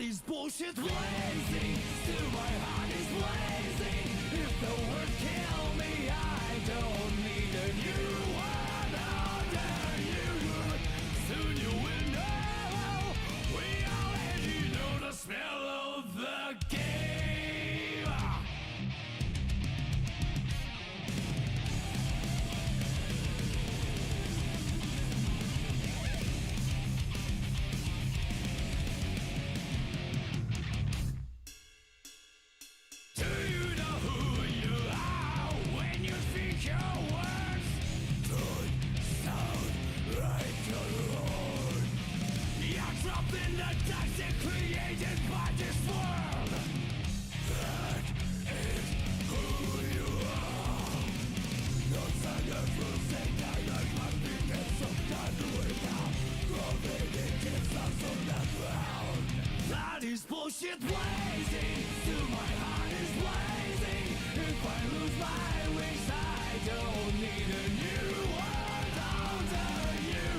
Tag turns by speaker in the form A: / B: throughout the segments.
A: is bullshit blazing, still my heart is blazing. If the word kill me, I don't need a new one under you. Soon you will know, we already know the smell of the game. Bullshit blazing, still my heart is blazing. If I lose my wings, I don't need a new world under you.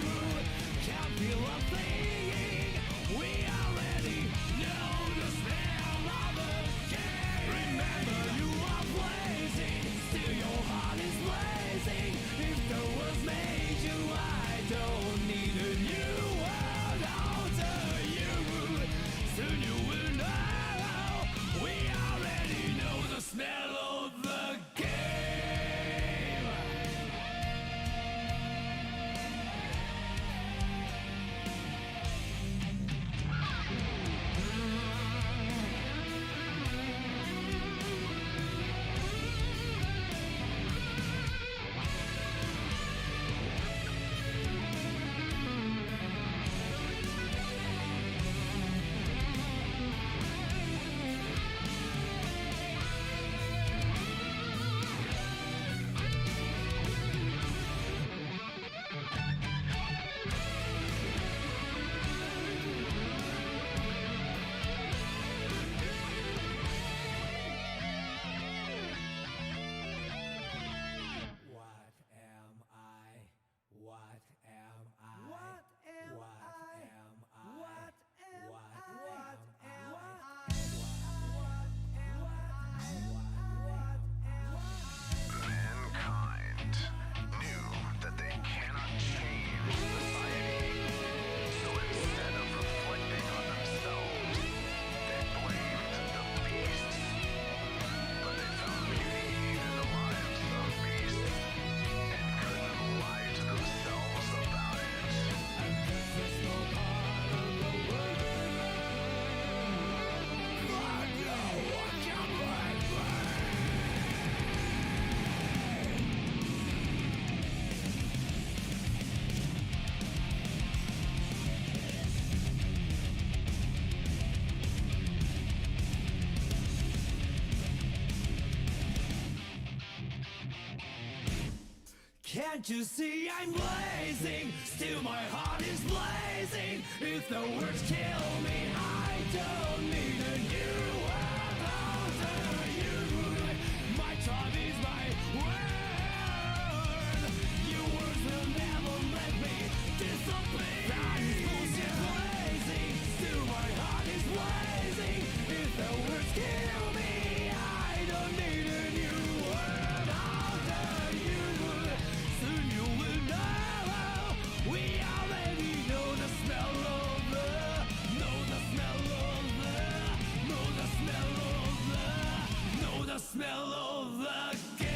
A: Can't feel a thing, we already know the smell of the game. Remember you are blazing, still your heart is blazing. If the world made you, I don't need a new world under you. Soon you will know, we already know the smell of the game. Can't you see I'm blazing? Still my heart is blazing. If the words kill me, I don't need a new world under you. My time is my word. Your words will never let me disappear. That is bullshit blazing. Still my heart is blazing. If the words kill me, I don't need a new world under you. Soon you will know, we already know the smell of the, know the smell of the, know the smell of the, know the smell of the game.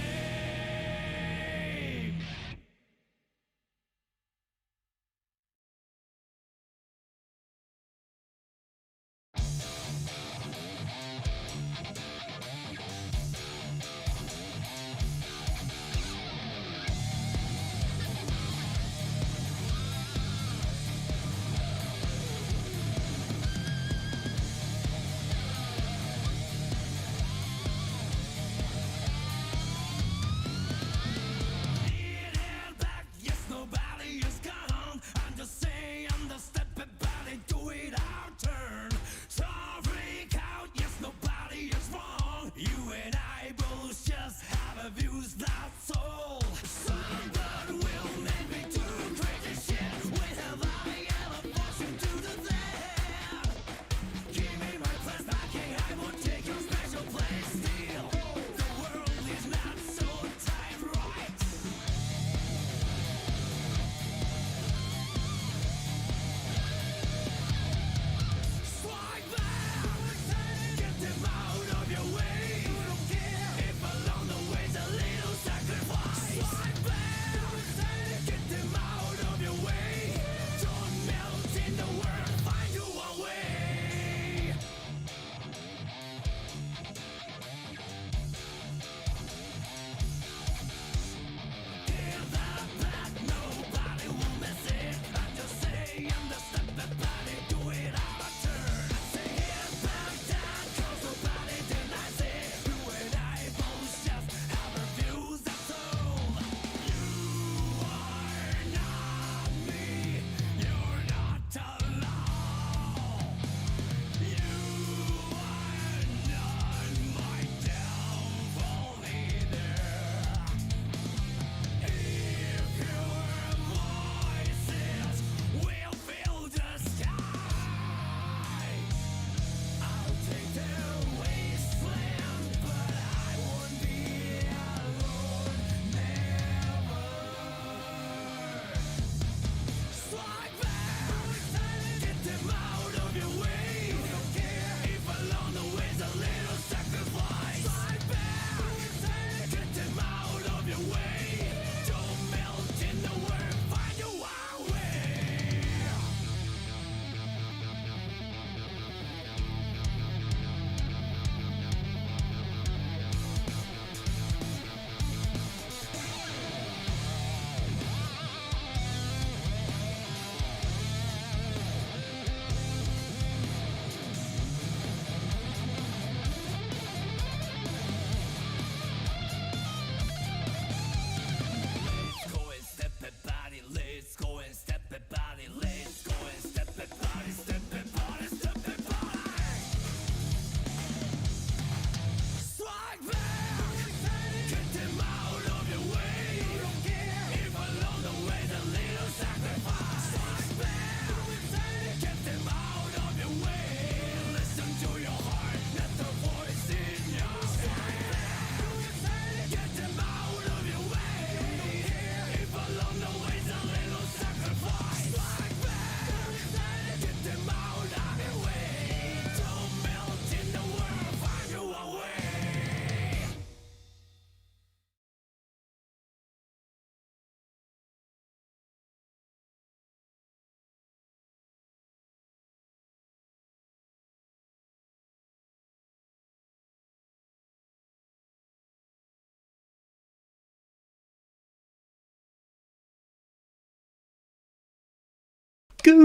B: Good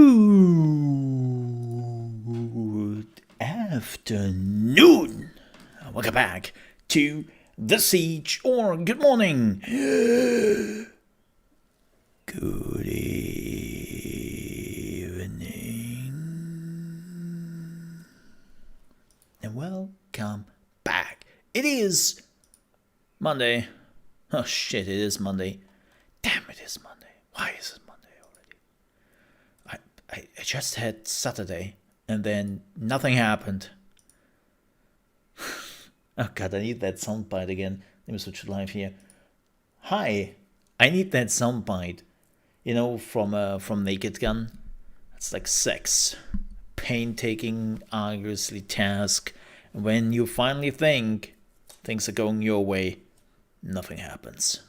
B: afternoon. Welcome back to The Siege, or good morning. Good evening. And welcome back. It is Monday. Oh shit, it is Monday. Damn, it is Monday. Why is it Monday already? I just had Saturday, and then nothing happened. Oh god, I need that soundbite again. Let me switch to live here. Hi, I need that soundbite. You know, from Naked Gun. It's like sex, painstaking, arduously task. When you finally think things are going your way, nothing happens.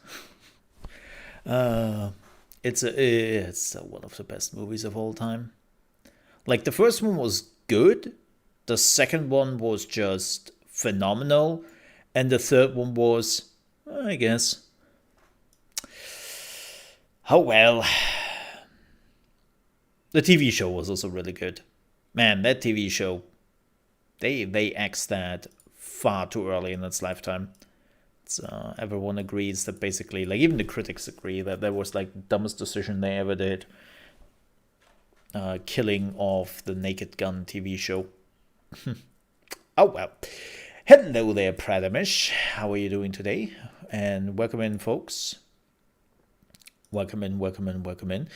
B: It's one of the best movies of all time. Like, the first one was good, the second one was just phenomenal, and the third one was, I guess. Oh well. The TV show was also really good. Man, that TV show, they axed that far too early in its lifetime. Everyone agrees that basically, like, even the critics agree that that was like the dumbest decision they ever did. Killing off the Naked Gun TV show. Oh well. Hello there, Pradamish. How are you doing today? And welcome in, folks. Welcome in, welcome in, welcome in.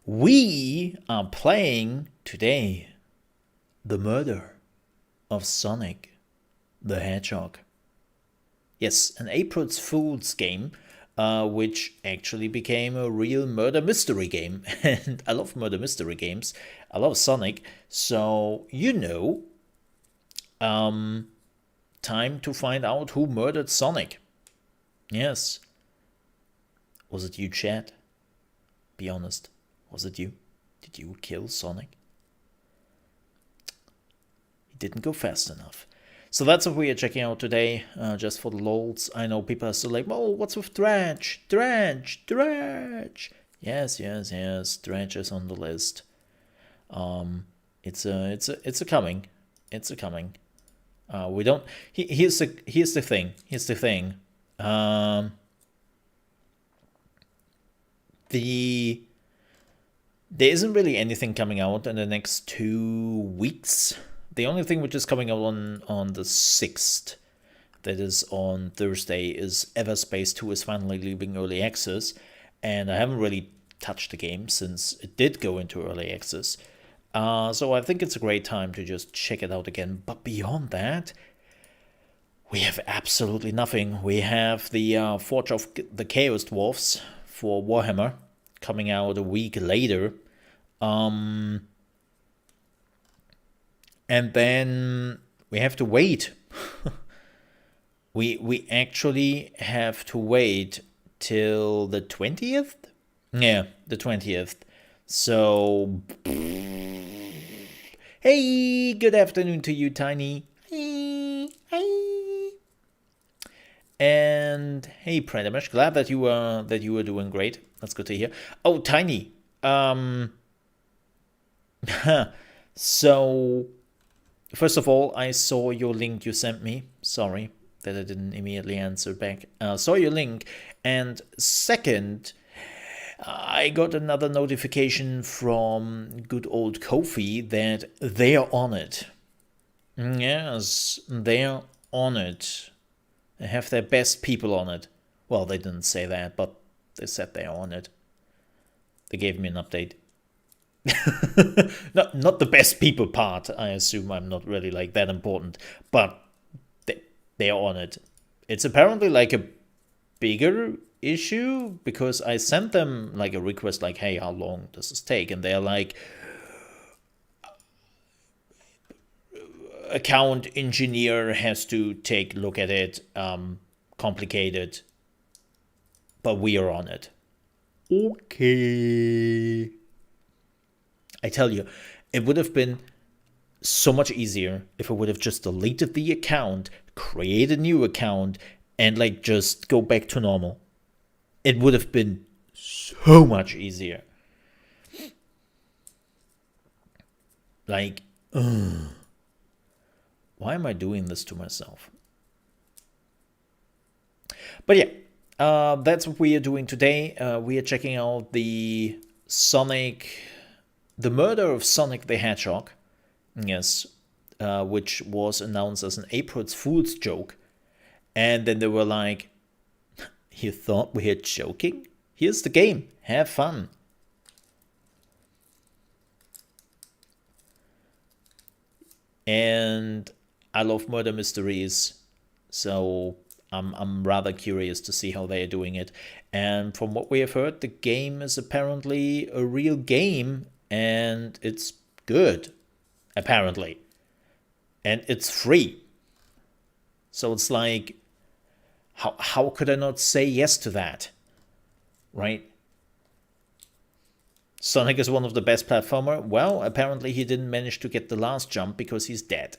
B: We are playing today The Murder of Sonic the Hedgehog. Yes, an April Fool's game, which actually became a real murder mystery game. And I love murder mystery games. I love Sonic. So, time to find out who murdered Sonic. Yes. Was it you, Chad? Be honest. Was it you? Did you kill Sonic? He didn't go fast enough. So that's what we are checking out today, just for the lols. I know people are still like, oh, what's with Dredge? Dredge! Yes, Dredge is on the list. It's a coming. It's a coming. We don't. Here's the thing. There isn't really anything coming out in the next 2 weeks. The only thing which is coming out on the 6th, that is on Thursday, is Everspace 2 is finally leaving early access. And I haven't really touched the game since it did go into early access. So I think it's a great time to just check it out again. But beyond that, we have absolutely nothing. We have the Forge of the Chaos Dwarfs for Warhammer coming out a week later. And then we have to wait. we actually have to wait till the 20th? Yeah, the 20th. So, hey, good afternoon to you, Tiny. Hey. And hey, Pradamish, glad that you are doing great. That's good to hear. Oh, Tiny. So, first of all, I saw your link you sent me. Sorry that I didn't immediately answer back. Saw your link. And second, I got another notification from good old Kofi that they're on it. Yes, they're on it. They have their best people on it. Well, they didn't say that, but they said they're on it. They gave me an update. Not the best people part. I assume I'm not really like that important, but they're on it. It's apparently like a bigger issue because I sent them like a request like, hey, how long does this take? And they're like, account engineer has to take a look at it, complicated, but we are on it. Okay. I tell you, it would have been so much easier if I would have just deleted the account, create a new account, and like just go back to normal. It would have been so much easier. Like, why am I doing this to myself? But yeah, that's what we are doing today. We are checking out the murder of Sonic the Hedgehog. Yes, which was announced as an April Fool's joke. And then they were like, you thought we were joking? Here's the game. Have fun. And I love murder mysteries, so I'm rather curious to see how they are doing it. And from what we have heard, the game is apparently a real game, and it's good, apparently. And it's free. So it's like, how could I not say yes to that? Right? Sonic is one of the best platformer. Well, apparently he didn't manage to get the last jump because he's dead.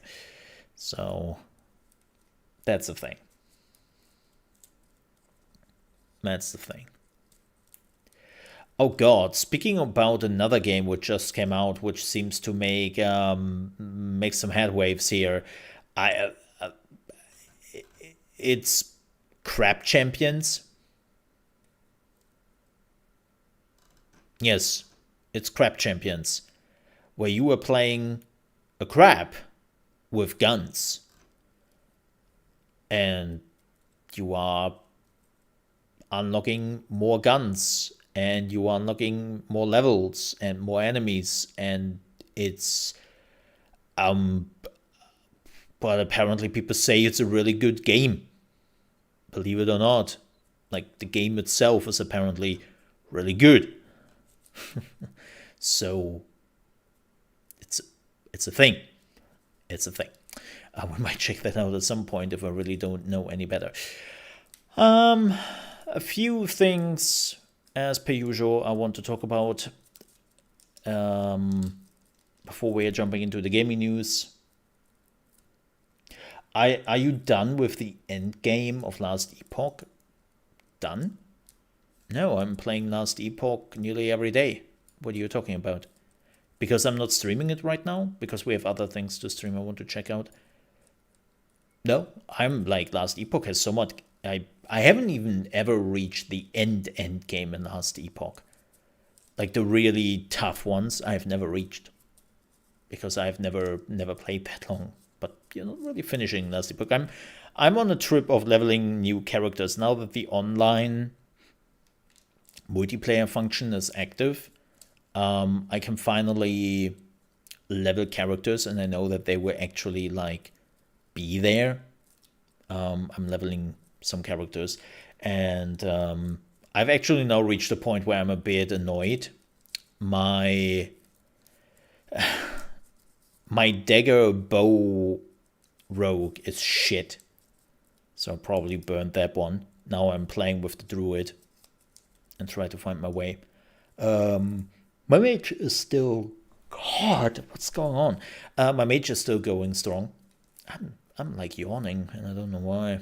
B: So that's the thing. That's the thing. Oh god, speaking about another game which just came out, which seems to make some headwaves here. It's Crab Champions. Yes, it's Crab Champions, where you are playing a crab with guns. And you are unlocking more guns, and you are unlocking more levels and more enemies, and it's but apparently people say it's a really good game. Believe it or not. Like, the game itself is apparently really good. So it's a thing. It's a thing. We might check that out at some point if I really don't know any better. A few things, as per usual, I want to talk about before we are jumping into the gaming news. Are you done with the end game of Last Epoch? Done? No, I'm playing Last Epoch nearly every day. What are you talking about? Because I'm not streaming it right now? Because we have other things to stream I want to check out? No, I'm like, Last Epoch has so much. I haven't even ever reached the end game in Last Epoch. Like, the really tough ones I've never reached. Because I've never played that long. But you're not really finishing Last Epoch. I'm on a trip of leveling new characters now that the online multiplayer function is active. I can finally level characters, and I know that they will actually like be there. I'm leveling some characters, and I've actually now reached a point where I'm a bit annoyed. My dagger bow rogue is shit, so I probably burned that one. Now I'm playing with the druid and try to find my way. My mage is still... God, what's going on? My mage is still going strong. I'm like yawning, and I don't know why.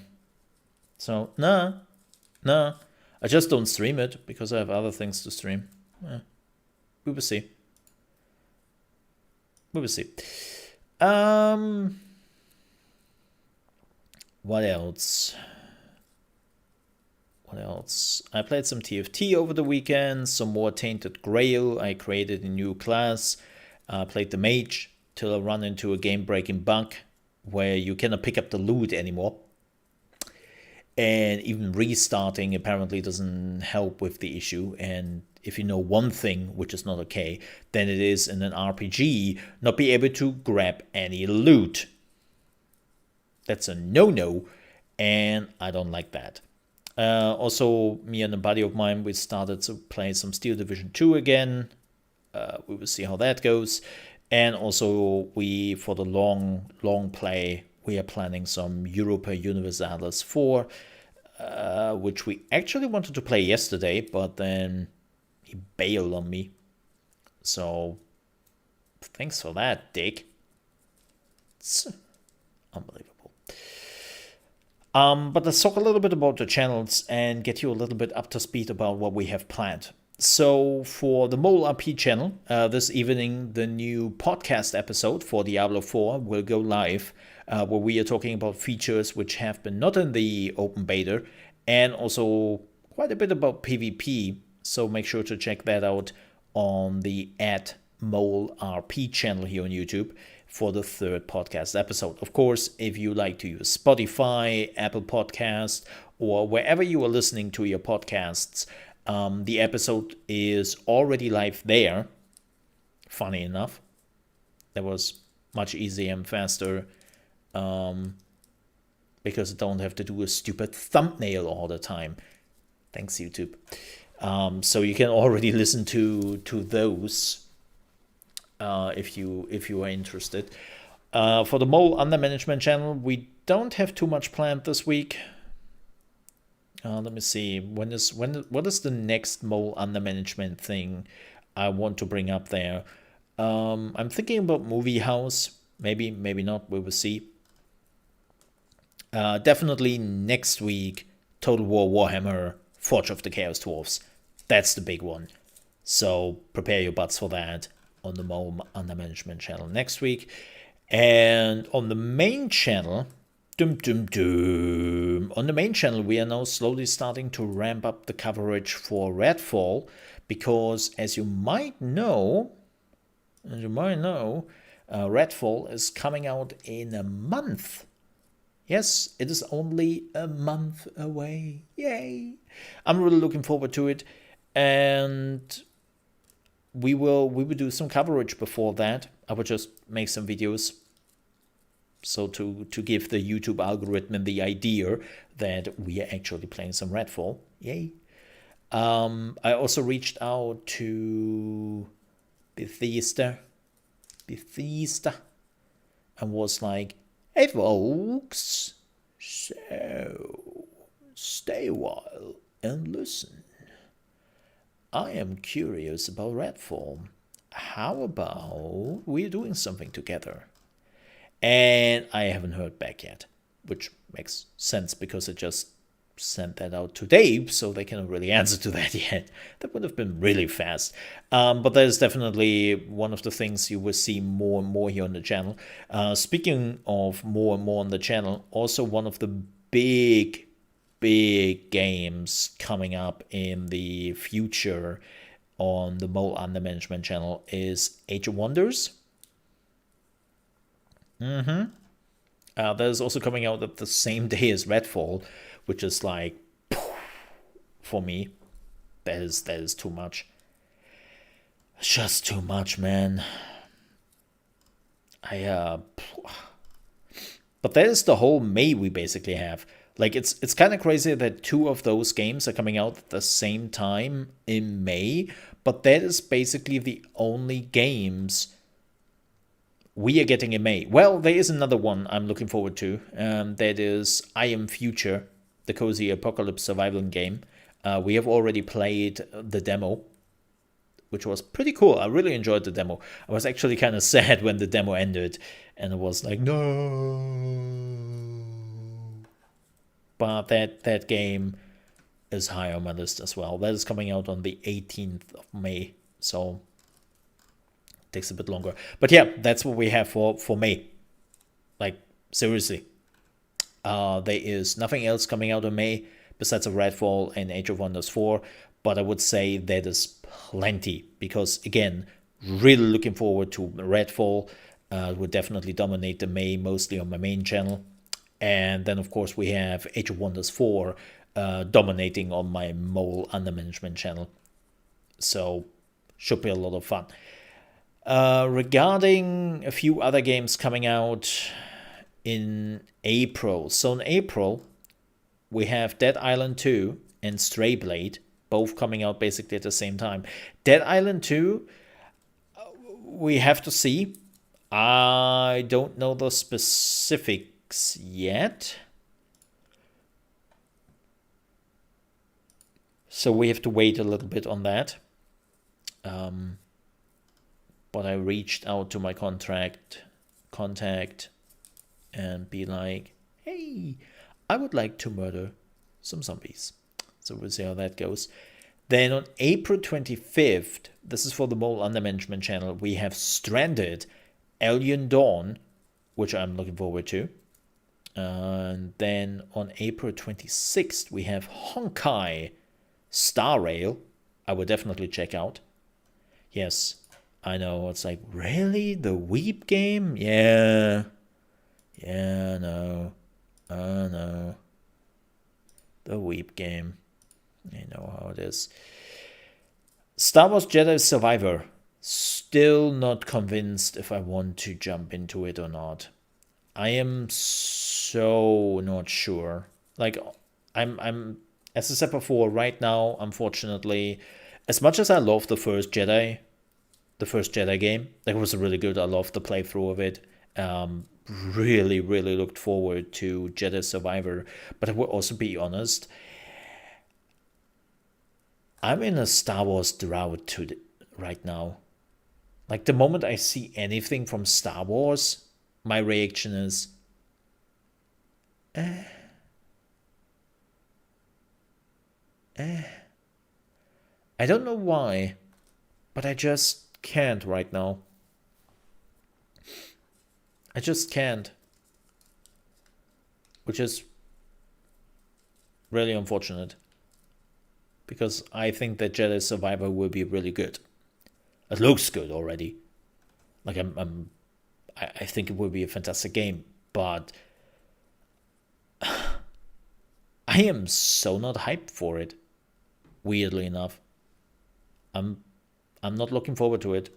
B: So, nah. I just don't stream it, because I have other things to stream. We will see. What else? I played some TFT over the weekend, some more Tainted Grail. I created a new class. Played the mage till I run into a game-breaking bug where you cannot pick up the loot anymore. And even restarting apparently doesn't help with the issue. And if you know one thing, which is not okay, then it is in an RPG not be able to grab any loot. That's a no-no, and I don't like that. Also, me and a buddy of mine, we started to play some Steel Division 2 again. We will see how that goes. And also, for the long play, we are planning some Europa Universalis 4, which we actually wanted to play yesterday, but then he bailed on me. So, thanks for that, Dick. It's unbelievable. But let's talk a little bit about the channels and get you a little bit up to speed about what we have planned. So for the Mole RP channel, this evening the new podcast episode for Diablo 4 will go live, where we are talking about features which have been not in the open beta, and also quite a bit about PvP. So make sure to check that out on the @Mole RP channel here on YouTube for the third podcast episode. Of course, if you like to use Spotify, Apple Podcasts, or wherever you are listening to your podcasts, the episode is already live there. Funny enough, that was much easier and faster because I don't have to do a stupid thumbnail all the time. Thanks, YouTube. So you can already listen to those if you are interested. For the Mole Under Management channel, we don't have too much planned this week. Let me see. What is the next Mole Under Management thing I want to bring up there? I'm thinking about Movie House. Maybe not. We will see. Definitely next week, Total War Warhammer Forge of the Chaos Dwarfs. That's the big one. So prepare your butts for that on the Mole Under Management channel next week. And on the main channel, on the main channel, we are now slowly starting to ramp up the coverage for Redfall, because as you might know, Redfall is coming out in a month. Yes, it is only a month away. Yay! I'm really looking forward to it, and we will do some coverage before that. I will just make some videos, so to give the YouTube algorithm the idea that we are actually playing some Redfall. Yay. I also reached out to Bethesda and was like, hey folks, so stay a while and listen. I am curious about Redfall. How about we're doing something together? And I haven't heard back yet, which makes sense because I just sent that out today, so they cannot really answer to that yet. That would have been really fast. But that is definitely one of the things you will see more and more here on the channel. Speaking of more and more on the channel, also one of the big games coming up in the future on the Mole Under Management channel is Age of Wonders. That is also coming out at the same day as Redfall, which is like, for me, that is too much. It's just too much, man. But that is the whole May we basically have. Like, it's kind of crazy that two of those games are coming out at the same time in May, but that is basically the only games we are getting in May. Well, there is another one I'm looking forward to. That is I Am Future, the cozy apocalypse survival game. We have already played the demo, which was pretty cool. I really enjoyed the demo. I was actually kind of sad when the demo ended, and I was like, no. But that game is high on my list as well. That is coming out on the 18th of May, so takes a bit longer. But yeah, that's what we have for May. Like, seriously. There is nothing else coming out in May besides of Redfall and Age of Wonders 4. But I would say that is plenty. Because, again, really looking forward to Redfall. Would definitely dominate the May, mostly on my main channel. And then, of course, we have Age of Wonders 4 dominating on my Mole Under Management channel. So, should be a lot of fun. Regarding a few other games coming out in April. So in April, we have Dead Island 2 and Stray Blade, both coming out basically at the same time. Dead Island 2, we have to see. I don't know the specifics yet. So we have to wait a little bit on that. But I reached out to my contact and be like, hey, I would like to murder some zombies. So we'll see how that goes. Then on April 25th, this is for the Mole Under Management channel, we have Stranded, Alien Dawn, which I'm looking forward to. And then on April 26th, we have Honkai Star Rail. I will definitely check out. Yes, I know. It's like, really? The Weep game? Yeah. Yeah, no. No. The Weep game. You know how it is. Star Wars Jedi Survivor. Still not convinced if I want to jump into it or not. I am so not sure. Like, I'm as I said before, right now, unfortunately, as much as I love the first Jedi game, that was really good. I loved the playthrough of it. Really, really looked forward to Jedi Survivor. But I will also be honest, I'm in a Star Wars drought right now. Like, the moment I see anything from Star Wars, my reaction is, I don't know why, but I just can't right now. I just can't. Which is really unfortunate. Because I think that Jedi Survivor will be really good. It looks good already. Like, I think it will be a fantastic game, but I am so not hyped for it. Weirdly enough, I'm not looking forward to it,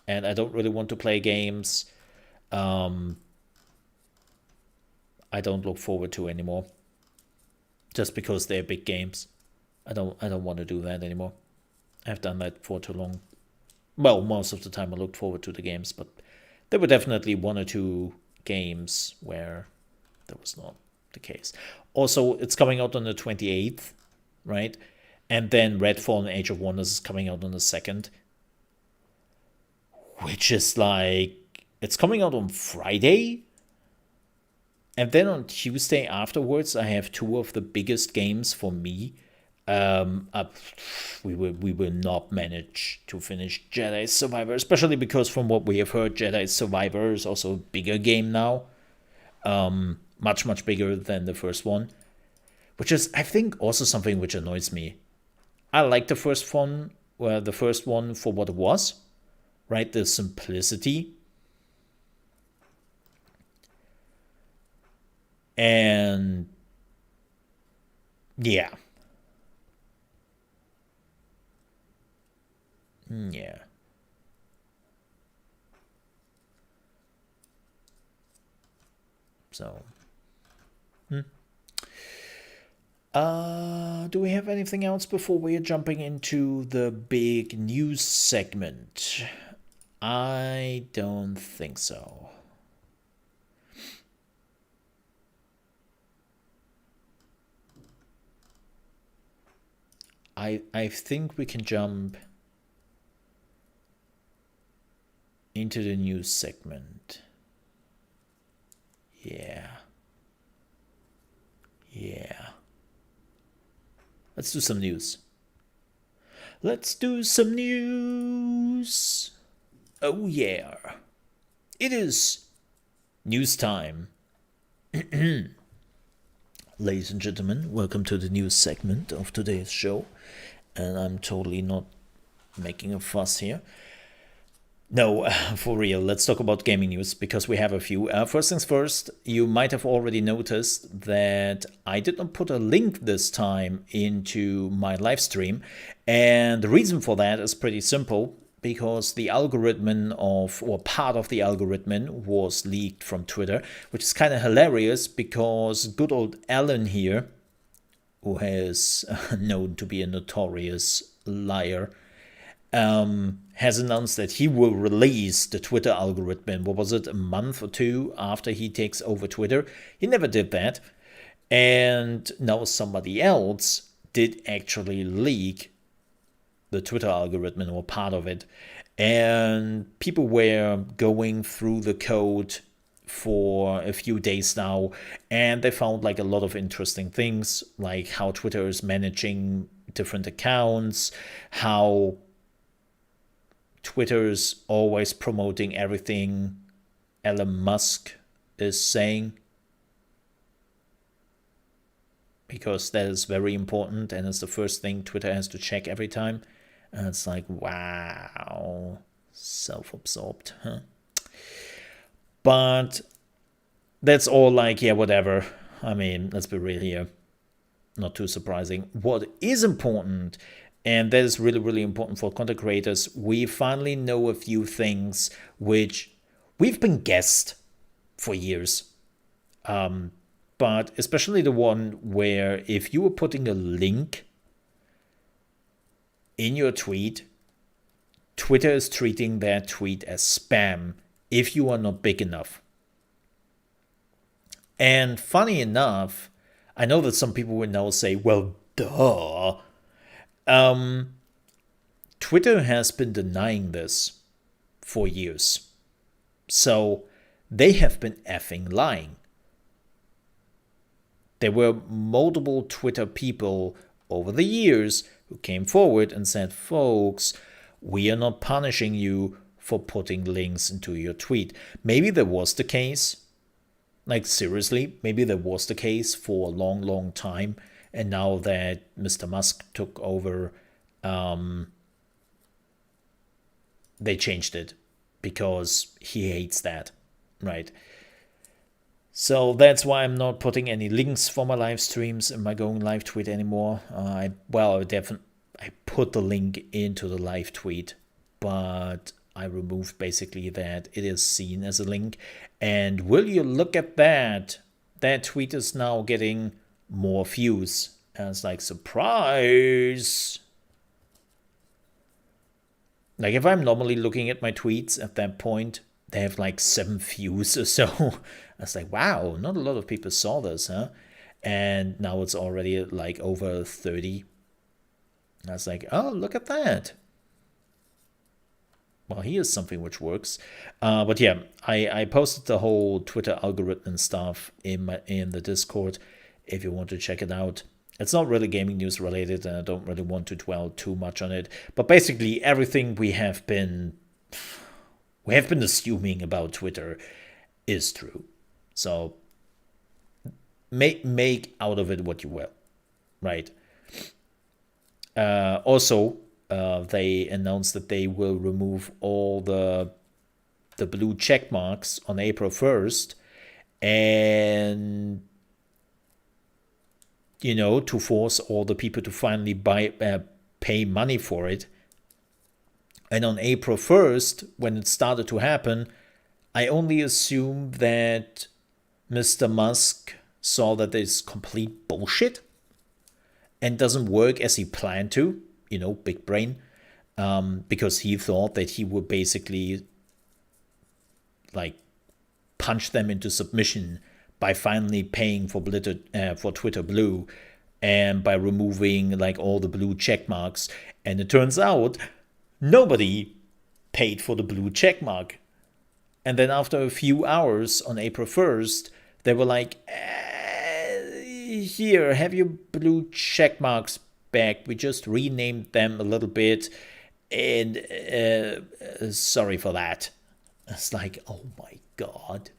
B: and I don't really want to play games I don't look forward to anymore. Just because they're big games, I don't want to do that anymore. I've done that for too long. Well, most of the time I looked forward to the games, but there were definitely one or two games where that was not the case. Also, it's coming out on the 28th, right? And then Redfall and Age of Wonders is coming out on the 2nd. Which is like, it's coming out on Friday. And then on Tuesday afterwards, I have two of the biggest games for me. We will not manage to finish Jedi Survivor, especially because from what we have heard, Jedi Survivor is also a bigger game now. Much bigger than the first one. Which is, I think, also something which annoys me. I like the first one for what it was, right? The simplicity. And yeah. Yeah. So. Do we have anything else before we are jumping into the big news segment? I don't think so. I think we can jump into the news segment. Yeah. Let's do some news. Oh yeah. It is news time. Ladies and gentlemen, welcome to the news segment of today's show. And I'm totally not making a fuss here. No, for real, let's talk about gaming news, because we have a few. First things first, you might have already noticed that I did not put a link this time into my live stream. And the reason for that is pretty simple, because the algorithm or part of the algorithm was leaked from Twitter, which is kind of hilarious because good old Alan here, who is known to be a notorious liar, has announced that he will release the Twitter algorithm. What was it, a month or two after he takes over Twitter? He never did that. And now somebody else did actually leak the Twitter algorithm or part of it. And people were going through the code for a few days now, and they found like a lot of interesting things, like how Twitter is managing different accounts, how Twitter's always promoting everything Elon Musk is saying, because that is very important and it's the first thing Twitter has to check every time. And it's like, wow, self-absorbed, huh? But that's all like, yeah, whatever. I mean, let's be real here. Not too surprising. What is important, and that is really, really important for content creators, we finally know a few things which we've been guessed for years. But especially the one where if you were putting a link in your tweet, Twitter is treating that tweet as spam if you are not big enough. And funny enough, I know that some people will now say, well, duh. Twitter has been denying this for years. So they have been effing lying. There were multiple Twitter people over the years who came forward and said, folks, we are not punishing you for putting links into your tweet. Maybe there was the case. Like, seriously, maybe that was the case for a long, long time. And now that Mr. Musk took over, they changed it because he hates that, right? So that's why I'm not putting any links for my live streams in my going live tweet anymore. I put the link into the live tweet, but I removed basically that it is seen as a link. And will you look at that? That tweet is now getting more views. And it's like, surprise! Like, if I'm normally looking at my tweets at that point, they have like 7 views or so. I was like, wow, not a lot of people saw this, huh? And now it's already like over 30. And I was like, oh, look at that. Well, here's something which works. But yeah, I posted the whole Twitter algorithm and stuff in the Discord if you want to check it out. It's not really gaming news related, and I don't really want to dwell too much on it. But basically, everything we have been assuming about Twitter is true. So make out of it what you will, right? Also, they announced that they will remove all the blue check marks on April 1st, and to force all the people to finally pay money for it. And on April 1st, when it started to happen, I only assume that Mr. Musk saw that it's complete bullshit and doesn't work as he planned to, big brain, because he thought that he would basically like punch them into submission by finally paying for Twitter Blue and by removing like all the blue check marks. And it turns out nobody paid for the blue check mark. And then after a few hours on April 1st, they were like, here, have your blue check marks back. We just renamed them a little bit. And sorry for that. It's like, oh my God.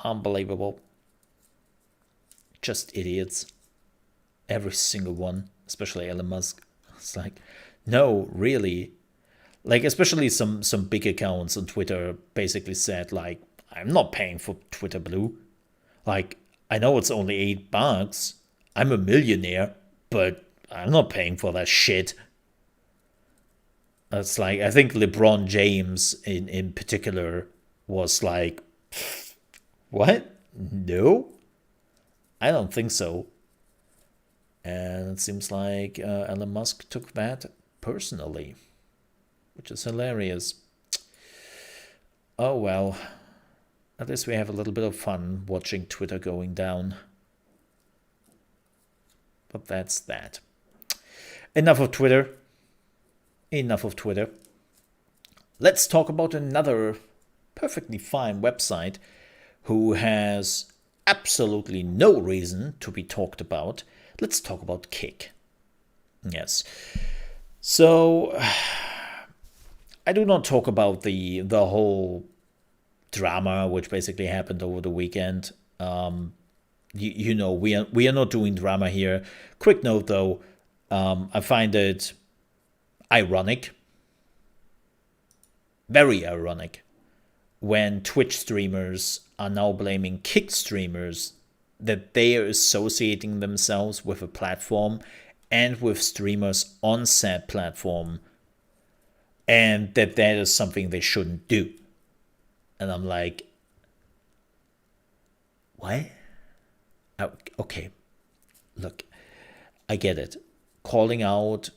B: Unbelievable. Just idiots. Every single one, especially Elon Musk. It's like, no, really. Like, especially some big accounts on Twitter basically said, like, I'm not paying for Twitter Blue. Like, I know it's only $8. I'm a millionaire, but I'm not paying for that shit. It's like, I think LeBron James in particular was like, what? No? I don't think so. And it seems like Elon Musk took that personally, which is hilarious. Oh well, at least we have a little bit of fun watching Twitter going down. But that's that. Enough of Twitter. Enough of Twitter. Let's talk about another perfectly fine website who has absolutely no reason to be talked about, let's talk about Kick. Yes. So I do not talk about the whole drama which basically happened over the weekend. You know, we are not doing drama here. Quick note though, I find it ironic, very ironic, when Twitch streamers are now blaming Kick streamers that they are associating themselves with a platform and with streamers on said platform, and that is something they shouldn't do. And I'm like, what? Okay, look, I get it. Calling out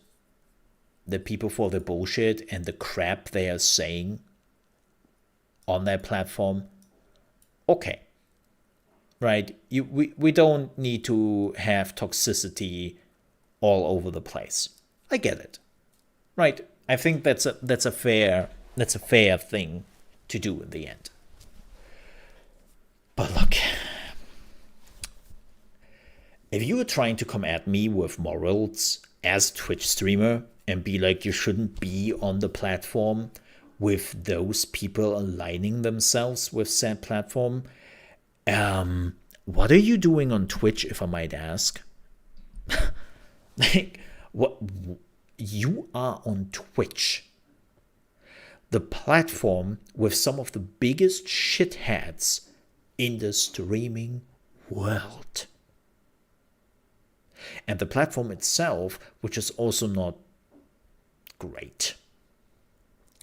B: the people for the bullshit and the crap they are saying on their platform, okay. Right? We don't need to have toxicity all over the place. I get it. Right? I think that's a fair thing to do in the end. But look, if you were trying to come at me with morals as a Twitch streamer and be like, you shouldn't be on the platform with those people aligning themselves with said platform, what are you doing on Twitch, if I might ask? Like, what? You are on Twitch, the platform with some of the biggest shitheads in the streaming world. And the platform itself, which is also not great.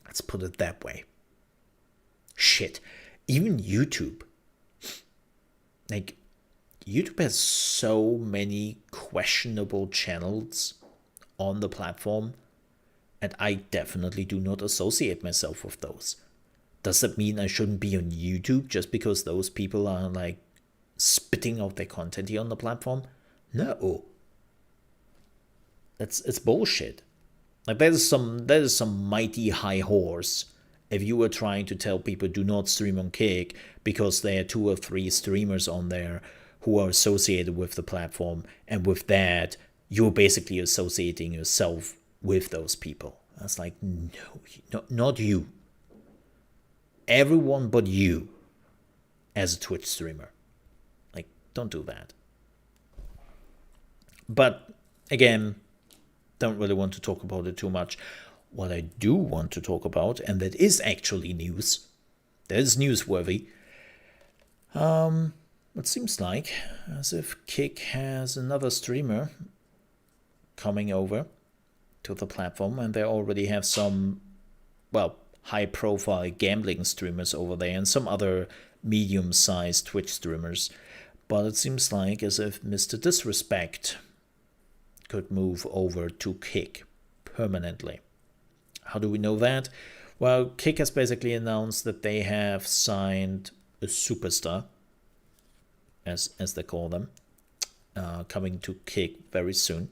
B: Let's put it that way. Shit. Even YouTube. Like, YouTube has so many questionable channels on the platform, and I definitely do not associate myself with those. Does that mean I shouldn't be on YouTube just because those people are like spitting out their content here on the platform? No. It's bullshit. Like that is some mighty high horse if you were trying to tell people do not stream on Kick because there are 2 or 3 streamers on there who are associated with the platform, and with that you're basically associating yourself with those people. That's like, no, not you. Everyone but you as a Twitch streamer. Like, don't do that. But again, don't really want to talk about it too much. What I do want to talk about, and that is actually news, that is newsworthy, it seems like as if Kick has another streamer coming over to the platform, and they already have some, well, high-profile gambling streamers over there and some other medium-sized Twitch streamers. But it seems like as if Mr. Disrespect could move over to Kick permanently. How do we know that? Well, Kick has basically announced that they have signed a superstar, as they call them, coming to Kick very soon.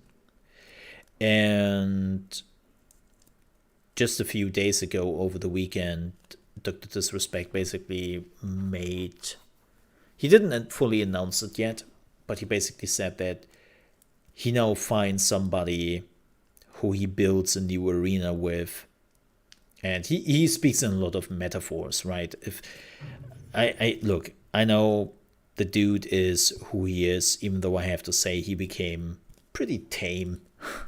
B: And just a few days ago, over the weekend, Dr. Disrespect basically he didn't fully announce it yet, but he basically said that he now finds somebody who he builds a new arena with. And he speaks in a lot of metaphors, right? If I look, I know the dude is who he is, even though I have to say he became pretty tame.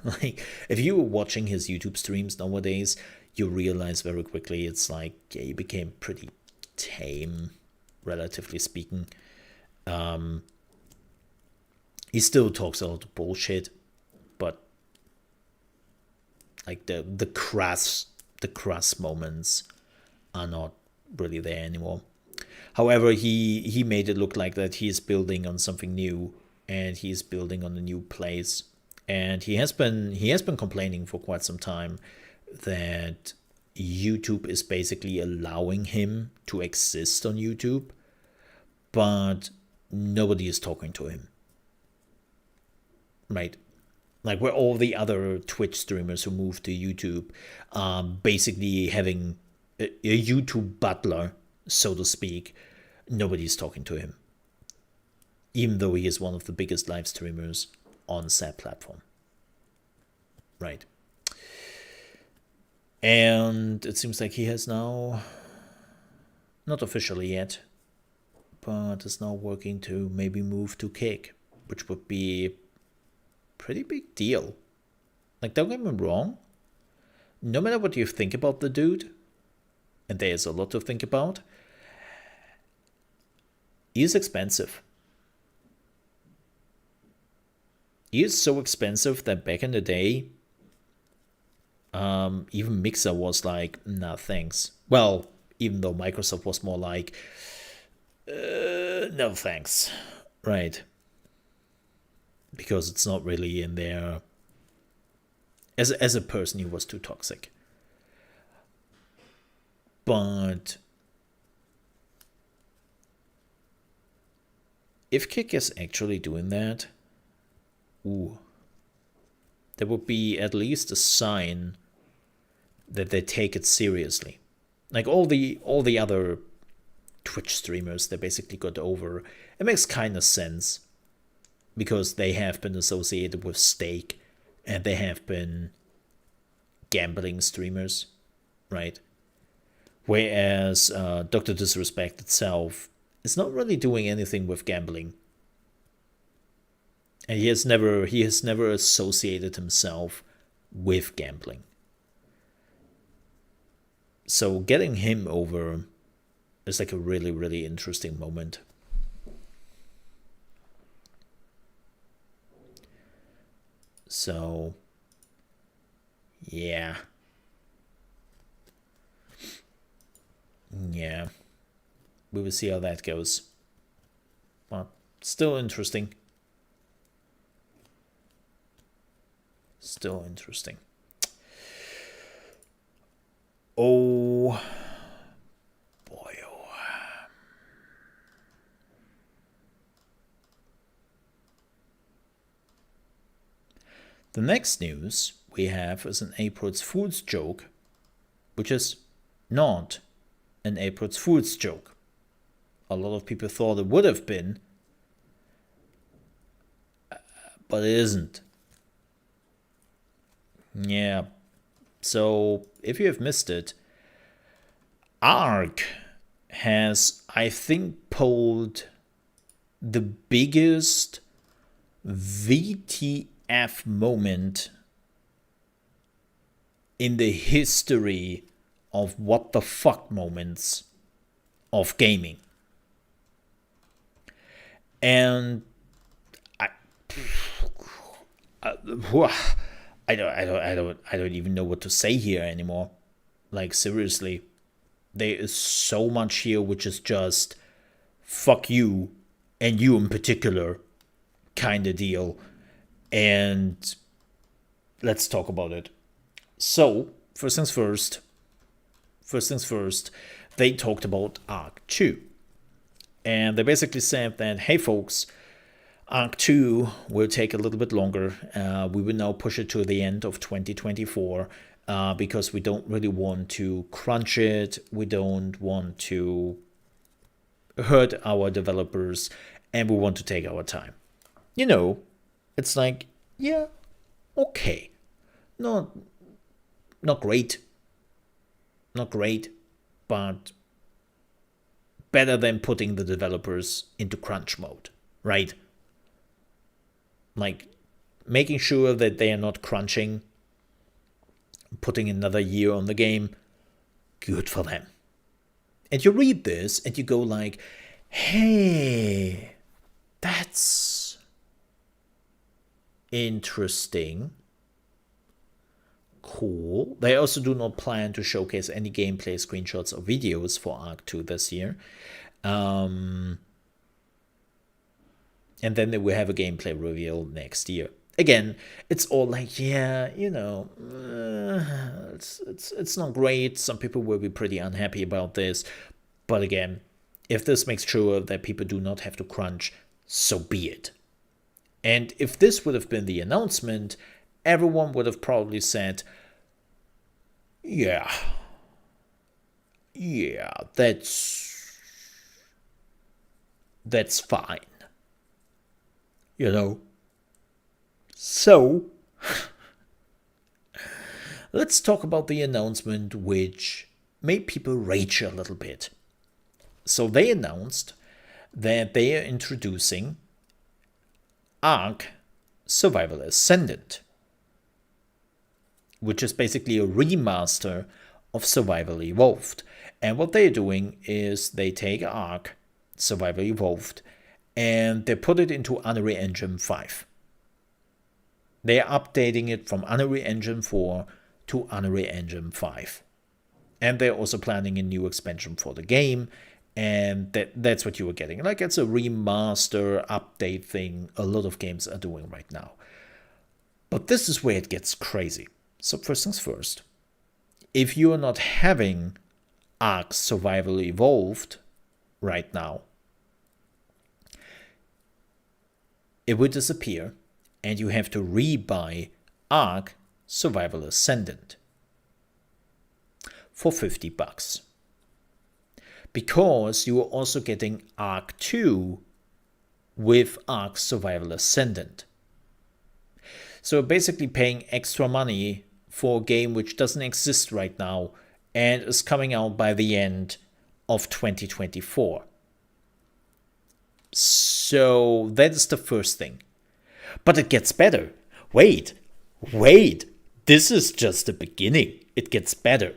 B: Like, if you were watching his YouTube streams nowadays, you realize very quickly it's like, yeah, he became pretty tame, relatively speaking. He still talks a lot of bullshit, but like the crass moments are not really there anymore. However, he made it look like that he's building on something new, and he's building on a new place. And he has been complaining for quite some time that YouTube is basically allowing him to exist on YouTube, but nobody is talking to him. Right? Like, where all the other Twitch streamers who moved to YouTube are basically having a YouTube butler, so to speak, nobody's talking to him. even though he is one of the biggest live streamers on said platform. Right. And it seems like he has now, not officially yet, but is now working to maybe move to Kick, which would be a pretty big deal. Like, don't get me wrong, no matter what you think about the dude, and there's a lot to think about, he is expensive. He is so expensive that back in the day, even Mixer was like, nah, thanks. Well, even though Microsoft was more like, no thanks. Right. Because it's not really in there. As a person, he was too toxic. But if Kick is actually doing that, there would be at least a sign that they take it seriously. Like all the other Twitch streamers, they basically got over. It makes kind of sense because they have been associated with stake and they have been gambling streamers, right? Whereas Dr. Disrespect itself is not really doing anything with gambling. And he has never associated himself with gambling. So getting him over is like a really, really interesting moment. So, yeah. Yeah. We will see how that goes. But still interesting. Still interesting. Oh boy, oh. The next news we have is an April Fool's joke, which is not an April Fool's joke. A lot of people thought it would have been, but it isn't. Yeah. So, if you have missed it, ARK has, I think, pulled the biggest VTF moment in the history of what the fuck moments of gaming. And I don't even know what to say here anymore. Like, seriously, there is so much here which is just fuck you and you in particular kind of deal. And let's talk about it. So, first things first, they talked about Arc 2. And they basically said that, hey folks, Arc 2 will take a little bit longer. We will now push it to the end of 2024 because we don't really want to crunch it. We don't want to hurt our developers and we want to take our time. You know, it's like, yeah, okay. Not great. Not great, but better than putting the developers into crunch mode, right? Like, making sure that they are not crunching, putting another year on the game, good for them. And you read this and you go like, hey, that's interesting. Cool. They also do not plan to showcase any gameplay screenshots or videos for Arc 2 this year. And then they will have a gameplay reveal next year. Again, it's all like, yeah, you know, it's not great. Some people will be pretty unhappy about this. But again, if this makes sure that people do not have to crunch, so be it. And if this would have been the announcement, everyone would have probably said, yeah, that's fine. you know. So, let's talk about the announcement which made people rage a little bit. So they announced that they are introducing Ark Survival Ascendant, which is basically a remaster of Survival Evolved. And what they're doing is they take Ark Survival Evolved and they put it into Unreal Engine 5. They're updating it from Unreal Engine 4 to Unreal Engine 5. And they're also planning a new expansion for the game. And that's what you were getting. Like, it's a remaster update thing a lot of games are doing right now. But this is where it gets crazy. So first things first. If you're not having Ark Survival Evolved right now, it would disappear and you have to rebuy Ark Survival Ascendant for $50. Because you are also getting Ark 2 with Ark Survival Ascendant. So basically paying extra money for a game which doesn't exist right now and is coming out by the end of 2024. So that is the first thing. But it gets better. Wait. This is just the beginning. It gets better.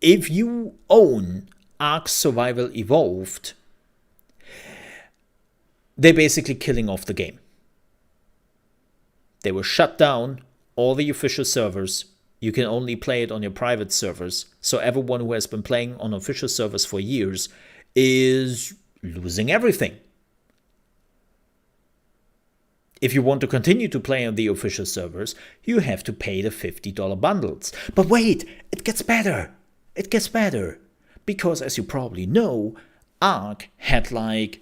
B: If you own Ark Survival Evolved, they're basically killing off the game. They will shut down all the official servers. You can only play it on your private servers. So everyone who has been playing on official servers for years is losing everything. If you want to continue to play on the official servers, you have to pay the $50 bundles. But wait, it gets better. It gets better. Because as you probably know, Ark had like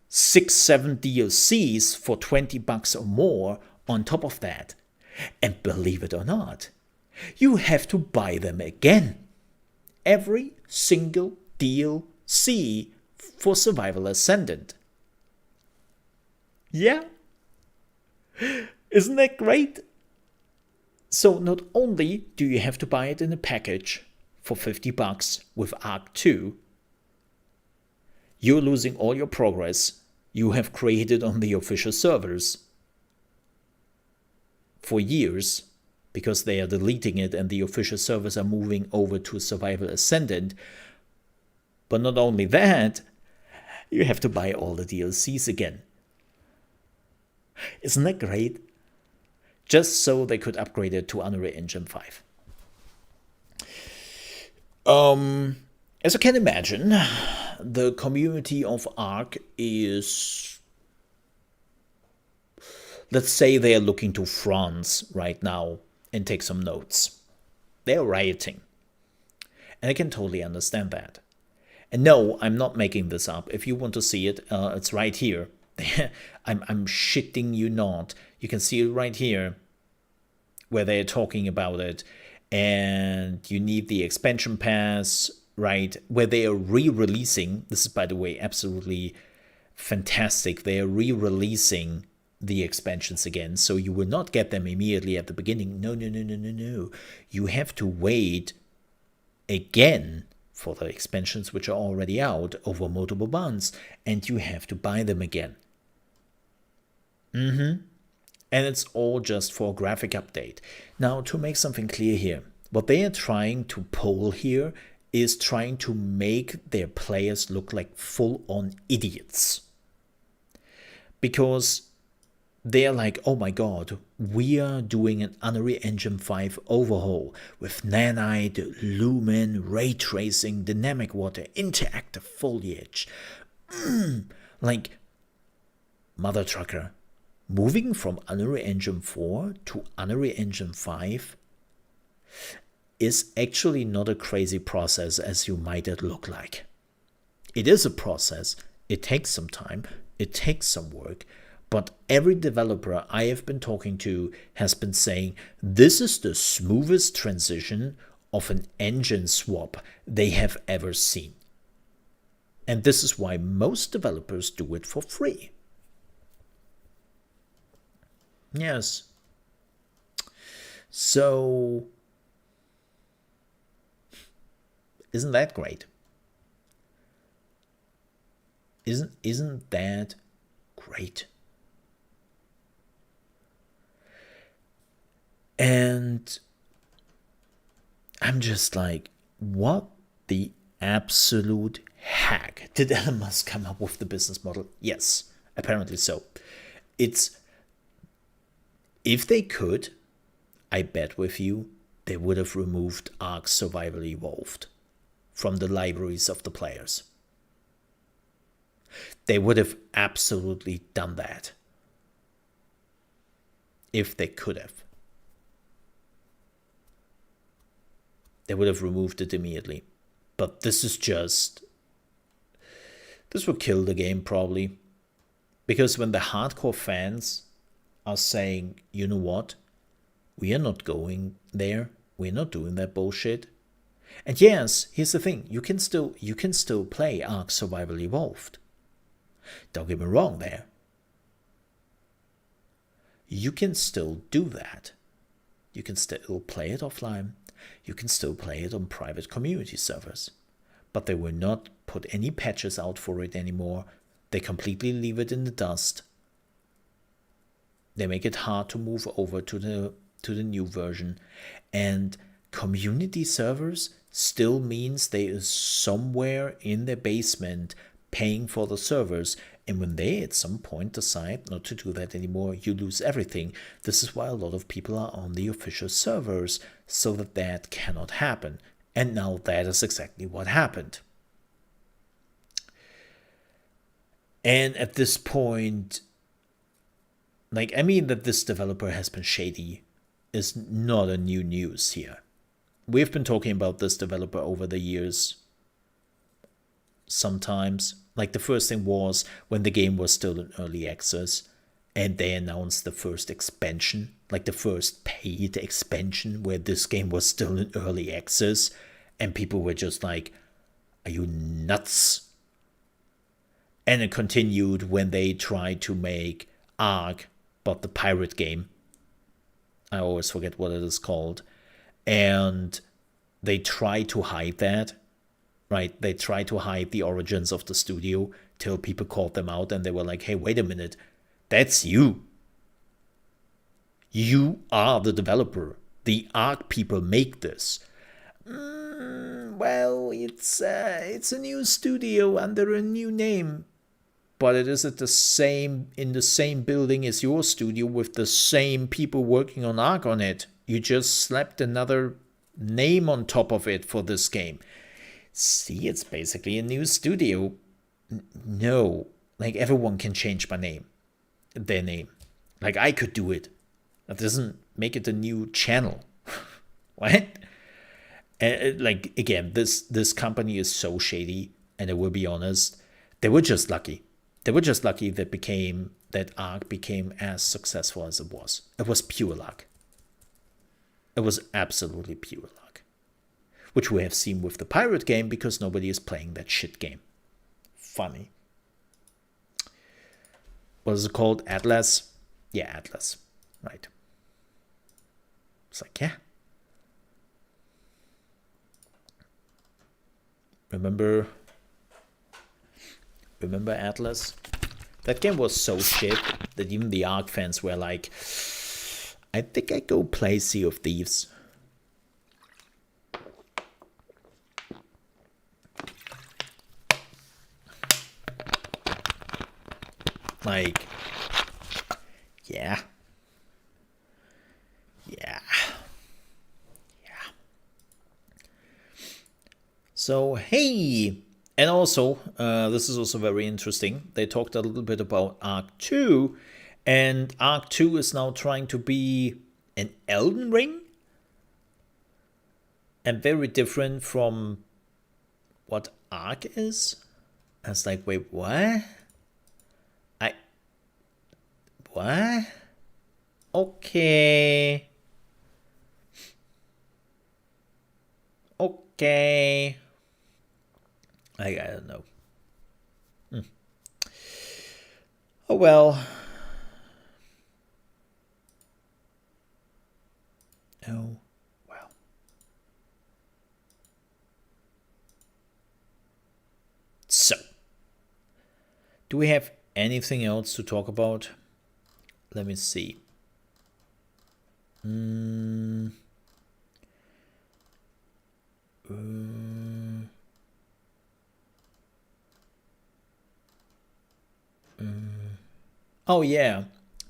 B: 6-7 DLCs for $20 or more on top of that. And believe it or not, you have to buy them again. Every single DLC for Survival Ascendant. Yeah? Isn't that great? So not only do you have to buy it in a package for $50 with Ark 2, you're losing all your progress you have created on the official servers for years, because they are deleting it and the official servers are moving over to Survival Ascendant. But not only that, you have to buy all the DLCs again. Isn't that great? Just so they could upgrade it to Unreal Engine 5. As you can imagine, the community of Ark is, let's say they are looking to France right now and take some notes. They're rioting. And I can totally understand that. And no, I'm not making this up. If you want to see it, it's right here. I'm shitting you not. You can see it right here where they're talking about it. And you need the expansion pass, right? Where they are re-releasing. This is, by the way, absolutely fantastic. They are re-releasing the expansions again. So you will not get them immediately at the beginning. No. You have to wait again for the expansions which are already out over multiple months. And you have to buy them again. And it's all just for a graphic update. Now, to make something clear here, what they are trying to pull here is trying to make their players look like full-on idiots. Because they're like, oh my god, we are doing an Unreal Engine 5 overhaul with nanite, lumen, ray tracing, dynamic water, interactive foliage. Like, mother trucker. Moving from Unreal Engine 4 to Unreal Engine 5 is actually not a crazy process as you might it look like. It is a process, it takes some time, it takes some work, but every developer I have been talking to has been saying this is the smoothest transition of an engine swap they have ever seen. And this is why most developers do it for free. Yes. So, isn't that great? Isn't that great? And I'm just like, what the absolute heck did Elon Musk come up with the business model? Yes, apparently so. It's, if they could, I bet with you, they would have removed Ark Survival Evolved from the libraries of the players. They would have absolutely done that if they could have. They would have removed it immediately. But this will kill the game probably. Because when the hardcore fans are saying, you know what, we are not going there, we're not doing that bullshit. And yes, here's the thing, you can still play Ark Survival Evolved. Don't get me wrong there. You can still do that. You can still play it offline. You can still play it on private community servers. But they will not put any patches out for it anymore. They completely leave it in the dust. They make it hard to move over to the new version. And community servers still means they is somewhere in their basement paying for the servers. And when they at some point decide not to do that anymore, you lose everything. This is why a lot of people are on the official servers, so that cannot happen. And now that is exactly what happened. And at this point, that this developer has been shady is not a new news here. We've been talking about this developer over the years. Sometimes, the first thing was when the game was still in early access and they announced the first expansion, the first paid expansion where this game was still in early access, and people were just like, are you nuts? And it continued when they tried to make Ark, but the pirate game. I always forget what it is called. And they tried to hide that. Right, they tried to hide the origins of the studio till people called them out and they were like, hey, wait a minute, that's you. You are the developer. The Ark people make this. Well, it's a new studio under a new name. But it is in the same building as your studio with the same people working on Ark on it. You just slapped another name on top of it for this game. See, it's basically a new studio. No, everyone can change their name. I could do it. That doesn't make it a new channel. What? Again, this company is so shady, and I will be honest, they were just lucky. They were just lucky that Ark became as successful as it was. It was pure luck. It was absolutely pure luck. Which we have seen with the pirate game because nobody is playing that shit game. Funny. What is it called? Atlas? Yeah, Atlas. Right. It's yeah. Remember Atlas? That game was so shit that even the Ark fans were like, I think I go play Sea of Thieves. Yeah. So, hey! And also, this is also very interesting. They talked a little bit about Ark 2, and Ark 2 is now trying to be an Elden Ring? And very different from what Ark is? I was like, wait, what? What? Okay. I don't know. Oh well. Oh, well. So, do we have anything else to talk about? Let me see. Oh yeah.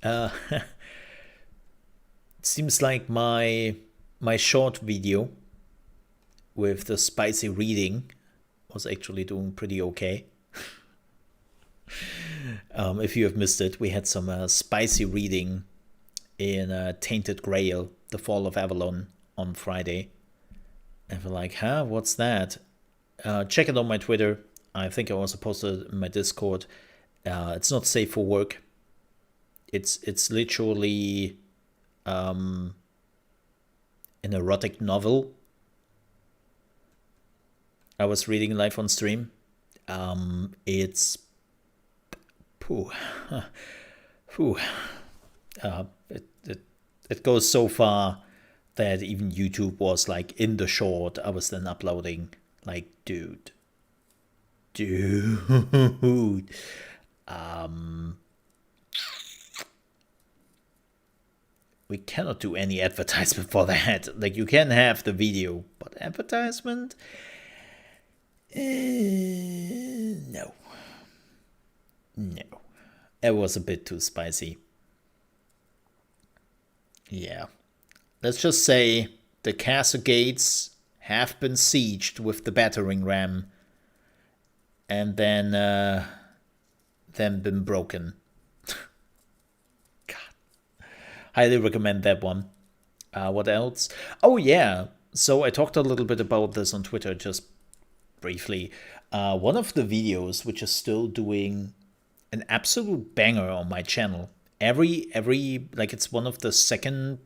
B: It seems like my short video with the spicy reading was actually doing pretty okay. If you have missed it, we had some spicy reading in Tainted Grail, The Fall of Avalon, on Friday. And we're like, huh, what's that? Check it on my Twitter. I think I also posted it in my Discord. It's not safe for work. It's literally an erotic novel. I was reading live on stream. It's phew, phew. It goes so far that even YouTube was like, in the short I was then uploading, like, dude. We cannot do any advertisement for that. Like, you can have the video, but advertisement? No. It was a bit too spicy. Yeah. Let's just say the castle gates have been sieged with the battering ram and then been broken. God. Highly recommend that one. What else? Oh yeah. So I talked a little bit about this on Twitter, just briefly. One of the videos which is still doing an absolute banger on my channel. Every like, it's one of the second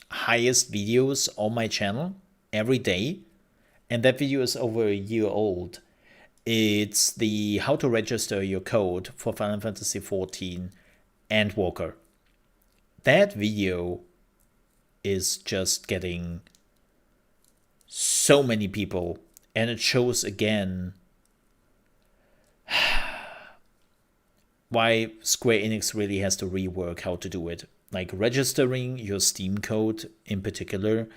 B: highest videos on my channel every day, and that video is over a year old. It's the how to register your code for Final Fantasy XIV Endwalker. That video is just getting so many people, and it shows again why Square Enix really has to rework how to do it. Like, registering your Steam code in particular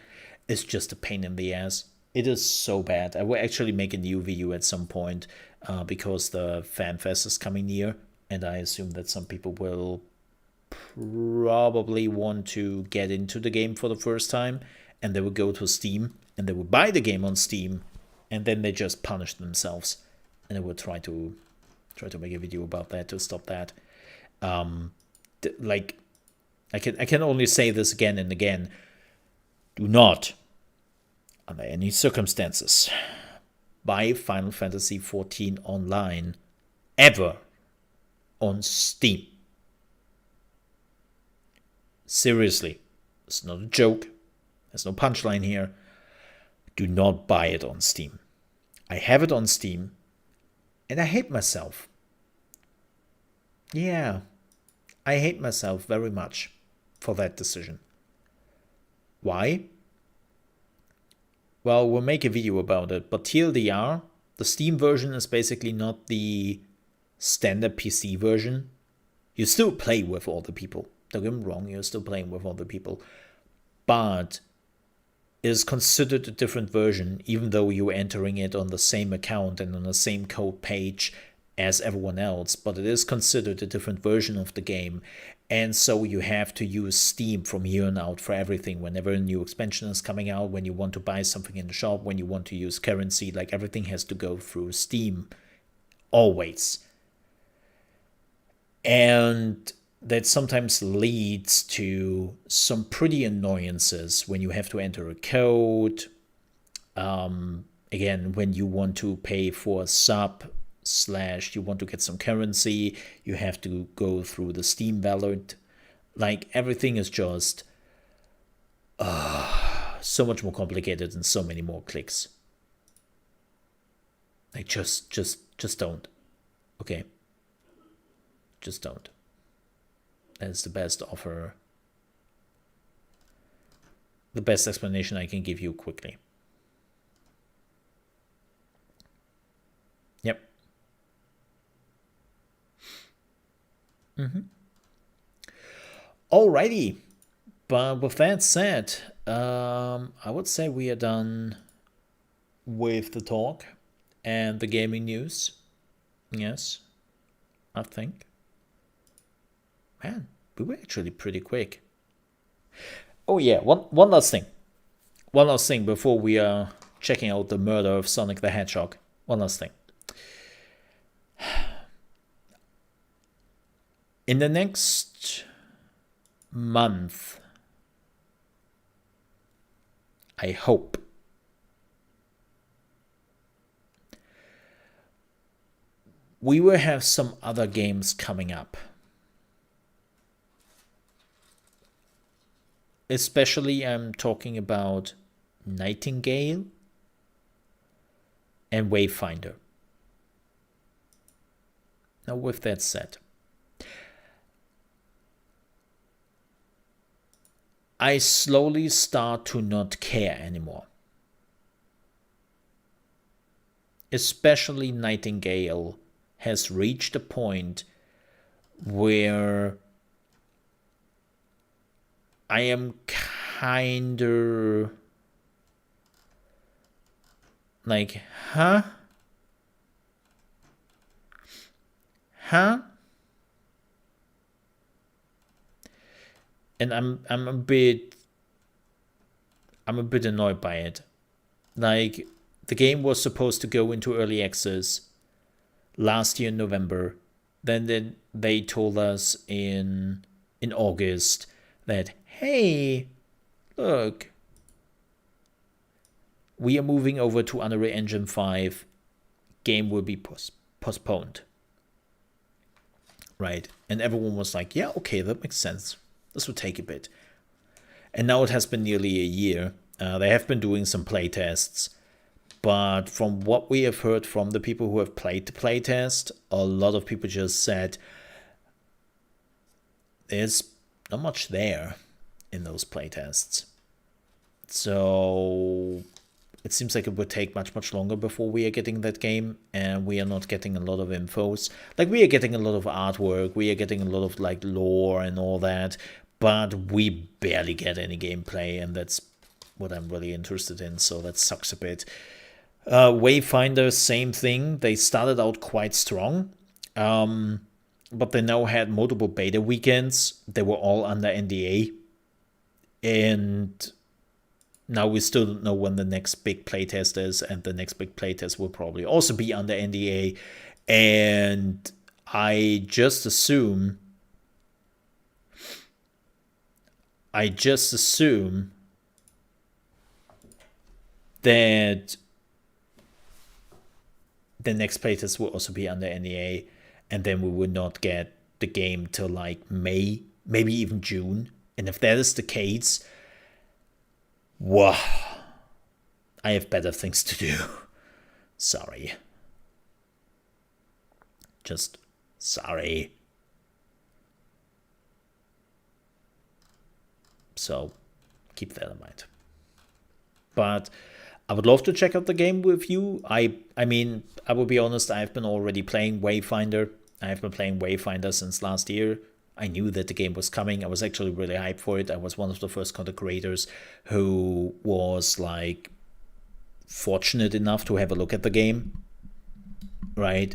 B: is just a pain in the ass. It is so bad. I will actually make a new video at some point because the FanFest is coming near, and I assume that some people will probably want to get into the game for the first time, and they will go to Steam and they will buy the game on Steam, and then they just punish themselves. And I will try to make a video about that to stop that. Like, I can only say this again and again. Do not, under any circumstances, buy Final Fantasy XIV Online ever on Steam. Seriously, it's not a joke. There's no punchline here. Do not buy it on Steam. I have it on Steam, and I hate myself. Yeah, I hate myself very much for that decision. Why? Well, we'll make a video about it, but TLDR, the Steam version is basically not the standard PC version. You still play with all the people. Don't get me wrong, you're still playing with all the people. But it is considered a different version, even though you're entering it on the same account and on the same code page as everyone else, but it is considered a different version of the game, and so you have to use Steam from here on out for everything. Whenever a new expansion is coming out, when you want to buy something in the shop, when you want to use currency, like, everything has to go through Steam, always. And that sometimes leads to some pretty annoyances when you have to enter a code. Again, when you want to pay for a sub / you want to get some currency, you have to go through the Steam wallet. Like, everything is just so much more complicated and so many more clicks. Like, just don't. Okay? Just don't. That is the best offer the best explanation I can give you quickly. Yep. Alrighty. But with that said, I would say we are done with the talk and the gaming news. Yes, I think. Man, we were actually pretty quick. Oh yeah, one last thing. One last thing before we are checking out the murder of Sonic the Hedgehog. One last thing. In the next month, I hope we will have some other games coming up. Especially, I'm talking about Nightingale and Wayfinder. Now, with that said, I slowly start to not care anymore. Especially Nightingale has reached a point where I am kinda like, huh? And I'm a bit annoyed by it. Like, the game was supposed to go into early access last year in November. Then they told us in August that, hey, look, we are moving over to Unreal Engine 5. Game will be postponed. Right? And everyone was like, yeah, okay, that makes sense. This will take a bit. And now it has been nearly a year. They have been doing some playtests. But from what we have heard from the people who have played the playtest, a lot of people just said there's not much there in those playtests. So it seems like it would take much longer before we are getting that game, and we are not getting a lot of infos. Like, we are getting a lot of artwork, we are getting a lot of like lore and all that, but we barely get any gameplay, and that's what I'm really interested in, so that sucks a bit. Wayfinder, same thing. They started out quite strong, but they now had multiple beta weekends. They were all under NDA, and now we still don't know when the next big playtest is, and the next big playtest will probably also be under NDA. And I just assume that the next playtest will also be under NDA, and then we will not get the game till like May, maybe even June. And if that is the case, wow, I have better things to do. Sorry. Just sorry. So keep that in mind. But I would love to check out the game with you. I mean, I will be honest, I've been already playing Wayfinder. I've been playing Wayfinder since last year. I knew that the game was coming. I was actually really hyped for it. I was one of the first content creators who was like fortunate enough to have a look at the game, right?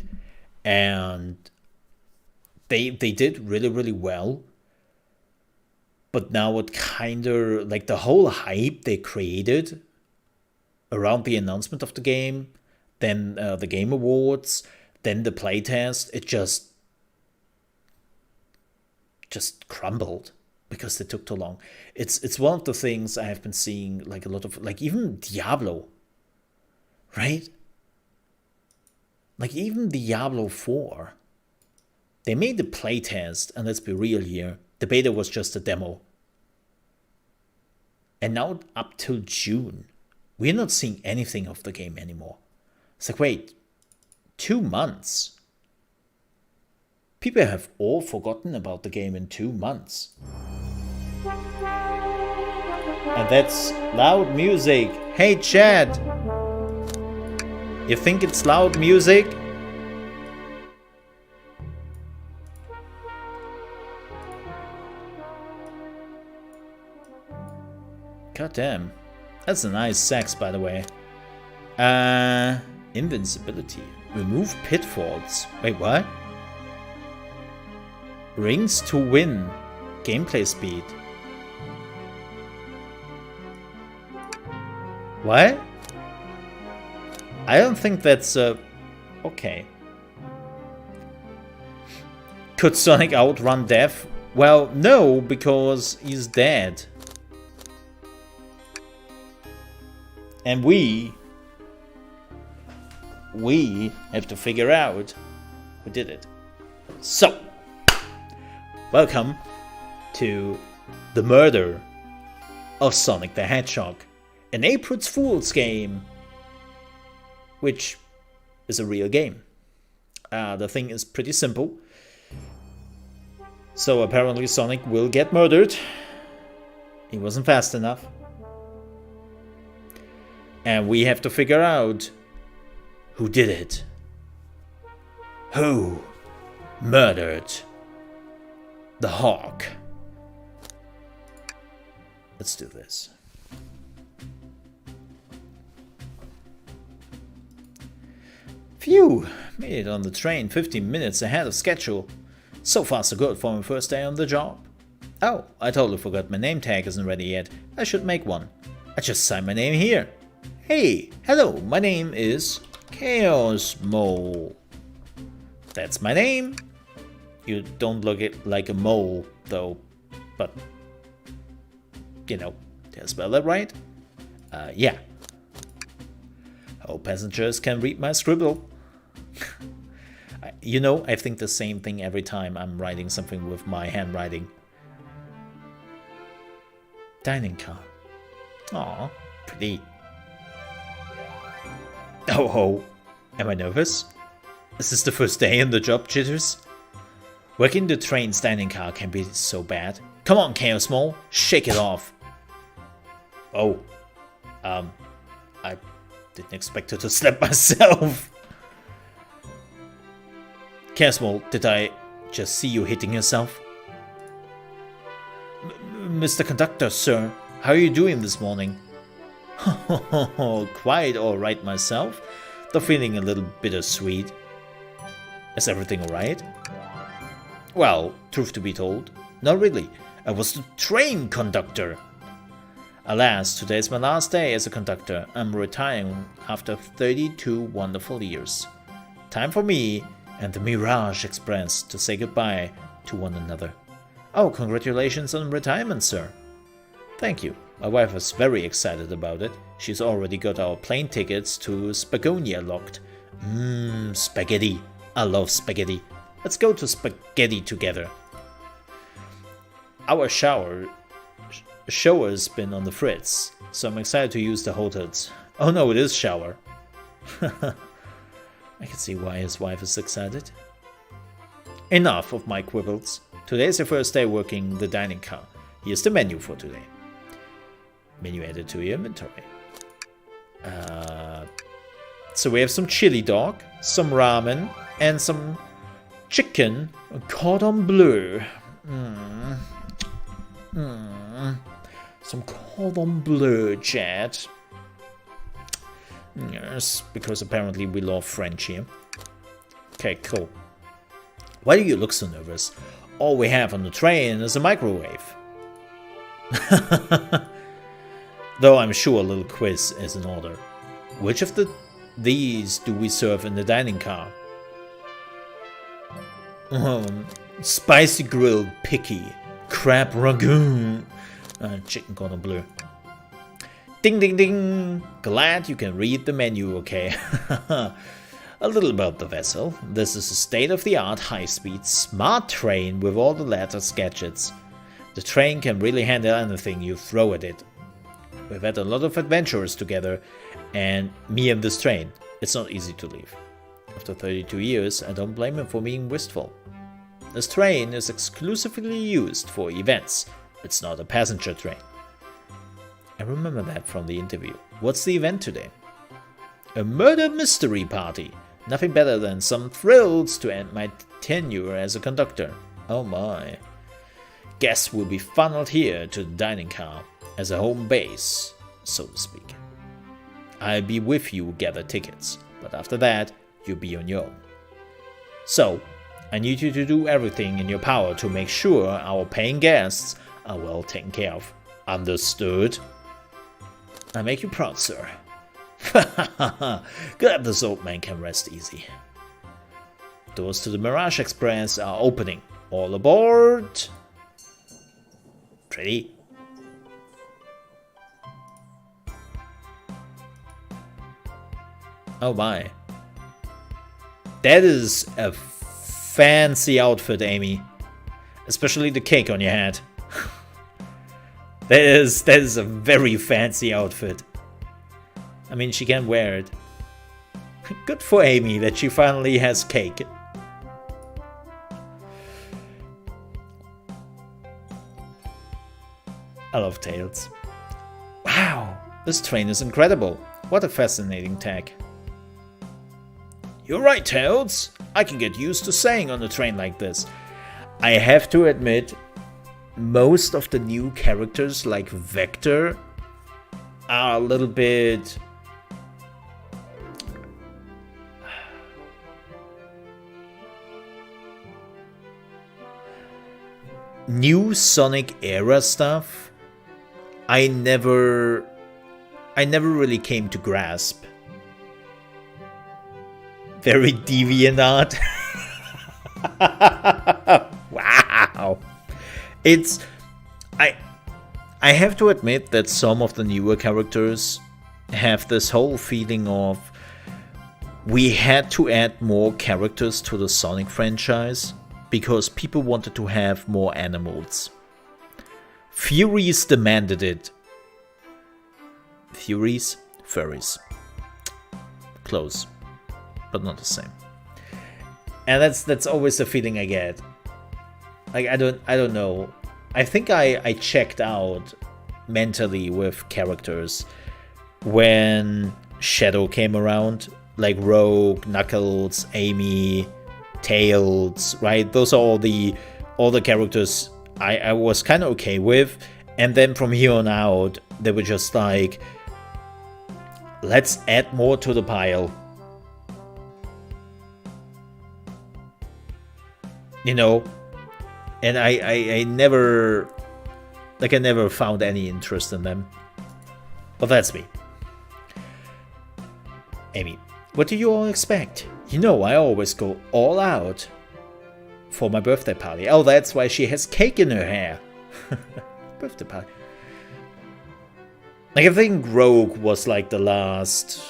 B: And they did really well. But now it kind of, like, the whole hype they created around the announcement of the game, then the Game Awards, then the playtest, it just crumbled because they took too long. It's one of the things I have been seeing, like, a lot of, like, even Diablo, right? Like, even Diablo 4, they made the playtest, and let's be real here, the beta was just a demo. And now up till June, we're not seeing anything of the game anymore. It's like, wait, 2 months? People have all forgotten about the game in 2 months. And that's loud music. Hey chat! You think it's loud music? God damn. That's a nice sax, by the way. Invincibility. Remove pitfalls. Wait, what? Rings to win. Gameplay speed. What? I don't think that's okay. Could Sonic outrun death? Well, no, because he's dead. And we have to figure out who did it. So, welcome to the murder of Sonic the Hedgehog, an April Fool's game, which is a real game. The thing is pretty simple. So apparently Sonic will get murdered. He wasn't fast enough. And we have to figure out who did it. Who murdered the hawk? Let's do this. Phew, made it on the train 15 minutes ahead of schedule. So far so good for my first day on the job. Oh, I totally forgot my name tag isn't ready yet. I should make one. I just signed my name here. Hey, hello, my name is ChaosMole. That's my name. You don't look like a mole, though, but, you know, did I spell that right? Yeah. Hope passengers can read my scribble. You know, I think the same thing every time I'm writing something with my handwriting. Dining car. Aw, pretty. Oh, am I nervous? Is this the first day in the job jitters? Working the train's dining car can be so bad. Come on, ChaosMole, shake it off. Oh, I didn't expect her to slap myself. ChaosMole, did I just see you hitting yourself? Mr. Conductor, sir, how are you doing this morning? Quite alright myself, though feeling a little bittersweet. Is everything alright? Well, truth to be told, not really. I was the train conductor. Alas, today is my last day as a conductor. I'm retiring after 32 wonderful years. Time for me and the Mirage Express to say goodbye to one another. Oh, congratulations on retirement, sir. Thank you. My wife is very excited about it. She's already got our plane tickets to Spagonia locked. Spaghetti. I love spaghetti. Let's go to spaghetti together. Our shower's been on the fritz, so I'm excited to use the hotels. Oh no, it is shower. I can see why his wife is excited. Enough of my quibbles. Today is your first day working the dining car. Here's the menu for today. Menu added to your inventory. So we have some chili dog, some ramen, and some chicken cordon bleu. Some cordon bleu, chat. Yes, because apparently we love French here. Okay, cool. Why do you look so nervous? All we have on the train is a microwave. Though I'm sure a little quiz is in order. Which of these do we serve in the dining car? Spicy grilled picky, crab ragoon, chicken cordon bleu. Ding ding ding! Glad you can read the menu, okay? A little about the vessel. This is a state-of-the-art, high-speed, smart train with all the latest gadgets. The train can really handle anything you throw at it. We've had a lot of adventures together, and me and this train, it's not easy to leave. After 32 years, I don't blame him for being wistful. This train is exclusively used for events. It's not a passenger train. I remember that from the interview. What's the event today? A murder mystery party. Nothing better than some thrills to end my tenure as a conductor. Oh my. Guests will be funneled here to the dining car as a home base, so to speak. I'll be with you, gather tickets, but after that, you'll be on your own. So, I need you to do everything in your power to make sure our paying guests are well taken care of. Understood? I make you proud, sir. Glad this old man can rest easy. Doors to the Mirage Express are opening. All aboard! Pretty. Oh my. That is a fancy outfit, Amy. Especially the cake on your head. That is a very fancy outfit. I mean, she can wear it. Good for Amy that she finally has cake. I love Tails. Wow, this train is incredible. What a fascinating tech. You're right, Tails. I can get used to staying on a train like this. I have to admit, most of the new characters like Vector are a little bit... new Sonic era stuff I never really came to grasp. Very deviant art. Wow. It's I have to admit that some of the newer characters have this whole feeling of we had to add more characters to the Sonic franchise because people wanted to have more animals. Furies demanded it. Furies? Furries. Close, but not the same. And that's always the feeling I get. Like I don't know. I think I checked out mentally with characters when Shadow came around, like Rogue, Knuckles, Amy, Tails, right? Those are all the characters I was kind of okay with, and then from here on out, they were just like, let's add more to the pile. You know, and I never found any interest in them. But that's me. Amy, what do you all expect? You know I always go all out for my birthday party. Oh, that's why she has cake in her hair. Birthday party. Like, I think Rogue was like the last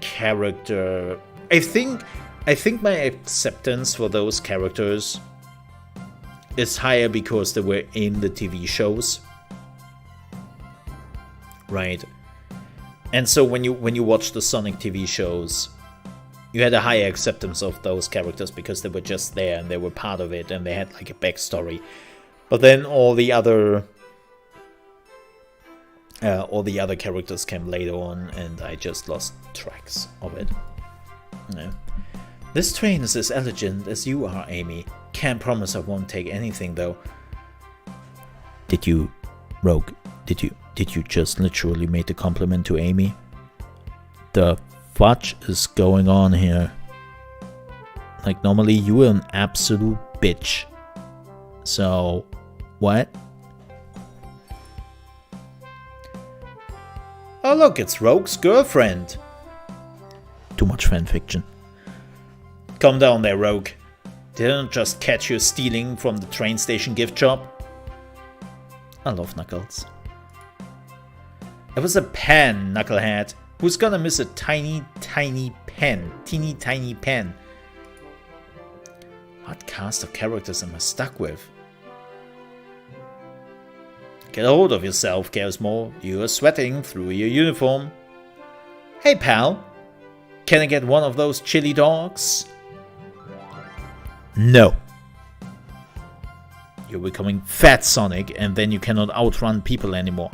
B: character. I think my acceptance for those characters is higher because they were in the TV shows, right? And so when you watch the Sonic TV shows, you had a higher acceptance of those characters because they were just there and they were part of it and they had like a backstory. But then all the other characters came later on, and I just lost tracks of it. Yeah. This train is as elegant as you are, Amy. Can't promise I won't take anything though. Did you, Rogue? Did you just literally make a compliment to Amy? The fudge is going on here? Like, normally you are an absolute bitch. So, what? Oh look, it's Rogue's girlfriend. Too much fanfiction. Calm down there, Rogue. Didn't just catch you stealing from the train station gift shop. I love Knuckles. It was a pen, Knucklehead. Who's gonna miss a tiny, tiny pen? Teeny, tiny pen. What cast of characters am I stuck with? Get a hold of yourself, ChaosMole. You are sweating through your uniform. Hey, pal. Can I get one of those chili dogs? No. You're becoming fat, Sonic, and then you cannot outrun people anymore.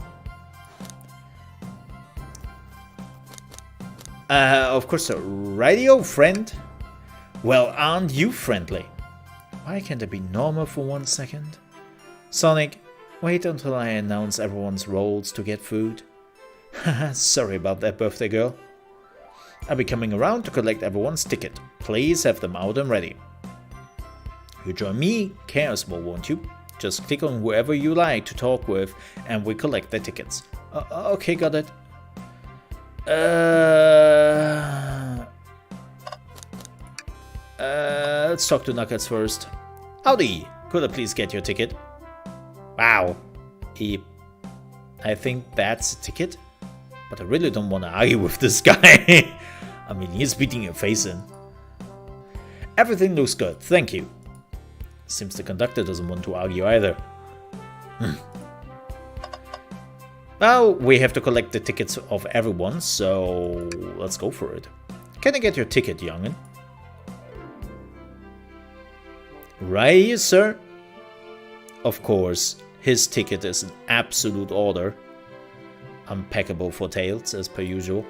B: Of course, radio friend. Well, aren't you friendly? Why can't I be normal for 1 second? Sonic, wait until I announce everyone's roles to get food. Haha, sorry about that, birthday girl. I'll be coming around to collect everyone's ticket. Please have them out and ready. You join me, ChaosMole, won't you? Just click on whoever you like to talk with and we collect the tickets. Okay, got it. Let's talk to Knuckles first. Howdy, could I please get your ticket? Wow. I think that's a ticket? But I really don't want to argue with this guy. I mean, he's beating your face in. Everything looks good, thank you. Seems the conductor doesn't want to argue either. Now we have to collect the tickets of everyone, so let's go for it. Can I get your ticket, young'un? Right here, sir. Of course, his ticket is an absolute order. Unpackable for Tails, as per usual.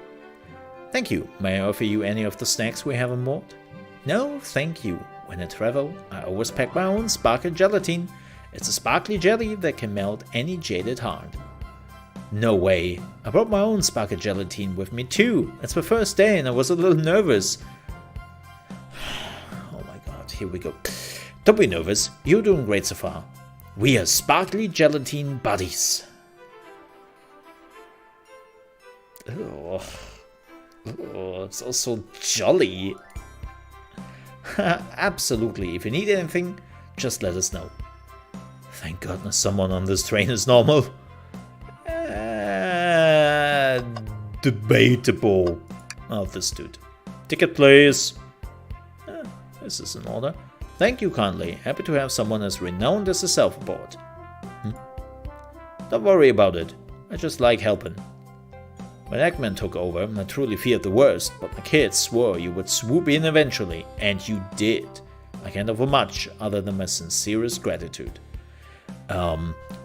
B: Thank you. May I offer you any of the snacks we have on board? No, thank you. When I travel, I always pack my own sparkle gelatin. It's a sparkly jelly that can melt any jaded heart. No way. I brought my own sparkle gelatin with me too. It's my first day and I was a little nervous. Oh my god, here we go. Don't be nervous. You're doing great so far. We are sparkly gelatin buddies. Oh, it's all so jolly. Absolutely. If you need anything, just let us know. Thank goodness someone on this train is normal. Debatable. Oh, this dude. Ticket, please. This is in order. Thank you kindly. Happy to have someone as renowned as yourself aboard. Don't worry about it. I just like helping. When Eggman took over, I truly feared the worst, but my kids swore you would swoop in eventually, and you did. I can't offer much other than my sincerest gratitude.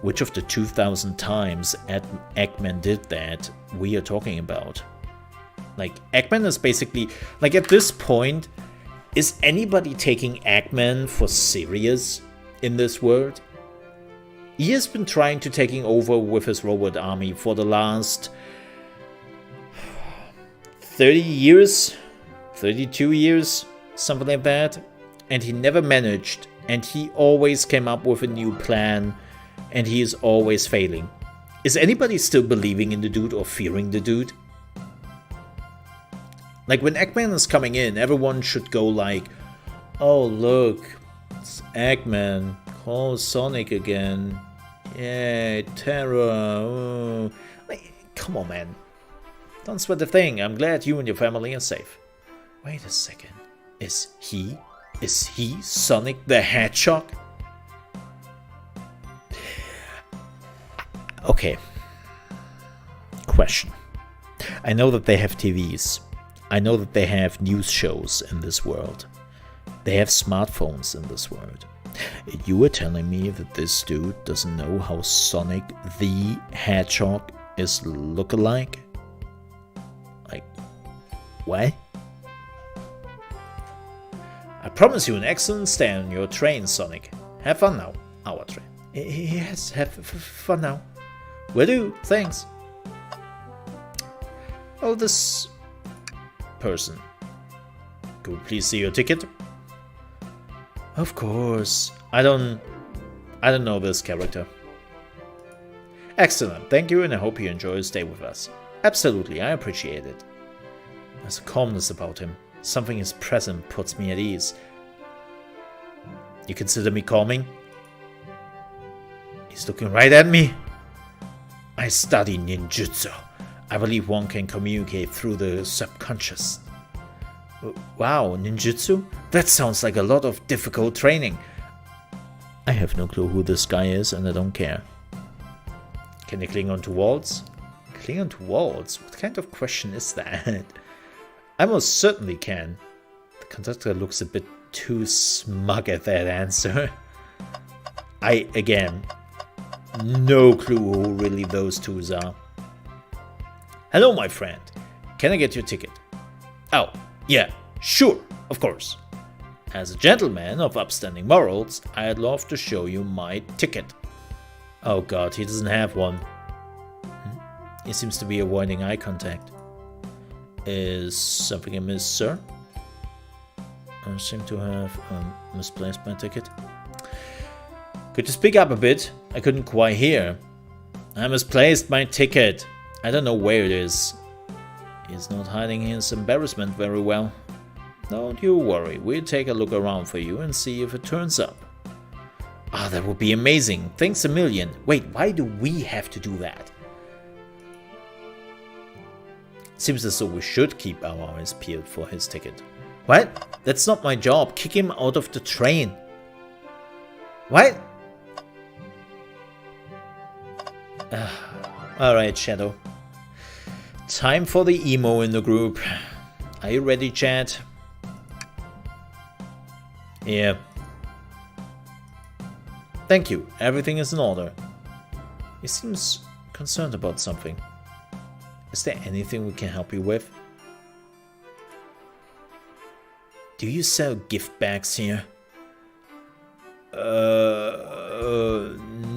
B: Which of the 2,000 times Eggman did that we are talking about? Like, Eggman is basically, like at this point, is anybody taking Eggman for serious in this world? He has been trying to taking over with his robot army for the last 30 years, 32 years, something like that, and he never managed, and he always came up with a new plan, and he is always failing. Is anybody still believing in the dude or fearing the dude? Like, when Eggman is coming in, everyone should go like, oh look, it's Eggman, call Sonic again, yeah, Terra, oh. Like, come on man. Don't sweat the thing, I'm glad you and your family are safe. Wait a second, is he Sonic the Hedgehog? Okay. Question. I know that they have TVs. I know that they have news shows in this world. They have smartphones in this world. You were telling me that this dude doesn't know how Sonic the Hedgehog is look-alike? Like, what? I promise you an excellent stay on your train, Sonic. Have fun now. Our train. Yes, have fun now. Will do, thanks. Oh, this person. Could we please see your ticket? Of course. I don't know this character. Excellent, thank you, and I hope you enjoy your stay with us. Absolutely, I appreciate it. There's a calmness about him. Something his presence puts me at ease. You consider me calming? He's looking right at me. I study ninjutsu. I believe one can communicate through the subconscious. Wow, ninjutsu? That sounds like a lot of difficult training. I have no clue who this guy is and I don't care. Can you cling onto walls? Cling onto walls? What kind of question is that? I most certainly can. The conductor looks a bit too smug at that answer. again, no clue who really those twos are. Hello, my friend. Can I get your ticket? Oh, yeah, sure, of course. As a gentleman of upstanding morals, I'd love to show you my ticket. Oh god, he doesn't have one. He seems to be avoiding eye contact. Is something amiss, sir? I seem to have misplaced my ticket. Could you speak up a bit? I couldn't quite hear. I misplaced my ticket. I don't know where it is. He's not hiding his embarrassment very well. Don't you worry, we'll take a look around for you and see if it turns up. Ah, that would be amazing. Thanks a million. Wait, why do we have to do that? Seems as though we should keep our eyes peeled for his ticket. What? That's not my job. Kick him out of the train. What? Alright, Shadow. Time for the emo in the group. Are you ready, chat? Yeah. Thank you. Everything is in order. He seems concerned about something. Is there anything we can help you with? Do you sell gift bags here?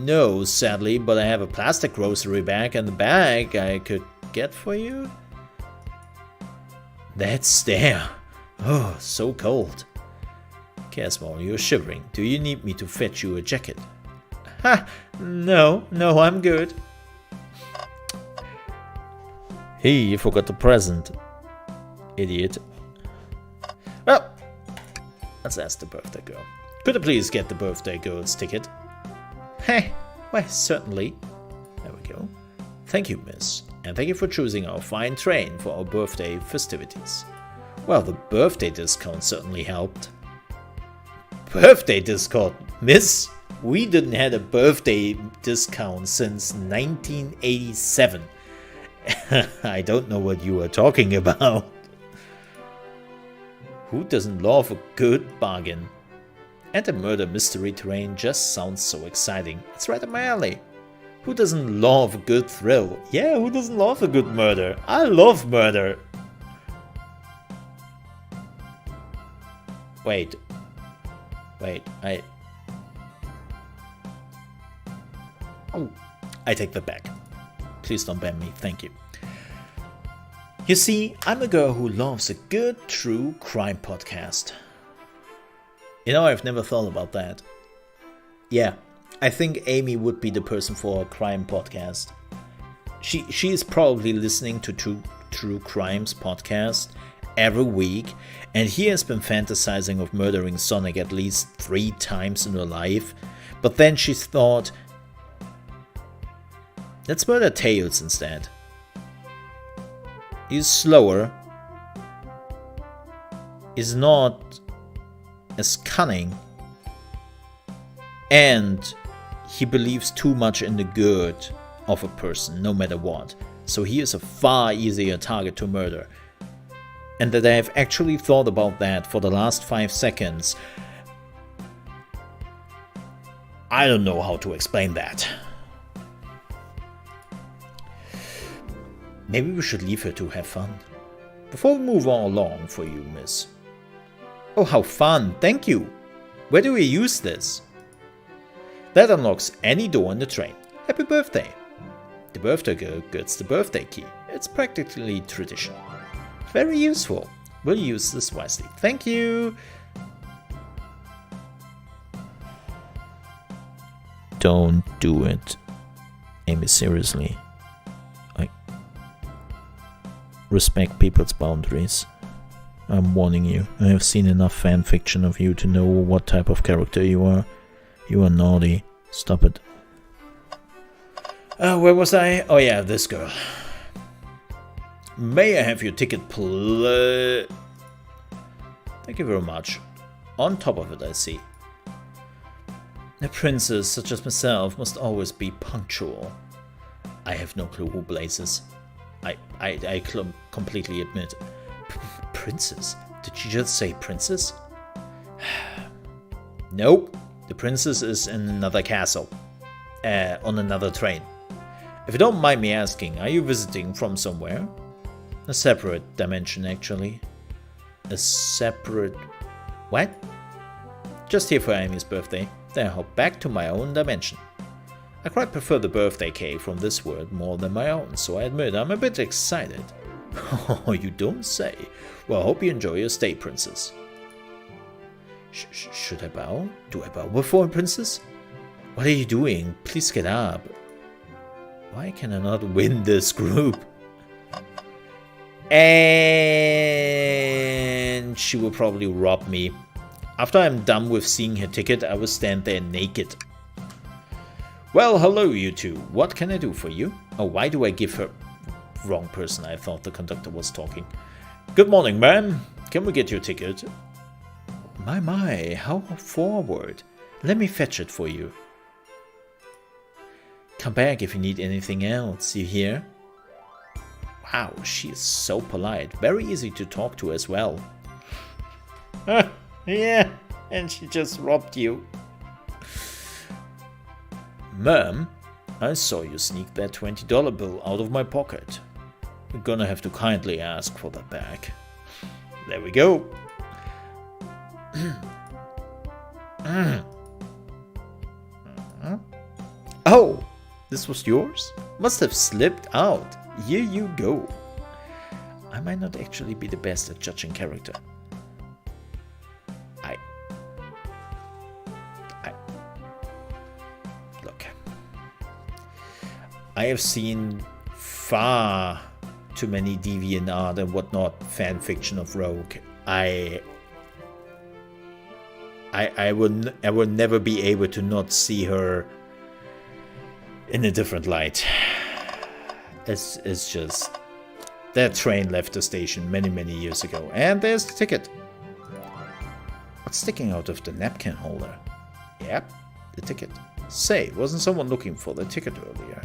B: No, sadly, but I have a plastic grocery bag and the bag I could get for you? That's there. Oh, so cold. ChaosMole, you're shivering. Do you need me to fetch you a jacket? Ha! No, I'm good. Hey, you forgot the present. Idiot. Well, let's ask the birthday girl. Could I please get the birthday girl's ticket? Hey, why, certainly. There we go. Thank you, miss. And thank you for choosing our fine train for our birthday festivities. Well, the birthday discount certainly helped. Birthday discount, miss? We didn't have a birthday discount since 1987. I don't know what you are talking about. Who doesn't love a good bargain? And the murder mystery terrain just sounds so exciting. It's right up my alley. Who doesn't love a good thrill? Yeah, who doesn't love a good murder? I love murder. Wait, I take that back. Please don't ban me, thank you. You see, I'm a girl who loves a good true crime podcast. You know, I've never thought about that. Yeah, I think Amy would be the person for a crime podcast. She is probably listening to True Crimes podcast every week, and he has been fantasizing of murdering Sonic at least 3 times in her life. But then she thought, let's murder Tails instead. He's slower, is not as cunning, and he believes too much in the good of a person, no matter what. So he is a far easier target to murder. And that I have actually thought about that for the last 5 seconds. I don't know how to explain that. Maybe we should leave her to have fun. Before we move on along for you, miss. Oh, how fun, thank you. Where do we use this? That unlocks any door in the train. Happy birthday. The birthday girl gets the birthday key. It's practically tradition. Very useful. We'll use this wisely. Thank you. Don't do it. Amy, seriously. I respect people's boundaries. I'm warning you. I have seen enough fan fiction of you to know what type of character you are. You are naughty. Stop it. Where was I? Oh yeah, this girl. May I have your ticket, please? Thank you very much. On top of it, I see. A princess such as myself must always be punctual. I have no clue who blazes. I completely admit. Princess? Did she just say princess? Nope. The princess is in another castle. On another train. If you don't mind me asking, are you visiting from somewhere? A separate dimension, actually. A separate... What? Just here for Amy's birthday. Then I hop back to my own dimension. I quite prefer the birthday cake from this world more than my own, so I admit I'm a bit excited. Oh, you don't say. Well, I hope you enjoy your stay, princess. Should I bow? Do I bow before a princess? What are you doing? Please get up. Why can I not win this group? And she will probably rob me. After I'm done with seeing her ticket, I will stand there naked. Well, hello you two. What can I do for you? Oh, why do I give her... Wrong person, I thought the conductor was talking. Good morning, ma'am. Can we get your ticket? My, how forward. Let me fetch it for you. Come back if you need anything else, you hear? Wow, she is so polite. Very easy to talk to as well. Yeah, and she just robbed you. Ma'am, I saw you sneak that $20 bill out of my pocket. You're gonna have to kindly ask for that back. There we go. Oh, this was yours? Must have slipped out. Here you go. I might not actually be the best at judging character. Look. I have seen far too many DeviantArt and whatnot fan fiction of Rogue. I will never be able to not see her in a different light. It's just that train left the station many years ago, and there's the ticket. What's sticking out of the napkin holder? Yep, the ticket. Say, wasn't someone looking for the ticket earlier?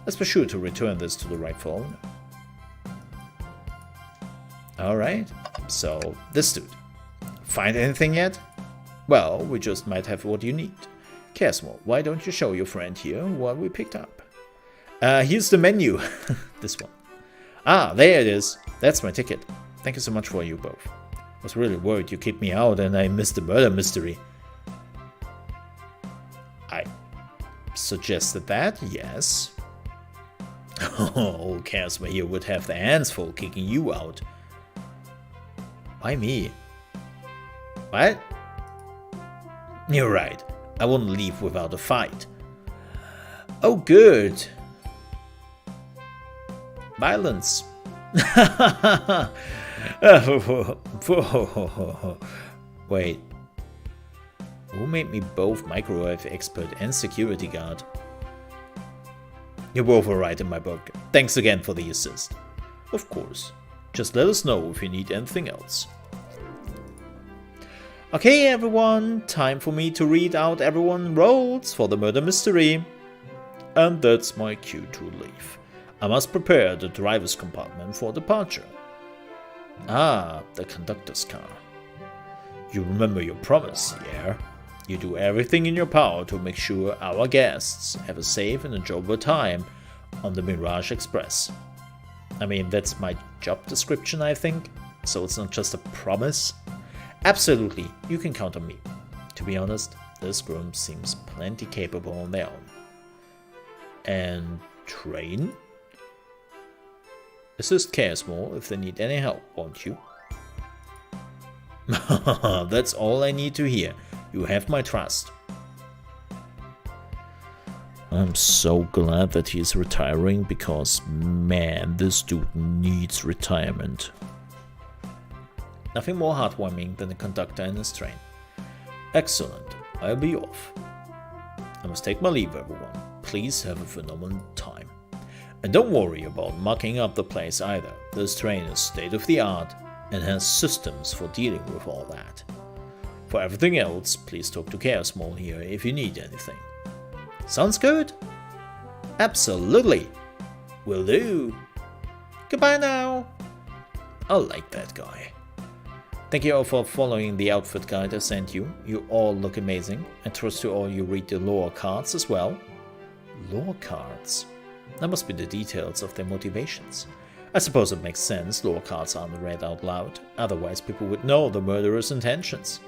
B: Let's be sure to return this to the rightful owner. Alright, so this dude. Find anything yet? Well, we just might have what you need. ChaosMole, why don't you show your friend here what we picked up? Here's the menu. This one. Ah, there it is. That's my ticket. Thank you so much for you both. I was really worried you kicked me out and I missed the murder mystery. I suggested that, yes. Oh, ChaosMole here would have the hands full kicking you out. Why me? What? You're right. I won't leave without a fight. Oh, good. Violence. Wait. Who made me both microwave expert and security guard? You're both alright in my book. Thanks again for the assist. Of course. Just let us know if you need anything else. Okay everyone, time for me to read out everyone's roles for the murder mystery. And that's my cue to leave. I must prepare the driver's compartment for departure. Ah, the conductor's car. You remember your promise, yeah? You do everything in your power to make sure our guests have a safe and enjoyable time on the Mirage Express. I mean, that's my job description, I think, so it's not just a promise. Absolutely, you can count on me. To be honest, this group seems plenty capable on their own. And train? Assist ChaosMole if they need any help, won't you? That's all I need to hear. You have my trust. I'm so glad that he's retiring because, man, this dude needs retirement. Nothing more heartwarming than the conductor and his train. Excellent, I'll be off. I must take my leave, everyone. Please have a phenomenal time. And don't worry about mucking up the place either. This train is state of the art and has systems for dealing with all that. For everything else, please talk to ChaosMole here if you need anything. Sounds good? Absolutely. Will do. Goodbye now. I like that guy. Thank you all for following the outfit guide I sent you. You all look amazing. I trust you all you read the lore cards as well. Lore cards? That must be the details of their motivations. I suppose it makes sense lore cards aren't read out loud, otherwise people would know the murderer's intentions.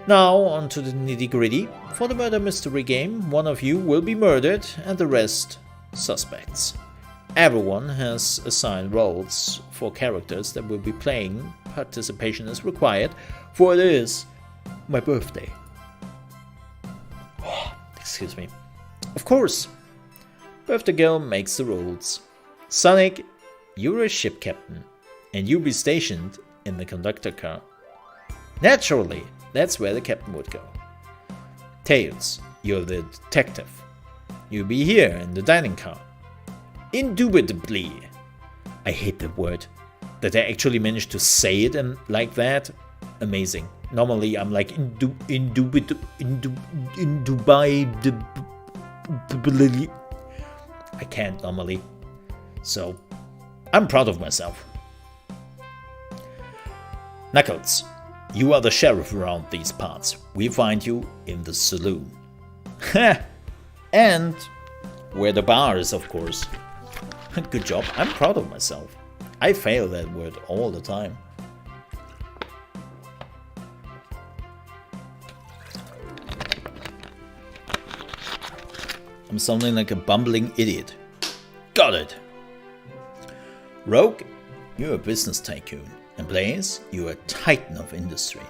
B: Now on to the nitty-gritty. For the murder mystery game, one of you will be murdered and the rest suspects. Everyone has assigned roles for characters that will be playing. Participation is required, for it is my birthday. Excuse me. Of course, Birthday Girl makes the rules. Sonic, you're a ship captain, and you'll be stationed in the conductor car. Naturally, that's where the captain would go. Tails, you're the detective. You'll be here in the dining car. Indubitably. I hate that word. That I actually managed to say it and like that. Amazing. Normally I'm like indubitably. I can't normally. So I'm proud of myself. Knuckles, you are the sheriff around these parts. We find you in the saloon. And where the bar is, of course. Good job, I'm proud of myself. I fail that word all the time. I'm sounding like a bumbling idiot. Got it! Rogue, you're a business tycoon. And Blaze, you're a titan of industry.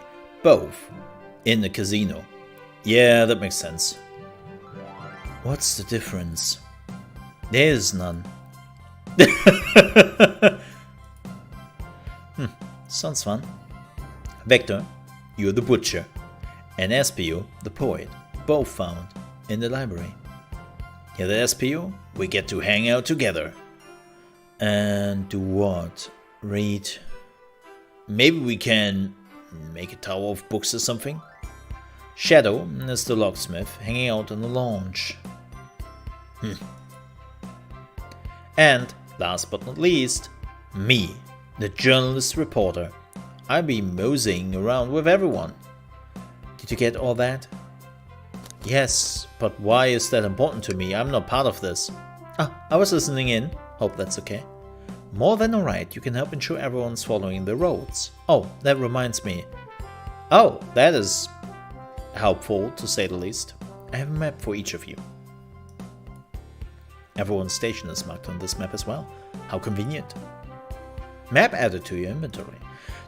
B: Both in the casino. Yeah, that makes sense. What's the difference? There's none. Sounds fun. Vector, you're the butcher. And Espio, the poet. Both found in the library. Here at Espio, we get to hang out together. And do what? Read. Maybe we can make a tower of books or something? Shadow is the locksmith hanging out on the lounge. And last but not least, me, the journalist reporter. I'll be moseying around with everyone. Did you get all that? Yes, but why is that important to me? I'm not part of this. I was listening in. Hope that's okay. More than alright, you can help ensure everyone's following the roads. Oh, that reminds me. Oh, that is helpful to say the least. I have a map for each of you. Everyone's station is marked on this map as well. How convenient. Map added to your inventory.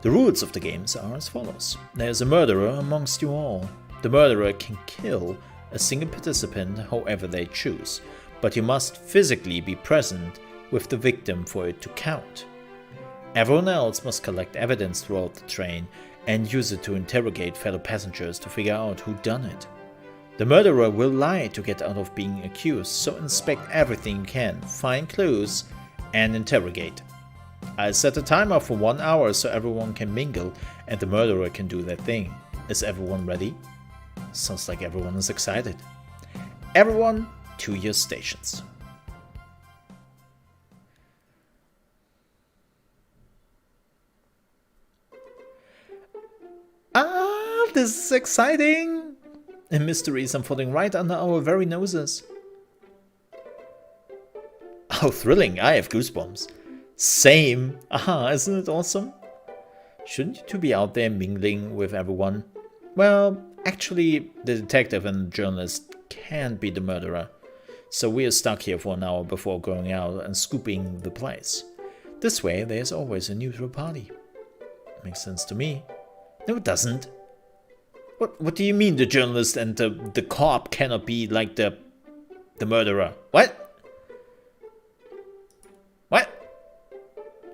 B: The rules of the games are as follows. There's a murderer amongst you all. The murderer can kill a single participant however they choose, but you must physically be present with the victim for it to count. Everyone else must collect evidence throughout the train and use it to interrogate fellow passengers to figure out who done it. The murderer will lie to get out of being accused, so inspect everything you can, find clues, and interrogate. I'll set a timer for 1 hour so everyone can mingle and the murderer can do their thing. Is everyone ready? Sounds like everyone is excited. Everyone to your stations. This is exciting! A mystery is unfolding right under our very noses. How thrilling, I have goosebumps. Same! Aha, isn't it awesome? Shouldn't you two be out there mingling with everyone? Well, actually, the detective and the journalist can't be the murderer. So we are stuck here for an hour before going out and scooping the place. This way, there's always a neutral party. Makes sense to me. No, it doesn't. What do you mean the journalist and the cop cannot be like the murderer? What? What?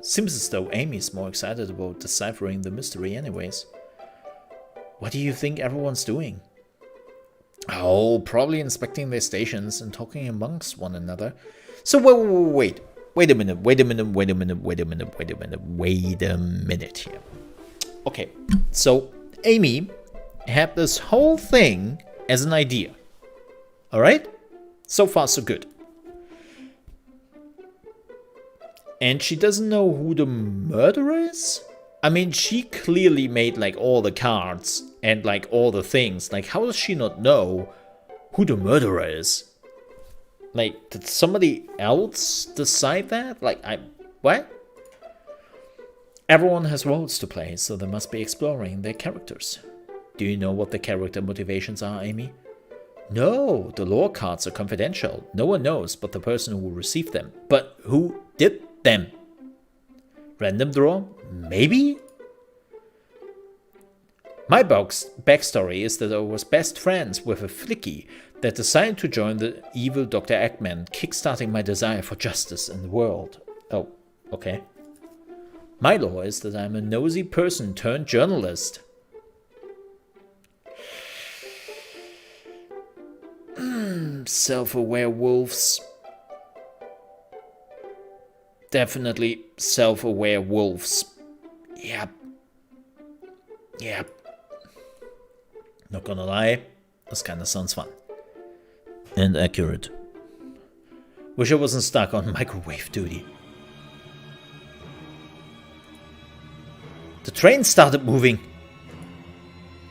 B: Seems as though Amy's more excited about deciphering the mystery anyways. What do you think everyone's doing? Oh, probably inspecting their stations and talking amongst one another. So wait a minute here. Okay, so Amy had this whole thing as an idea. Alright? So far so good. And she doesn't know who the murderer is? I mean, she clearly made like all the cards and like all the things. Like, how does she not know who the murderer is? Like, did somebody else decide that? Like, what? Everyone has roles to play, so they must be exploring their characters. Do you know what the character motivations are, Amy? No, the lore cards are confidential. No one knows but the person who received them. But who did them? Random draw? Maybe? My backstory is that I was best friends with a flicky that decided to join the evil Dr. Eggman, kickstarting my desire for justice in the world. Oh, okay. My lore is that I'm a nosy person turned journalist. Self-aware wolves. Definitely self-aware wolves. Yep. Yep. Not gonna lie, this kinda sounds fun. And accurate. Wish I wasn't stuck on microwave duty. The train started moving.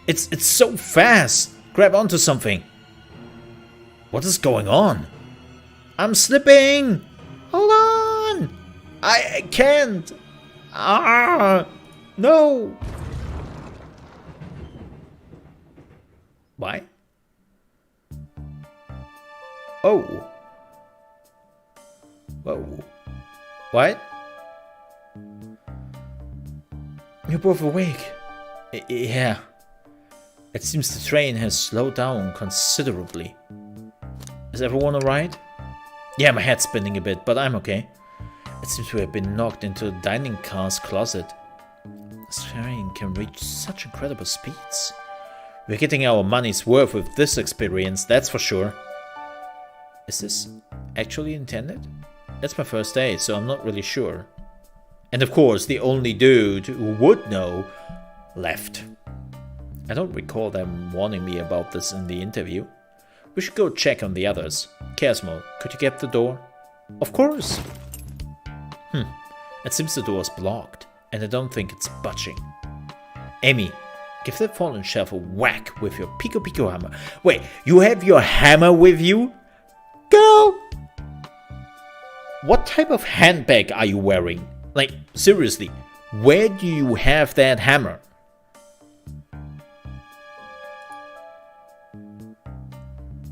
B: It's so fast. Grab onto something. What is going on? I'm slipping. Hold on. I can't. Ah, no. Why? Oh. Whoa. What? You're both awake. Yeah. It seems the train has slowed down considerably. Is everyone alright? Yeah, my head's spinning a bit, but I'm okay. It seems we have been knocked into the dining car's closet. This train can reach such incredible speeds. We're getting our money's worth with this experience, that's for sure. Is this actually intended? It's my first day, so I'm not really sure. And of course, the only dude who would know left. I don't recall them warning me about this in the interview. We should go check on the others. ChaosMole, could you get the door? Of course! It seems the door's blocked, and I don't think it's budging. Amy, give that fallen shelf a whack with your Pico hammer. Wait, you have your hammer with you? Girl! What type of handbag are you wearing? Like, seriously, where do you have that hammer?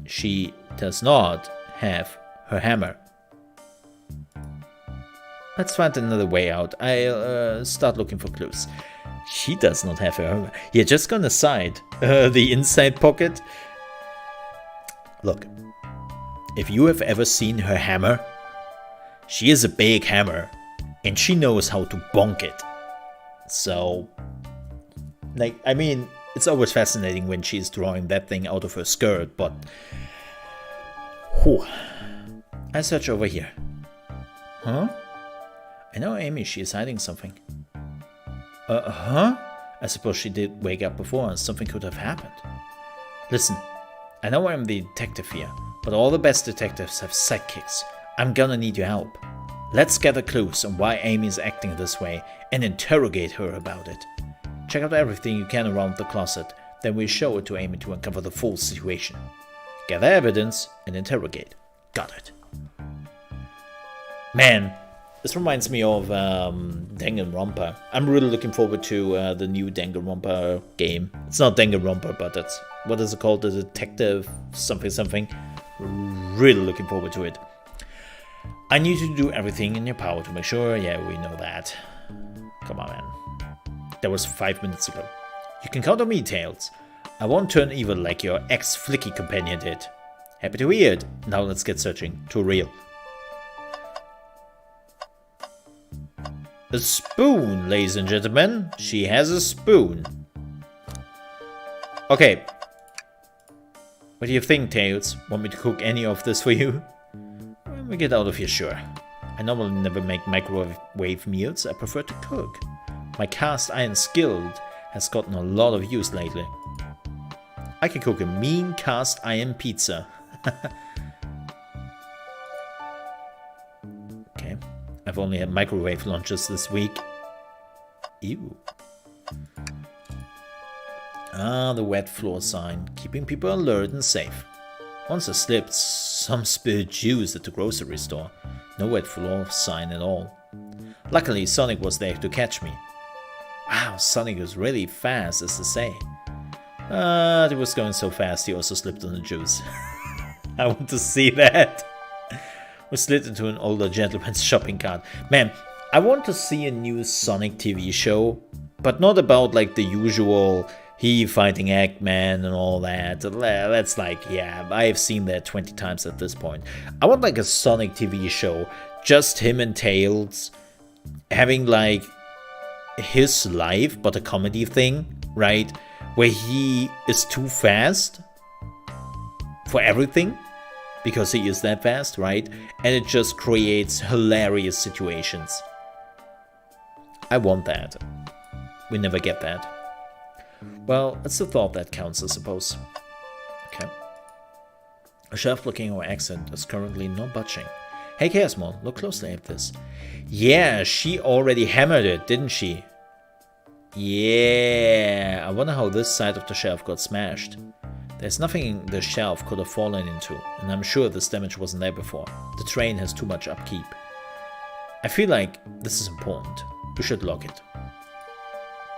B: She does not have her hammer. Let's find another way out. I'll start looking for clues. She does not have her hammer. Yeah, just gonna side. The inside pocket. Look, if you have ever seen her hammer, she is a big hammer. And she knows how to bonk it. So, like, I mean, it's always fascinating when she's drawing that thing out of her skirt, but... Whew. I search over here. Huh? I know Amy, she is hiding something. Huh? I suppose she did wake up before and something could have happened. Listen, I know I'm the detective here, but all the best detectives have sidekicks. I'm gonna need your help. Let's gather clues on why Amy is acting this way and interrogate her about it. Check out everything you can around the closet, then we show it to Amy to uncover the full situation. Gather evidence and interrogate. Got it. Man, this reminds me of Danganronpa. I'm really looking forward to the new Danganronpa game. It's not Danganronpa, but it's, what is it called? The detective something. Really looking forward to it. I need you to do everything in your power to make sure. Yeah, we know that. Come on, man. That was 5 minutes ago. You can count on me, Tails. I won't turn evil like your ex-flicky companion did. Happy to hear it. Now let's get searching. Too real. A spoon, ladies and gentlemen. She has a spoon. Okay. What do you think, Tails? Want me to cook any of this for you? When we get out of here, sure. I normally never make microwave meals. I prefer to cook. My cast iron skill has gotten a lot of use lately. I can cook a mean cast iron pizza. Okay. I've only had microwave lunches this week. Ew. Ah, the wet floor sign, keeping people alert and safe. Once I slipped, some spilled juice at the grocery store. No wet floor sign at all. Luckily, Sonic was there to catch me. Wow, Sonic was really fast, as they say. He was going so fast he also slipped on the juice. I want to see that. We slid into an older gentleman's shopping cart. Man, I want to see a new Sonic TV show, but not about like the usual he fighting Eggman and all that. That's like, yeah, I've seen that 20 times at this point. I want like a Sonic TV show, just him and Tails having like his life, but a comedy thing, right? Where he is too fast for everything, because he is that fast, right? And it just creates hilarious situations. I want that. We never get that. Well, it's the thought that counts, I suppose. Okay. A shelf blocking our accent is currently not budging. Hey ChaosMole, look closely at this. Yeah, she already hammered it, didn't she? Yeah, I wonder how this side of the shelf got smashed. There's nothing the shelf could have fallen into, and I'm sure this damage wasn't there before. The train has too much upkeep. I feel like this is important. We should lock it.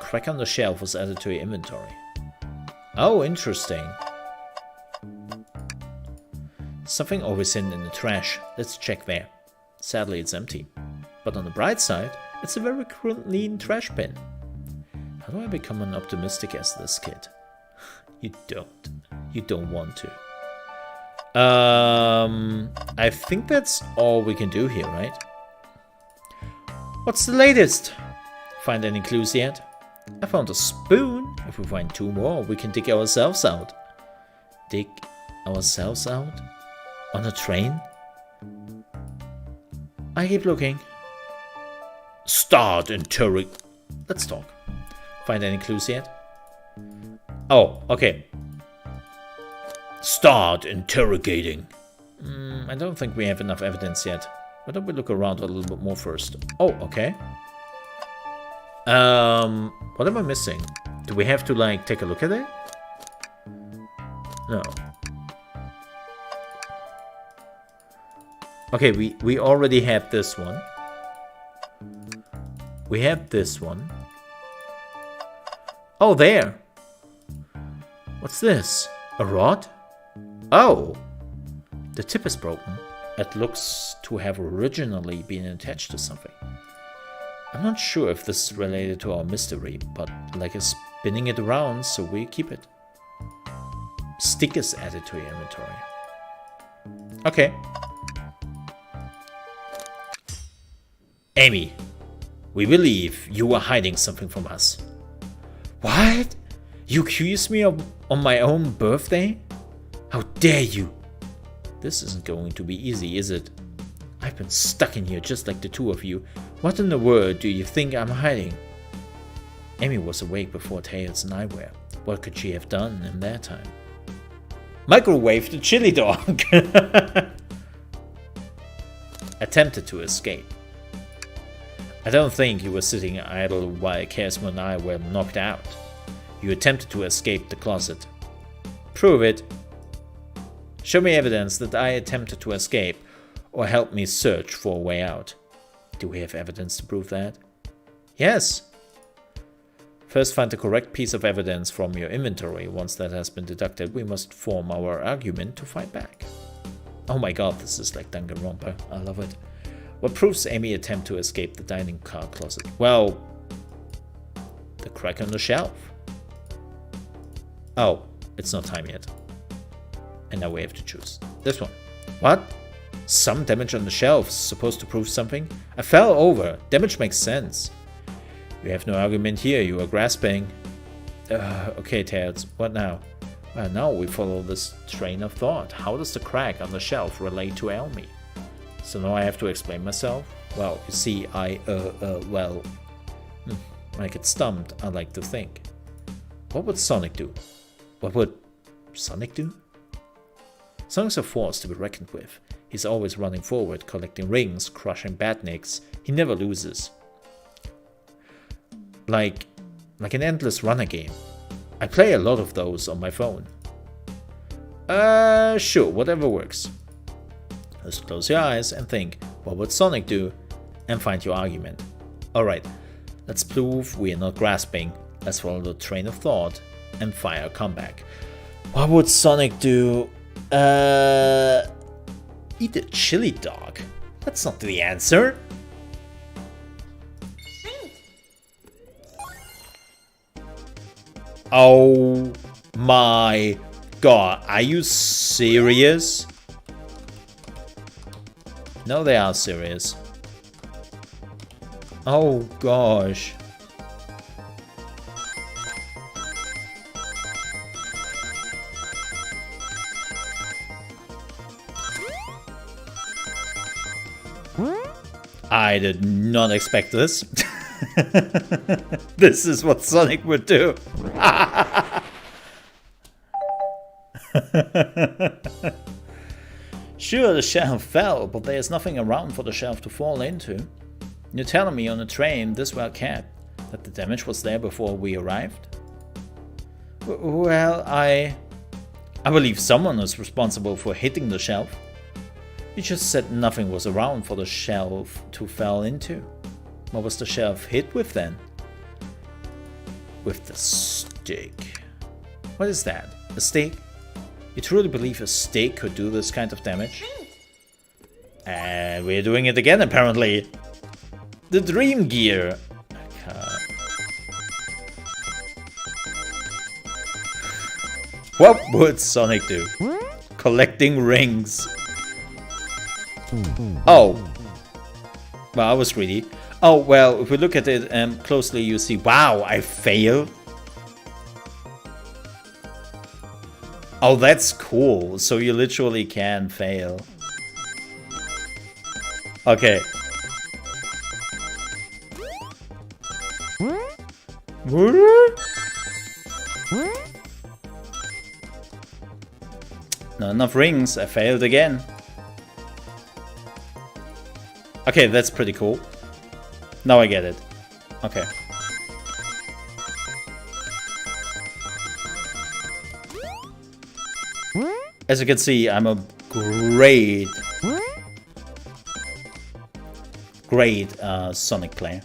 B: Crack on the shelf was added to your inventory. Oh, interesting. Something always hidden in the trash. Let's check there. Sadly, it's empty. But on the bright side, it's a very clean trash bin. How do I become an optimistic as this kid? You don't. You don't want to. I think that's all we can do here, right? What's the latest? Find any clues yet? I found a spoon. If we find 2 more, we can dig ourselves out. Dig ourselves out? On a train? I keep looking. Start interrogate. Let's talk. Find any clues yet? Oh, okay. Start interrogating. I don't think we have enough evidence yet. Why don't we look around a little bit more first? Oh, okay. What am I missing? Do we have to like take a look at it? No. Okay, we already have this one. We have this one. Oh, there. What's this? A rod? Oh. The tip is broken. It looks to have originally been attached to something. I'm not sure if this is related to our mystery, but like is spinning it around, so we keep it. Stick is added to your inventory. Okay. Amy, we believe you were hiding something from us. What? You accuse me of on my own birthday? How dare you? This isn't going to be easy, is it? I've been stuck in here just like the 2 of you. What in the world do you think I'm hiding? Amy was awake before Tails and I were. What could she have done in that time? Microwave the chili dog! Attempted to escape. I don't think you were sitting idle while ChaosMole and I were knocked out. You attempted to escape the closet. Prove it. Show me evidence that I attempted to escape, or help me search for a way out. Do we have evidence to prove that? Yes. First, find the correct piece of evidence from your inventory. Once that has been deducted, we must form our argument to fight back. Oh my god, this is like Danganronpa. I love it. What proves Amy attempt to escape the dining car closet? Well, the crack on the shelf. Oh, it's not time yet. And now we have to choose. This one. What? Some damage on the shelf is supposed to prove something? I fell over. Damage makes sense. You have no argument here. You are grasping. Okay, Tails. What now? Well, now we follow this train of thought. How does the crack on the shelf relate to Amy? So now I have to explain myself? Well, you see, I get stumped, I like to think. What would Sonic do? What would Sonic do? Sonic's a force to be reckoned with. He's always running forward, collecting rings, crushing badniks. He never loses. Like an endless runner game. I play a lot of those on my phone. Sure, whatever works. Just close your eyes and think, what would Sonic do? And find your argument. Alright, let's prove we are not grasping. Let's follow the train of thought and fire a comeback. What would Sonic do? Eat a chili dog? That's not the answer. Oh my god, are you serious? No, they are serious. Oh gosh. I did not expect this. This is what Sonic would do. Sure, the shelf fell, but there's nothing around for the shelf to fall into. You're telling me on a train this well kept that the damage was there before we arrived? Well, I believe someone is responsible for hitting the shelf. You just said nothing was around for the shelf to fall into. What was the shelf hit with then? With the stick. What is that? A stick? You truly believe a stick could do this kind of damage? And we're doing it again apparently. The Dream Gear. What would Sonic do? Collecting rings. Oh. Well, I was greedy. Oh, well, if we look at it closely, you see, wow, I failed. Oh, that's cool. So you literally can fail. Okay. Not enough rings. I failed again. Okay, that's pretty cool. Now I get it. Okay. As you can see, I'm a great Sonic player.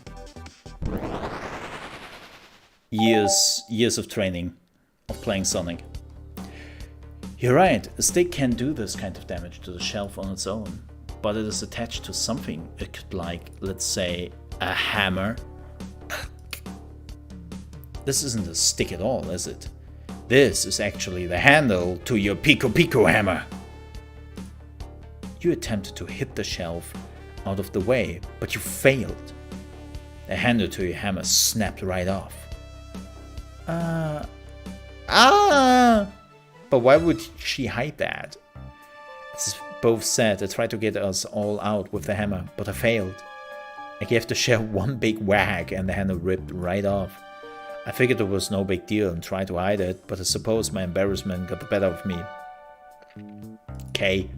B: Years of training of playing Sonic. You're right, a stick can do this kind of damage to the shelf on its own, but it is attached to something. It could, like, let's say, a hammer. This isn't a stick at all, is it? This is actually the handle to your Pico Pico hammer. You attempted to hit the shelf out of the way, but you failed. The handle to your hammer snapped right off. But why would she hide that? It's both said I tried to get us all out with the hammer, but I failed. I gave the shelf one big whack and the handle ripped right off. I figured it was no big deal and tried to hide it, but I suppose my embarrassment got the better of me. Okay.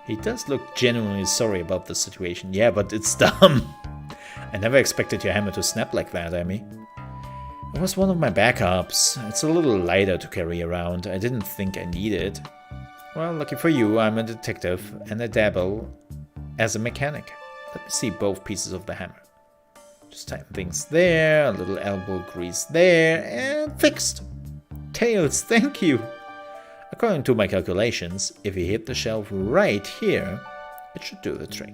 B: He does look genuinely sorry about the situation. Yeah, but it's dumb. I never expected your hammer to snap like that, Amy. It was one of my backups. It's a little lighter to carry around. I didn't think I needed it. Well, lucky for you, I'm a detective and I dabble as a mechanic. Let me see both pieces of the hammer. Just tighten things there, a little elbow grease there, and fixed. Tails, thank you. According to my calculations, if you hit the shelf right here, it should do the trick.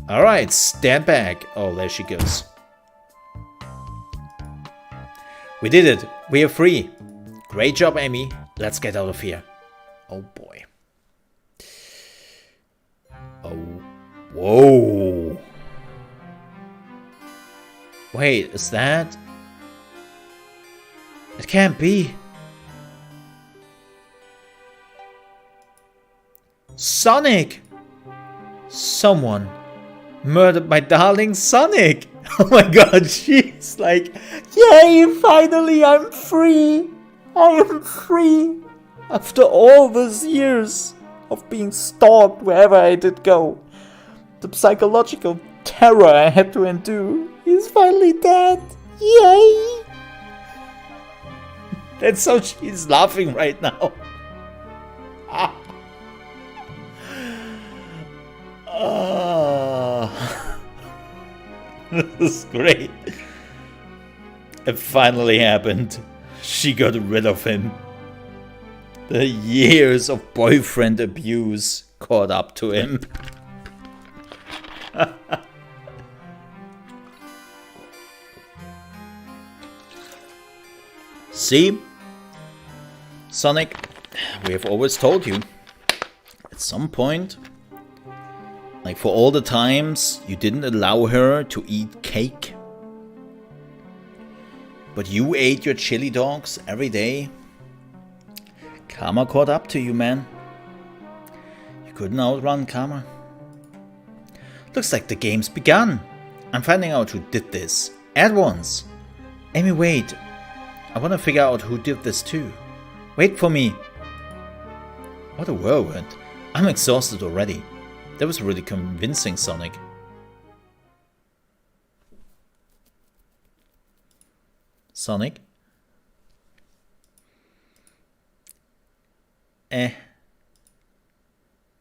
B: Alright, stand back. Oh, there she goes. We did it. We are free. Great job, Amy. Let's get out of here. Oh boy. Oh. Whoa. Wait, is that? It can't be. Sonic! Someone murdered my darling Sonic! Oh my god, she's like, yay, finally I'm free! I am free! After all these years of being stalked wherever I did go. The psychological terror I had to endure. He's finally dead! Yay! That's how she's laughing right now. This is great. It finally happened. She got rid of him. The years of boyfriend abuse caught up to him. See? Sonic, we have always told you, at some point, like for all the times you didn't allow her to eat cake, but you ate your chili dogs every day, karma caught up to you, man. You couldn't outrun karma. Looks like the game's begun. I'm finding out who did this. At once. Amy, wait. I want to figure out who did this too. Wait for me. What a whirlwind. I'm exhausted already. That was really convincing, Sonic. Sonic?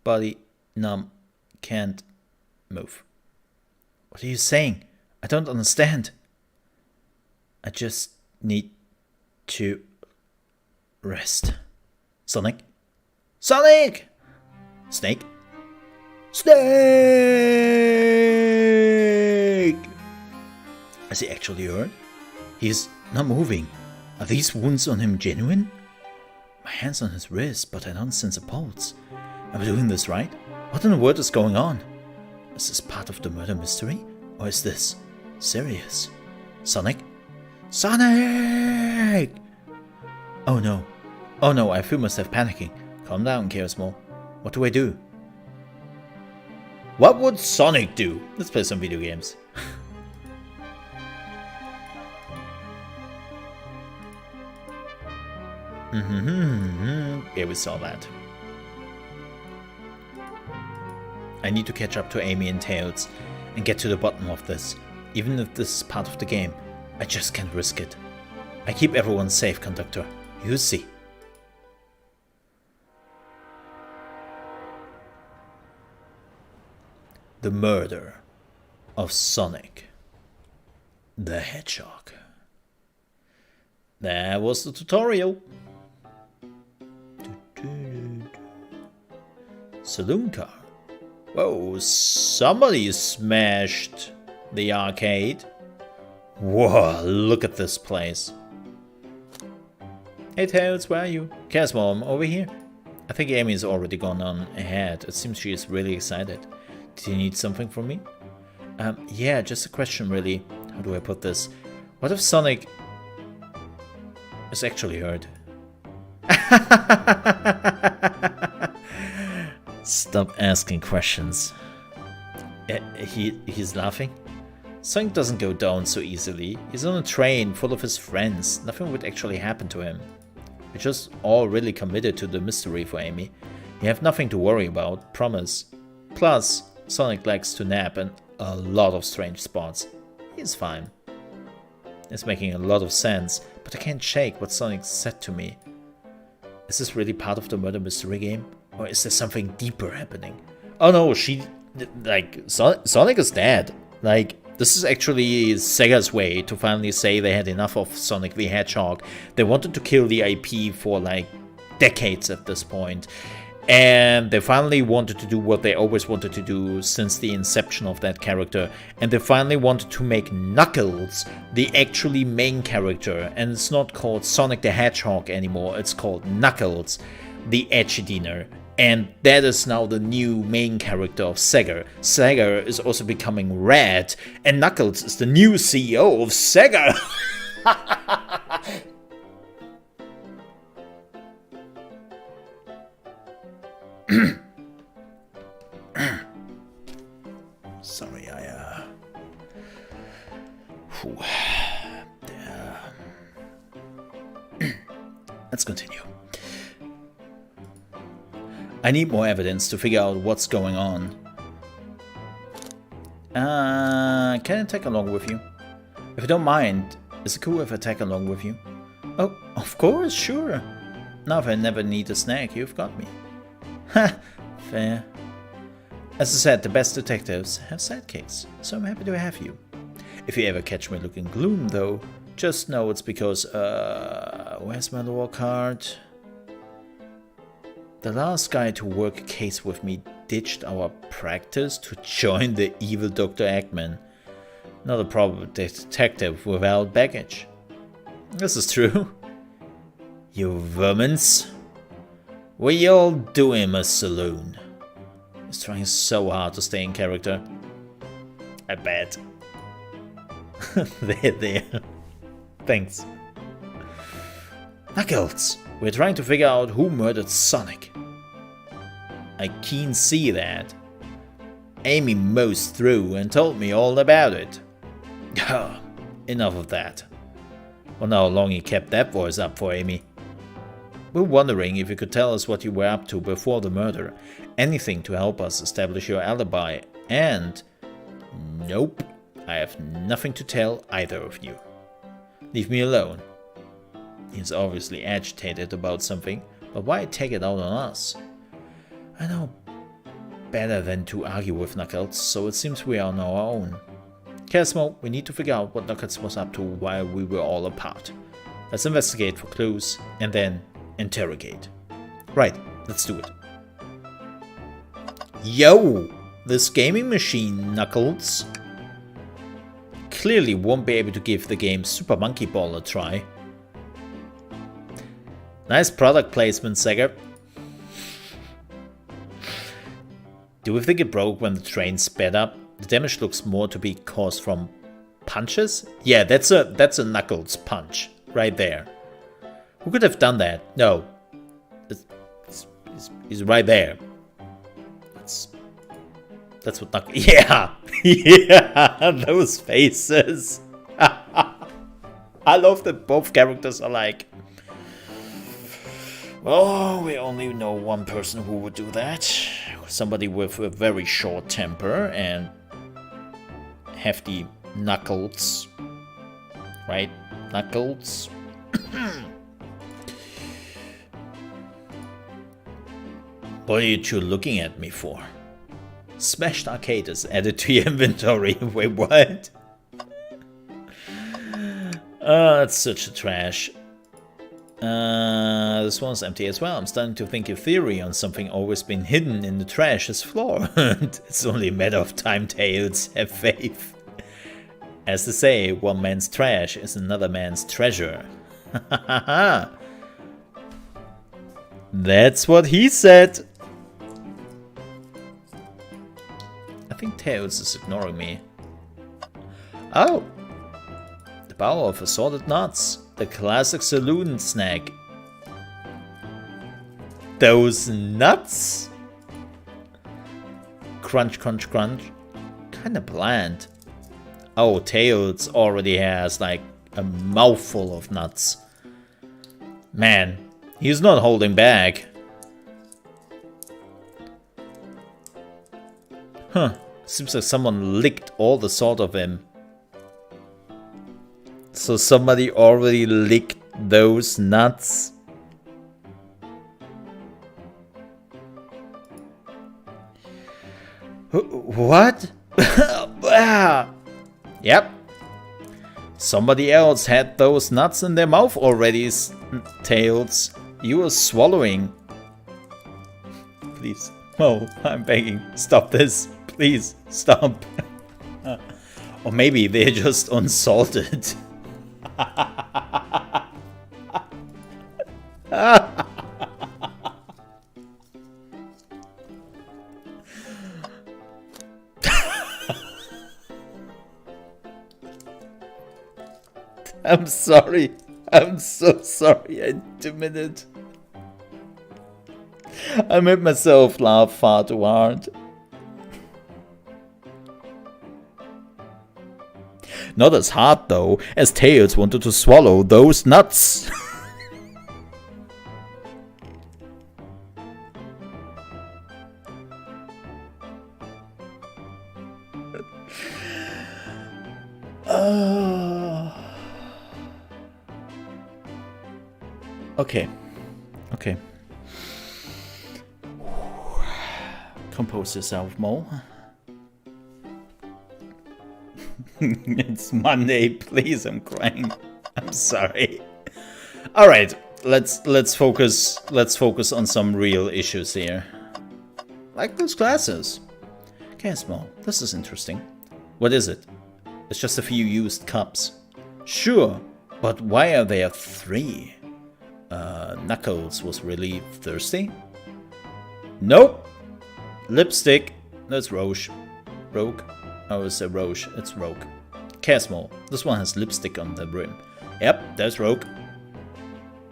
B: Body numb. Can't move. What are you saying? I don't understand. I just need to rest. Sonic? Sonic! Snake? Snake! Is he actually hurt? He's not moving. Are these wounds on him genuine? My hand's on his wrist, but I don't sense a pulse. Am I doing this right? What in the world is going on? Is this part of the murder mystery? Or is this serious? Sonic? Sonic! Oh no. Oh no, I feel myself panicking. Calm down, ChaosMole. What do I do? What would Sonic do? Let's play some video games. Yeah, we saw that. I need to catch up to Amy and Tails and get to the bottom of this. Even if this is part of the game, I just can't risk it. I keep everyone safe, Conductor. You see. The murder of Sonic the Hedgehog. That was the tutorial. Saloon car. Whoa, somebody smashed the arcade. Whoa, look at this place. Hey Tails, where are you? ChaosMole, I'm over here. I think Amy's already gone on ahead. It seems she is really excited. Do you need something from me? Yeah, just a question really. How do I put this? What if Sonic is actually hurt? Stop asking questions. He's laughing? Sonic doesn't go down so easily. He's on a train full of his friends. Nothing would actually happen to him. We're just all really committed to the mystery for Amy. You have nothing to worry about, promise. Plus, Sonic likes to nap in a lot of strange spots. He's fine. It's making a lot of sense, but I can't shake what Sonic said to me. Is this really part of the murder mystery game? Or is there something deeper happening? Oh no, Sonic is dead. Like, this is actually Sega's way to finally say they had enough of Sonic the Hedgehog. They wanted to kill the IP for like decades at this point. And they finally wanted to do what they always wanted to do since the inception of that character. And they finally wanted to make Knuckles the actually main character. And it's not called Sonic the Hedgehog anymore, it's called Knuckles the Echidiner. And that is now the new main character of Sega. Sega is also becoming red, and Knuckles is the new CEO of Sega. Sorry, Let's continue. I need more evidence to figure out what's going on. Can I take along with you? If you don't mind, Is it cool if I tag along with you? Oh, of course, sure. Now if I never need a snack, you've got me. Ha! Fair. As I said, the best detectives have sidekicks, so I'm happy to have you. If you ever catch me looking gloom, though, just know it's because, where's my lore card? The last guy to work a case with me ditched our practice to join the evil Dr. Eggman. Not a proper detective without baggage. This is true. You vermins. What you all doing in my saloon? He's trying so hard to stay in character. I bet. there. Thanks. Knuckles, we're trying to figure out who murdered Sonic. I can see that. Amy mosed through and told me all about it. Enough of that. Wonder how long you kept that voice up for, Amy. We're wondering if you could tell us what you were up to before the murder. Anything to help us establish your alibi. And... nope, I have nothing to tell either of you. Leave me alone. He's obviously agitated about something, but why take it out on us? I know better than to argue with Knuckles, so it seems we are on our own. ChaosMole, we need to figure out what Knuckles was up to while we were all apart. Let's investigate for clues, and then interrogate. Right, let's do it. Yo! This gaming machine, Knuckles. Clearly won't be able to give the game Super Monkey Ball a try. Nice product placement, Sega. Do we think it broke when the train sped up? The damage looks more to be caused from punches? Yeah, that's a Knuckles punch right there. Who could have done that? No. He's right there. That's what Knuckles... Yeah! Yeah! Those faces! I love that both characters are like... Oh, we only know one person who would do that. Somebody with a very short temper and hefty knuckles. Right? Knuckles. What are you two looking at me for? Smashed arcade is added to your inventory. Wait, what? That's such a trash. This one's empty as well. I'm starting to think your theory on something always been hidden in the trash is flawed. It's only a matter of time, Tails. Have faith. As they say, one man's trash is another man's treasure. That's what he said. I think Tails is ignoring me. Oh! The power of assorted nuts. The classic saloon snack. Those nuts? Crunch, crunch, crunch. Kinda bland. Oh, Tails already has like a mouthful of nuts. Man, he's not holding back. Huh, seems like someone licked all the salt of him. So somebody already licked those nuts. What? Yep. Somebody else had those nuts in their mouth already, Tails. You were swallowing. Please. Oh, I'm begging. Stop this. Please, stop. Or maybe they're just unsalted. I'm sorry. I'm so sorry I did it. I made myself laugh far too hard. Not as hard though, as Tails wanted to swallow those nuts. Okay. Okay. Compose yourself, Mole. It's Monday, please, I'm crying. I'm sorry. Alright, let's focus on some real issues here. Like those glasses. ChaosMole, this is interesting. What is it? It's just a few used cups. Sure, but why are there 3? Knuckles was really thirsty? Nope. Lipstick. That's Roche. Rogue? I would say Roche. It's Rogue. ChaosMole. This one has lipstick on the rim. Yep, there's Rogue.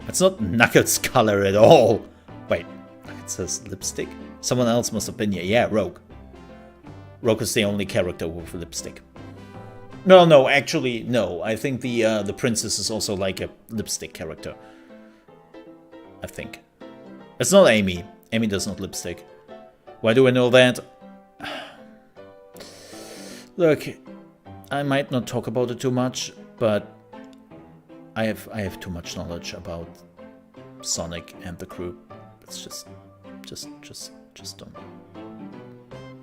B: It's not Knuckles' color at all. Wait, it says lipstick? Someone else must have been here. Yeah, Rogue. Rogue is the only character with lipstick. No, actually, no. I think the princess is also like a lipstick character. I think. It's not Amy. Amy does not lipstick. Why do I know that? Look, I might not talk about it too much, but I have too much knowledge about Sonic and the crew. It's just don't.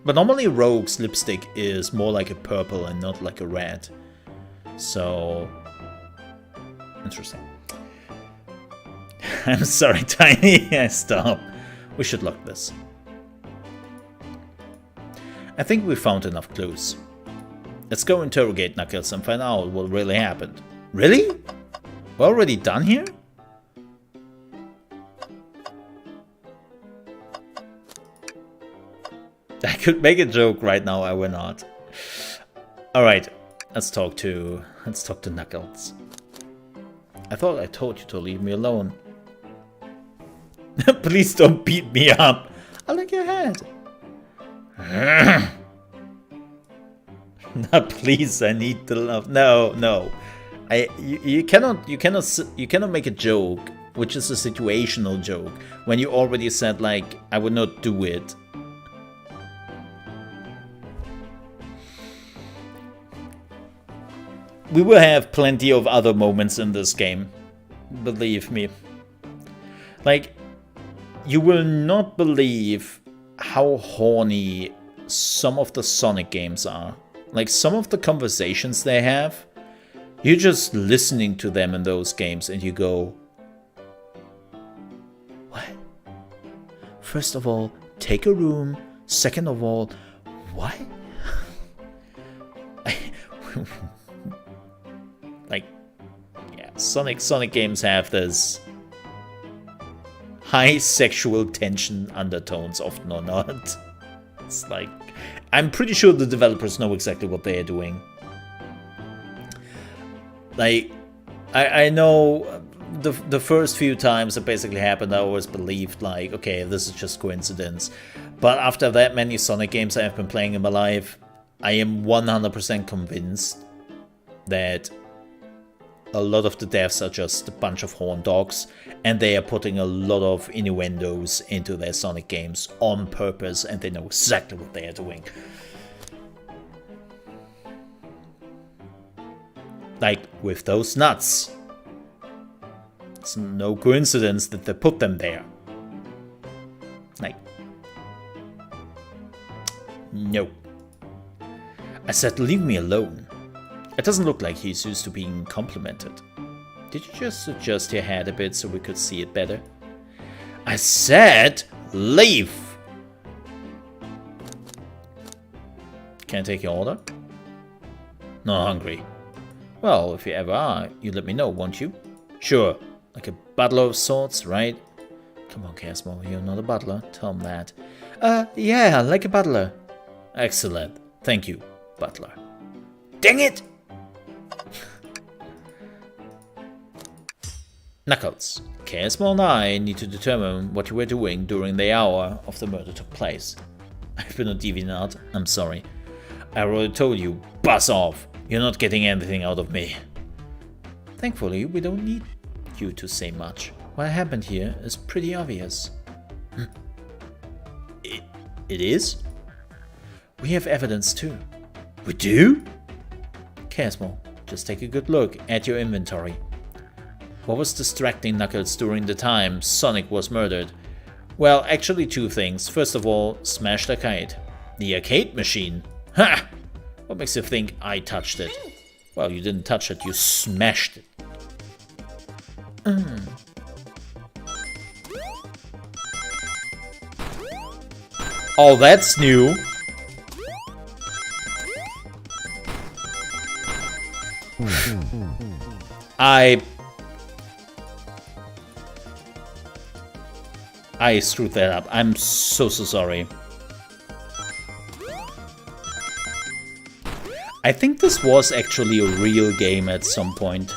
B: But normally Rogue's lipstick is more like a purple and not like a red. So interesting. I'm sorry, Tiny. Stop. We should lock this. I think we found enough clues. Let's go interrogate Knuckles and find out what really happened. Really? We're already done here? I could make a joke right now, I will not. Alright, let's talk to Knuckles. I thought I told you to leave me alone. Please don't beat me up. I like your head. No, please, I need the love. No. You cannot make a joke, which is a situational joke, when you already said like I would not do it. We will have plenty of other moments in this game, believe me. Like, you will not believe how horny some of the Sonic games are. Like, some of the conversations they have, you're just listening to them in those games and you go, what? First of all, take a room. Second of all, what? Like, yeah, Sonic games have this high sexual tension undertones, often or not. It's like, I'm pretty sure the developers know exactly what they are doing. Like, I know the first few times it basically happened, I always believed like, okay, this is just coincidence. But after that many Sonic games I have been playing in my life, I am 100% convinced that a lot of the devs are just a bunch of horn dogs, and they are putting a lot of innuendos into their Sonic games on purpose, and they know exactly what they are doing. Like with those nuts. It's no coincidence that they put them there. Like, no. I said leave me alone. It doesn't look like he's used to being complimented. Did you just adjust your head a bit so we could see it better? I said leave! Can I take your order? Not hungry. Well, if you ever are, you let me know, won't you? Sure. Like a butler of sorts, right? Come on, ChaosMole, you're not a butler. Tell him that. Yeah, like a butler. Excellent. Thank you, butler. Dang it! Knuckles, ChaosMole and I need to determine what you were doing during the hour of the murder took place. I've been a deviant, I'm sorry. I already told you, buzz off! You're not getting anything out of me. Thankfully, we don't need you to say much. What happened here is pretty obvious. It is? We have evidence too. We do? ChaosMole, just take a good look at your inventory. What was distracting Knuckles during the time Sonic was murdered? Well, actually 2 things. First of all, smashed arcade. The arcade machine. Ha! What makes you think I touched it? Well, you didn't touch it, you smashed it. Oh, that's new. I screwed that up. I'm so sorry. I think this was actually a real game at some point.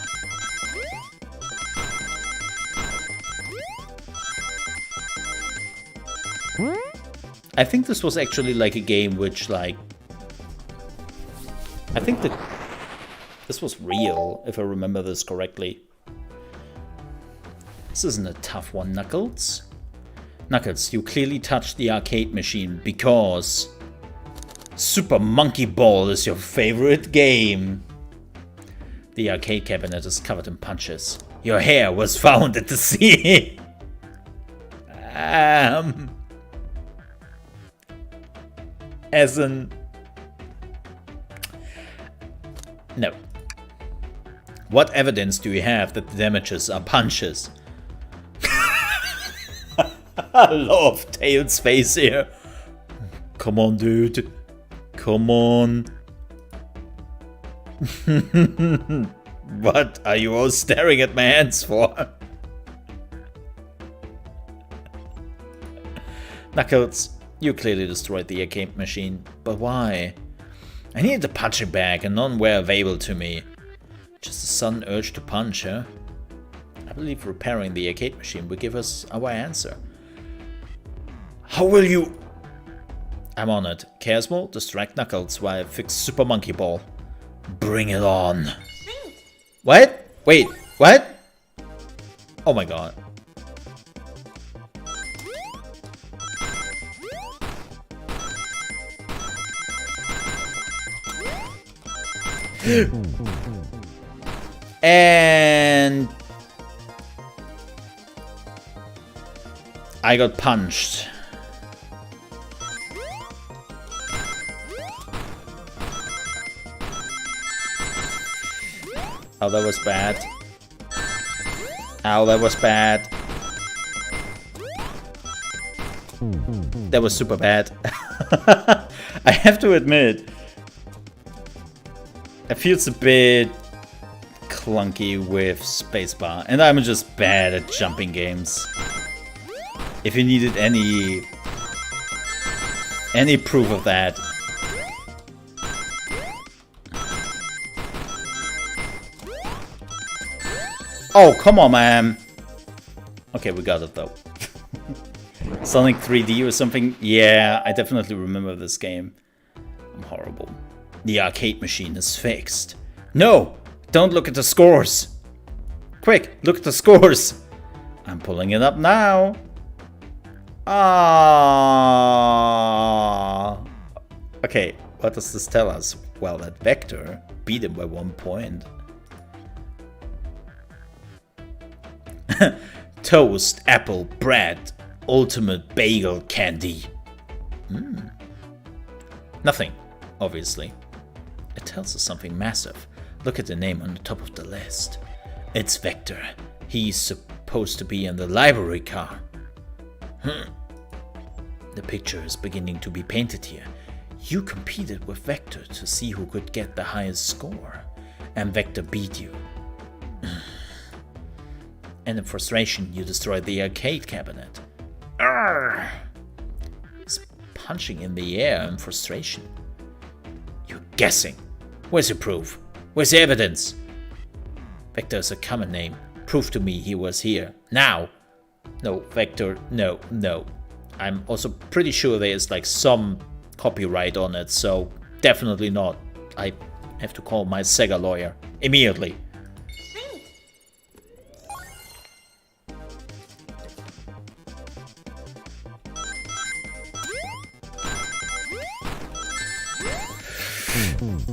B: I think this was actually like a game which, like... I think that this was real, if I remember this correctly. This isn't a tough one, Knuckles. Knuckles, you clearly touched the arcade machine because Super Monkey Ball is your favorite game. The arcade cabinet is covered in punches. Your hair was found at the scene. As in... No. What evidence do you have that the damages are punches? I love Tails' face here. Come on, dude. Come on. What are you all staring at my hands for? Knuckles, you clearly destroyed the arcade machine, but why? I needed a punching bag and none were available to me. Just a sudden urge to punch, huh? I believe repairing the arcade machine will give us our answer. How will you... I'm on it. ChaosMole, distract Knuckles while I fix Super Monkey Ball. Bring it on. What? Wait, what? Oh my god. And... I got punched. Oh, that was bad. Ow, that was bad. That was super bad. I have to admit, it feels a bit clunky with spacebar, and I'm just bad at jumping games. If you needed any proof of that. Oh, come on, man. Okay, we got it though. Sonic 3D or something? Yeah, I definitely remember this game. I'm horrible. The arcade machine is fixed. No! Don't look at the scores! Quick, look at the scores! I'm pulling it up now. Ah. Okay, what does this tell us? Well, that Vector beat him by 1 point. Toast, apple, bread, ultimate bagel candy. Nothing, obviously. It tells us something massive. Look at the name on the top of the list. It's Vector. He's supposed to be in the library car. The picture is beginning to be painted here. You competed with Vector to see who could get the highest score. And Vector beat you. And in frustration, you destroyed the arcade cabinet. Arrgh! He's punching in the air in frustration. You're guessing. Where's your proof? Where's the evidence? Vector is a common name. Prove to me he was here. Now! No, Vector, no. I'm also pretty sure there's like some copyright on it, so definitely not. I have to call my Sega lawyer immediately.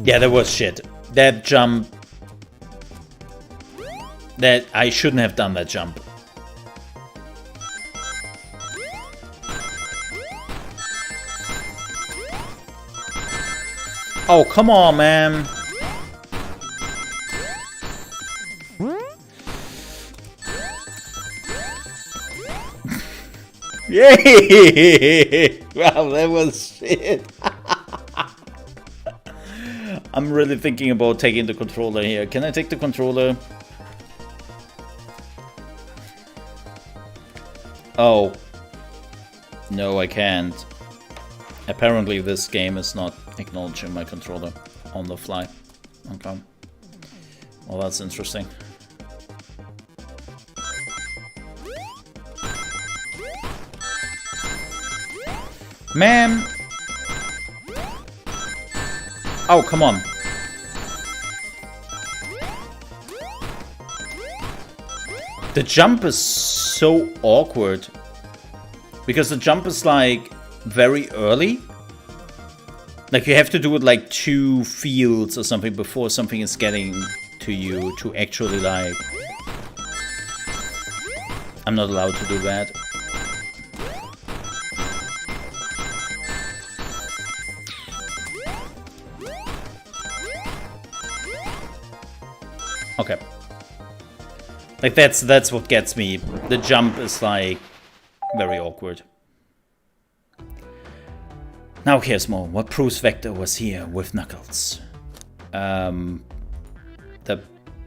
B: Yeah, that was shit. That jump That I shouldn't have done that jump. Oh, come on, man. Yay! Wow, that was shit. I'm really thinking about taking the controller here. Can I take the controller? Oh. No, I can't. Apparently this game is not acknowledging my controller on the fly. Okay. Well, that's interesting. Man! Oh, come on. The jump is so awkward. Because the jump is like very early. Like you have to do it like 2 fields or something before something is getting to you to actually like... I'm not allowed to do that. Okay. Like that's what gets me. The jump is like very awkward. Now ChaosMole, what proves Vector was here with Knuckles? The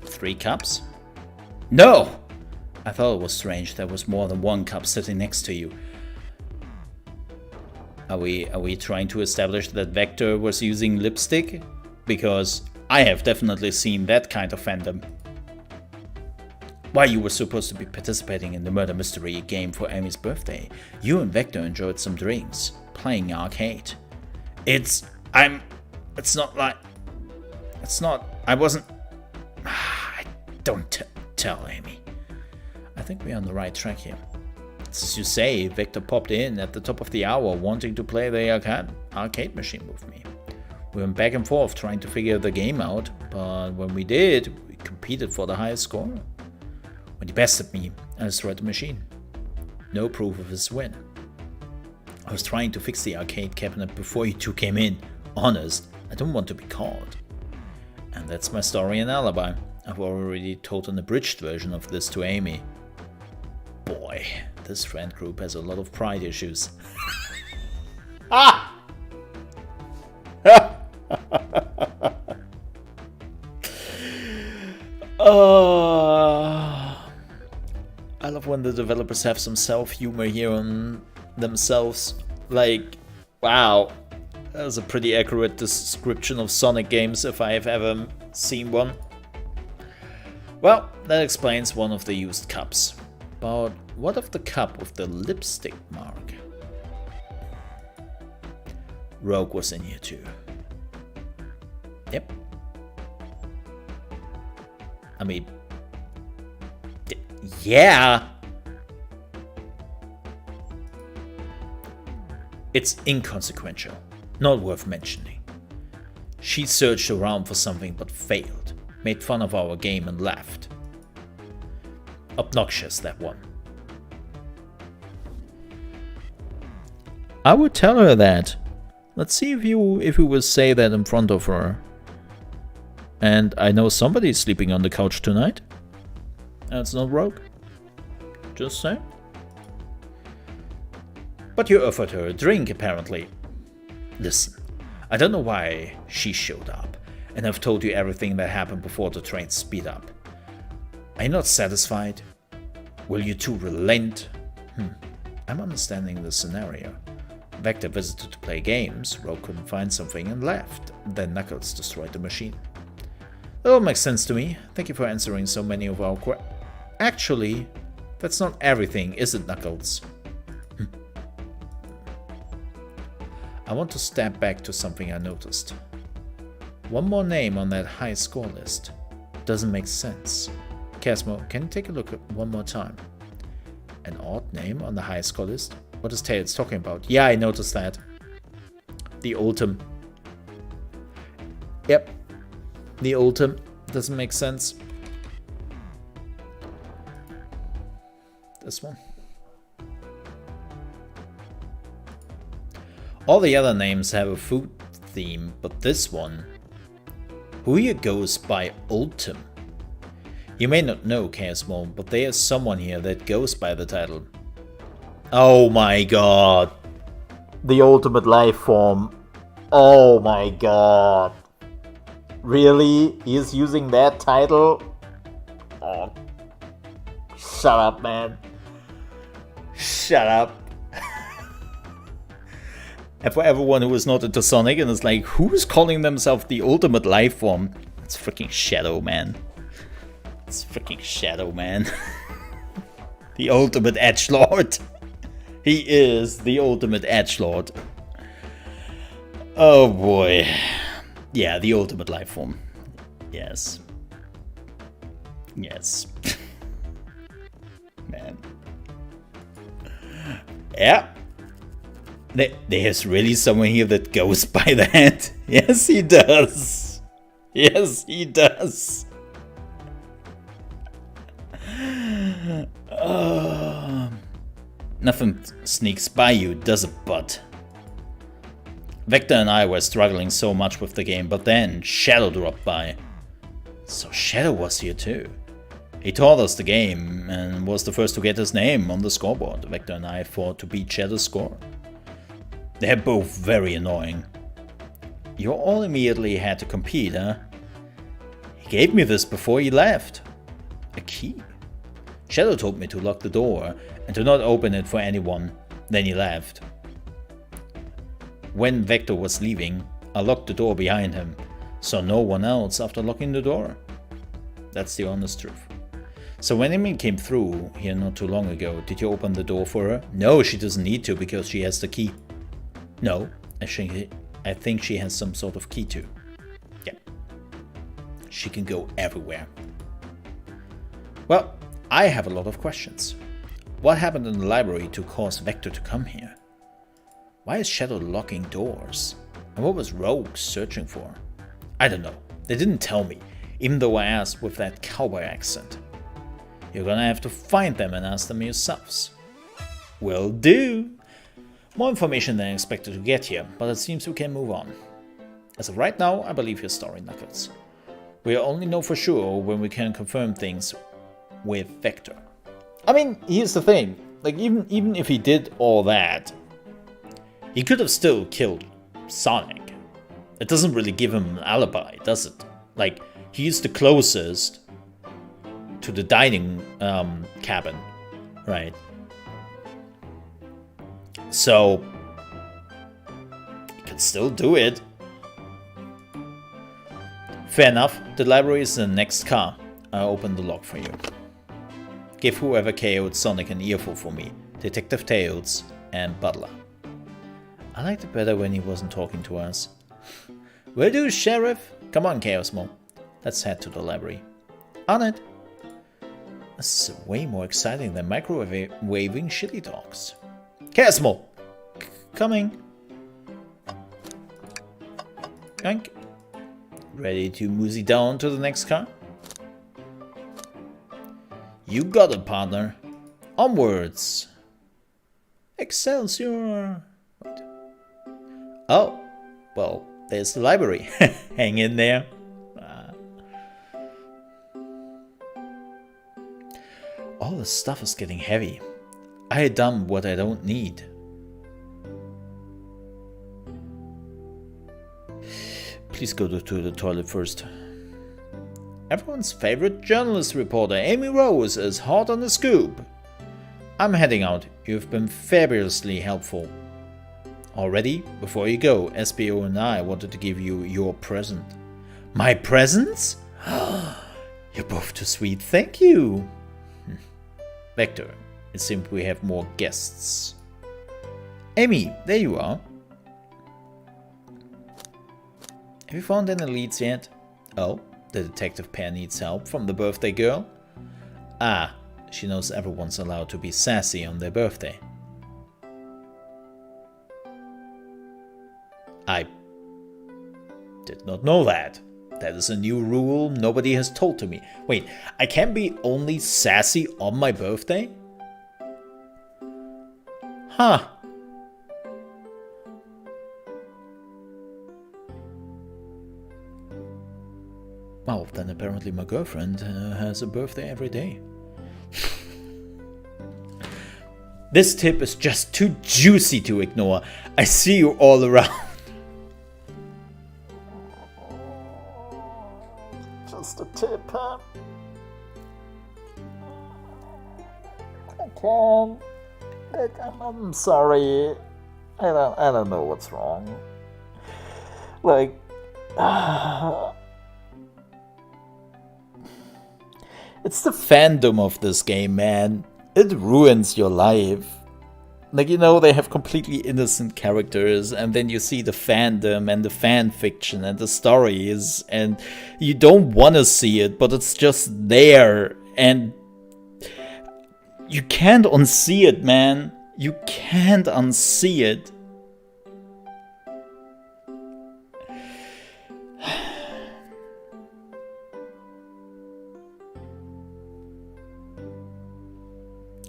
B: 3 cups? No! I thought it was strange there was more than 1 cup sitting next to you. Are we trying to establish that Vector was using lipstick? Because I have definitely seen that kind of fandom. While you were supposed to be participating in the murder mystery game for Amy's birthday, you and Vector enjoyed some drinks, playing arcade. I wasn't... Don't tell Amy. I think we're on the right track here. As you say, Vector popped in at the top of the hour wanting to play the arcade machine with me. We went back and forth trying to figure the game out, but when we did, we competed for the highest score. When he bested me, I destroyed the machine. No proof of his win. I was trying to fix the arcade cabinet before you 2 came in. Honest, I don't want to be caught. And that's my story and alibi. I've already told an abridged version of this to Amy. Boy, this friend group has a lot of pride issues. Ah! I love when the developers have some self-humor here on themselves. Like, wow, that was a pretty accurate description of Sonic games if I have ever seen one. Well, that explains one of the used cups. But what of the cup with the lipstick mark? Rogue was in here too. Yep. I mean, yeah. It's inconsequential, not worth mentioning. She searched around for something but failed, made fun of our game and left. Obnoxious, that one. I would tell her that. Let's see if you will say that in front of her. And I know somebody's sleeping on the couch tonight. And it's not Rogue. Just saying. But you offered her a drink, apparently. Listen, I don't know why she showed up, and I've told you everything that happened before the train speed up. Are you not satisfied? Will you two relent? I'm understanding the scenario. Vector visited to play games, Rogue couldn't find something and left. Then Knuckles destroyed the machine. That all makes sense to me. Thank you for answering so many of our questions. Actually, that's not everything, is it, Knuckles? I want to step back to something I noticed. One more name on that high score list. Doesn't make sense. ChaosMole, can you take a look at one more time? An odd name on the high score list? What is Tails talking about? Yeah, I noticed that. The Ultim. Yep. The Ultim doesn't make sense. This one. All the other names have a food theme, but this one, who here goes by Ultim? You may not know ChaosMole, but there is someone here that goes by the title. Oh my god. The ultimate life form. Oh my god. Really? He is using that title? Oh. Shut up, man. Shut up. And for everyone who is not into Sonic and is like, who's calling themselves the ultimate life form? It's freaking Shadow, man. It's freaking Shadow, man. The ultimate edgelord. He is the ultimate edgelord. Oh boy. Yeah, the ultimate life form. Yes. Yes. Man. Yeah. There's really someone here that goes by that. Yes, he does. Yes, he does. Nothing sneaks by you, does it, bud? Vector and I were struggling so much with the game, but then Shadow dropped by. So Shadow was here too. He taught us the game and was the first to get his name on the scoreboard. Vector and I fought to beat Shadow's score. They're both very annoying. You all immediately had to compete, huh? He gave me this before he left. A key. Shadow told me to lock the door and to not open it for anyone. Then he left. When Vector was leaving, I locked the door behind him. Saw no one else after locking the door. That's the honest truth. So when Amy came through here not too long ago, did you open the door for her? No, she doesn't need to because she has the key. No, I think she has some sort of key too. Yeah. She can go everywhere. Well, I have a lot of questions. What happened in the library to cause Vector to come here? Why is Shadow locking doors? And what was Rogue searching for? I don't know. They didn't tell me, even though I asked with that cowboy accent. You're gonna have to find them and ask them yourselves. Will do. More information than I expected to get here, but it seems we can move on. As of right now, I believe your story, Knuckles. We'll only know for sure when we can confirm things with Vector. I mean, here's the thing. Like, even if he did all that, he could have still killed Sonic. It doesn't really give him an alibi, does it? Like, he's the closest to the dining cabin, right? So, you can still do it. Fair enough, the library is in the next car. I'll open the lock for you. Give whoever KO'd Sonic an earful for me. Detective Tails and Butler. I liked it better when he wasn't talking to us. Will do, Sheriff. Come on, ChaosMole. Let's head to the library. On it. This is way more exciting than microwaving shitty dogs. ChaosMole! Coming. Yoink. Ready to mosey down to the next car? You got it, partner. Onwards. Excelsior. Wait. Oh, well, there's the library. Hang in there. All the stuff is getting heavy. I had done what I don't need. Please go to the toilet first. Everyone's favorite journalist reporter, Amy Rose, is hot on the scoop. I'm heading out. You've been fabulously helpful. Already, before you go, SBO and I wanted to give you your present. My presents? You're both too sweet, thank you. Vector, it seems we have more guests. Amy, there you are. Have you found any leads yet? Oh, the detective pair needs help from the birthday girl? Ah, she knows everyone's allowed to be sassy on their birthday. I did not know that. That is a new rule nobody has told to me. Wait, I can be only sassy on my birthday? Huh. Well, then apparently my girlfriend has a birthday every day. This tip is just too juicy to ignore. I see you all around. Just a tip, huh? I can't. I'm sorry. I don't know what's wrong. Like, it's the fandom of this game, man. It ruins your life. Like, you know, they have completely innocent characters, and then you see the fandom and the fan fiction and the stories, and you don't want to see it, but it's just there, and you can't unsee it, man. You can't unsee it.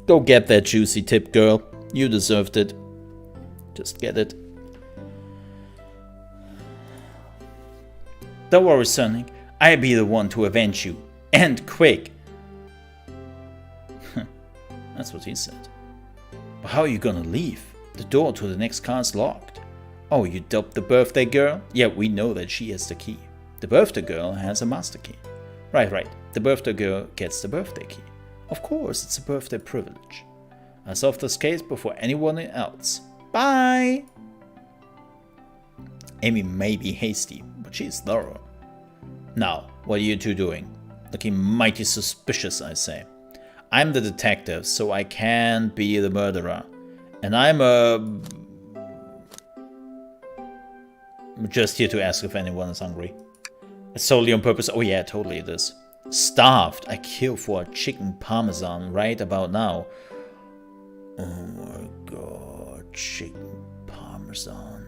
B: Go get that juicy tip, girl. You deserved it. Just get it. Don't worry, Sonny. I'll be the one to avenge you. And quick. That's what he said. But how are you gonna leave? The door to the next car is locked. Oh, you doped the birthday girl? Yeah, we know that she has the key. The birthday girl has a master key. Right. The birthday girl gets the birthday key. Of course, it's a birthday privilege. I solved this case before anyone else. Bye! Amy may be hasty, but she's thorough. Now, what are you two doing? Looking mighty suspicious, I say. I'm the detective, so I can't be the murderer. And I'm just here to ask if anyone is hungry. It's solely on purpose. Oh yeah, totally it is. Starved. I kill for a chicken parmesan right about now. Oh my god, chicken parmesan.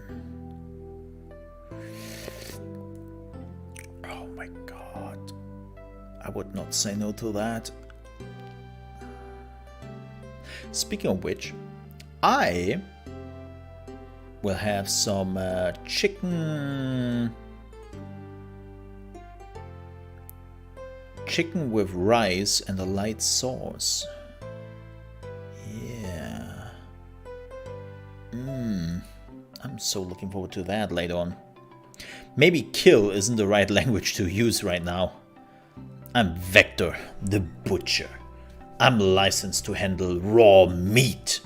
B: Oh my god. I would not say no to that. Speaking of which, I will have some chicken with rice and a light sauce. Yeah. I'm so looking forward to that later on. Maybe kill isn't the right language to use right now. I'm Vector, the butcher. I'm licensed to handle raw meat.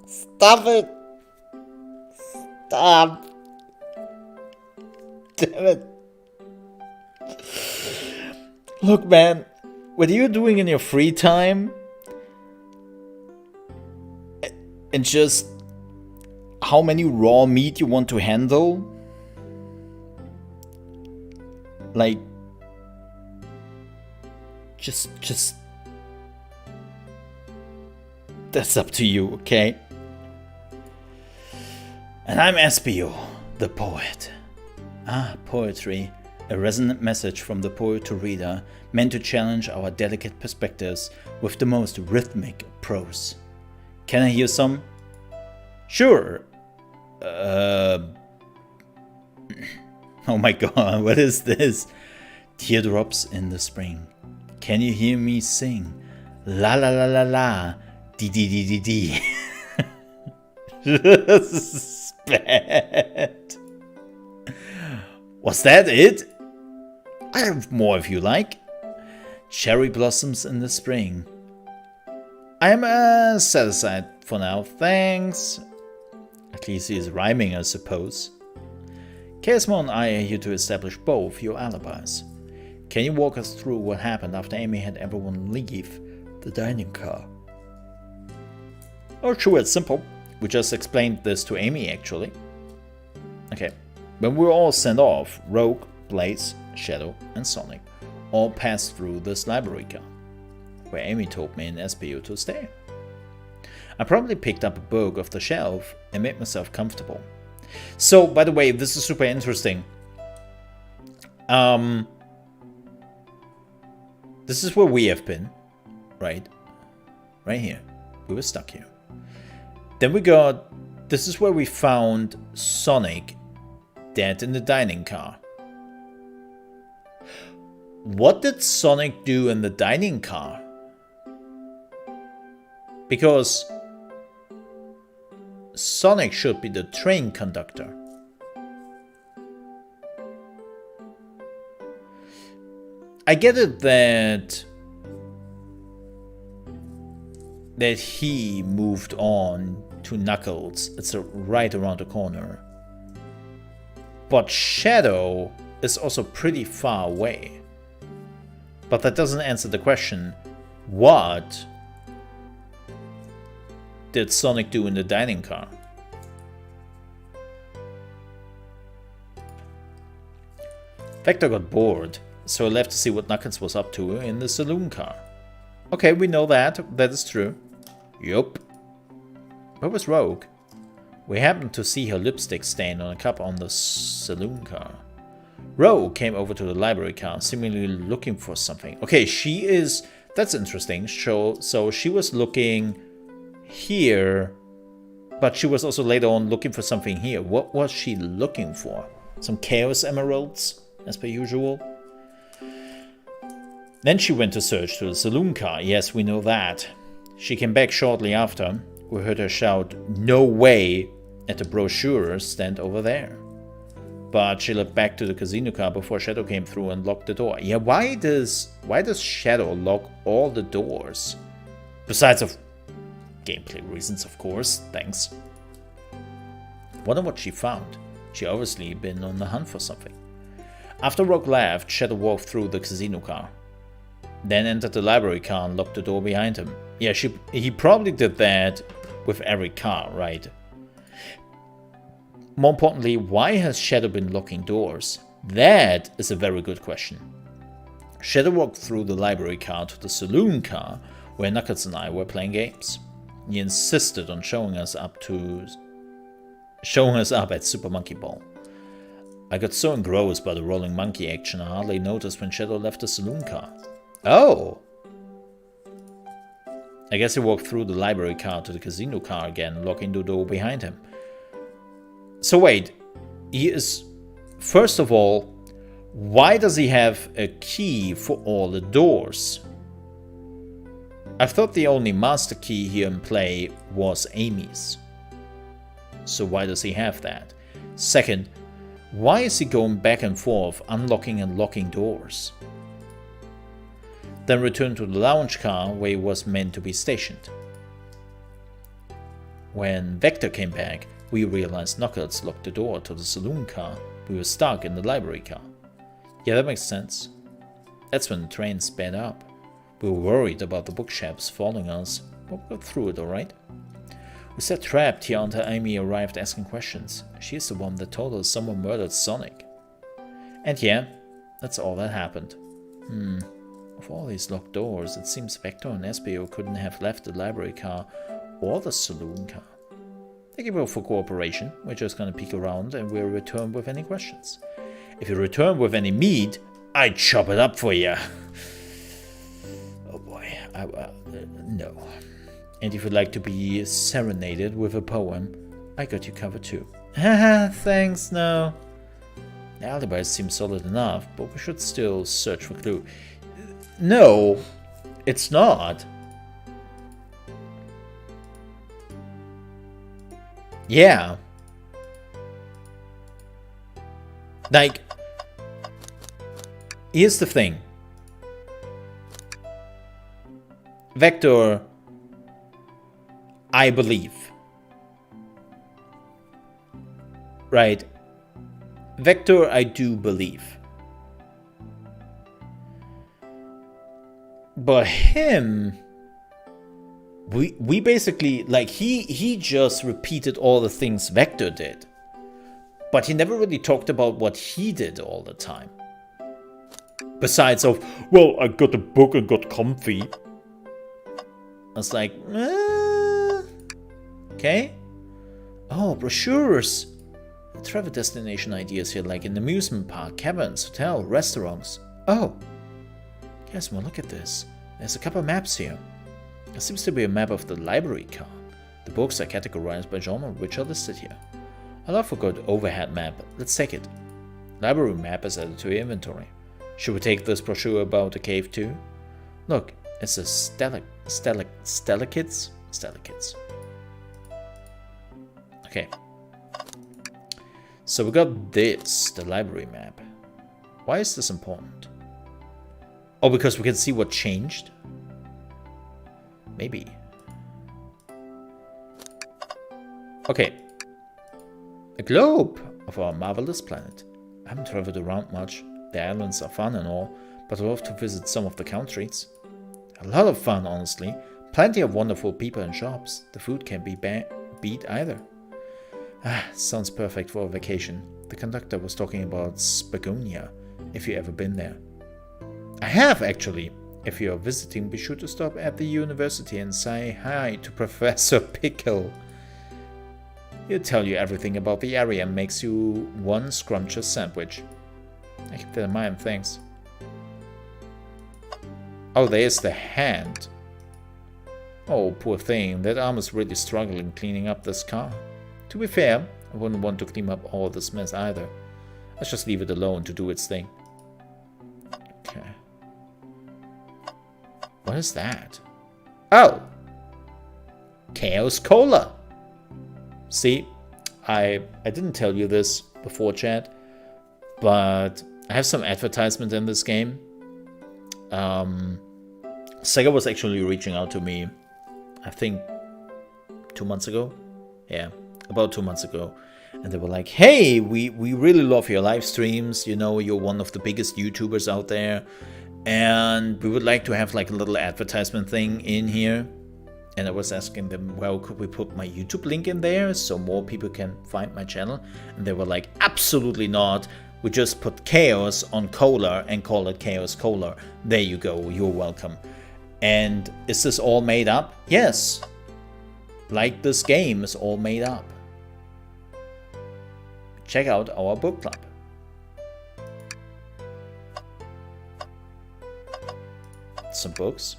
B: Stop it! Stop! Damn it! Look, man, what are you doing in your free time? And just how many raw meat you want to handle? Like, just that's up to you, okay? And I'm Espio, the poet. Poetry. A resonant message from the poet to reader, meant to challenge our delicate perspectives with the most rhythmic prose. Can I hear some? Sure. Oh my god, what is this? Teardrops in the spring. Can you hear me sing? La la la la la. Dee dee dee dee dee. This is bad. Was that it? I have more if you like. Cherry blossoms in the spring. I am satisfied for now, thanks. At least he is rhyming, I suppose. ChaosMole and I are here to establish both your alibis. Can you walk us through what happened after Amy had everyone leave the dining car? Oh, sure, it's simple. We just explained this to Amy, actually. Okay, when we were all sent off, Rogue, Blaze, Shadow, and Sonic all passed through this library car, where Amy told me and SPU to stay. I probably picked up a book off the shelf and made myself comfortable. So, by the way, this is super interesting. This is where we have been, right? Right here. We were stuck here. Then we got... This is where we found Sonic dead in the dining car. What did Sonic do in the dining car? Because Sonic should be the train conductor. I get it that he moved on to Knuckles. It's right around the corner. But Shadow is also pretty far away. But that doesn't answer the question, what did Sonic do in the dining car? Vector got bored, so he left to see what Knuckles was up to in the saloon car. Okay, we know that. That is true. Yup. Where was Rogue? We happened to see her lipstick stain on a cup on the saloon car. Rogue came over to the library car, seemingly looking for something. Okay, she is... That's interesting. So she was looking here, but she was also later on looking for something here. What was she looking for? Some Chaos Emeralds, as per usual. Then she went to search through the saloon car. Yes, we know that. She came back shortly after. We heard her shout, "No way!" at the brochure stand over there. But she left back to the casino car before Shadow came through and locked the door. Yeah, why does Shadow lock all the doors? Besides of gameplay reasons, of course. Thanks. Wonder what she found. She obviously been on the hunt for something. After Rogue left, Shadow walked through the casino car. Then entered the library car and locked the door behind him. Yeah, he probably did that with every car, right? More importantly, why has Shadow been locking doors? That is a very good question. Shadow walked through the library car to the saloon car where Knuckles and I were playing games. He insisted on showing us up at Super Monkey Ball. I got so engrossed by the rolling monkey action I hardly noticed when Shadow left the saloon car. Oh! I guess he walked through the library car to the casino car again, locking the door behind him. So wait, he is... First of all, why does he have a key for all the doors? I thought the only master key here in play was Amy's. So why does he have that? Second, why is he going back and forth, unlocking and locking doors? Then returned to the lounge car where he was meant to be stationed. When Vector came back, we realized Knuckles locked the door to the saloon car. We were stuck in the library car. Yeah, that makes sense. That's when the train sped up. We were worried about the bookshelves following us, but we got through it alright. We sat trapped here until Amy arrived asking questions. She's the one that told us someone murdered Sonic. And yeah, that's all that happened. Of all these locked doors, it seems Vector and Espio couldn't have left the library car or the saloon car. Thank you both for cooperation. We're just gonna peek around and we'll return with any questions. If you return with any meat, I'd chop it up for you. Oh boy, no. And if you'd like to be serenaded with a poem, I got you covered too. Haha, thanks, no. The alibi seems solid enough, but we should still search for clue. No, it's not. Yeah. Like, here's the thing. Vector, I believe. Right. Vector, I do believe. But him, we basically, like, he just repeated all the things Vector did. But he never really talked about what he did all the time. Besides of, well, I got a book and got comfy. I was like, okay. Oh, brochures. Travel destination ideas here, like an amusement park, caverns, hotel, restaurants. Oh. Yes, well, look at this. There's a couple maps here. There seems to be a map of the library card. The books are categorized by genre, which are listed here. I love a good overhead map. Let's take it. Library map is added to your inventory. Should we take this brochure about the cave too? Look, it's a Stalakids. Okay. So we got this, the library map. Why is this important? Oh, because we can see what changed? Maybe. Okay. A globe of our marvelous planet. I haven't traveled around much. The islands are fun and all, but I love to visit some of the countries. A lot of fun, honestly. Plenty of wonderful people and shops. The food can't be beat either. Ah, sounds perfect for a vacation. The conductor was talking about Spagonia, if you've ever been there. I have, actually. If you're visiting, be sure to stop at the university and say hi to Professor Pickle. He'll tell you everything about the area and makes you one scrumptious sandwich. I keep that in mind, thanks. Oh, there's the hand. Oh, poor thing, that arm is really struggling cleaning up this car. To be fair, I wouldn't want to clean up all this mess either. Let's just leave it alone to do its thing. Okay. What is that? Oh! Chaos Cola! See, I didn't tell you this before, chat, but I have some advertisement in this game. Sega was actually reaching out to me, I think 2 months ago. Yeah, about 2 months ago. And they were like, hey, we really love your live streams. You know, you're one of the biggest YouTubers out there. And we would like to have like a little advertisement thing in here. And I was asking them, well, could we put my YouTube link in there so more people can find my channel? And they were like, absolutely not. We just put Chaos on Cola and call it Chaos Cola. There you go, you're welcome. And is this all made up? Yes. Like this game is all made up. Check out our book club. Some books.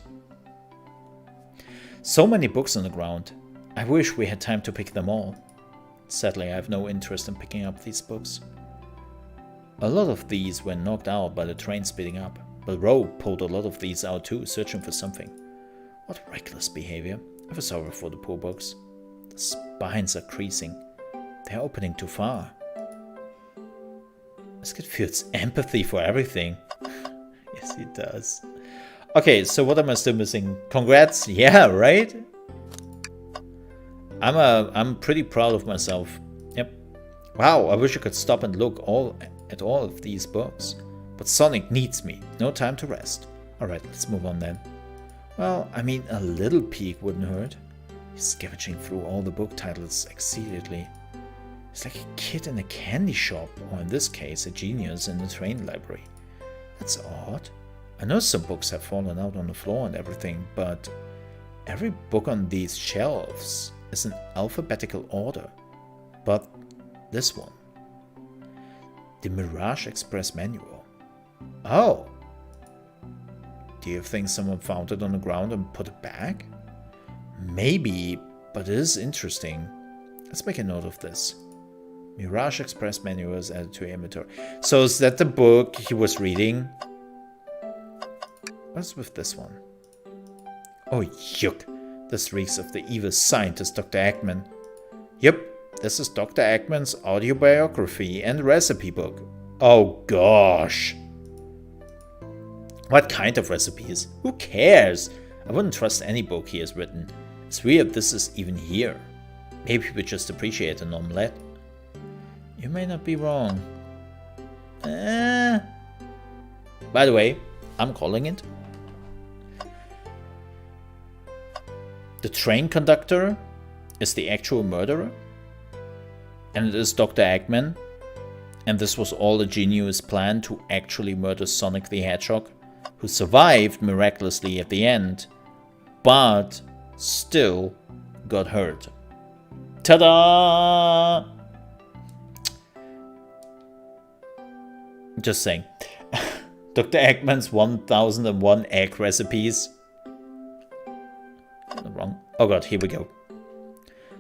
B: So many books on the ground. I wish we had time to pick them all. Sadly, I have no interest in picking up these books. A lot of these were knocked out by the train speeding up, but Rogue pulled a lot of these out too, searching for something. What reckless behavior. I feel sorry for the poor books. The spines are creasing. They're opening too far. This kid feels empathy for everything. Yes, he does. Okay, so what am I still missing? Congrats, yeah, right? I'm pretty proud of myself. Yep. Wow, I wish I could stop and look at all of these books. But Sonic needs me. No time to rest. Alright, let's move on then. Well, I mean, a little peek wouldn't hurt. He's scavenging through all the book titles excitedly. He's like a kid in a candy shop, or in this case, a genius in a train library. That's odd. I know some books have fallen out on the floor and everything, but every book on these shelves is in alphabetical order. But this one. The Mirage Express Manual. Oh! Do you think someone found it on the ground and put it back? Maybe, but it is interesting. Let's make a note of this. Mirage Express Manual is added to your inventory. So is that the book he was reading? What's with this one? Oh, yuck. This reeks of the evil scientist Dr. Eggman. Yep, this is Dr. Eggman's autobiography and recipe book. Oh gosh. What kind of recipes? Who cares? I wouldn't trust any book he has written. It's weird this is even here. Maybe we just appreciate an omelette. You may not be wrong. By the way, I'm calling it. The train conductor is the actual murderer. And it is Dr. Eggman. And this was all a genius plan to actually murder Sonic the Hedgehog, who survived miraculously at the end, but still got hurt. Ta-da! Just saying. Dr. Eggman's 1001 egg recipes. Wrong. Oh god, here we go.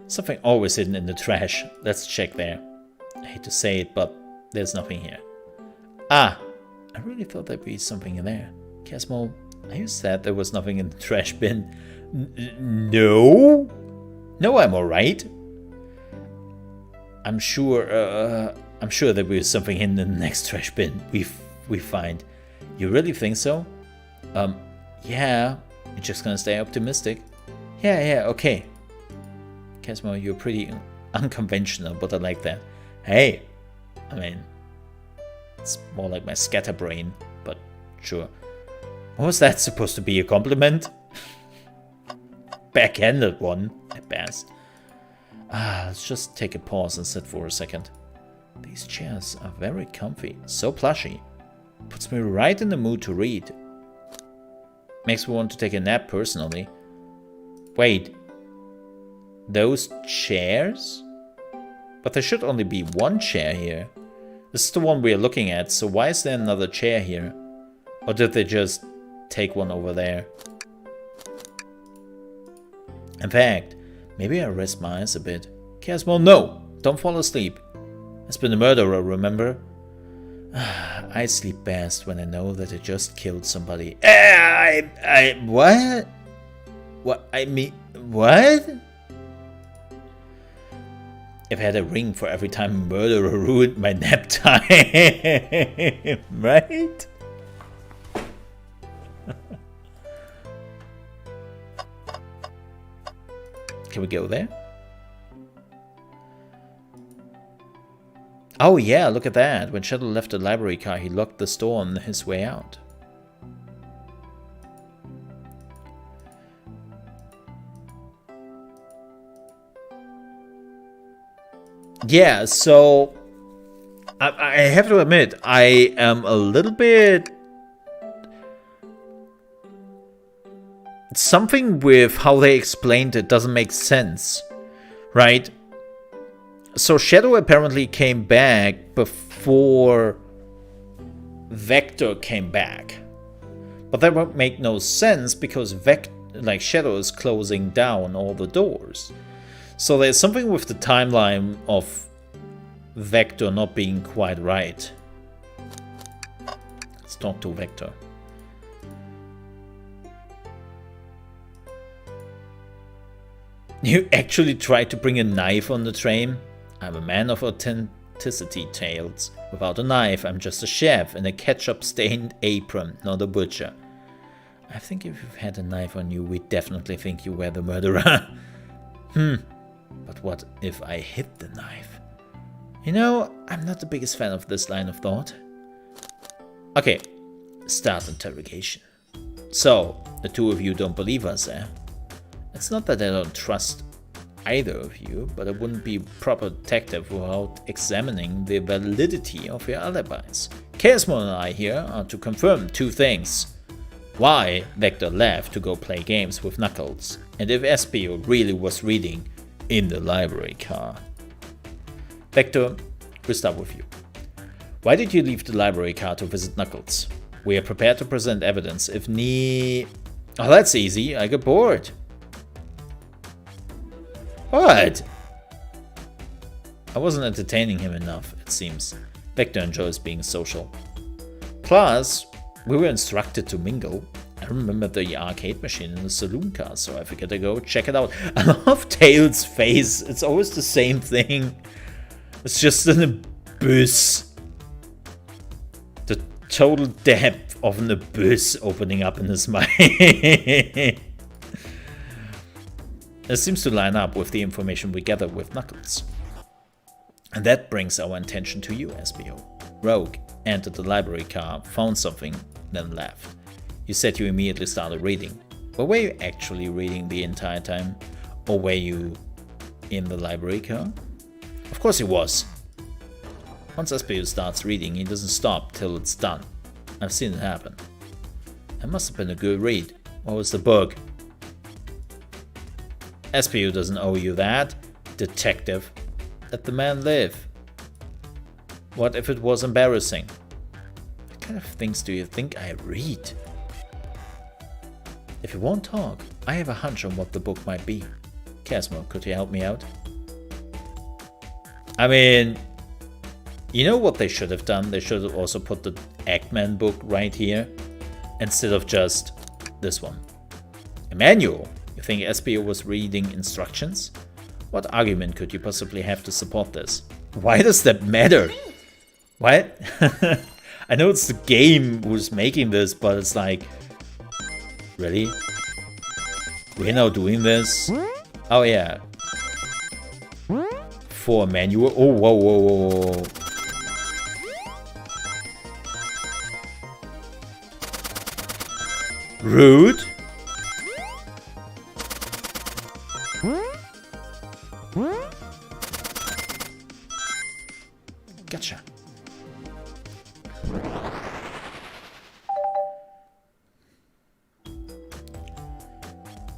B: Something always hidden in the trash. Let's check there. I hate to say it, but there's nothing here. Ah! I really thought there'd be something in there. ChaosMole, are you sad there was nothing in the trash bin? No? No, I'm alright. I'm sure there will be something hidden in the next trash bin we find. You really think so? Yeah. You're just gonna stay optimistic? Yeah, okay. ChaosMole, you're pretty unconventional, but I like that. Hey! I mean, it's more like my scatterbrain, but sure. What was that supposed to be, a compliment? Backhanded one, at best. Let's just take a pause and sit for a second. These chairs are very comfy, so plushy. Puts me right in the mood to read. Makes me want to take a nap personally. Wait. Those chairs? But there should only be one chair here. This is the one we're looking at, so why is there another chair here? Or did they just take one over there? In fact, maybe I rest my eyes a bit. ChaosMole, no! Don't fall asleep. It's been a murderer, remember? I sleep best when I know that I just killed somebody. What? What? I mean, what? If I had a ring for every time a murderer ruined my nap time, right? Can we go there? Oh yeah, look at that. When Shadow left the library car, he locked the store on his way out. Yeah, so I have to admit, I am a little bit... Something with how they explained it doesn't make sense, right? So Shadow apparently came back before Vector came back. But that would make no sense because Shadow is closing down all the doors. So there's something with the timeline of Vector not being quite right. Let's talk to Vector. You actually tried to bring a knife on the train? I'm a man of authenticity, Tails. Without a knife, I'm just a chef in a ketchup-stained apron, not a butcher. I think if you've had a knife on you, we'd definitely think you were the murderer. But what if I hid the knife? You know, I'm not the biggest fan of this line of thought. Okay, start interrogation. So, the two of you don't believe us, eh? It's not that I don't trust either of you, but I wouldn't be a proper detective without examining the validity of your alibis. ChaosMole and I here are to confirm two things. Why Vector left to go play games with Knuckles, and if Espio really was reading in the library car. Vector, we'll start with you. Why did you leave the library car to visit Knuckles? We are prepared to present evidence if Oh, that's easy. I got bored. What? I wasn't entertaining him enough, it seems. Vector enjoys being social. Plus, we were instructed to mingle. I remember the arcade machine in the saloon car, so I figured I'd go check it out. I love Tails' face. It's always the same thing. It's just an abyss. The total depth of an abyss opening up in his mind. It seems to line up with the information we gather with Knuckles. And that brings our attention to you, SBO. Rogue entered the library car, found something, then left. You said you immediately started reading. But were you actually reading the entire time? Or were you in the library car? Of course he was. Once SBO starts reading, he doesn't stop till it's done. I've seen it happen. It must have been a good read. What was the book? SPU doesn't owe you that, detective. Let the man live. What if it was embarrassing? kind of things do you think I read? If you won't talk, I have a hunch on what the book might be. ChaosMole, could you help me out? I mean, you know what they should have done? They should have also put the Eggman book right here, instead of just this one. A manual? You think SBO was reading instructions? What argument could you possibly have to support this? Why does that matter? What? I know it's the game who's making this, but it's like... Really? We're now doing this? Oh yeah. For a manual? Oh, whoa, whoa, whoa, whoa. Rude? Gotcha.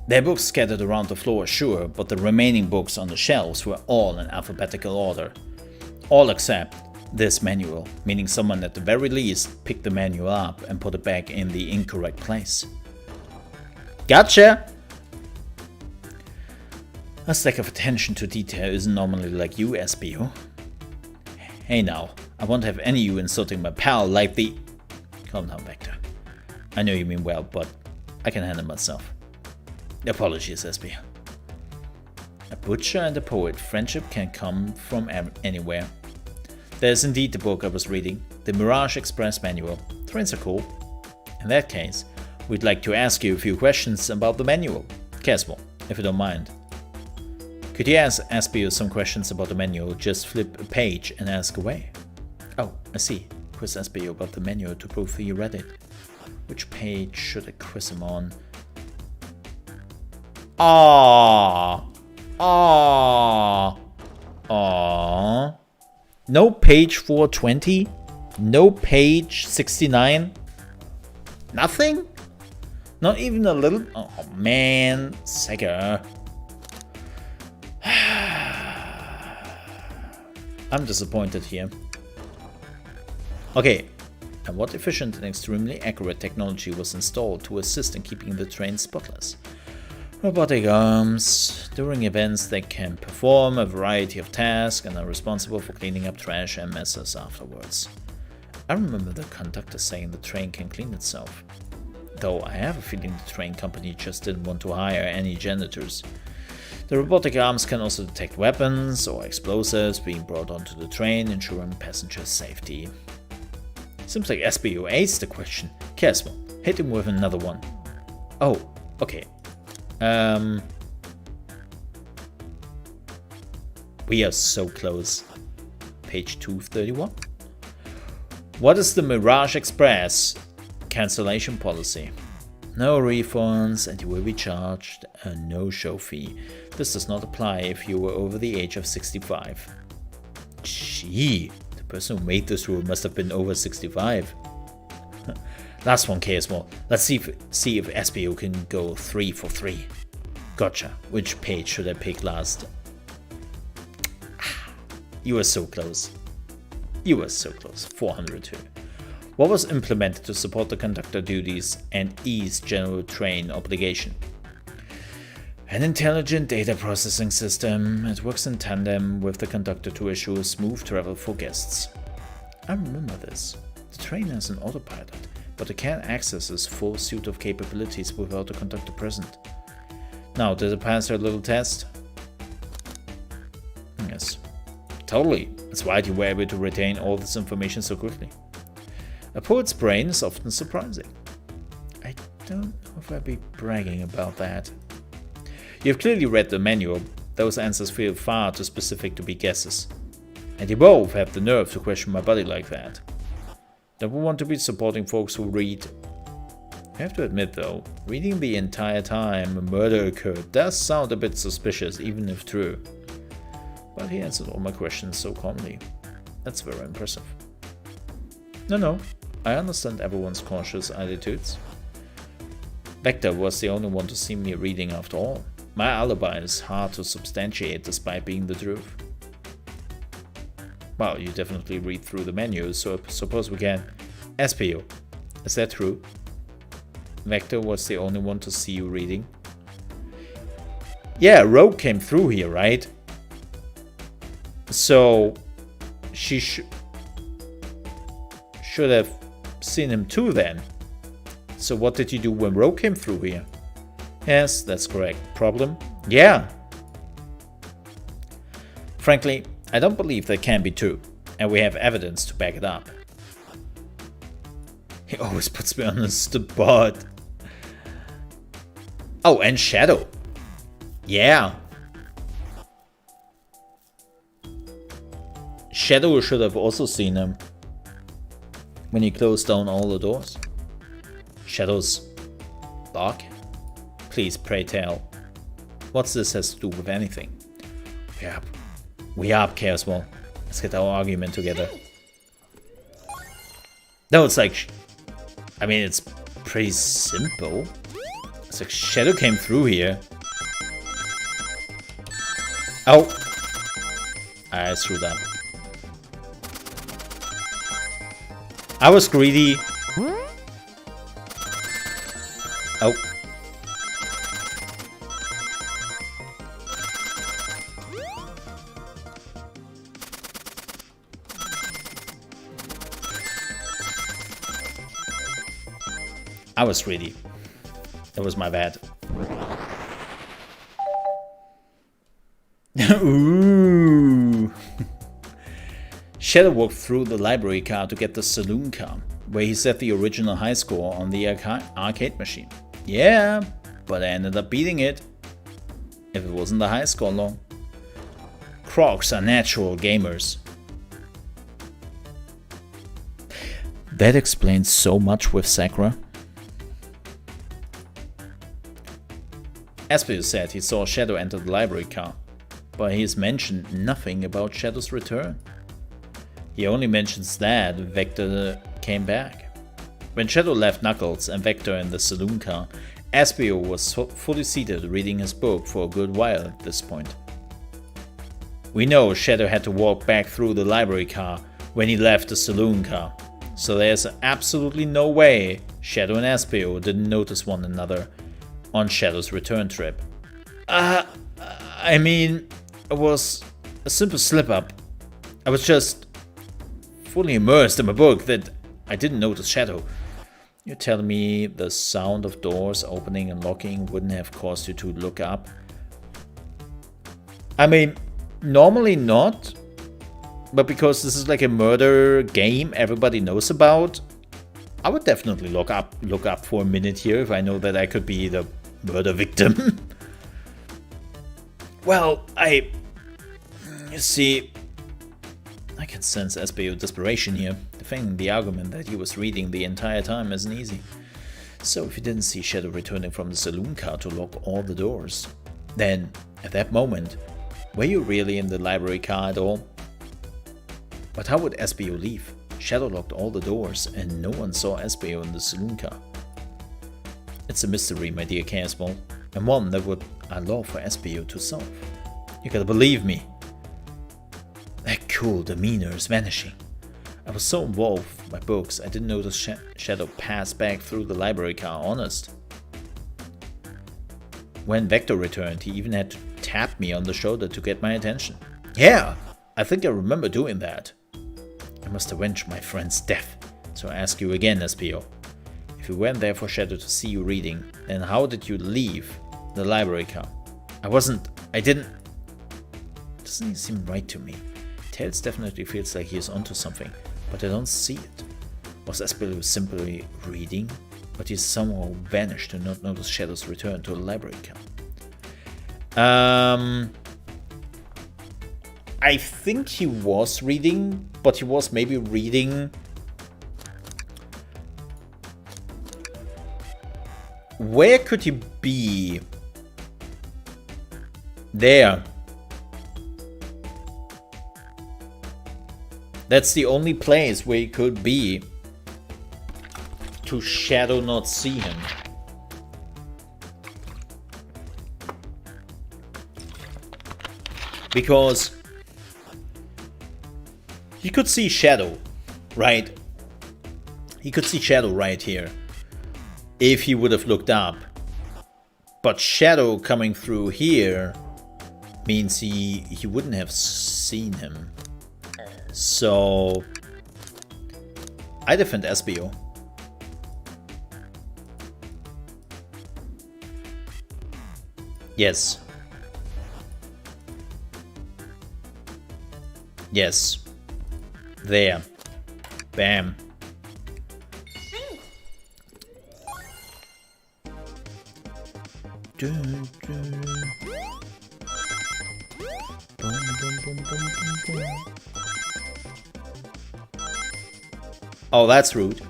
B: There are books scattered around the floor, sure, but the remaining books on the shelves were all in alphabetical order. All except this manual, meaning someone at the very least picked the manual up and put it back in the incorrect place. Gotcha! A lack of attention to detail isn't normally like you, SBO. Hey now, I won't have any of you insulting my pal like the... Calm down, Vector. I know you mean well, but I can handle myself. Apologies, SBO. A butcher and a poet, friendship can come from anywhere. There's indeed the book I was reading, the Mirage Express manual. Trains are cool. In that case, we'd like to ask you a few questions about the manual. ChaosMole, if you don't mind. Could you ask SBO some questions about the manual? Just flip a page and ask away. Oh, I see. Quiz SBO about the manual to prove that you read it. Which page should I quiz him on? Aww. Aww. Aww. No page 420? No page 69? Nothing? Not even a little? Oh man, Sega. I'm disappointed here. Okay, and what efficient and extremely accurate technology was installed to assist in keeping the train spotless? Robotic arms. During events, they can perform a variety of tasks and are responsible for cleaning up trash and messes afterwards. I remember the conductor saying the train can clean itself. Though I have a feeling the train company just didn't want to hire any janitors. The robotic arms can also detect weapons or explosives being brought onto the train, ensuring passenger safety. Seems like SBO aced the question. ChaosMole, hit him with another one. Oh, okay. We are so close. Page 231. What is the Mirage Express cancellation policy? No refunds and you will be charged a no-show fee. This does not apply if you were over the age of 65. Gee, the person who made this rule must have been over 65. Last one, ChaosMole. Let's see if SBO can go 3 for 3. Gotcha. Which page should I pick last? You were so close. You were so close. 402. What was implemented to support the conductor duties and ease general train obligation? An intelligent data processing system. It works in tandem with the conductor to assure smooth travel for guests. I remember this. The train has an autopilot, but it can't access its full suite of capabilities without the conductor present. Now, did it pass our little test? Yes. Totally. That's why you were able to retain all this information so quickly. A poet's brain is often surprising. I don't know if I'd be bragging about that. You've clearly read the manual. Those answers feel far too specific to be guesses. And you both have the nerve to question my body like that. Don't we want to be supporting folks who read? I have to admit though, reading the entire time a murder occurred does sound a bit suspicious, even if true. But he answered all my questions so calmly. That's very impressive. No, I understand everyone's cautious attitudes. Vector was the only one to see me reading after all. My alibi is hard to substantiate despite being the truth. Well, you definitely read through the menu, so I suppose we can SPO, is that true? Vector was the only one to see you reading. Yeah, Rogue came through here, right? So she should have seen him too then. So what did you do when Rogue came through here? Yes, that's correct. Problem? Yeah. Frankly, I don't believe that can be true, and we have evidence to back it up. He always puts me on the spot. Oh, and Shadow. Yeah. Shadow should have also seen him when he closed down all the doors. Shadow's dog? Please, pray tell. What's this has to do with anything? We up, ChaosMole. Let's get our argument together. No, it's like... I mean, it's pretty simple. It's like Shadow came through here. Oh! I screwed up. I was greedy. Oh. I was greedy. That was my bad. Ooh. Shadow walked through the library car to get the saloon car, where he set the original high score on the arcade machine. Yeah, but I ended up beating it. If it wasn't the high score long. Crocs are natural gamers. That explains so much with Sakura. Aspio said he saw Shadow enter the library car, but he has mentioned nothing about Shadow's return. He only mentions that Vector came back. When Shadow left Knuckles and Vector in the saloon car, Aspio was fully seated reading his book for a good while at this point. We know Shadow had to walk back through the library car when he left the saloon car, so there's absolutely no way Shadow and Aspio didn't notice one another on Shadow's return trip. I mean, it was a simple slip-up. I was just fully immersed in my book that I didn't notice Shadow. You're telling me the sound of doors opening and locking wouldn't have caused you to look up? I mean, normally not, but because this is like a murder game everybody knows about, I would definitely look up for a minute here if I know that I could be the murder victim. Well, you see, I can sense SBO desperation here. Defending the argument that he was reading the entire time isn't easy. So if you didn't see Shadow returning from the saloon car to lock all the doors, then at that moment, were you really in the library car at all? But how would SBO leave? Shadow locked all the doors and no one saw SBO in the saloon car. It's a mystery, my dear ChaosMole, and one that would allow for SBO to solve. You gotta believe me. That cool demeanor is vanishing. I was so involved with my books, I didn't notice Shadow pass back through the library car, honest. When Vector returned, he even had to tap me on the shoulder to get my attention. Yeah, I think I remember doing that. I must avenge my friend's death, so I ask you again, SPO. If you went there for Shadow to see you reading, then how did you leave the library car? I didn't... Doesn't seem right to me. Tails definitely feels like he is onto something, but I don't see it. Was SPO simply reading, but he somehow vanished to not notice Shadow's return to the library car? I think he was reading, but he was maybe reading... Where could he be? There. That's the only place where he could be to Shadow not see him. Because he could see Shadow, right? He could see Shadow right here if he would have looked up. But Shadow coming through here means he wouldn't have seen him. So I defend SBO. Yes. Yes. There. Bam. Oh, that's rude.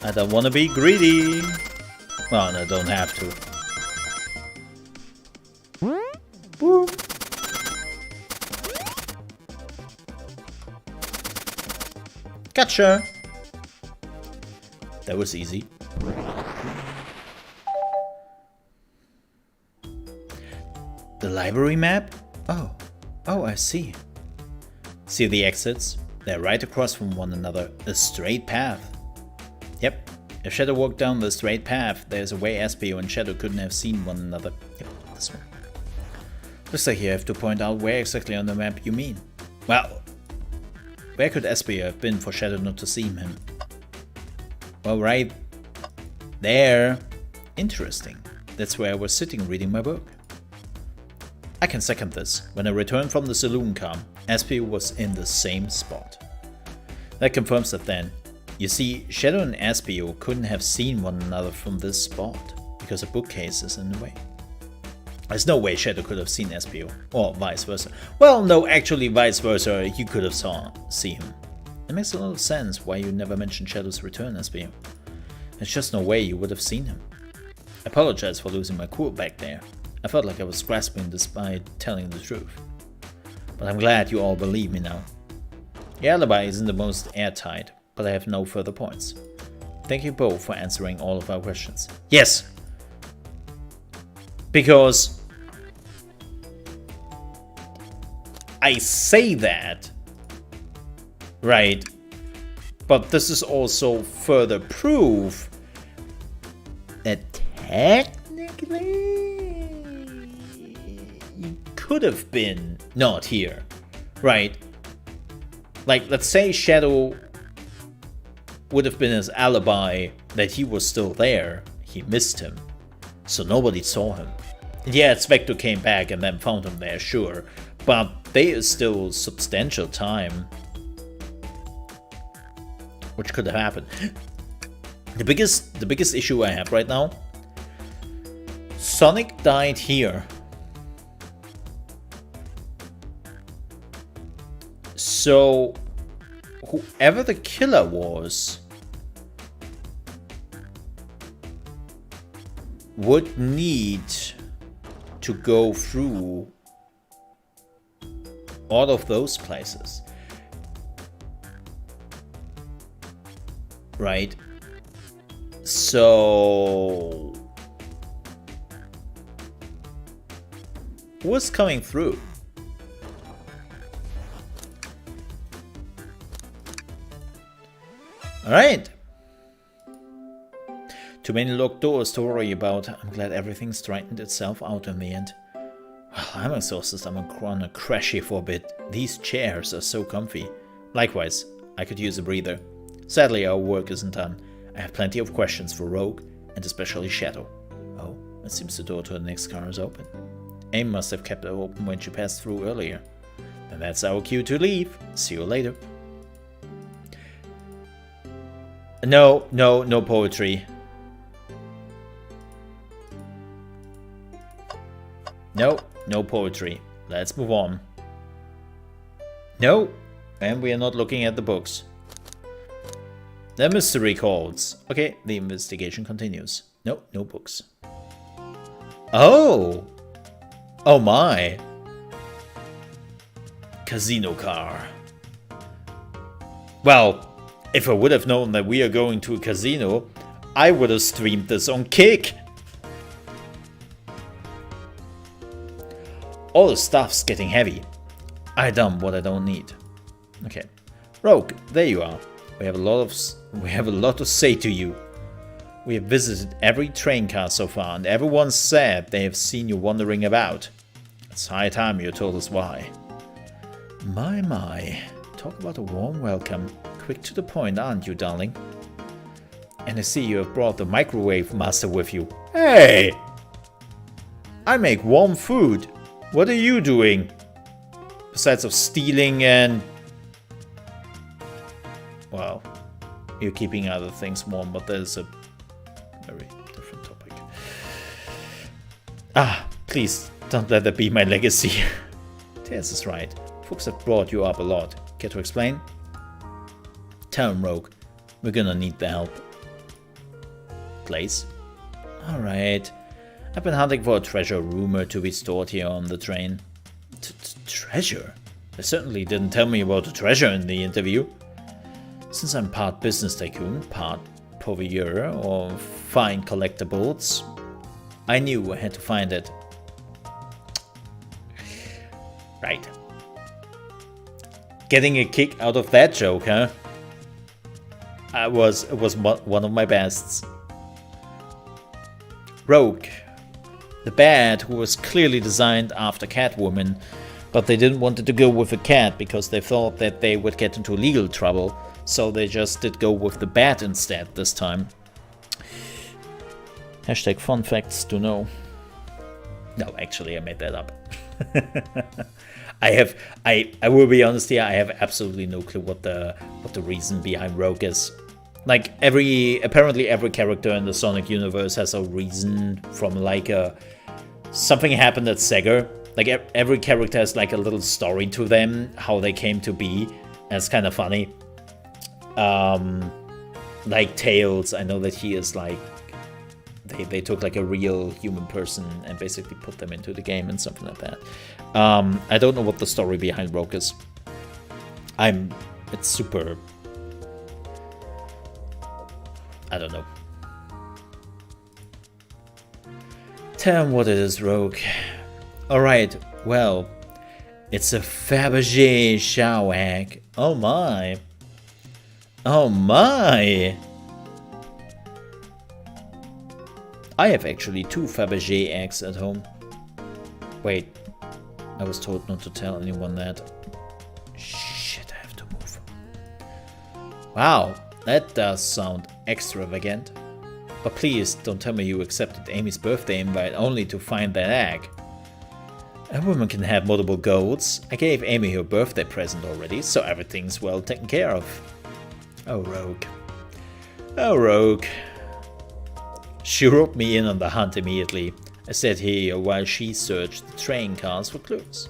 B: I don't want to be greedy. Well, no, don't have to. Woo. Gotcha. That was easy. The library map? Oh, I see. See the exits? They're right across from one another. A straight path. Yep. If Shadow walked down the straight path, there's a way SBO and Shadow couldn't have seen one another. Yep, this one. Looks like you have to point out where exactly on the map you mean. Well, where could SBO have been for Shadow not to see him? Well, right there. Interesting. That's where I was sitting reading my book. I can second this. When I returned from the saloon car, SBO was in the same spot. That confirms that then. You see, Shadow and SBO couldn't have seen one another from this spot, because a bookcase is in the way. There's no way Shadow could have seen SBO, or vice versa. Well, no, actually vice versa, you could have seen him. It makes a lot of sense why you never mentioned Shadow's return, SBO. There's just no way you would have seen him. I apologize for losing my cool back there. I felt like I was grasping despite telling the truth. But I'm glad you all believe me now. The alibi isn't the most airtight, but I have no further points. Thank you both for answering all of our questions. Yes! Because I say that, right, but this is also further proof that technically you could have been not here, right? Like, let's say Shadow would have been his alibi that he was still there, he missed him, so nobody saw him. Yeah, Spectre came back and then found him there, sure, but there is still substantial time which could have happened. The biggest issue I have right now, Sonic died here. So whoever the killer was would need to go through all of those places, right? So what's coming through? Alright. Too many locked doors to worry about. I'm glad everything straightened itself out in the end. Well, I'm exhausted. I'm gonna crash here for a bit. These chairs are so comfy. Likewise, I could use a breather. Sadly, our work isn't done. I have plenty of questions for Rogue, and especially Shadow. Oh, it seems the door to the next car is open. Aim must have kept it open when she passed through earlier. And that's our cue to leave. See you later. No poetry. No poetry. Let's move on. No, and we are not looking at the books. The mystery codes. Okay, the investigation continues. No books. Oh my. Casino car. Well, if I would have known that we are going to a casino, I would have streamed this on Kick. All the stuff's getting heavy. I dump what I don't need. Okay. Rogue, there you are. We have a lot to say to you. We have visited every train car so far, and everyone said they have seen you wandering about. It's high time you told us why. My. Talk about a warm welcome. Quick to the point, aren't you, darling? And I see you have brought the microwave master with you. Hey! I make warm food. What are you doing? Besides of stealing and... Well, you're keeping other things warm, but there's a very different topic. Ah, please, don't let that be my legacy. Tess is right. Folks have brought you up a lot. Care to explain? Tell him, Rogue. We're gonna need the help. Place? Alright. I've been hunting for a treasure rumored to be stored here on the train. Treasure? They certainly didn't tell me about the treasure in the interview. Since I'm part business tycoon, part purveyor of fine collectibles, I knew I had to find it. Right. Getting a kick out of that joke, huh? It was one of my bests. Rogue. The bat who was clearly designed after Catwoman, but they didn't want to go with a cat because they thought that they would get into legal trouble, so they just did go with the bat instead this time. Hashtag fun facts to know. No, actually I made that up. I will be honest here, I have absolutely no clue what the reason behind Rogue is. Like apparently every character in the Sonic universe has a reason from like something happened at Sega. Like every character has like a little story to them, how they came to be. And it's kind of funny. Like Tails, I know that he is like they took like a real human person and basically put them into the game and something like that. I don't know what the story behind Rogue is. It's super. I don't know. Tell him what it is, Rogue. Alright, well, it's a Fabergé shower egg. Oh my. Oh my. I have actually 2 Fabergé eggs at home. Wait, I was told not to tell anyone that. Shit, I have to move. Wow, that does sound extravagant. But please don't tell me you accepted Amy's birthday invite only to find that egg. A woman can have multiple goals. I gave Amy her birthday present already, so everything's well taken care of. Oh, Rogue. Oh, Rogue. She roped me in on the hunt immediately. I sat here while she searched the train cars for clues.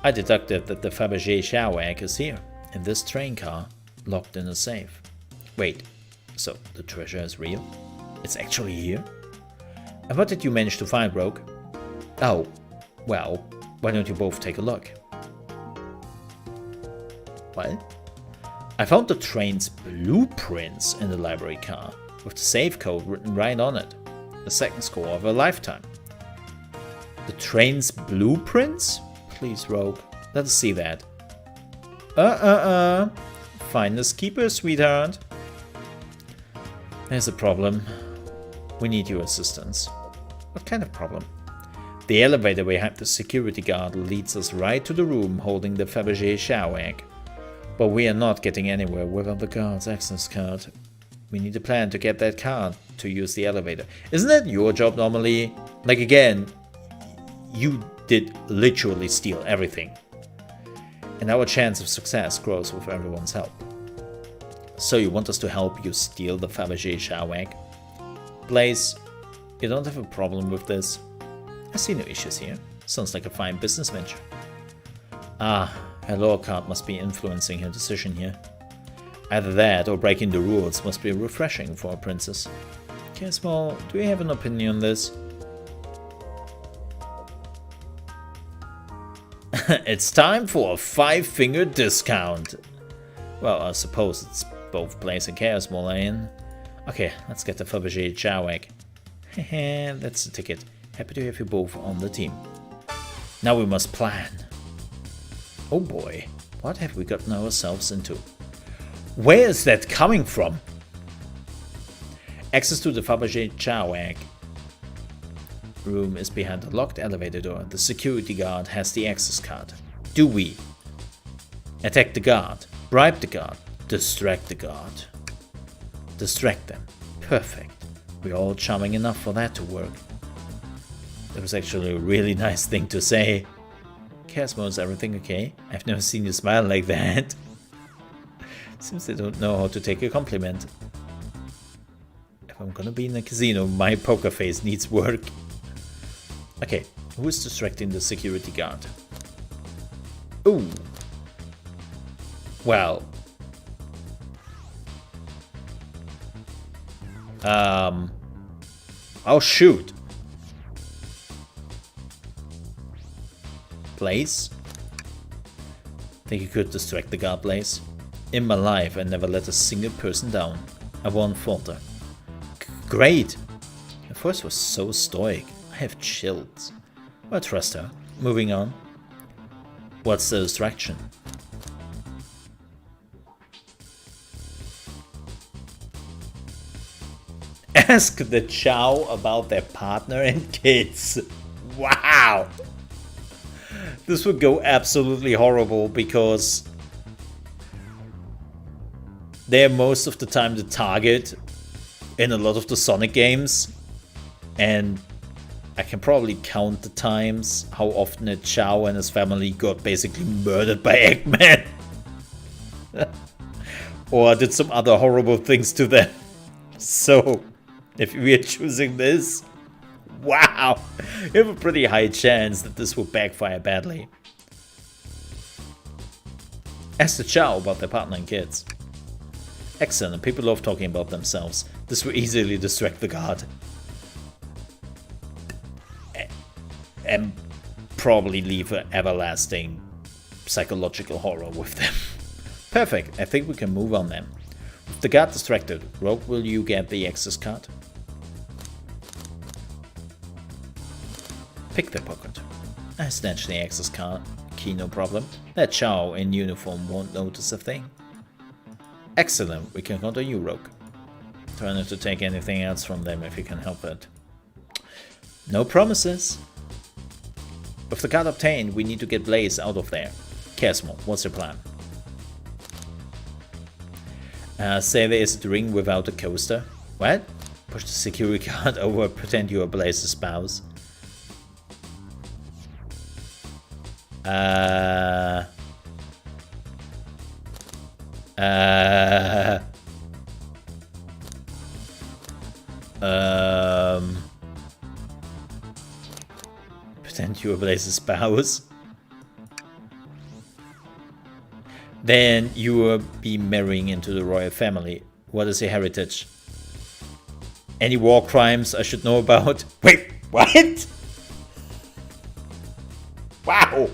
B: I deducted that the Fabergé shower egg is here, in this train car, locked in a safe. Wait, so the treasure is real? It's actually here? And what did you manage to find, Rogue? Oh, well, why don't you both take a look? What? I found the train's blueprints in the library car, with the safe code written right on it. The second score of a lifetime. The train's blueprints? Please, Rogue, let us see that. Finders keepers, sweetheart. There's a problem. We need your assistance. What kind of problem? The elevator behind the security guard leads us right to the room holding the Fabergé shower egg. But we are not getting anywhere without the guard's access card. We need a plan to get that card to use the elevator. Isn't that your job normally? Like again, you did literally steal everything. And our chance of success grows with everyone's help. So you want us to help you steal the Fabergé shower egg? Blaze, you don't have a problem with this? I see no issues here. Sounds like a fine business venture. Ah, her law card must be influencing her decision here. Either that or breaking the rules must be refreshing for a princess. ChaosMole, do you have an opinion on this? It's time for a 5-finger discount. Well, I suppose it's both Blaze and ChaosMole in. Okay, let's get the Fabergé shower egg. Hehe, that's the ticket. Happy to have you both on the team. Now we must plan. Oh boy, what have we gotten ourselves into? Where is that coming from? Access to the Fabergé Chowag room is behind the locked elevator door. The security guard has the access card. Do we attack the guard, bribe the guard, distract the guard? Distract them. Perfect. We're all charming enough for that to work. That was actually a really nice thing to say. ChaosMole, is everything okay? I've never seen you smile like that. Seems they don't know how to take a compliment. If I'm gonna be in a casino, my poker face needs work. Okay, who is distracting the security guard? Ooh. Well. Oh shoot. Blaze? Think you could distract the guard, Blaze? In my life, I never let a single person down. I won't falter. Great! Her voice was so stoic. I have chills. I trust her. Moving on. What's the distraction? Ask the Chow about their partner and kids. Wow! This would go absolutely horrible because they're most of the time the target in a lot of the Sonic games, and I can probably count the times how often a Chow and his family got basically murdered by Eggman or did some other horrible things to them. So if we are choosing this, wow, you have a pretty high chance that this will backfire badly. Ask the Chow about their partner and kids. Excellent, people love talking about themselves. This will easily distract the guard. And probably leave an everlasting psychological horror with them. Perfect, I think we can move on then. With the guard distracted, Rogue, will you get the access card? Pick the pocket. I snatched the access card. Key, no problem. That Chow in uniform won't notice a thing. Excellent, we can contact you, Rogue. Try not to take anything else from them if you can help it. No promises. With the card obtained, we need to get Blaze out of there. ChaosMole, what's your plan? Say there is a ring without a coaster. What? Push the security guard over, pretend you are Blaze's spouse. Pretend you are Blaze's spouse. Then you will be marrying into the royal family. What is your heritage? Any war crimes I should know about? Wait, what? Wow.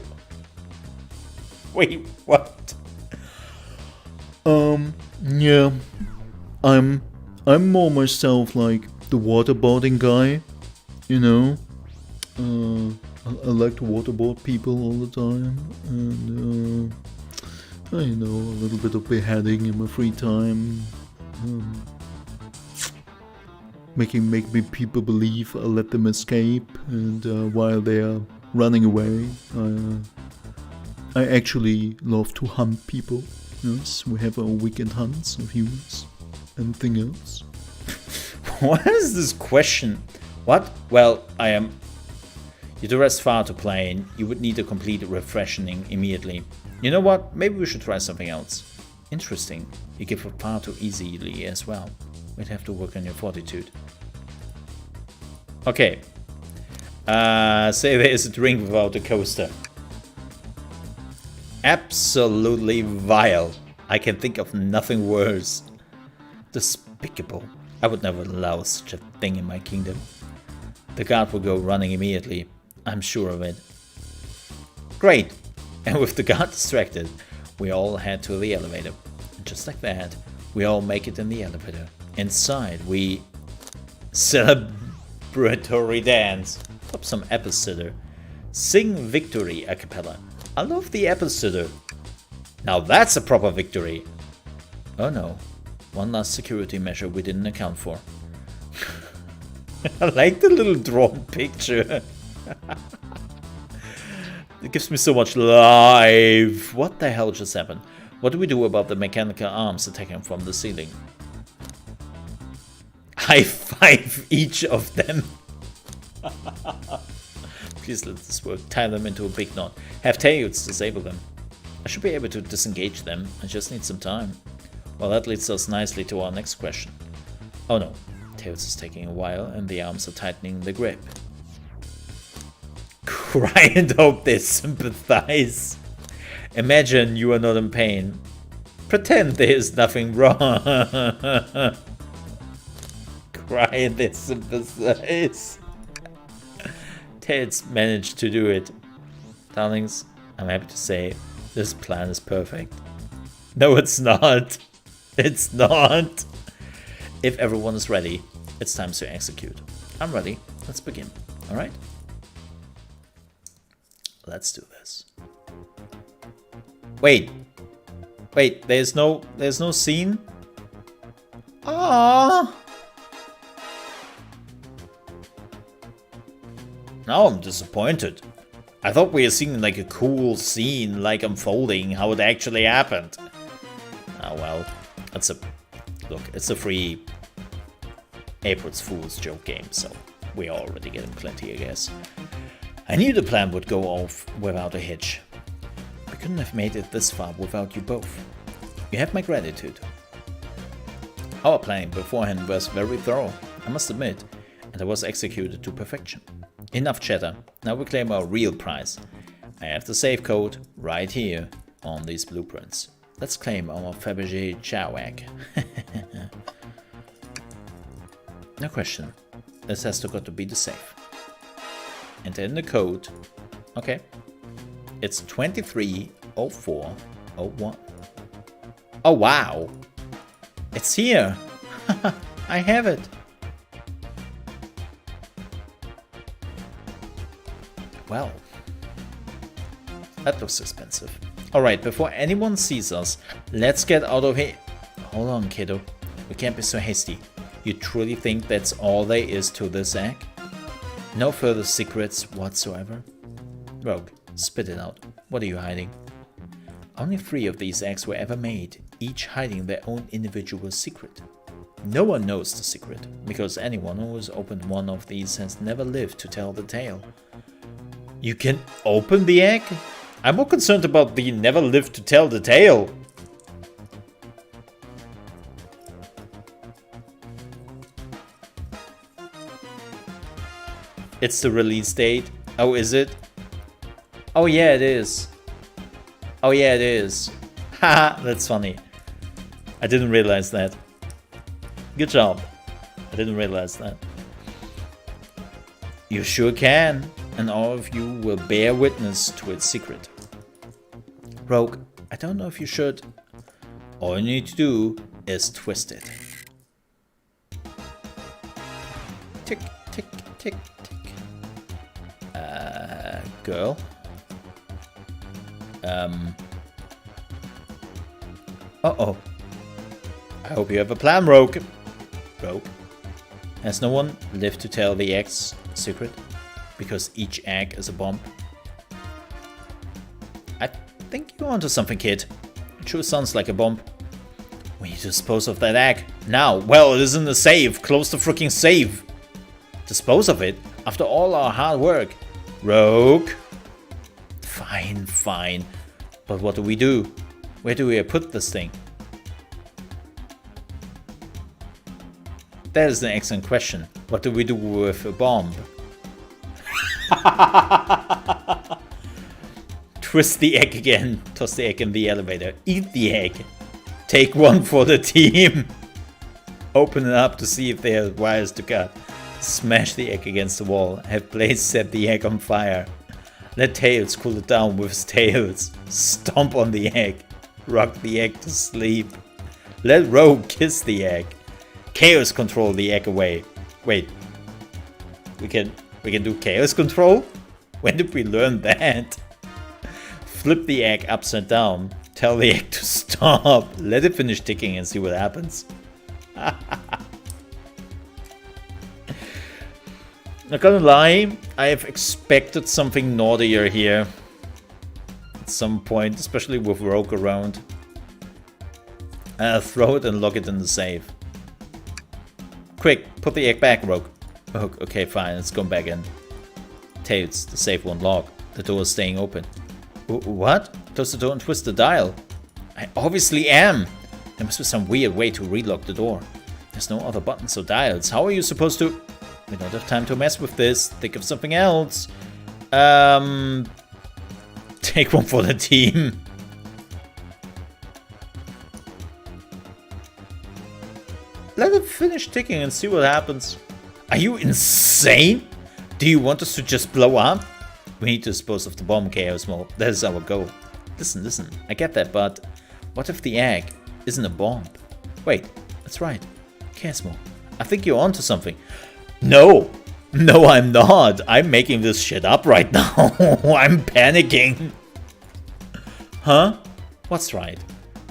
B: Wait, what?
C: Yeah. I'm more myself like the waterboarding guy, you know. I like to waterboard people all the time, and I know a little bit of beheading in my free time. Making people believe I let them escape, and while they are running away, I actually love to hunt people. Yes, we have our weekend hunts of humans. Anything else?
B: What is this question? What? Well, you do rest far to play, and you would need a complete refreshing immediately. You know what? Maybe we should try something else. Interesting. You give up far too easily as well. We'd have to work on your fortitude. Okay. Say there is a drink without a coaster. Absolutely vile. I can think of nothing worse. Despicable. I would never allow such a thing in my kingdom. The guard will go running immediately. I'm sure of it. Great. And with the guard distracted, we all head to the elevator. And just like that, we all make it in the elevator. Inside, we celebratory dance. Pop some apple cider. Sing victory a cappella. I love the episode. Now that's a proper victory. Oh no. One last security measure we didn't account for. I like the little drawn picture. It gives me so much life. What the hell just happened? What do we do about the mechanical arms attacking from the ceiling? High five each of them. Please let this work. Tie them into a big knot. Have Tails disable them. I should be able to disengage them. I just need some time. Well, that leads us nicely to our next question. Oh no. Tails is taking a while and the arms are tightening the grip. Cry and hope they sympathize. Imagine you are not in pain. Pretend there is nothing wrong. Cry and they sympathize. Tails managed to do it. Darlings, I'm happy to say this plan is perfect. No, it's not. It's not. If everyone is ready, it's time to execute. I'm ready. Let's begin. All right? Let's do this. Wait. Wait, there's no scene? Ah. Now I'm disappointed. I thought we were seeing like a cool scene, like unfolding, how it actually happened. Oh well, it's a free April Fool's joke game, so we're already getting plenty, I guess. I knew the plan would go off without a hitch. We couldn't have made it this far without you both. You have my gratitude. Our planning beforehand was very thorough, I must admit, and it was executed to perfection. Enough chatter, now we claim our real prize. I have the save code right here on these blueprints. Let's claim our Fabergé Chow egg. No question, this has got to be the safe. Enter in the code. Okay. It's 230401. Oh wow! It's here! I have it! Well, that looks expensive. Alright, before anyone sees us, let's get out of here. Hold on, kiddo. We can't be so hasty. You truly think that's all there is to this egg? No further secrets whatsoever? Rogue, spit it out. What are you hiding? Only 3 of these eggs were ever made, each hiding their own individual secret. No one knows the secret, because anyone who has opened one of these has never lived to tell the tale. You can open the egg? I'm more concerned about the never lived to tell the tale. It's the release date. Oh, is it? Oh yeah, it is. Oh yeah, it is. Haha, that's funny. I didn't realize that. Good job. I didn't realize that. You sure can, and all of you will bear witness to its secret. Rogue, I don't know if you should. All you need to do is twist it. Tick, tick, tick, tick. Girl. Uh-oh. I hope you have a plan, Rogue. Rogue. Has no one lived to tell the egg's secret? Because each egg is a bomb? I think you're onto something, kid. It sure sounds like a bomb. We need to dispose of that egg. Now. Well, it is in the safe. Close the freaking safe. Dispose of it? After all our hard work. Rogue. Fine, fine. But what do we do? Where do we put this thing? That is an excellent question. What do we do with a bomb? Twist the egg again. Toss the egg in the elevator. Eat the egg. Take one for the team. Open it up to see if there are wires to cut. Smash the egg against the wall. Have Blaze set the egg on fire. Let Tails cool it down with his tails. Stomp on the egg. Rock the egg to sleep. Let Rogue kiss the egg. Chaos control the egg away. Wait. We can do chaos control? When did we learn that? Flip the egg upside down. Tell the egg to stop. Let it finish ticking and see what happens. Not gonna lie, I have expected something naughtier here. At some point, especially with Rogue around. Throw it and lock it in the safe. Quick, put the egg back, Rogue. Oh, okay, fine, it's gone back in. Tails, the safe won't lock. The door is staying open. What? Close the door and twist the dial. I obviously am. There must be some weird way to relock the door. There's no other buttons or dials. How are you supposed to... We don't have time to mess with this. Think of something else. Take one for the team. Let it finish ticking and see what happens. Are you insane? Do you want us to just blow up? We need to dispose of the bomb, ChaosMole. That is our goal. Listen. I get that, but what if the egg isn't a bomb? Wait, that's right. ChaosMole, I think you're onto something. No, I'm not. I'm making this shit up right now. I'm panicking. Huh? What's right?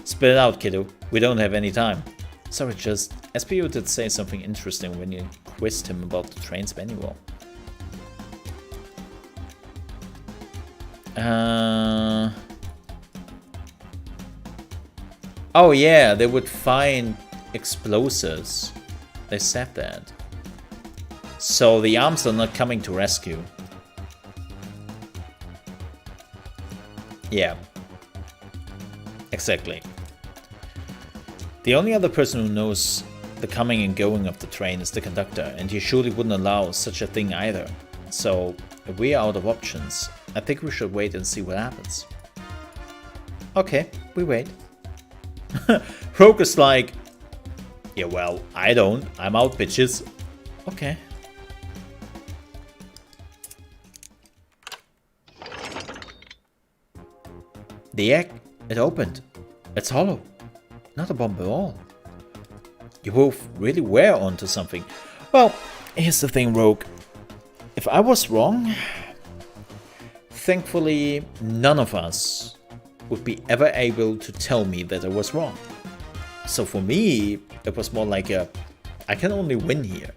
B: Spit it out, kiddo. We don't have any time. Sorry, just SPU did say something interesting when you quizzed him about the train's manual. Oh yeah, they would find explosives. They said that. So the arms are not coming to rescue. Yeah. Exactly. The only other person who knows the coming and going of the train is the conductor, and he surely wouldn't allow such a thing either. So, if we are out of options, I think we should wait and see what happens. Okay, we wait. Rogue is like, yeah, well, I don't. I'm out, bitches. Okay. The egg, it opened. It's hollow. Not a bomb at all. You both really were onto something. Well, here's the thing, Rogue. If I was wrong, thankfully none of us would be ever able to tell me that I was wrong. So for me, it was more like a, I can only win here.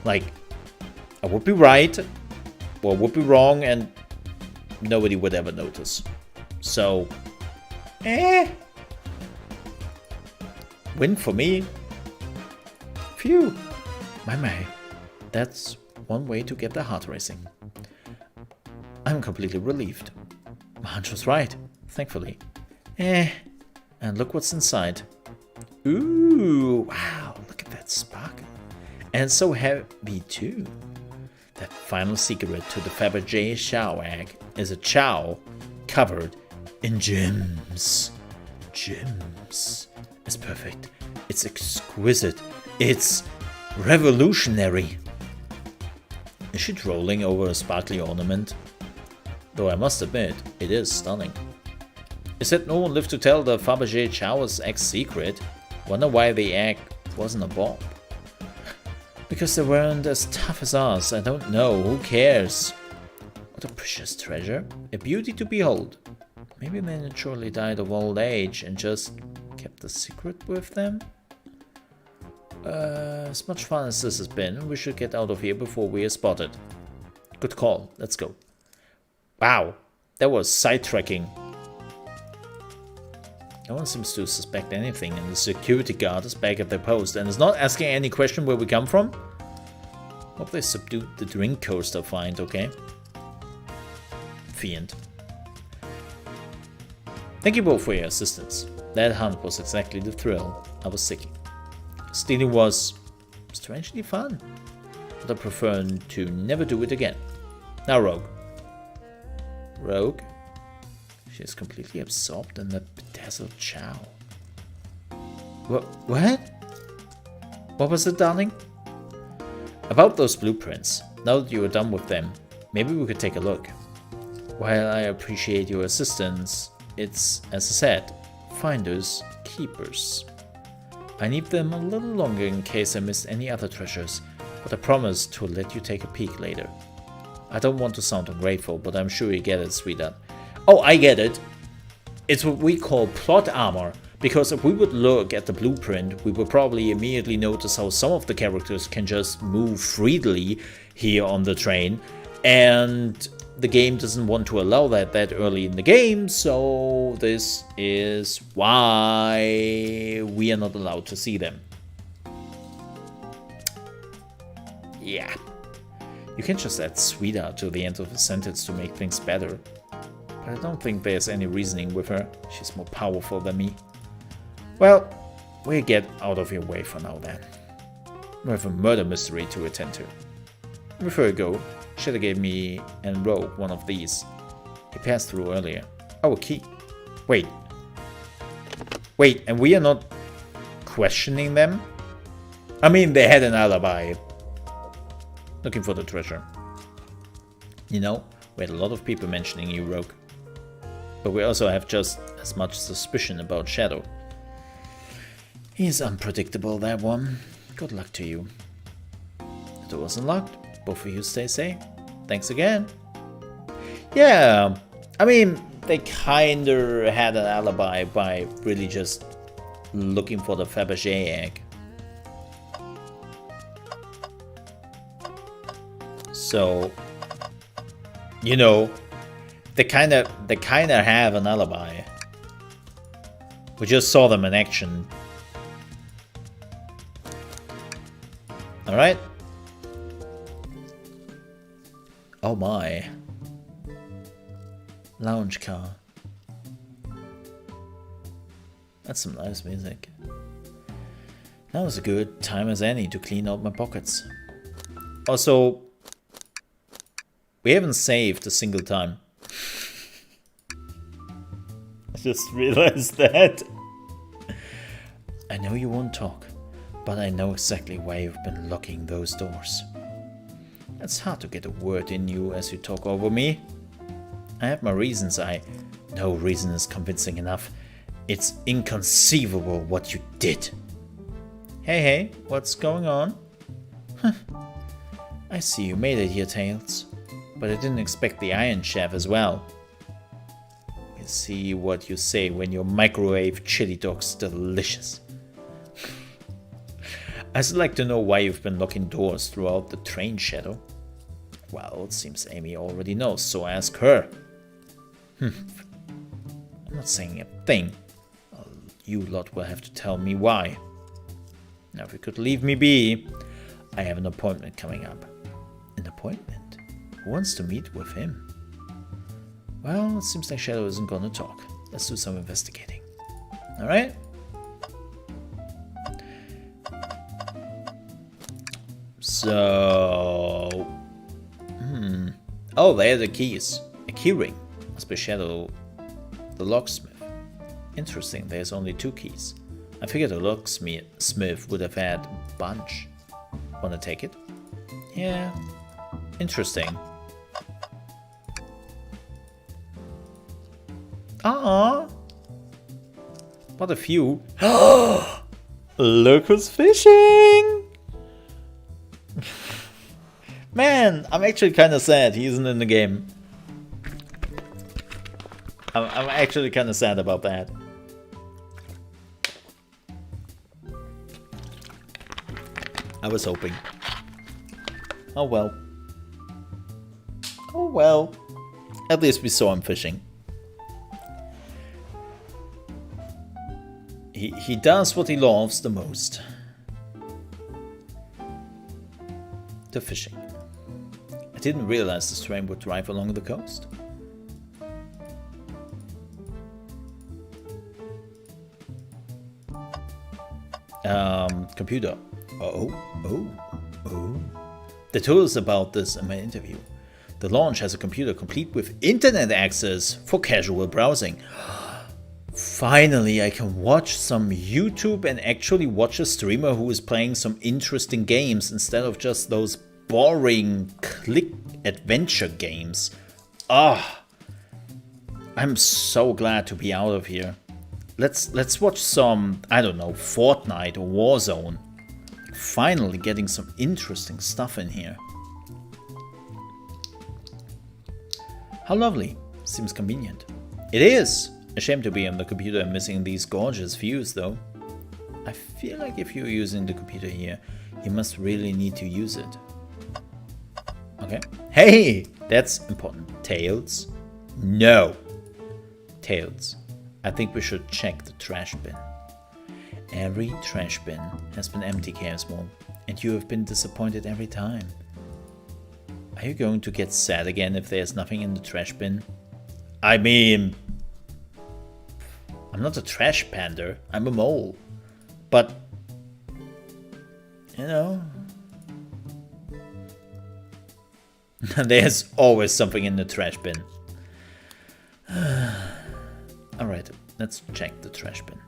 B: Like, I would be right, or would be wrong, and nobody would ever notice. So, win for me. Phew. My. That's one way to get the heart racing. I'm completely relieved. My hunch was right, thankfully. And look what's inside. Ooh, wow, look at that sparkle. And so heavy too. That final secret to the Fabergé Chow egg is a chow covered in gems. Gems. It's perfect. It's exquisite. It's revolutionary. Is she drooling over a sparkly ornament? Though I must admit, it is stunning. Is that no one lived to tell the Fabergé Chow's egg secret? Wonder why the egg wasn't a bomb. Because they weren't as tough as us, I don't know, who cares? What a precious treasure, a beauty to behold. Maybe they naturally died of old age and just kept the secret with them? As much fun as this has been, we should get out of here before we are spotted. Good call, let's go. Wow, that was sidetracking. No one seems to suspect anything, and the security guard is back at their post and is not asking any question where we come from. Hope they subdued the drink coaster find, okay? Fiend. Thank you both for your assistance. That hunt was exactly the thrill I was seeking. Stealing was strangely fun, but I prefer to never do it again. Now, Rogue. Rogue? She is completely absorbed in that bedazzled chow. What? What was it, darling? About those blueprints. Now that you are done with them, maybe we could take a look. While I appreciate your assistance, it's, as I said, finders, keepers. I need them a little longer in case I missed any other treasures, but I promise to let you take a peek later. I don't want to sound ungrateful, but I'm sure you get it, sweetheart. Oh, I get it. It's what we call plot armor, because if we would look at the blueprint, we would probably immediately notice how some of the characters can just move freely here on the train, and the game doesn't want to allow that early in the game, so this is why we are not allowed to see them. Yeah. You can just add sweetheart to the end of a sentence to make things better. But I don't think there's any reasoning with her. She's more powerful than me. Well, we'll get out of your way for now then. We have a murder mystery to attend to. Before I go, Shadow gave me and Rogue one of these. He passed through earlier. Oh, a key. Wait, and we are not questioning them? I mean, they had an alibi. Looking for the treasure. You know, we had a lot of people mentioning you, Rogue. But we also have just as much suspicion about Shadow. He's unpredictable, that one. Good luck to you. The door was unlocked. Both of you stay safe. Thanks again. Yeah, I mean, they kinda had an alibi by really just looking for the Fabergé egg. So, you know, they kind of have an alibi. We just saw them in action. All right. Oh my. Lounge car. That's some nice music. Now is a good time as any to clean out my pockets. Also, we haven't saved a single time. I just realized that. I know you won't talk, but I know exactly why you've been locking those doors. It's hard to get a word in you as you talk over me. I have my reasons. No reason is convincing enough. It's inconceivable what you did. Hey, what's going on? Huh. I see you made it here, Tails. But I didn't expect the Iron Chef as well. You see what you say when your microwave chili dog's delicious. I'd like to know why you've been locking doors throughout the train, Shadow. Well, it seems Amy already knows, so ask her. I'm not saying a thing. You lot will have to tell me why. Now, if you could leave me be, I have an appointment coming up. An appointment? Who wants to meet with him? Well, it seems like Shadow isn't gonna talk. Let's do some investigating. Alright? So... Oh, there are the keys. A key ring. Must be Shadow the locksmith. Interesting, there's only 2 keys. I figured the locksmith would have had a bunch. Wanna take it? Yeah. Interesting. What a few. Look who's fishing! Man, I'm actually kind of sad he isn't in the game. I'm actually kind of sad about that. I was hoping. Oh well. Oh well. At least we saw him fishing. He does what he loves the most. The fishing. I didn't realize this train would drive along the coast. Computer. Oh. They told us about this in my interview. The launch has a computer complete with internet access for casual browsing. Finally, I can watch some YouTube and actually watch a streamer who is playing some interesting games instead of just those boring click adventure games. I'm so glad to be out of here. Let's watch some, I don't know, Fortnite or Warzone. Finally getting some interesting stuff in here. How lovely. Seems convenient. It is. A shame to be on the computer and missing these gorgeous views, though. I feel like if you're using the computer here, you must really need to use it. Okay. Hey! That's important. Tails? No. Tails. I think we should check the trash bin. Every trash bin has been empty, ChaosMole, and you have been disappointed every time. Are you going to get sad again if there's nothing in the trash bin? I mean, I'm not a trash panda, I'm a mole. But, you know, there's always something in the trash bin. Alright, let's check the trash bin.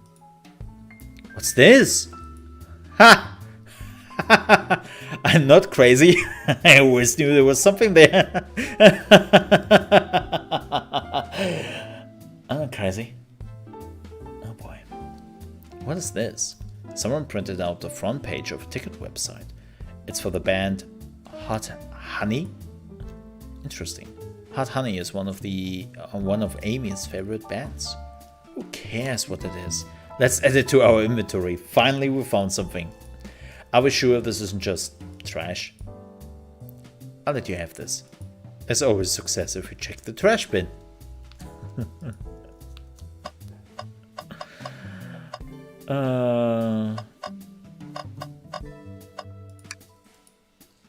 B: What's this? Ha! I'm not crazy. I always knew there was something there. I'm not crazy. Oh boy. What is this? Someone printed out the front page of a ticket website. It's for the band Hot Honey. Interesting. Hot Honey is one of Amy's favorite bands. Who cares what it is? Let's add it to our inventory. Finally, we found something. Are we sure this isn't just trash? I'll let you have this. There's always success if we check the trash bin.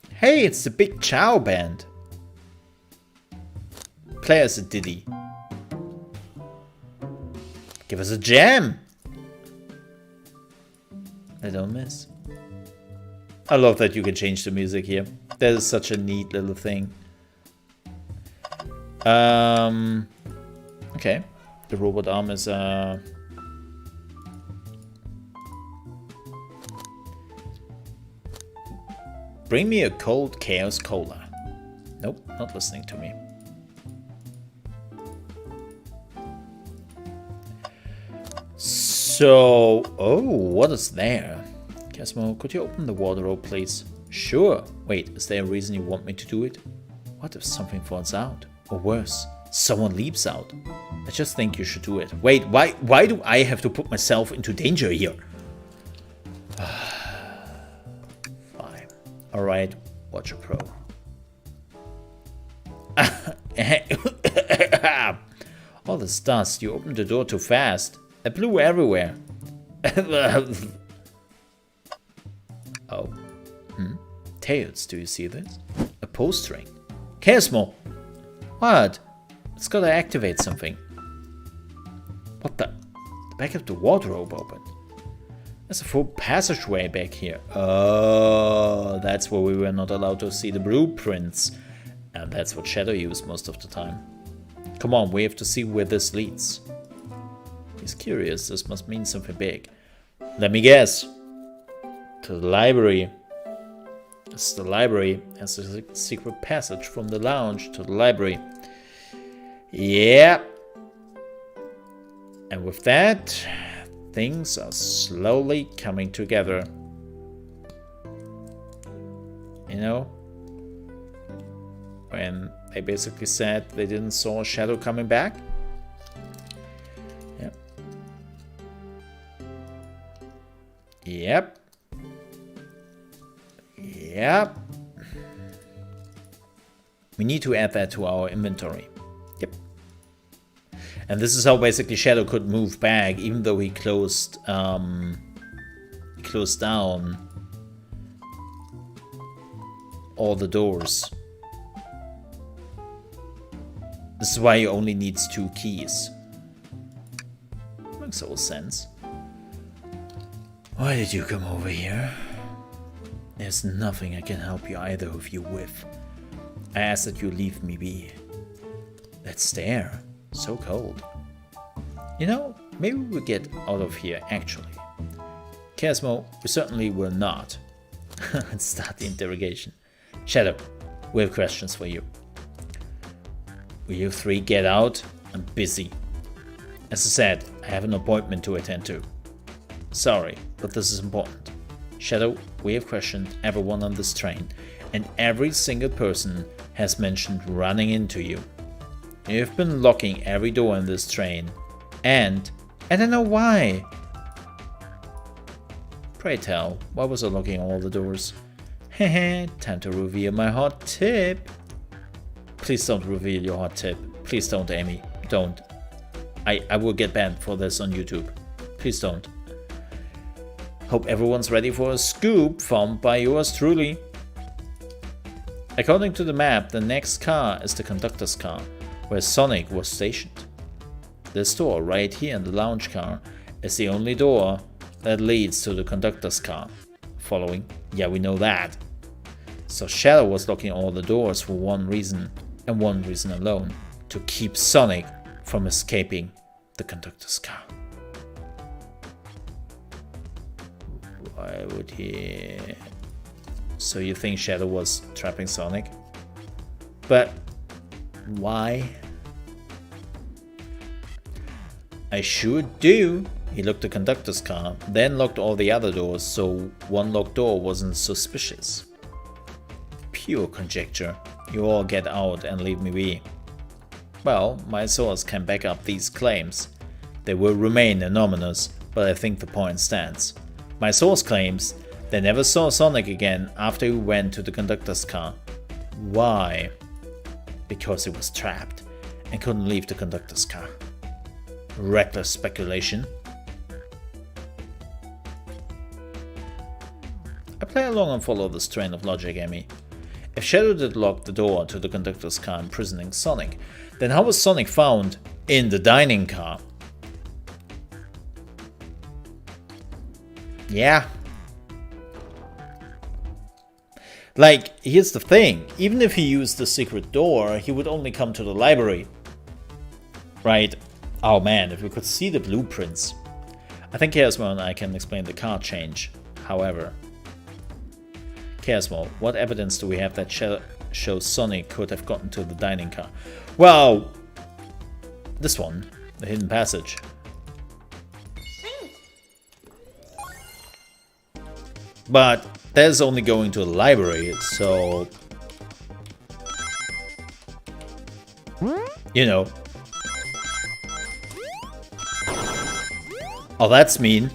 B: Hey, it's the Big Chow Band. Play us a ditty. Give us a jam. I don't miss. I love that you can change the music here. That is such a neat little thing. Okay. The robot arm is bring me a cold Chaos Cola. Nope, not listening to me. So, oh, what is there? ChaosMole, could you open the wardrobe, please? Sure. Wait, is there a reason you want me to do it? What if something falls out? Or worse, someone leaps out? I just think you should do it. Wait, why do I have to put myself into danger here? Fine. Alright, watch a pro. All this dust, you opened the door too fast. It blew everywhere. Oh. Tails, do you see this? A post ring. ChaosMole! What? It's gotta activate something. What the? The back of the wardrobe opened. There's a full passageway back here. Oh, that's where we were not allowed to see the blueprints. And that's what Shadow used most of the time. Come on, we have to see where this leads. He's curious, this must mean something big. Let me guess. To the library. This is the library. Has a secret passage from the lounge to the library. Yep. And with that, things are slowly coming together. You know? When they basically said they didn't saw Shadow coming back. Yep. Yep. Yep. We need to add that to our inventory. Yep. And this is how basically Shadow could move back, even though he closed down all the doors. This is why he only needs 2 keys. Makes all sense. Why did you come over here? There's nothing I can help you either of you with. I ask that you leave me be. That stare, so cold. You know, maybe we'll get out of here actually. ChaosMole, we certainly will not. Let's start the interrogation. Shadow, we have questions for you. Will you 3 get out? I'm busy. As I said, I have an appointment to attend to. Sorry, but this is important. Shadow, we have questioned everyone on this train, and every single person has mentioned running into you. you've been locking every door in this train. And I don't know why. Pray tell, why was I locking all the doors? Hehe, time to reveal my hot tip. Please don't reveal your hot tip. Please don't, Amy. Don't. I will get banned for this on YouTube. Please don't. Hope everyone's ready for a scoop found by yours truly. According to the map, the next car is the conductor's car, where Sonic was stationed. This door right here in the lounge car is the only door that leads to the conductor's car. Following? Yeah, we know that. So Shadow was locking all the doors for one reason, and one reason alone: to keep Sonic from escaping the conductor's car. Why would he... So you think Shadow was trapping Sonic? But why? I sure do. He locked the conductor's car, then locked all the other doors, so one locked door wasn't suspicious. Pure conjecture. You all get out and leave me be. Well, my source can back up these claims. They will remain anonymous, but I think the point stands. My source claims they never saw Sonic again after he went to the conductor's car. Why? Because he was trapped and couldn't leave the conductor's car. Reckless speculation. I play along and follow this train of logic, Emmy. If Shadow did lock the door to the conductor's car imprisoning Sonic, then how was Sonic found in the dining car? Yeah. Like, here's the thing. Even if he used the secret door, he would only come to the library. Right? Oh man, if we could see the blueprints. I think ChaosMole and I can explain the car change. However, ChaosMole, what evidence do we have that shows Sonic could have gotten to the dining car? Well, this one, the hidden passage. But that's only going to the library, so... You know. Oh, that's mean.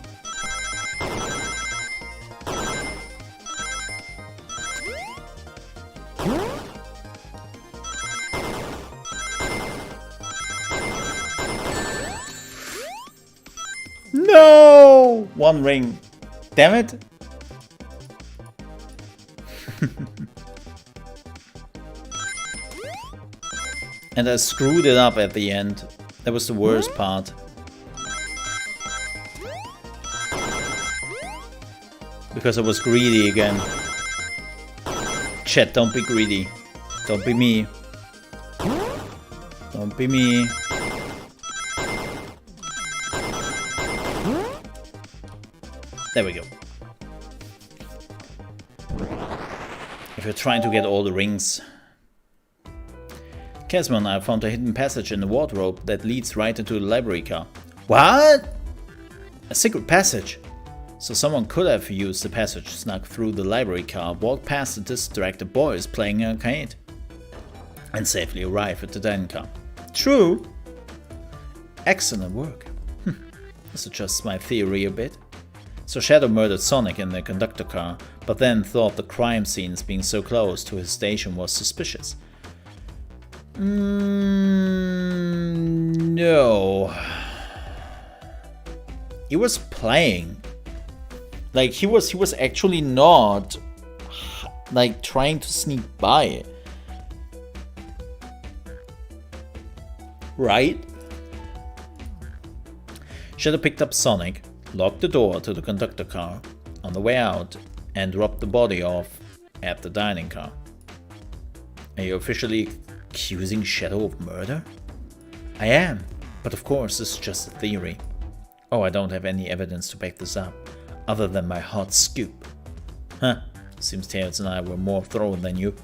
B: No! One ring. Damn it. And I screwed it up at the end. That was the worst part. Because I was greedy again. Chat, don't be greedy. Don't be me. Don't be me. There we go. If you're trying to get all the rings. Casman, I found a hidden passage in the wardrobe that leads right into the library car. What? A secret passage? So someone could have used the passage, snuck through the library car, walked past the distracted boys playing an arcade, and safely arrived at the dining car. True. Excellent work. This adjusts my theory a bit. So Shadow murdered Sonic in the conductor car, but then thought the crime scenes being so close to his station was suspicious. No. He was playing. Like, he was actually not, like, trying to sneak by. Right? Shadow picked up Sonic, locked the door to the conductor car on the way out, and dropped the body off at the dining car. Are you officially accusing Shadow of murder? I am, but of course this is just a theory. Oh, I don't have any evidence to back this up, other than my hot scoop. Huh, seems Tails and I were more thorough than you.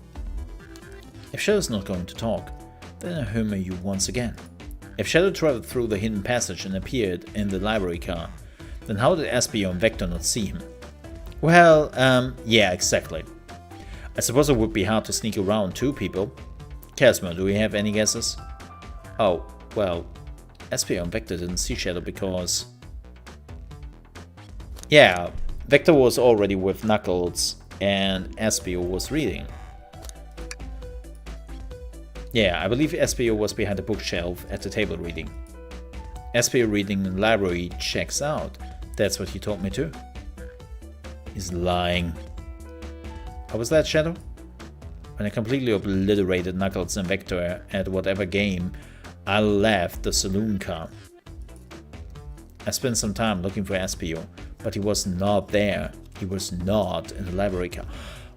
B: If Shadow's not going to talk, then I humor you once again. If Shadow traveled through the hidden passage and appeared in the library car, then how did Espio and Vector not see him? Well, yeah, exactly. I suppose it would be hard to sneak around two people. ChaosMole, do we have any guesses? Oh, well, SPO and Vector didn't see Shadow because... Yeah, Vector was already with Knuckles and SPO was reading. Yeah, I believe SPO was behind the bookshelf at the table reading. SPO reading in the library checks out. That's what he told me too. He's lying. How was that, Shadow? When I completely obliterated Knuckles and Vector at whatever game, I left the saloon car. I spent some time looking for SPO, but he was not there. He was not in the library car.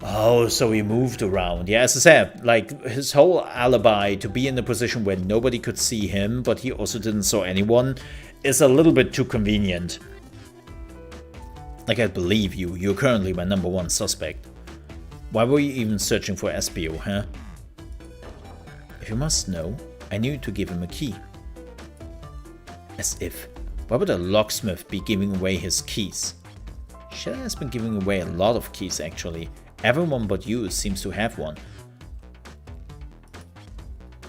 B: Oh, so he moved around. Yeah, as I said, like his whole alibi to be in a position where nobody could see him, but he also didn't saw anyone, is a little bit too convenient. Like, I believe you. You're currently my #1 suspect. Why were you even searching for SPO, huh? If you must know, I knew to give him a key. As if. Why would a locksmith be giving away his keys? Shadow has been giving away a lot of keys, actually. Everyone but you seems to have one.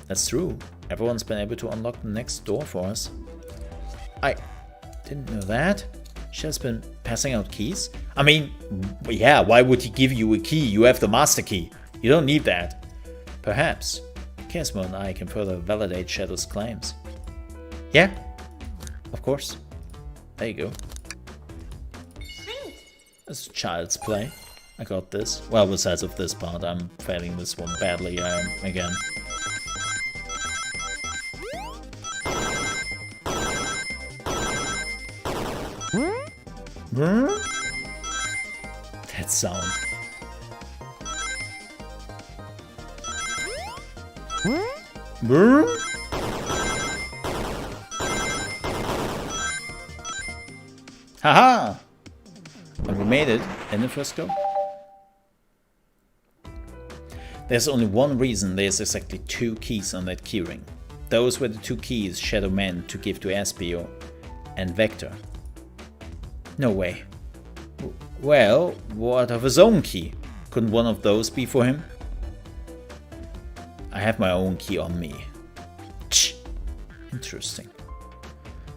B: That's true. Everyone's been able to unlock the next door for us. I didn't know that. Shadow's been passing out keys? I mean, yeah, why would he give you a key? You have the master key. You don't need that. Perhaps. ChaosMole and I can further validate Shadow's claims. Yeah, of course. There you go. It's child's play. I got this. Well, besides of this part, I'm failing this one badly again. That sound. Haha! And we made it in the first go. There's only one reason there's exactly 2 keys on that keyring. Those were the 2 keys Shadow meant to give to SPO and Vector. No way. Well, what of his own key? Couldn't one of those be for him? I have my own key on me. Tch. Interesting.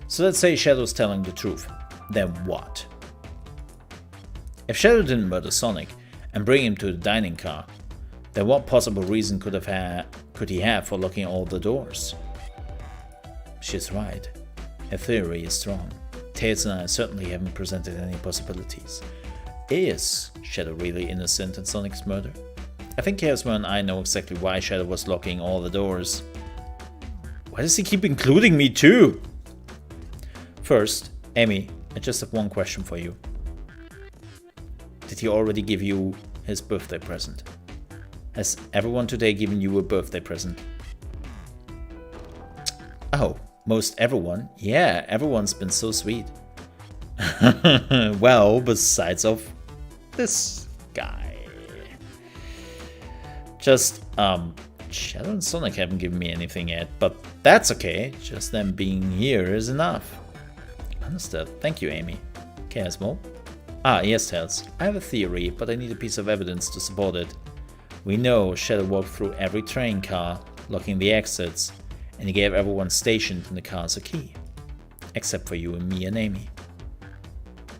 B: So let's say Shadow's telling the truth. Then what? If Shadow didn't murder Sonic and bring him to the dining car, then what possible reason could he have for locking all the doors? She's right. Her theory is strong. Tails and I certainly haven't presented any possibilities. Is Shadow really innocent in Sonic's murder? I think ChaosMole and I know exactly why Shadow was locking all the doors. Why does he keep including me too? First, Amy, I just have one question for you. Did he already give you his birthday present? Has everyone today given you a birthday present? Oh, most everyone? Yeah, everyone's been so sweet. Well, besides of this guy. Just, Shadow and Sonic haven't given me anything yet, but that's okay. Just them being here is enough. Understood. Thank you, Amy. ChaosMole? Ah, yes, Tails. I have a theory, but I need a piece of evidence to support it. We know Shadow walked through every train car, locking the exits, and he gave everyone stationed in the cars a key. Except for you and me and Amy.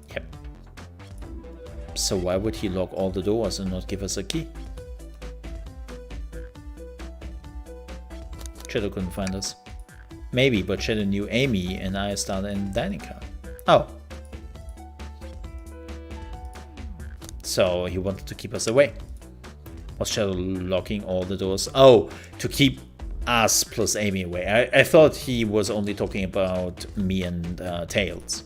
B: Yep. So why would he lock all the doors and not give us a key? Shadow couldn't find us. Maybe, but Shadow knew Amy and I started in the dining car. Oh. So he wanted to keep us away. Was Shadow locking all the doors? Oh, to keep us plus Amy away. I thought he was only talking about me and Tails.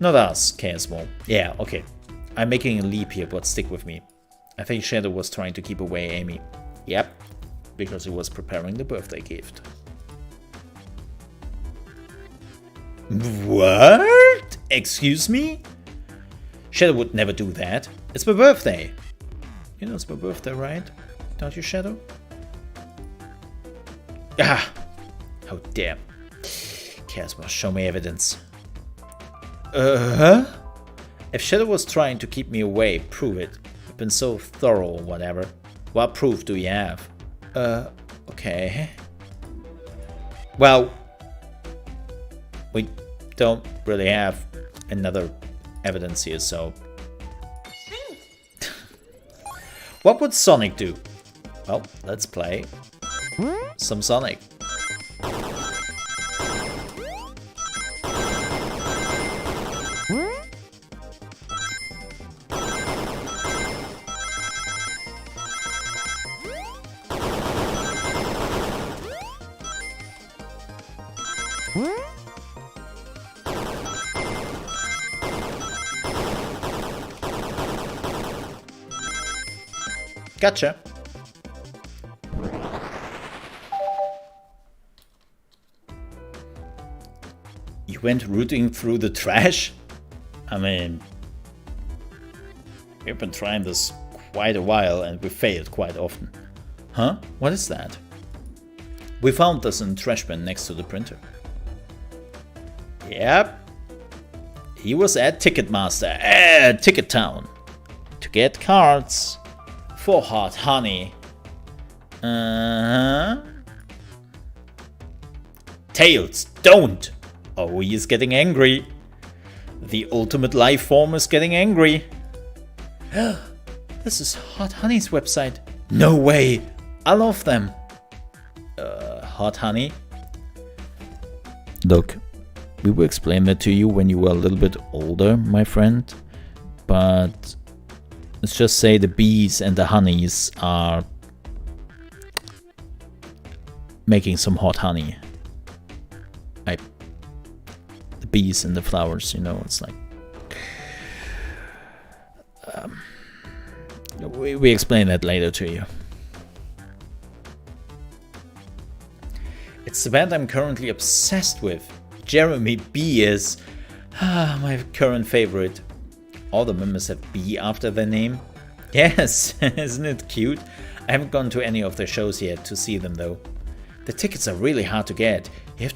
B: Not us, ChaosMole. Yeah, okay. I'm making a leap here, but stick with me. I think Shadow was trying to keep away Amy. Yep, because he was preparing the birthday gift. What? Excuse me? Shadow would never do that. It's my birthday. You know it's my birthday, right? Don't you, Shadow? Ah! How dare. ChaosMole, show me evidence. If Shadow was trying to keep me away, prove it. I've been so thorough or whatever. What proof do you have? Okay. Well, we don't really have another evidence here, so... What would Sonic do? Well, let's play some Sonic. Gotcha. You went rooting through the trash? I mean, we've been trying this quite a while and we failed quite often. Huh? What is that? We found this in the trash bin next to the printer. Yep. He was at Ticketmaster, Ticket Town, to get cards for Hot Honey. Tails, don't! Oh, he is getting angry. The ultimate life form is getting angry. This is Hot Honey's website. No way! I love them. Hot Honey? Look, we will explain that to you when you were a little bit older, my friend. But let's just say the bees and the honeys are making some hot honey. The bees and the flowers, you know, it's like... we explain that later to you. It's the band I'm currently obsessed with. Jeremy B is my current favorite. All the members have B after their name. Yes, isn't it cute? I haven't gone to any of their shows yet to see them though. The tickets are really hard to get. You have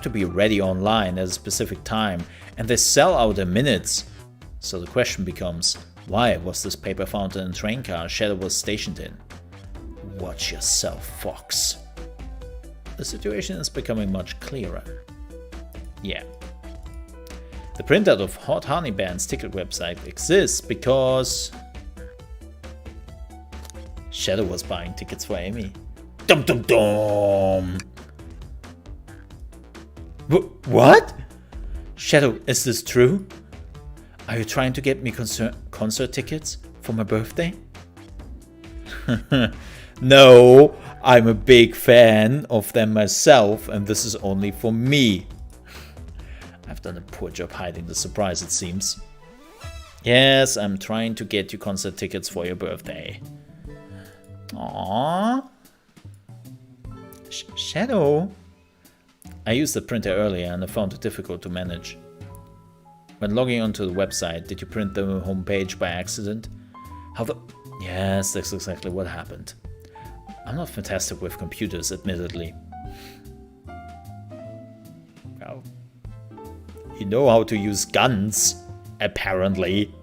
B: to be ready online at a specific time, and they sell out in minutes. So the question becomes, why was this paper fountain and train car Shadow was stationed in? Watch yourself, Fox. The situation is becoming much clearer. Yeah. The printout of Hot Honey Band's ticket website exists because Shadow was buying tickets for Amy. Dum dum dum! What? Shadow, is this true? Are you trying to get me concert tickets for my birthday? No, I'm a big fan of them myself, and this is only for me. I've done a poor job hiding the surprise, it seems. Yes, I'm trying to get you concert tickets for your birthday. Aww. Shadow? I used the printer earlier and I found it difficult to manage. When logging onto the website, did you print the homepage by accident? Yes, that's exactly what happened. I'm not fantastic with computers, admittedly. Well, you know how to use guns, apparently.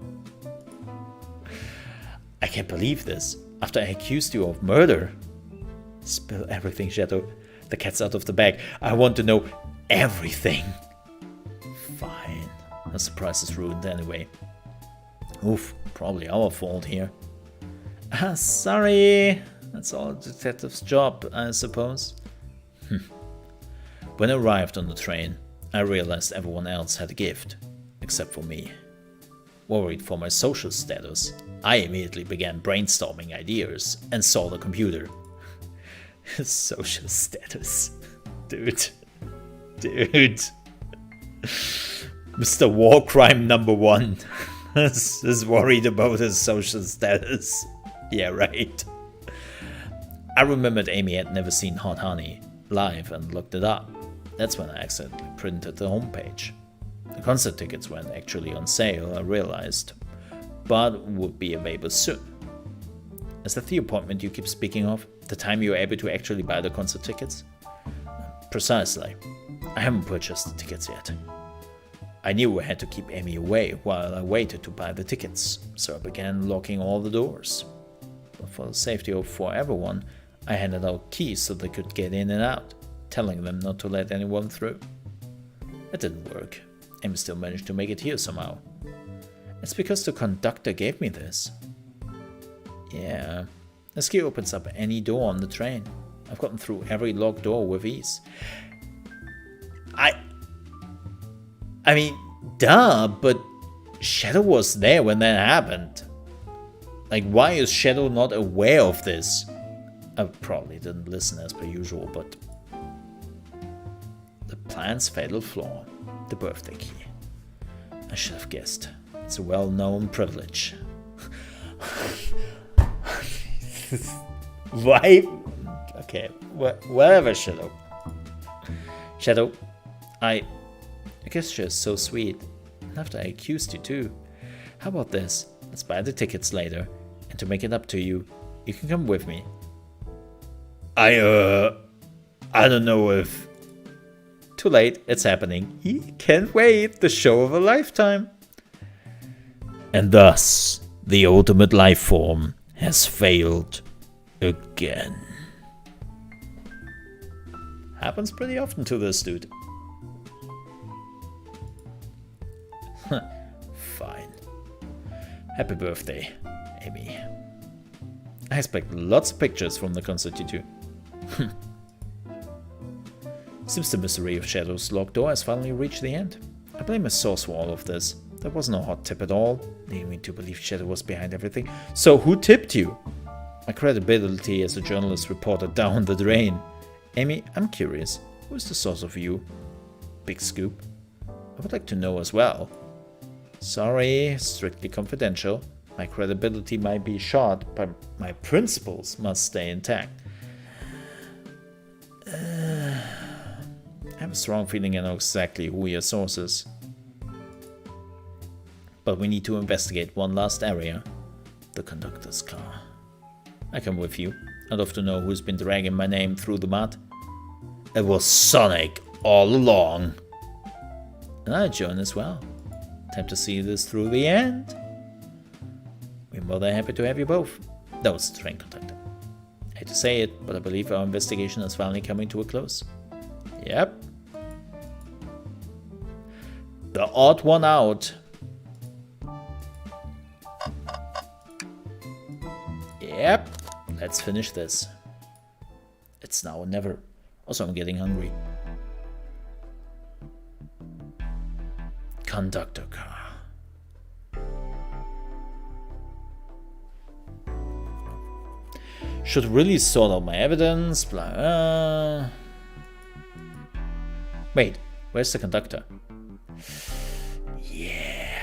B: I can't believe this. After I accused you of murder. Spill everything, Shadow. The cat's out of the bag. I want to know everything. Fine. The surprise is ruined anyway. Oof, probably our fault here. Sorry. That's all a detective's job, I suppose. When I arrived on the train, I realized everyone else had a gift, except for me. Worried for my social status, I immediately began brainstorming ideas and saw the computer. Social status. Dude. Mr. War Crime #1 is worried about his social status. Yeah, right. I remembered Amy had never seen Hot Honey live and looked it up. That's when I accidentally printed the homepage. The concert tickets weren't actually on sale, I realized, but would be available soon. Is that the appointment you keep speaking of? The time you were able to actually buy the concert tickets? Precisely. I haven't purchased the tickets yet. I knew I had to keep Amy away while I waited to buy the tickets, so I began locking all the doors. But for the safety for everyone, I handed out keys so they could get in and out. telling them not to let anyone through. It didn't work. Amy still managed to make it here somehow. It's because the conductor gave me this. Yeah, this key opens up any door on the train. I've gotten through every locked door with ease. I mean, duh, but Shadow was there when that happened. Like, why is Shadow not aware of this? I probably didn't listen as per usual, but... The plan's fatal flaw. The birthday key. I should have guessed. It's a well-known privilege. Why? Okay, whatever, Shadow. Shadow, I guess you're so sweet. And after I accused you too. How about this? Let's buy the tickets later. And to make it up to you, you can come with me. I don't know if... Too late, it's happening. Can't wait, the show of a lifetime. And thus, the ultimate life form has failed again. Happens pretty often to this dude. Fine. Happy birthday, Amy. I expect lots of pictures from the concert you do. Seems the misery of Shadow's locked door has finally reached the end. I blame my source for all of this. There was no hot tip at all, leading me to believe Shadow was behind everything. So who tipped you? My credibility as a journalist reporter down the drain. Amy, I'm curious. Who is the source of you? Big scoop. I would like to know as well. Sorry, strictly confidential. My credibility might be shot, but my principles must stay intact. I have a strong feeling I know exactly who your source is. But we need to investigate one last area. The conductor's car. I come with you. I'd love to know who's been dragging my name through the mud. It was Sonic all along. And I join as well. Time to see this through the end. We're more than happy to have you both. That was the train conductor. I hate to say it, but I believe our investigation is finally coming to a close. Yep. The odd one out. Yep. Let's finish this. It's now or never. Also, I'm getting hungry. Conductor car. Should really sort out my evidence. Blah. Wait, where's the conductor? Yeah.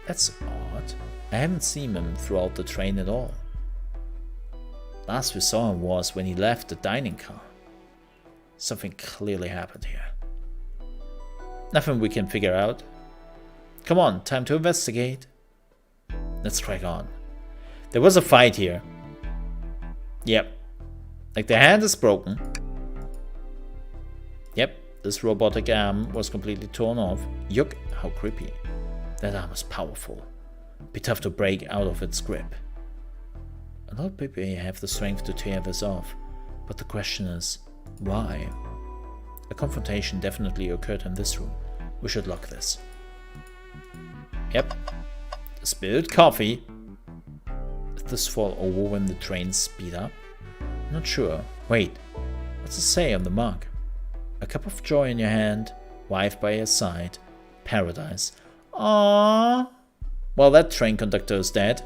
B: That's odd. I haven't seen him throughout the train at all. Last we saw him was when he left the dining car. Something clearly happened here. Nothing we can figure out. Come on, time to investigate. Let's crack on. There was a fight here. Yep. Like the hand is broken. Yep, this robotic arm was completely torn off. Yuck, how creepy. That arm is powerful. Be tough to break out of its grip. A lot of people have the strength to tear this off, but the question is, why? A confrontation definitely occurred in this room. We should lock this. Yep. The spilled coffee. Did this fall over when the trains speed up? Not sure. Wait, what's it say on the mug? A cup of joy in your hand, wife by your side, paradise. Aww. Well, that train conductor is dead.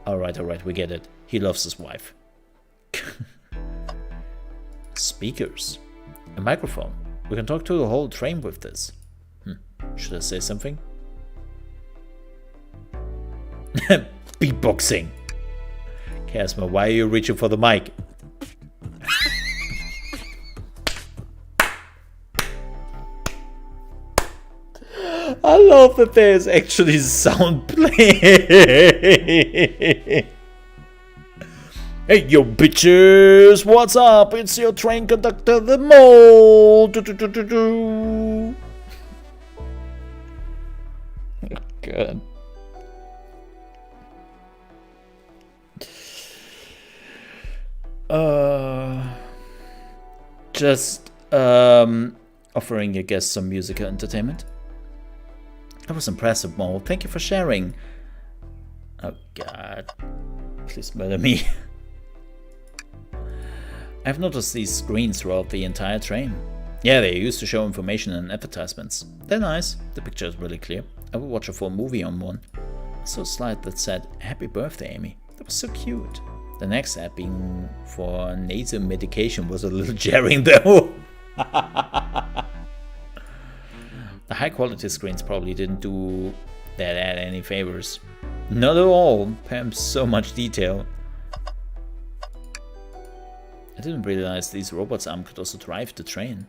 B: Alright, we get it. He loves his wife. Speakers. A microphone. We can talk to the whole train with this. Should I say something? Beatboxing. ChaosMole, why are you reaching for the mic? I love that there's actually sound playing. Hey, yo, bitches, what's up? It's your train conductor, the mole. Oh, God. Just offering your guests some musical entertainment. That was impressive, Mo. Thank you for sharing. Oh god. Please murder me. I've noticed these screens throughout the entire train. Yeah, they used to show information and advertisements. They're nice. The picture is really clear. I would watch a full movie on one. I saw a slide that said, "Happy birthday, Amy." That was so cute. The next ad being for nasal medication was a little jarring though. The high quality screens probably didn't do that ad any favors. Not at all. Perhaps so much detail. I didn't realize these robots' arm could also drive the train.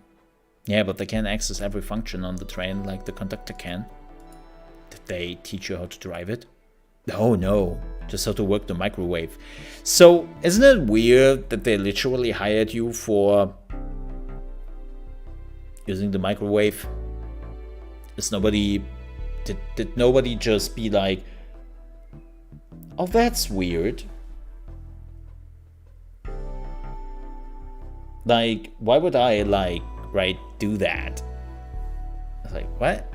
B: Yeah, but they can't access every function on the train like the conductor can. Did they teach you how to drive it? Oh no, just how to work the microwave. So, isn't it weird that they literally hired you for using the microwave? Did nobody just be like, oh, that's weird? Like, why would I, do that? I was like, what?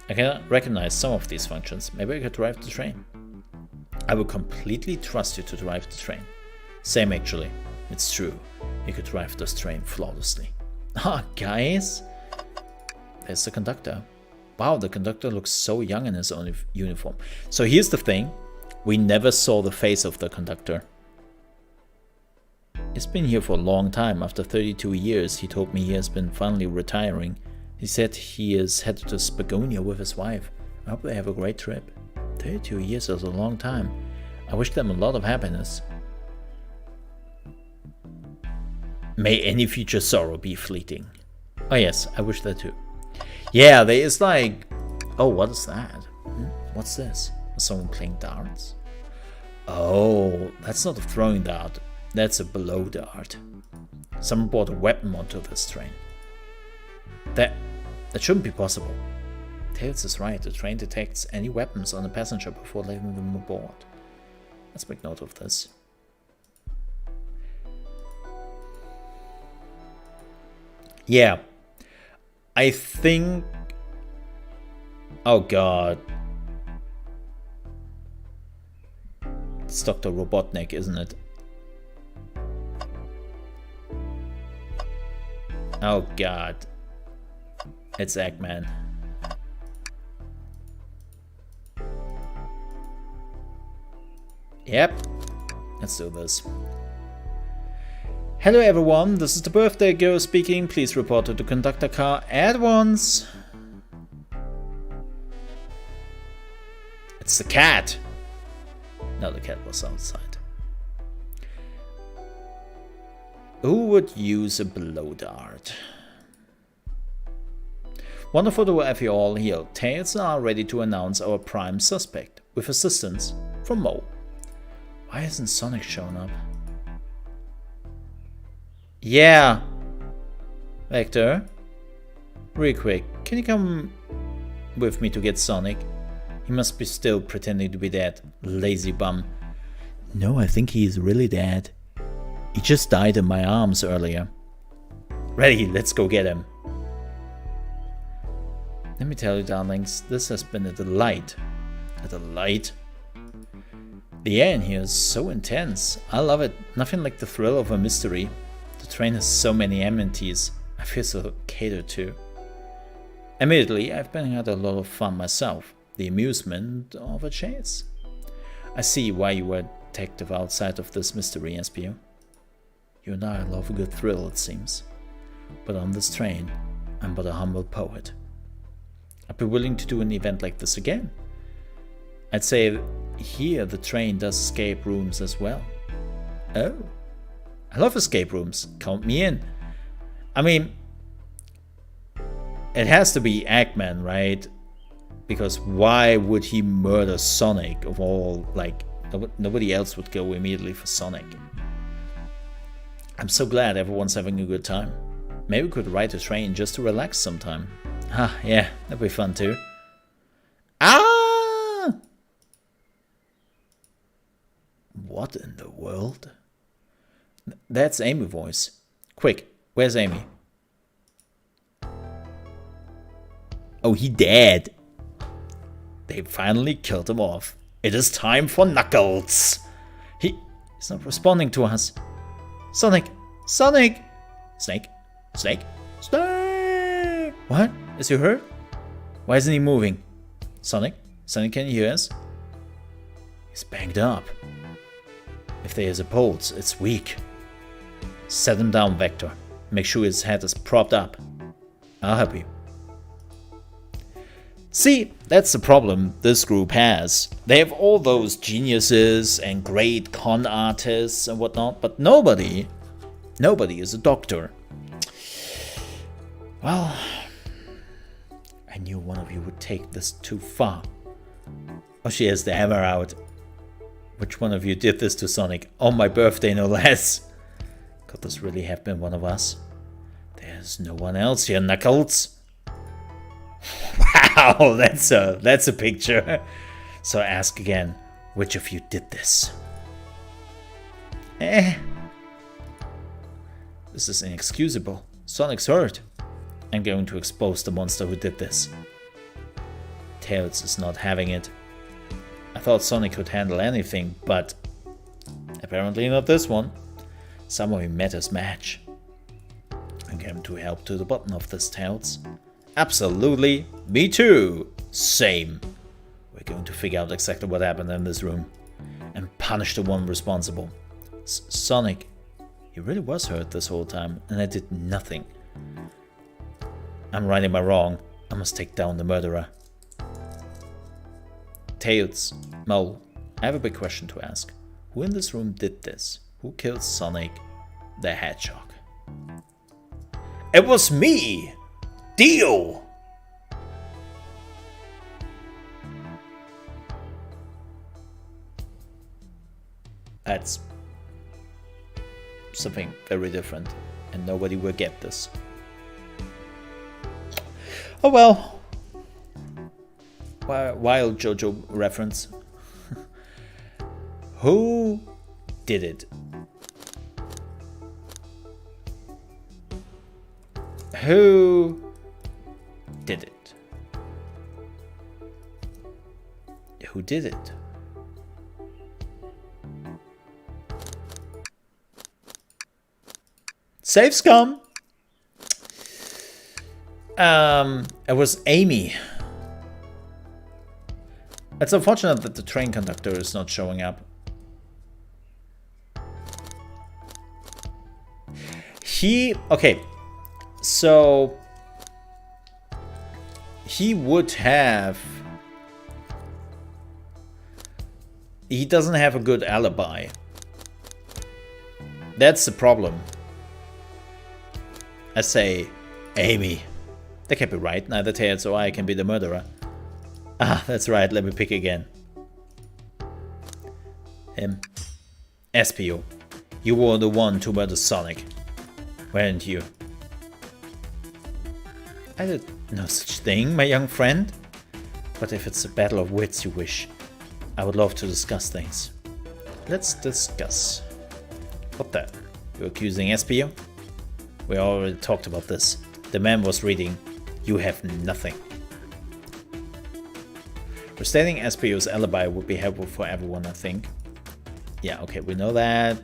B: I cannot recognize some of these functions. Maybe I could drive the train. I would completely trust you to drive the train. Same actually. It's true. You could drive this train flawlessly. Ah, guys. There's the conductor. Wow, the conductor looks so young in his own uniform. So here's the thing. We never saw the face of the conductor. He's been here for a long time. After 32 years, he told me he has been finally retiring. He said he is headed to Spagonia with his wife. I hope they have a great trip. 32 years is a long time. I wish them a lot of happiness. May any future sorrow be fleeting. Oh yes, I wish that too. Yeah, there is like... Oh, what is that? What's this? Is someone playing darts? Oh, that's not a throwing dart. That's a blow dart. Someone brought a weapon onto this train. That shouldn't be possible. Tails is right. The train detects any weapons on a passenger before letting them aboard. Let's make note of this. Yeah. I think... Oh god. It's Dr. Robotnik, isn't it? Oh god. It's Eggman. Yep. Let's do this. Hello everyone, this is the birthday girl speaking. Please report to the conductor car at once. It's the cat. No, the cat was outside. Who would use a blow dart? Wonderful to have you all here. Tails are ready to announce our prime suspect, with assistance from Mo. Why hasn't Sonic shown up? Yeah. Vector, real quick, can you come with me to get Sonic? He must be still pretending to be dead. Lazy bum. No, I think he is really dead. He just died in my arms earlier. Ready, let's go get him. Let me tell you, darlings, this has been a delight. A delight? The air in here is so intense. I love it. Nothing like the thrill of a mystery. The train has so many amenities. I feel so catered to. Admittedly, I've been had a lot of fun myself. The amusement of a chase. I see why you were detective outside of this mystery, SPO. You and I love a good thrill, it seems. But on this train, I'm but a humble poet. I'd be willing to do an event like this again. I'd say here the train does escape rooms as well. Oh, I love escape rooms. Count me in. I mean, it has to be Eggman, right? Because why would he murder Sonic of all, like, nobody else would go immediately for Sonic. I'm so glad everyone's having a good time. Maybe we could ride a train just to relax sometime. Ah, yeah, that'd be fun too. Ah! What in the world? That's Amy voice. Quick, where's Amy? Oh, he dead. They finally killed him off. It is time for Knuckles. He's not responding to us. Sonic! Sonic! Snake! Snake! Snake! What? Is he hurt? Why isn't he moving? Sonic? Sonic, can you hear us? He's banged up. If there is a pulse, it's weak. Set him down, Vector. Make sure his head is propped up. I'll help you. See, that's the problem this group has. They have all those geniuses and great con artists and whatnot, but nobody is a doctor. Well, I knew one of you would take this too far. Oh, she has the hammer out. Which one of you did this to Sonic? On my birthday, no less. Could this really have been one of us? There's no one else here, Knuckles. Wow, that's a picture. So I ask again, which of you did this? This is inexcusable. Sonic's hurt. I'm going to expose the monster who did this. Tails is not having it. I thought Sonic could handle anything, but apparently not this one. Somehow he met his match. I'm going to help to the bottom of this, Tails. Absolutely, me too. Same. We're going to figure out exactly what happened in this room and punish the one responsible. Sonic, he really was hurt this whole time and I did nothing. I'm righting my wrong. I must take down the murderer. Tails, Mole, I have a big question to ask. Who in this room did this? Who killed Sonic the Hedgehog? It was me! Dio! That's something very different, and nobody will get this. Oh well. Wild JoJo reference. Who did it? Who did it? Who did it? Save scum. It was Amy. It's unfortunate that the train conductor is not showing up. Okay, so he would have. He doesn't have a good alibi. That's the problem. I say, Amy. That can't be right. Neither Tails or I can be the murderer. Ah, that's right. Let me pick again. Him. Espio. You were the one to murder Sonic. Weren't you? I did no such thing, my young friend. But if it's a battle of wits you wish, I would love to discuss things. Let's discuss. What the? You're accusing Espio? We already talked about this. The man was reading, "You have nothing." Restating Espio's alibi would be helpful for everyone, I think. Yeah, okay, we know that.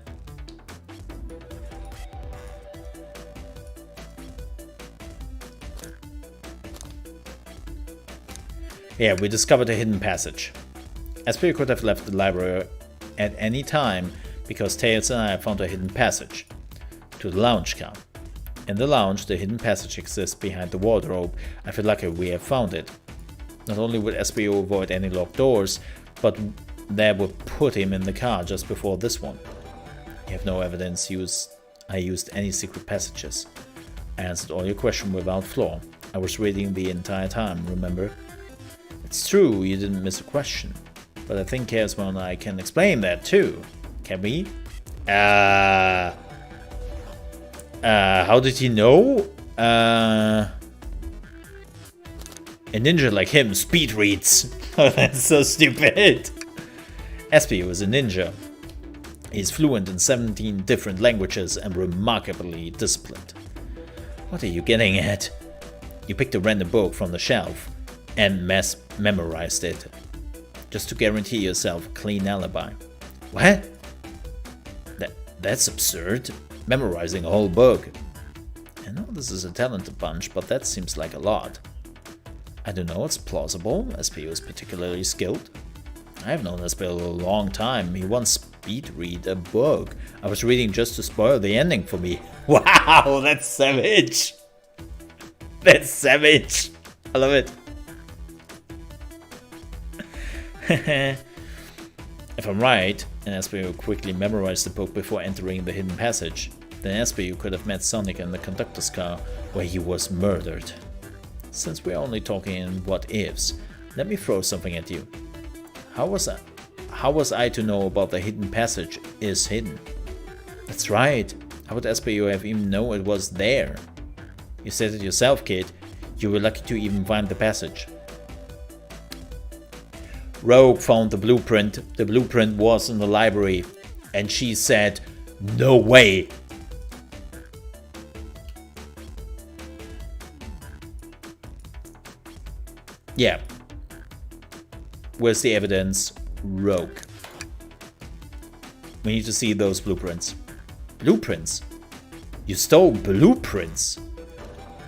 B: Yeah, we discovered a hidden passage. Espio could have left the library at any time because Tails and I found a hidden passage to the lounge car. In the lounge, the hidden passage exists behind the wardrobe. I feel lucky we have found it. Not only would Espio avoid any locked doors, but that would put him in the car just before this one. You have no evidence I used any secret passages. I answered all your questions without flaw. I was reading the entire time, remember? It's true, you didn't miss a question. But I think ChaosMole and I can explain that too. Can we? How did he know? A ninja like him speed reads. Oh, that's so stupid. Espio is a ninja. He's fluent in 17 different languages and remarkably disciplined. What are you getting at? You picked a random book from the shelf and memorized it, just to guarantee yourself a clean alibi. What? That's absurd. Memorizing a whole book. I know this is a talented bunch, but that seems like a lot. I don't know, it's plausible. SPU is particularly skilled. I've known SPU a long time. He once speed read a book I was reading just to spoil the ending for me. Wow, that's savage. That's savage. I love it. If I'm right, and SPU quickly memorized the book before entering the hidden passage, then SPU could have met Sonic in the conductor's car where he was murdered. Since we're only talking in what-ifs, let me throw something at you. How was I to know about the hidden passage is hidden? That's right. How would SPU have even known it was there? You said it yourself, kid. You were lucky to even find the passage. Rogue found the blueprint. The blueprint was in the library, and she said, "No way." Yeah. Where's the evidence? Rogue. We need to see those blueprints. Blueprints? You stole blueprints?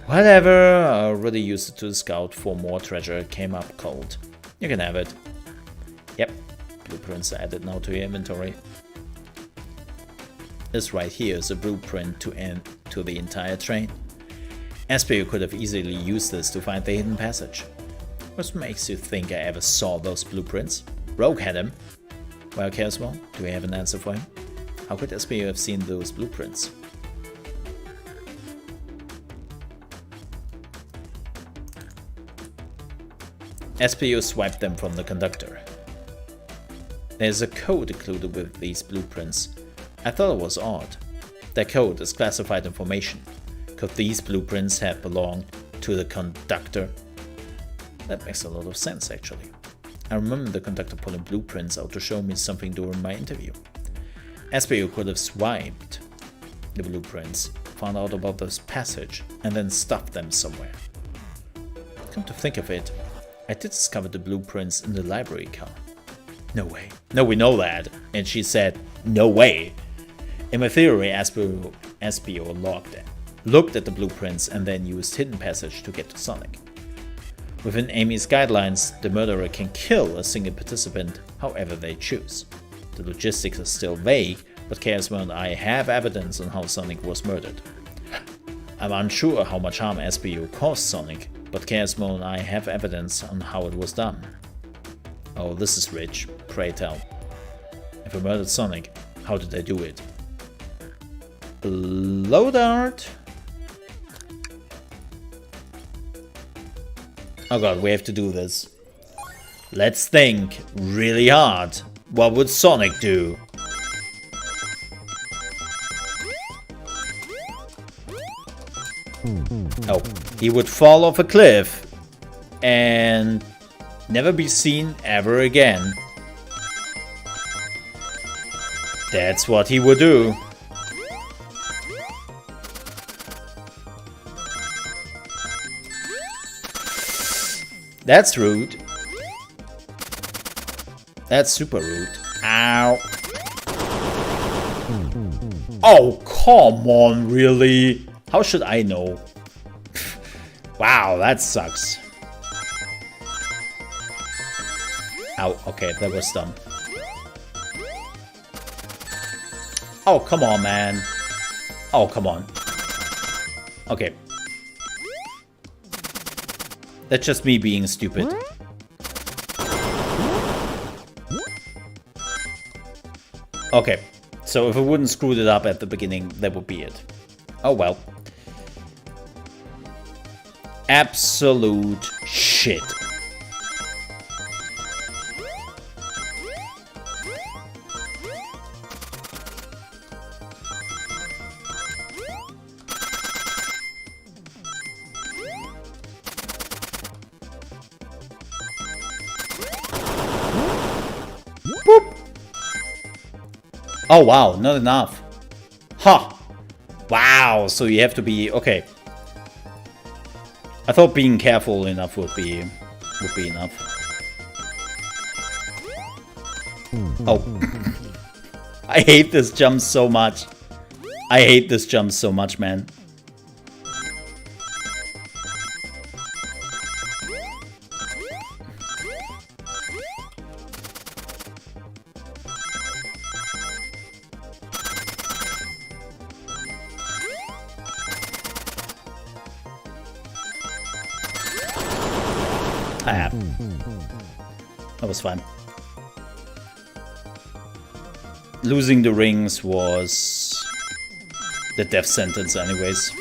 B: Whatever, I already used it to scout for more treasure. It came up cold. You can have it. Yep, blueprints are added now to your inventory. This right here is a blueprint to the entire train. SPU could have easily used this to find the hidden passage. What makes you think I ever saw those blueprints? Rogue had him. Well, ChaosMole, do we have an answer for him? How could SPU have seen those blueprints? SPU swiped them from the conductor. There's a code included with these blueprints. I thought it was odd. That code is classified information. Could these blueprints have belonged to the conductor? That makes a lot of sense, actually. I remember the conductor pulling blueprints out to show me something during my interview. SPU could have swiped the blueprints, found out about this passage, and then stuffed them somewhere. Come to think of it, I did discover the blueprints in the library car. No way. No, we know that. And she said, no way. In my theory, SPU looked at the blueprints and then used hidden passage to get to Sonic. Within Amy's guidelines, the murderer can kill a single participant however they choose. The logistics are still vague, but ChaosMole and I have evidence on how Sonic was murdered. I'm unsure how much harm SPU caused Sonic, but ChaosMole and I have evidence on how it was done. Oh, this is rich. Pray tell. If I murdered Sonic, how did I do it? Blow dart? Oh god, we have to do this. Let's think really hard. What would Sonic do? Oh, he would fall off a cliff and never be seen ever again. That's what he would do. That's rude. That's super rude. Ow. Oh, come on, really? How should I know? Wow, that sucks. Ow, okay, that was dumb. Oh, come on, man. Oh, come on. Okay. That's just me being stupid. Okay, so if I wouldn't screwed it up at the beginning, that would be it. Oh well. Absolute shit. Oh wow, not enough. Huh. Wow, so you have to be... Okay. I thought being careful enough would be enough. Oh. I hate this jump so much. I hate this jump so much, man. Ah, that was fun. Losing the rings was the death sentence anyways.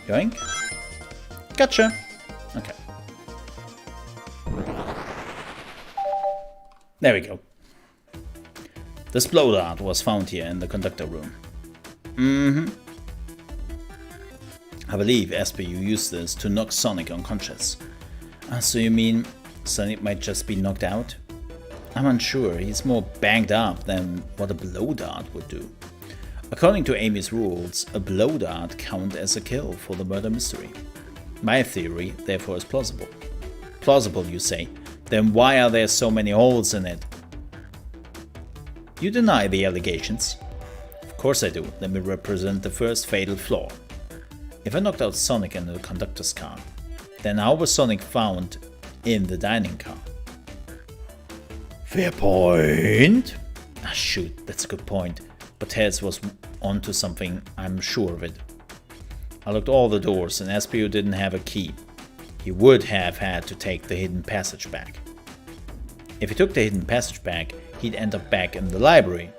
B: Yoink. Gotcha. Okay. There we go. This blow dart was found here in the conductor room. I believe, Esper, you used this to knock Sonic unconscious. So you mean Sonic might just be knocked out? I'm unsure, he's more banged up than what a blow dart would do. According to Amy's rules, a blow dart counts as a kill for the murder mystery. My theory, therefore, is plausible. Plausible, you say? Then why are there so many holes in it? You deny the allegations? Of course I do. Let me represent the first fatal flaw. If I knocked out Sonic in the conductor's car, then how was Sonic found in the dining car? Fair point. Ah, shoot, that's a good point. But Tez was onto something, I'm sure of it. I locked all the doors and SPU didn't have a key. He would have had to take the hidden passage back. If he took the hidden passage back, he'd end up back in the library.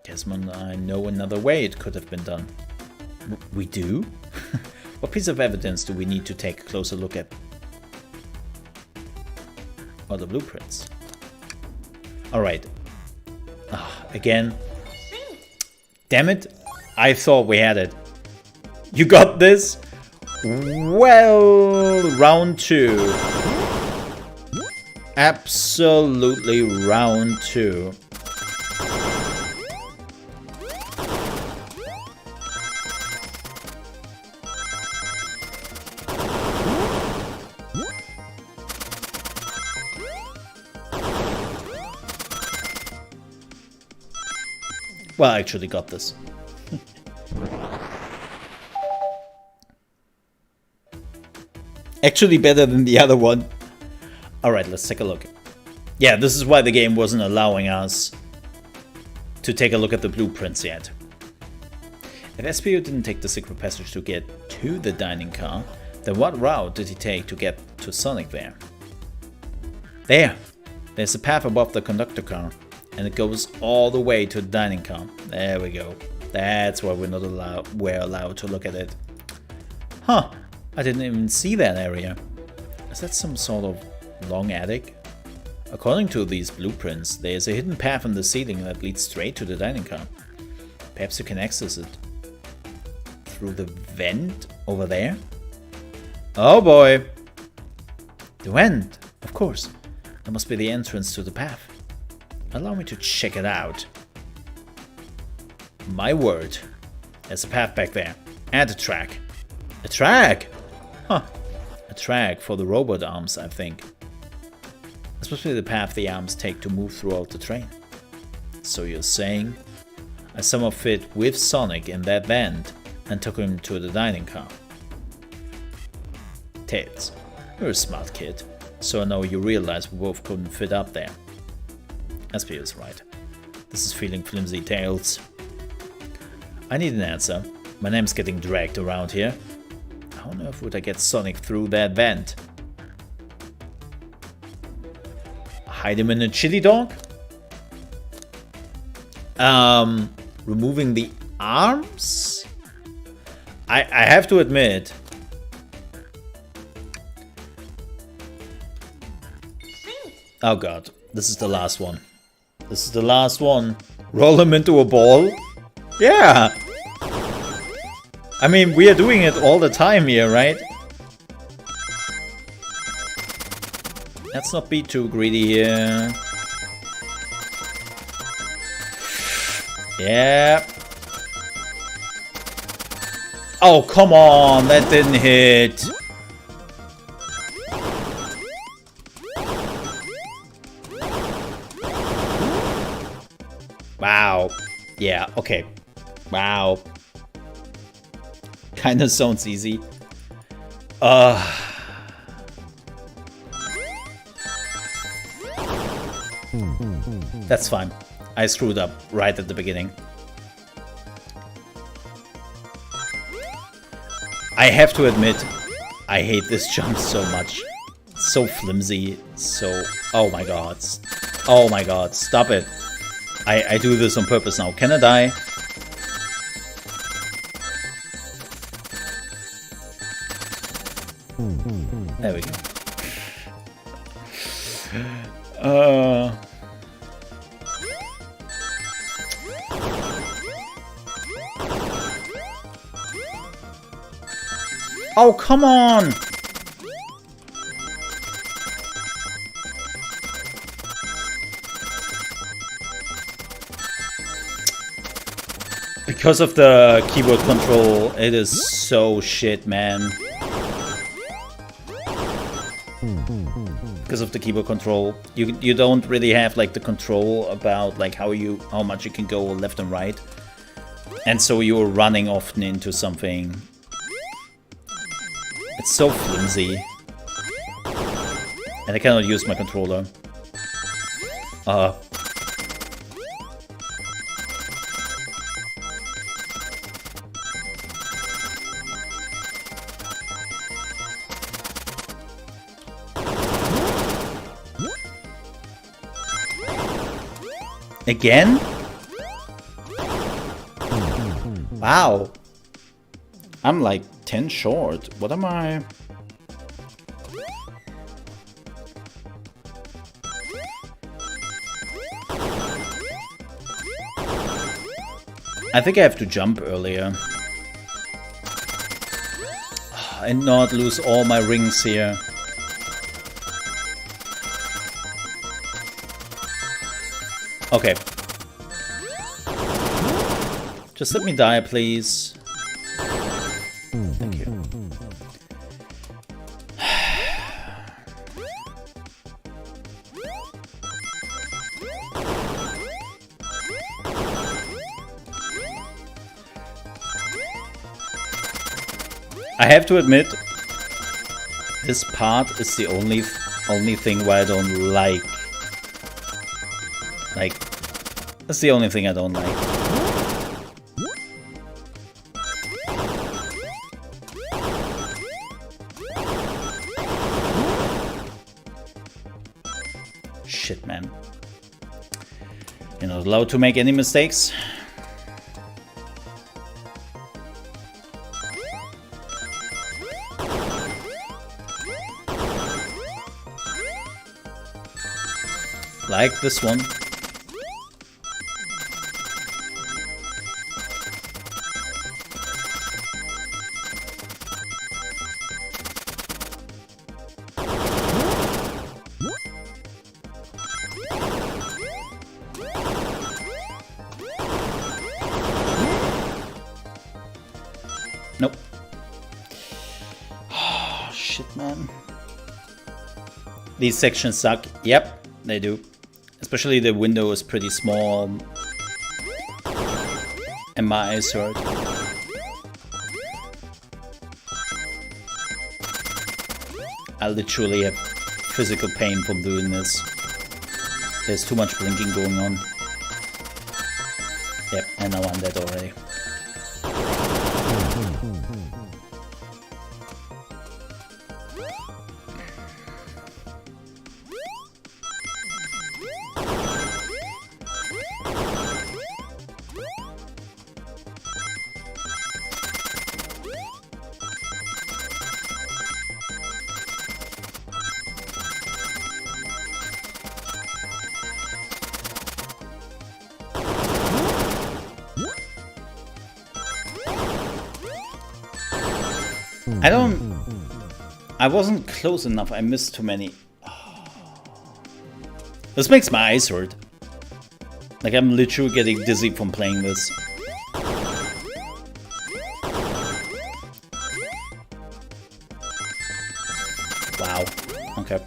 B: Desmond, I know another way it could have been done. We do? What piece of evidence do we need to take a closer look at? Or the blueprints? Alright. Again. Damn it. I thought we had it. You got this? Well, round 2. Absolutely round 2. Well, I actually got this. Actually better than the other one. Alright, let's take a look. Yeah, this is why the game wasn't allowing us to take a look at the blueprints yet. If SPU didn't take the secret passage to get to the dining car, then what route did he take to get to Sonic there? There! There's a path above the conductor car, and it goes all the way to the dining car. There we go. That's why we're allowed to look at it. Huh, I didn't even see that area. Is that some sort of long attic? According to these blueprints, there's a hidden path in the ceiling that leads straight to the dining car. Perhaps you can access it through the vent over there? Oh boy! The vent, of course. That must be the entrance to the path. Allow me to check it out. My word. There's a path back there. And a track. A track? Huh. A track for the robot arms, I think. This must be the path the arms take to move throughout the train. So you're saying I somehow fit with Sonic in that vent and took him to the dining car. Tails, you're a smart kid, so I know you realize we both couldn't fit up there. SP is right. This is feeling flimsy, Tails. I need an answer. My name's getting dragged around here. How on earth would I get Sonic through that vent? Hide him in a chili dog? Removing the arms? I have to admit, oh god, this is the last one. This is the last one. Roll him into a ball? Yeah! I mean, we are doing it all the time here, right? Let's not be too greedy here. Yeah. Oh, come on, that didn't hit. Wow. Yeah, okay. Wow. Kinda sounds easy. That's fine. I screwed up right at the beginning. I have to admit, I hate this jump so much. It's so flimsy, so... Oh my god. Oh my god, stop it. I do this on purpose now. Can I die? There we go. Oh, come on! Because of the keyboard control, it is so shit, man. Because of the keyboard control, you don't really have like the control about like how much you can go left and right, and so you're running often into something. It's so flimsy, and I cannot use my controller. Again? Wow. I'm like 10 short. What am I? I think I have to jump earlier. And not lose all my rings here. Okay. Just let me die, please. Thank you. I have to admit, this part is the only thing where I don't like. Like, that's the only thing I don't like. Shit, man. You're not allowed to make any mistakes. Like this one. Nope. Oh, shit, man. These sections suck. Yep, they do. Especially the window is pretty small. And my eyes hurt. I literally have physical pain from doing this. There's too much blinking going on. Yep, and now I'm dead already. I wasn't close enough. I missed too many. Oh. This makes my eyes hurt. Like, I'm literally getting dizzy from playing this. Wow. Okay.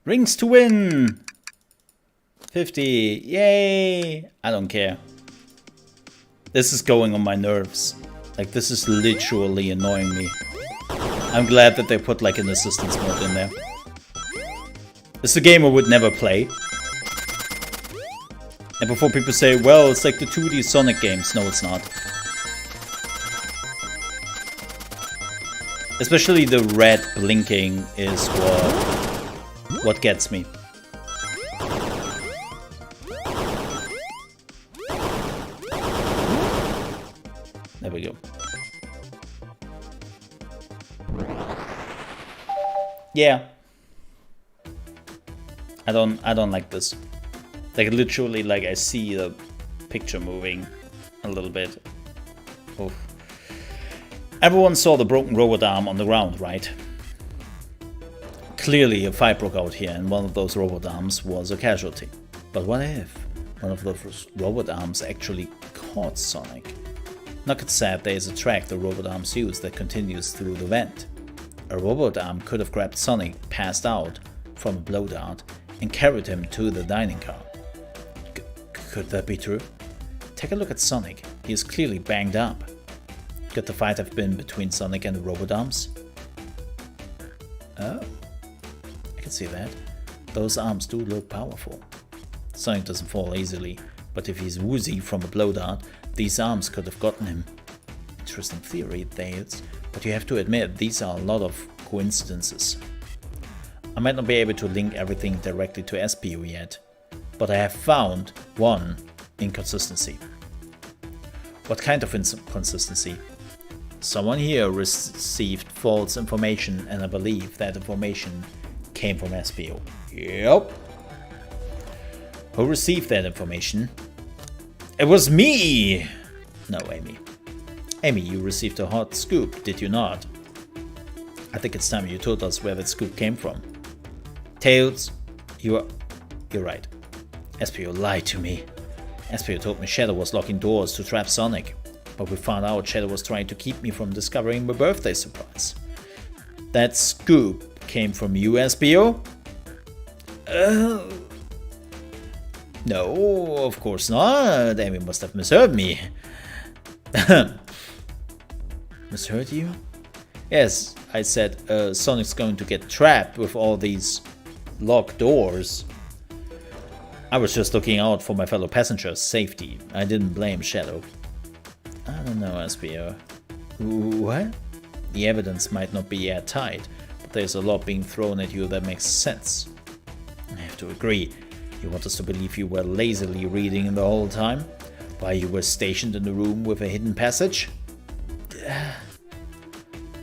B: Rings to win! 50, yay! I don't care. This is going on my nerves. Like, this is literally annoying me. I'm glad that they put like an assistance mode in there. It's a game I would never play. And before people say, well, it's like the 2D Sonic games. No, it's not. Especially the red blinking is what gets me. There we go. Yeah. I don't like this. Like, literally, like, I see the picture moving a little bit. Oof. Everyone saw the broken robot arm on the ground, right? Clearly a fight broke out here and one of those robot arms was a casualty. But what if one of those robot arms actually caught Sonic? Nugget said there is a track the robot arms use that continues through the vent. A robot arm could have grabbed Sonic, passed out from a blow dart, and carried him to the dining car. Could that be true? Take a look at Sonic. He is clearly banged up. Could the fight have been between Sonic and the robot arms? Oh. I can see that. Those arms do look powerful. Sonic doesn't fall easily, but if he's woozy from a blow dart, these arms could have gotten him. Interesting theory, Thales, but you have to admit these are a lot of coincidences. I might not be able to link everything directly to SPU yet, but I have found one inconsistency. What kind of inconsistency? Someone here received false information, and I believe that information came from SPO. Yep. Who received that information? It was me! No, Amy. Amy, you received a hot scoop, did you not? I think it's time you told us where that scoop came from. Tails, you're right. SPO lied to me. SPO told me Shadow was locking doors to trap Sonic, but we found out Shadow was trying to keep me from discovering my birthday surprise. That scoop came from you, SPO? No, of course not. Amy must have misheard me. Misheard you? Yes, I said Sonic's going to get trapped with all these locked doors. I was just looking out for my fellow passengers' safety. I didn't blame Shadow. I don't know, SPO. What? The evidence might not be airtight, but there's a lot being thrown at you that makes sense. I have to agree. You want us to believe you were lazily reading the whole time? While you were stationed in the room with a hidden passage?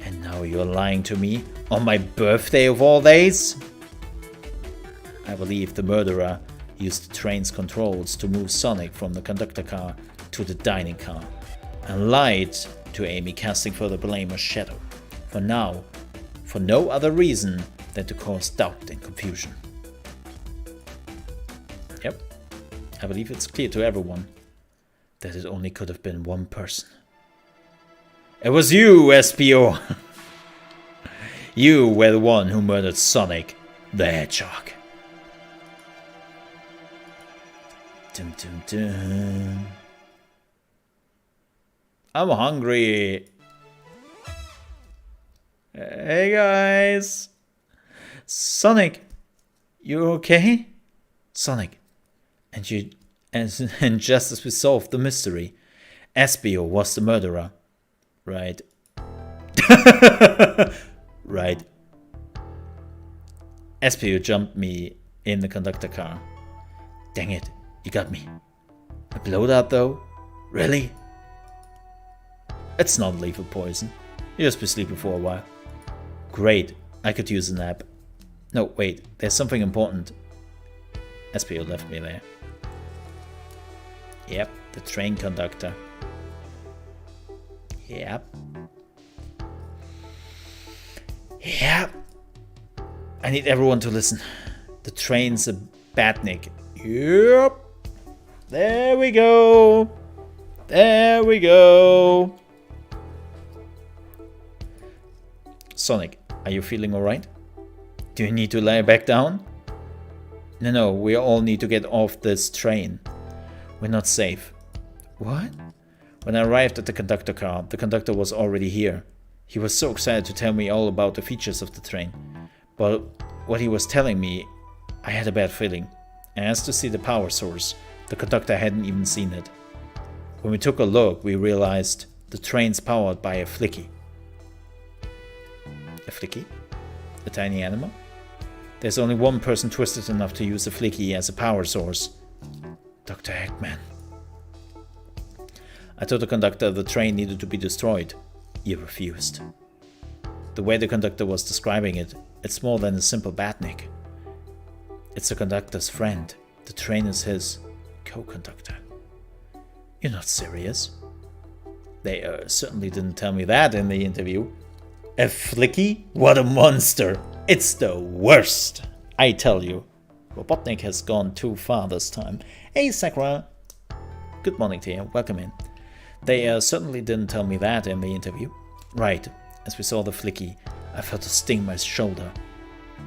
B: And now you're lying to me? On my birthday of all days? I believe the murderer used the train's controls to move Sonic from the conductor car to the dining car, and lied to Amy, casting further blame on Shadow. For now, for no other reason than to cause doubt and confusion. Yep, I believe it's clear to everyone that it only could have been one person. It was you, SPO! You were the one who murdered Sonic the Hedgehog. Dum dum dum. I'm hungry. Hey guys. Sonic, you okay? Sonic, and just as we solved the mystery, Espio was the murderer. Right. Right. Espio jumped me in the conductor car. Dang it, you got me. A blowout though? Really? It's not lethal poison. You'll just be sleeping for a while. Great, I could use a nap. No, wait, there's something important. Espio left me there. Yep, the train conductor. Yep. Yep. I need everyone to listen. The train's a badnik. Yep. There we go. There we go. Sonic, are you feeling alright? Do you need to lie back down? No, we all need to get off this train. We're not safe. What? When I arrived at the conductor car, the conductor was already here. He was so excited to tell me all about the features of the train. But what he was telling me, I had a bad feeling. I asked to see the power source. The conductor hadn't even seen it. When we took a look, we realized the train's powered by a flicky. A flicky? A tiny animal? There's only one person twisted enough to use a flicky as a power source. Dr. Eggman. I told the conductor the train needed to be destroyed. He refused. The way the conductor was describing it, it's more than a simple badnik. It's the conductor's friend. The train is his co-conductor. You're not serious? They certainly didn't tell me that in the interview. A flicky? What a monster! It's the worst! I tell you. Robotnik has gone too far this time. Hey Sakura! Good morning to you, welcome in. They certainly didn't tell me that in the interview. Right, as we saw the flicky, I felt a sting in my shoulder.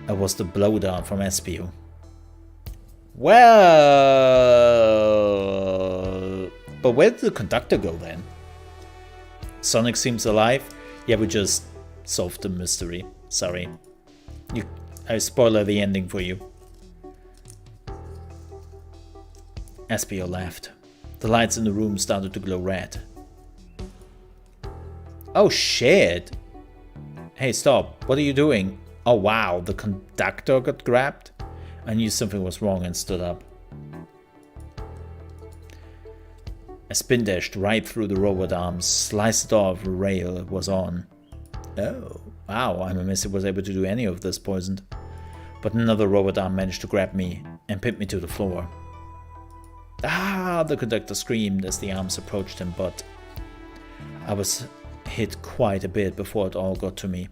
B: It was the blow dart from Espio. Well... But where did the conductor go then? Sonic seems alive? Yeah, we just solved the mystery. Sorry. I spoiler the ending for you. Espio laughed. The lights in the room started to glow red. Oh shit! Hey, stop. What are you doing? Oh wow, the conductor got grabbed? I knew something was wrong and stood up. I spin dashed right through the robot arms, sliced it off the rail it was on. Oh, wow, I'm amazed it was able to do any of this poisoned. But another robot arm managed to grab me and pin me to the floor. Ah, the conductor screamed as the arms approached him, but I was hit quite a bit before it all got to me.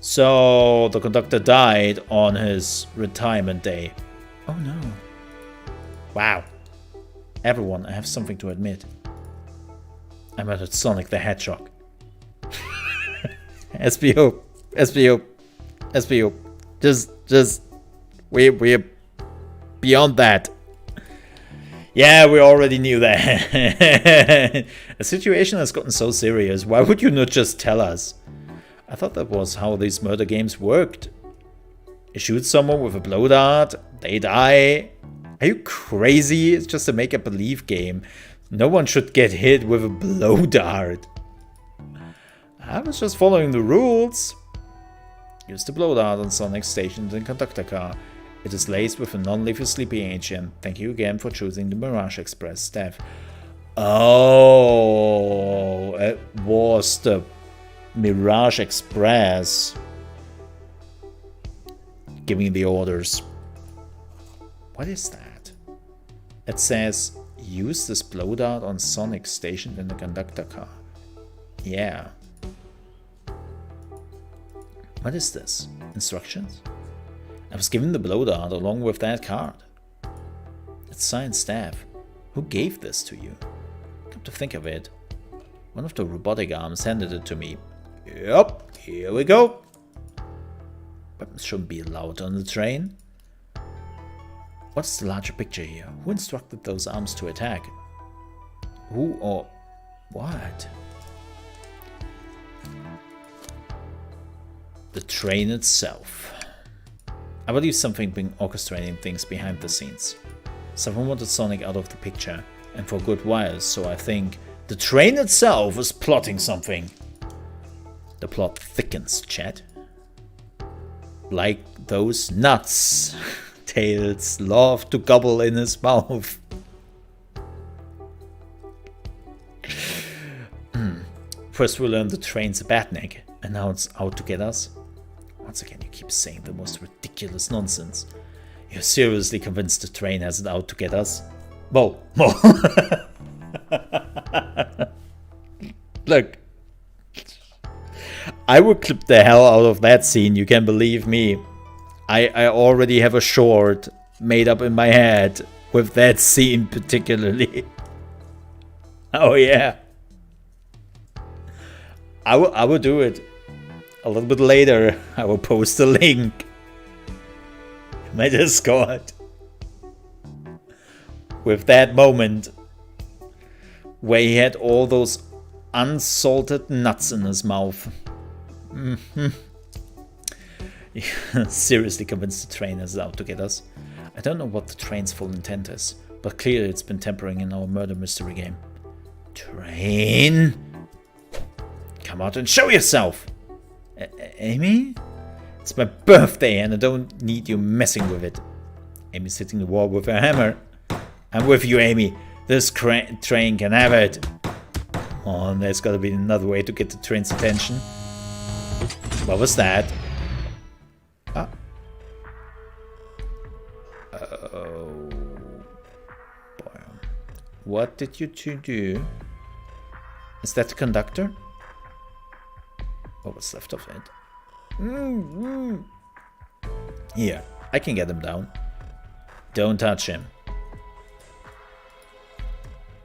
B: So the conductor died on his retirement day. Oh no. Wow. Everyone, I have something to admit. I murdered Sonic the Hedgehog. SBO. We're beyond that. Yeah, we already knew that. The situation has gotten so serious. Why would you not just tell us? I thought that was how these murder games worked. You shoot someone with a blow dart, they die. Are you crazy? It's just a make-up-believe game. No one should get hit with a blow dart. I was just following the rules. Use the blow dart on Sonic's stationed in conductor car. It is laced with a non-lethal sleeping agent. Thank you again for choosing the Mirage Express staff. Oh, it was the Mirage Express giving the orders. What is that? It says, use this blow dart on Sonic stationed in the conductor car. Yeah. What is this? Instructions? I was given the blow dart along with that card. It's signed staff. Who gave this to you? Come to think of it, one of the robotic arms handed it to me. Yup, here we go. Weapons shouldn't be allowed on the train. What's the larger picture here? Who instructed those arms to attack? Who or what? The train itself. I believe something been orchestrating things behind the scenes. Someone wanted Sonic out of the picture, and for a good while, so I think the train itself is plotting something. The plot thickens, chat. Like those nuts Tails love to gobble in his mouth. First we learn the train's a badnik, and now it's out to get us. Once again, you keep saying the most ridiculous nonsense. You're seriously convinced the train has it out to get us? Mo. Look. I would clip the hell out of that scene, you can believe me. I already have a short made up in my head with that scene particularly. Oh yeah. I will do it. A little bit later, I will post a link in my Discord with that moment where he had all those unsalted nuts in his mouth. Seriously convinced the train is out to get us. I don't know what the train's full intent is, but clearly it's been tampering in our murder mystery game. Train? Come out and show yourself! Amy? It's my birthday and I don't need you messing with it. Amy's hitting the wall with her hammer. I'm with you, Amy. This train can have it. Come on, there's gotta be another way to get the train's attention. What was that? Ah. Oh. Boy. What did you two do? Is that the conductor? What was left of it? Here, I can get him down. Don't touch him.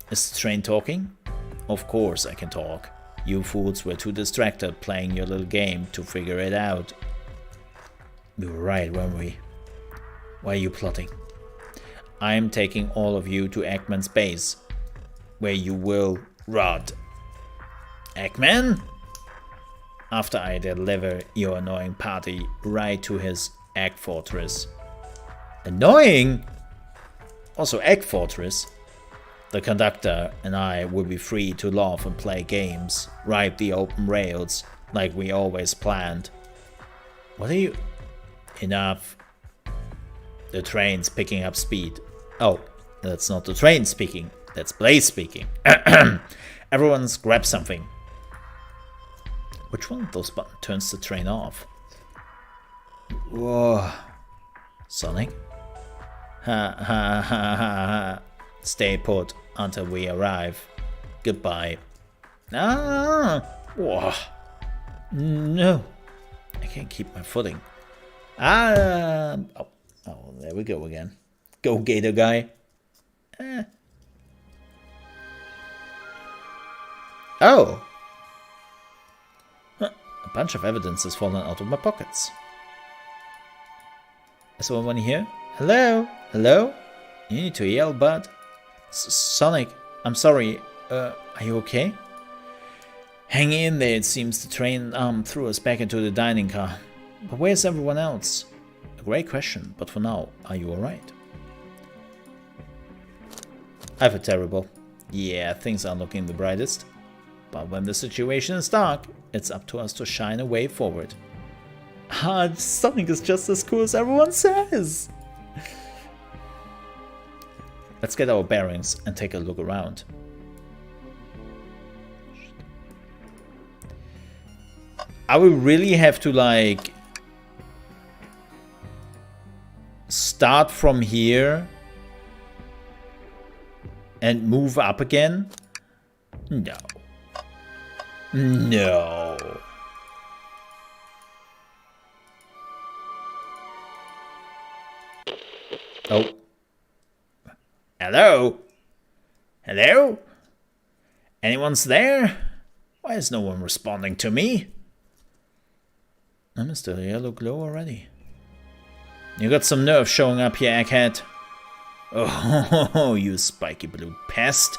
B: Is the train talking? Of course I can talk. You fools were too distracted playing your little game to figure it out. We were right, weren't we? Why are you plotting? I am taking all of you to Eggman's base, where you will rot. Eggman? After I deliver your annoying party right to his Egg Fortress. Annoying? Also Egg Fortress? The conductor and I will be free to laugh and play games, ride the open rails like we always planned. What are you... Enough. The train's picking up speed. Oh, that's not the train speaking, that's Blaze speaking. Everyone's grab something. Which one of those buttons turns the train off? Whoa. Sonic? Ha ha ha ha ha. Stay put until we arrive. Goodbye. Ah! Whoa. No. I can't keep my footing. Ah! Oh, there we go again. Go, Gator guy. Oh! Huh. A bunch of evidence has fallen out of my pockets. Is someone here? Hello? Hello? You need to yell, bud. Sonic, I'm sorry. Are you okay? Hang in there, it seems the train threw us back into the dining car. But where's everyone else? A great question, but for now, are you alright? I feel terrible. Yeah, things aren't looking the brightest. But when the situation is dark, it's up to us to shine a way forward. Ah, Sonic is just as cool as everyone says! Let's get our bearings and take a look around. I will really have to, like, start from here and move up again? No. No. Oh. Hello? Hello? Anyone's there? Why is no one responding to me? I missed the yellow glow already. You got some nerve showing up here, egghead. Oh, you spiky blue pest.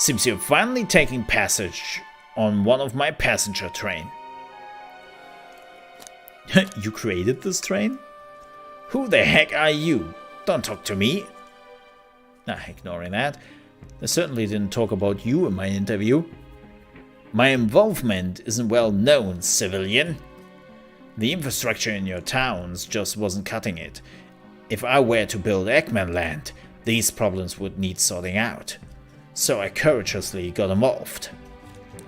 B: Seems you're finally taking passage on one of my passenger train. You created this train? Who the heck are you? Don't talk to me. Ignoring that, I certainly didn't talk about you in my interview. My involvement isn't well known, civilian. The infrastructure in your towns just wasn't cutting it. If I were to build Eggman Land, these problems would need sorting out. So I courageously got involved.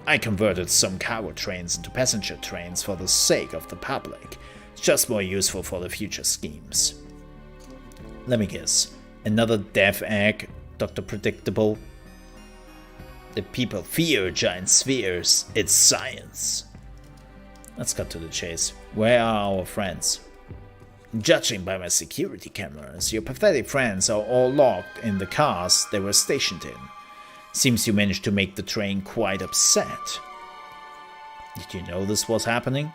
B: I converted some cargo trains into passenger trains for the sake of the public. It's just more useful for the future schemes. Let me guess. Another death egg, Dr. Predictable. The people fear giant spheres. It's science. Let's cut to the chase. Where are our friends? Judging by my security cameras, your pathetic friends are all locked in the cars they were stationed in. Seems you managed to make the train quite upset. Did you know this was happening?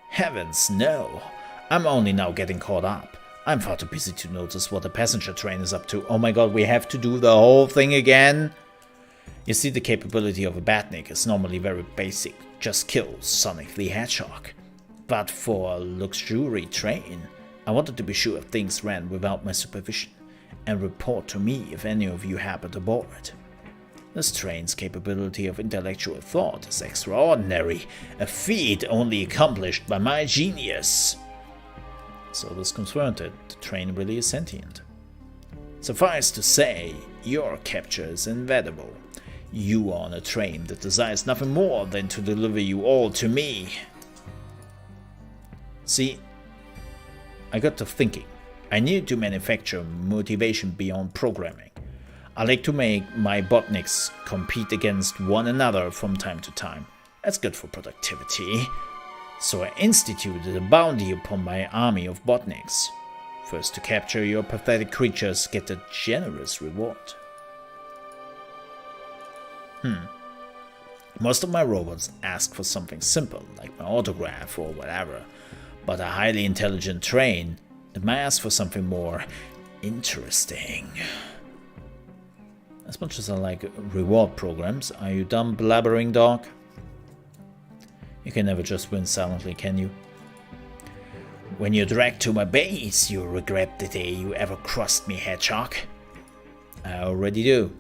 B: Heavens, no. I'm only now getting caught up. I'm far too busy to notice what the passenger train is up to. Oh my god, we have to do the whole thing again? You see, the capability of a Batnik is normally very basic. Just kill Sonic the Hedgehog. But for a luxury train, I wanted to be sure things ran without my supervision, and report to me if any of you happened aboard. This train's capability of intellectual thought is extraordinary, a feat only accomplished by my genius. So this confirmed it, the train really is sentient. Suffice to say, your capture is inevitable. You are on a train that desires nothing more than to deliver you all to me. See, I got to thinking. I need to manufacture motivation beyond programming. I like to make my botniks compete against one another from time to time. That's good for productivity. So I instituted a bounty upon my army of botniks. First to capture your pathetic creatures, get a generous reward. Most of my robots ask for something simple, like my autograph or whatever. But a highly intelligent train, it might ask for something more interesting. As much as I like reward programs, are you done blabbering, dog? You can never just win silently, can you? When you're dragged to my base, you'll regret the day you ever crossed me, Hedgehog. I already do.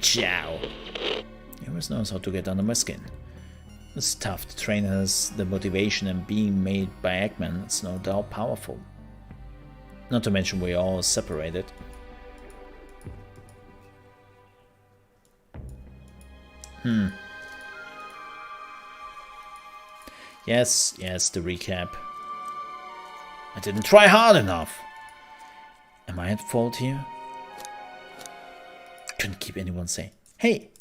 B: Ciao. He always knows how to get under my skin. This is tough. The train has the motivation, and being made by Eggman, it's no doubt powerful. Not to mention we're all separated. Yes, the recap. I didn't try hard enough. Am I at fault here? Couldn't keep anyone saying, hey,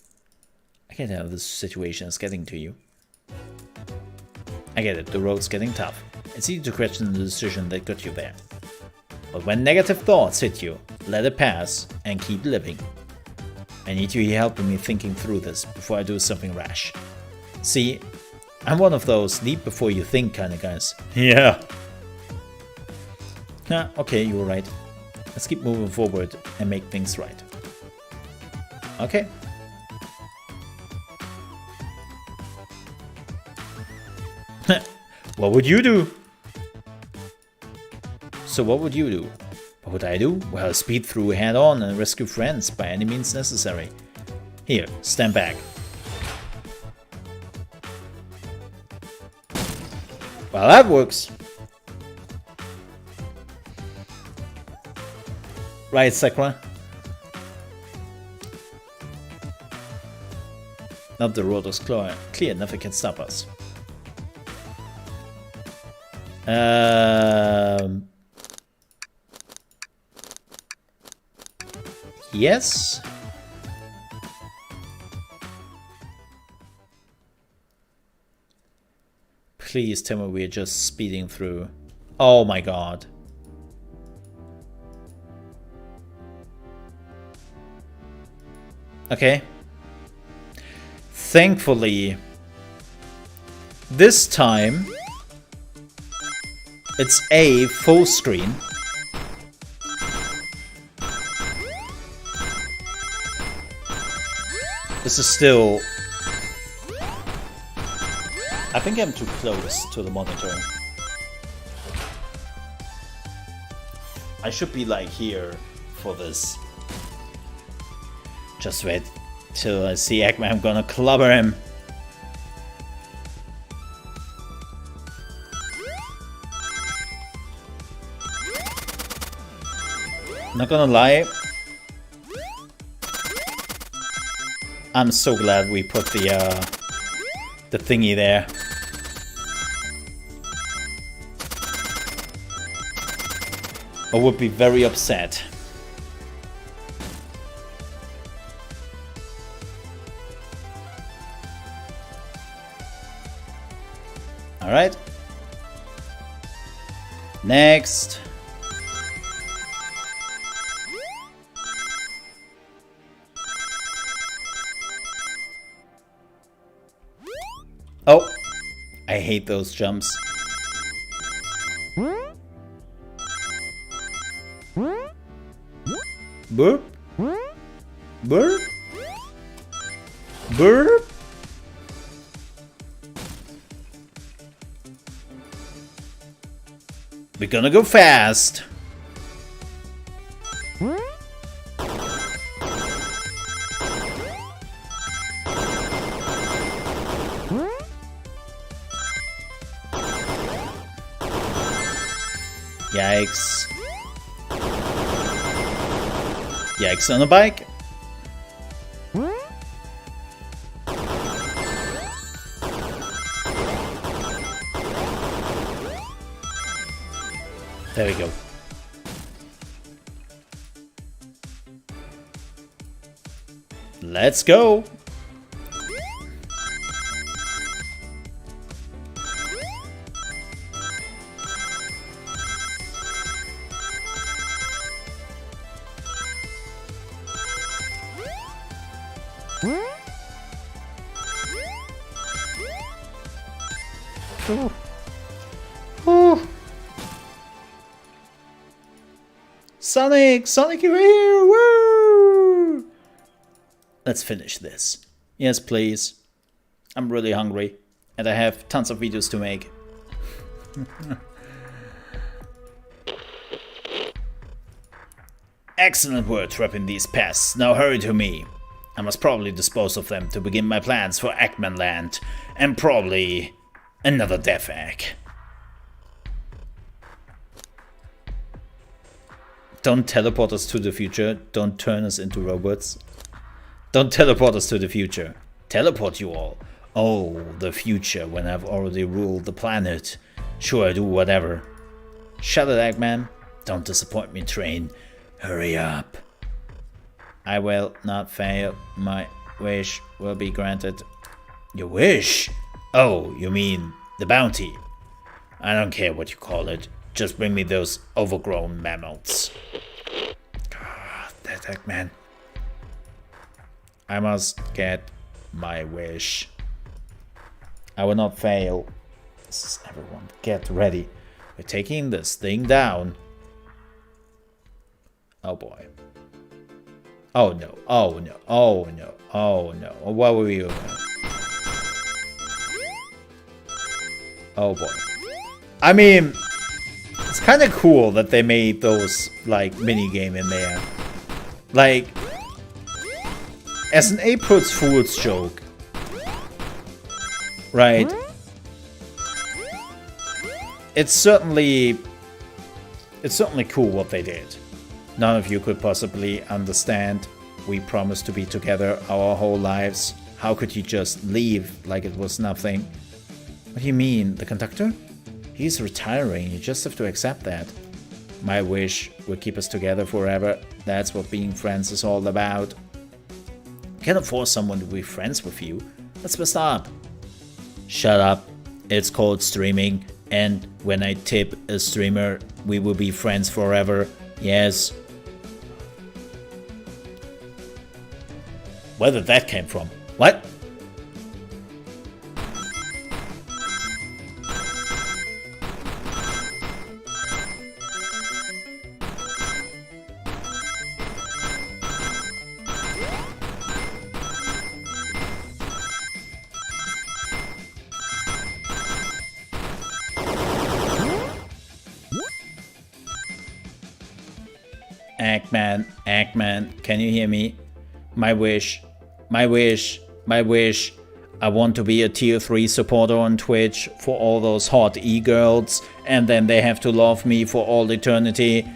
B: I get how this situation is getting to you. I get it, the road's getting tough. It's easy to question the decision that got you there. But when negative thoughts hit you, let it pass and keep living. I need you here helping me thinking through this before I do something rash. See, I'm one of those leap before you think kind of guys. Yeah. Okay, you were right. Let's keep moving forward and make things right. Okay. What would you do? So what would you do? What would I do? Well, speed through head on and rescue friends by any means necessary. Here, stand back. Well, that works. Right, Sakura? Now the road is clear, nothing can stop us. Yes? Please tell me we're just speeding through. Oh my god. Okay. Thankfully, this time it's a full screen. This is still... I think I'm too close to the monitor. I should be like here for this. Just wait till I see Eggman. I'm gonna clobber him. Not gonna lie, I'm so glad we put the thingy there. I would be very upset. All right. Next. Oh, I hate those jumps. Burp. Burp. Burp. We're gonna go fast. Yikes. Yikes on a bike. There we go. Let's go. Ooh. Ooh. Sonic! Sonic, you're here! Woo! Let's finish this. Yes, please. I'm really hungry, and I have tons of videos to make. Excellent work trapping these pests. Now hurry to me. I must probably dispose of them to begin my plans for Eggman Land, and probably another death egg. Don't teleport us to the future. Don't turn us into robots. Don't teleport us to the future. Teleport you all. Oh, the future when I've already ruled the planet. Sure, I do whatever. Shut it, Eggman. Don't disappoint me, train. Hurry up. I will not fail. My wish will be granted. Your wish? Oh, you mean the bounty? I don't care what you call it. Just bring me those overgrown mammals. God, that Eggman. I must get my wish. I will not fail. This is everyone. Get ready. We're taking this thing down. Oh boy. Oh no. Oh no. Oh no. Oh no. What were you doing? Oh boy. I mean, it's kind of cool that they made those, like, mini-game in there. Like, as an April Fool's joke, right? It's certainly cool what they did. None of you could possibly understand. We promised to be together our whole lives. How could you just leave like it was nothing? What do you mean, the conductor? He's retiring, you just have to accept that. My wish will keep us together forever. That's what being friends is all about. You cannot force someone to be friends with you. That's messed up. Shut up. It's called streaming. And when I tip a streamer, we will be friends forever. Yes. Where did that came from? What? Eggman, Eggman, can you hear me? My wish, my wish, my wish. I want to be a tier 3 supporter on Twitch for all those hot e-girls, and then they have to love me for all eternity.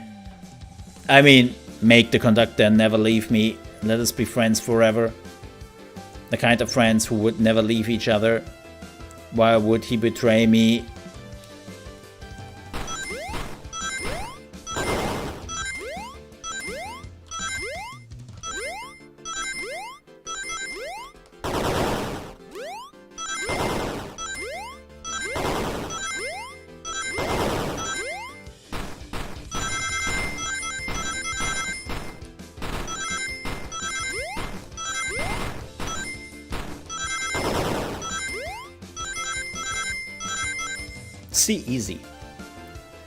B: I mean, make the conductor never leave me. Let us be friends forever. The kind of friends who would never leave each other. Why would he betray me? See, easy.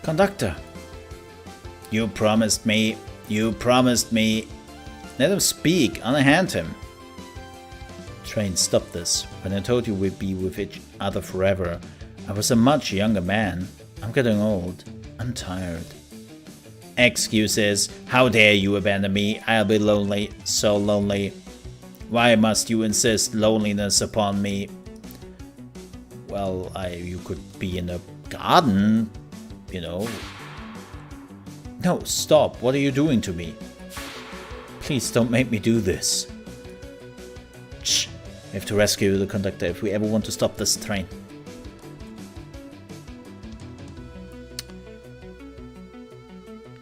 B: Conductor. You promised me. You promised me. Let him speak. Unhand him. Train, stop this. When I told you we'd be with each other forever, I was a much younger man. I'm getting old. I'm tired. Excuses. How dare you abandon me? I'll be lonely. So lonely. Why must you insist loneliness upon me? Well, you could be in a garden, you know. No, stop. What are you doing to me? Please don't make me do this. Shh. We have to rescue the conductor if we ever want to stop this train.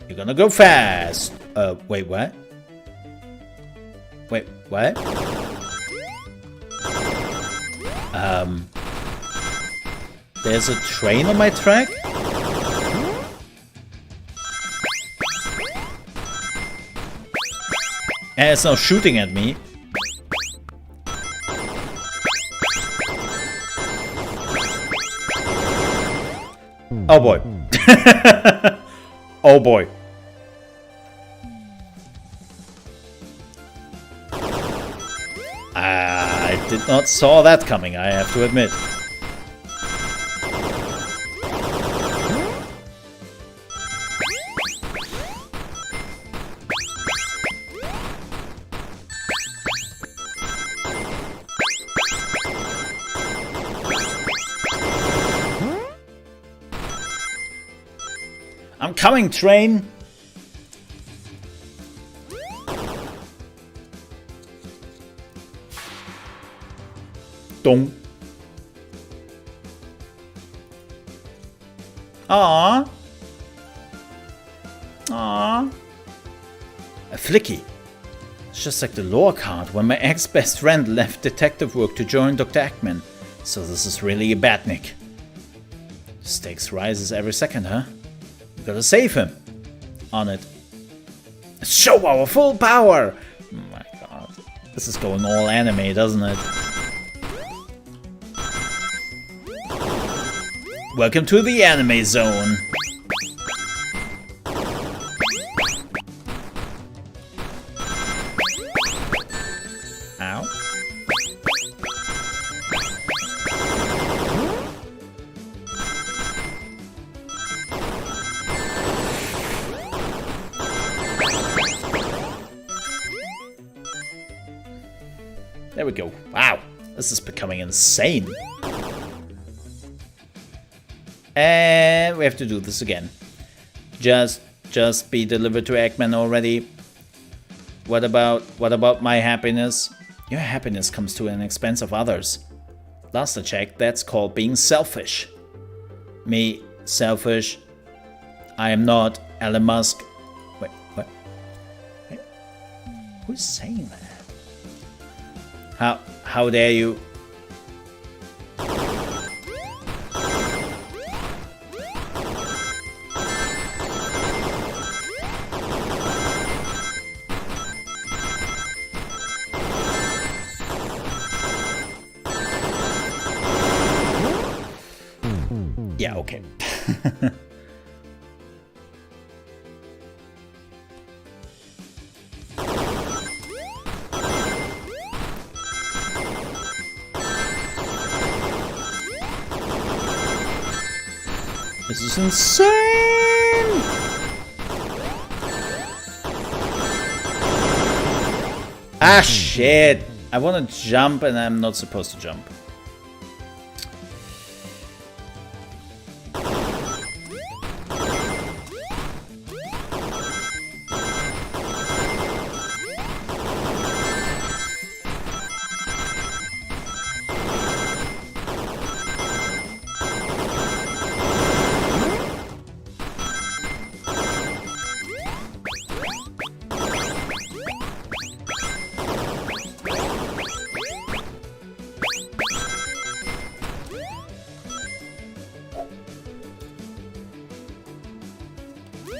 B: You're gonna go fast. Wait, what? Wait, what? There's a train on my track? And it's not shooting at me. Oh boy. Oh boy. I did not saw that coming, I have to admit. I'm coming, train! Dong. Aww. Aww. A flicky. It's just like the lore card when my ex-best friend left detective work to join Dr. Eggman. So this is really a badnik. Stakes rises every second, huh? We gotta save him. On it. Show our full power! Oh my god. This is going all anime, doesn't it? Welcome to the anime zone. Ow. There we go. Wow, this is becoming insane. And we have to do this again. Just be delivered to Eggman already. What about my happiness? Your happiness comes to an expense of others. Last I checked, that's called being selfish. Me, selfish? I am not Elon Musk. Wait, what? Wait. Who's saying that? How dare you? Yeah, okay. This is insane! Ah, shit! I want to jump and I'm not supposed to jump.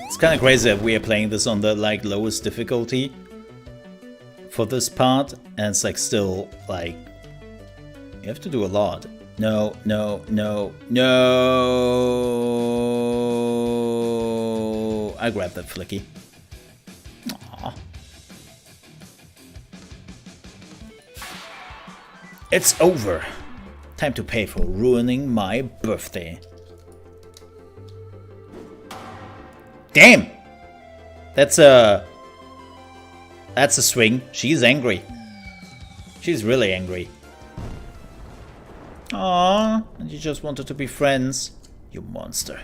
B: It's kind of crazy that we are playing this on the like lowest difficulty for this part, and it's like still like you have to do a lot. No, no, no, no! I grabbed that flicky. Aww. It's over. Time to pay for ruining my birthday. Damn! That's a swing. She's angry. She's really angry. Aww, and you just wanted to be friends, you monster.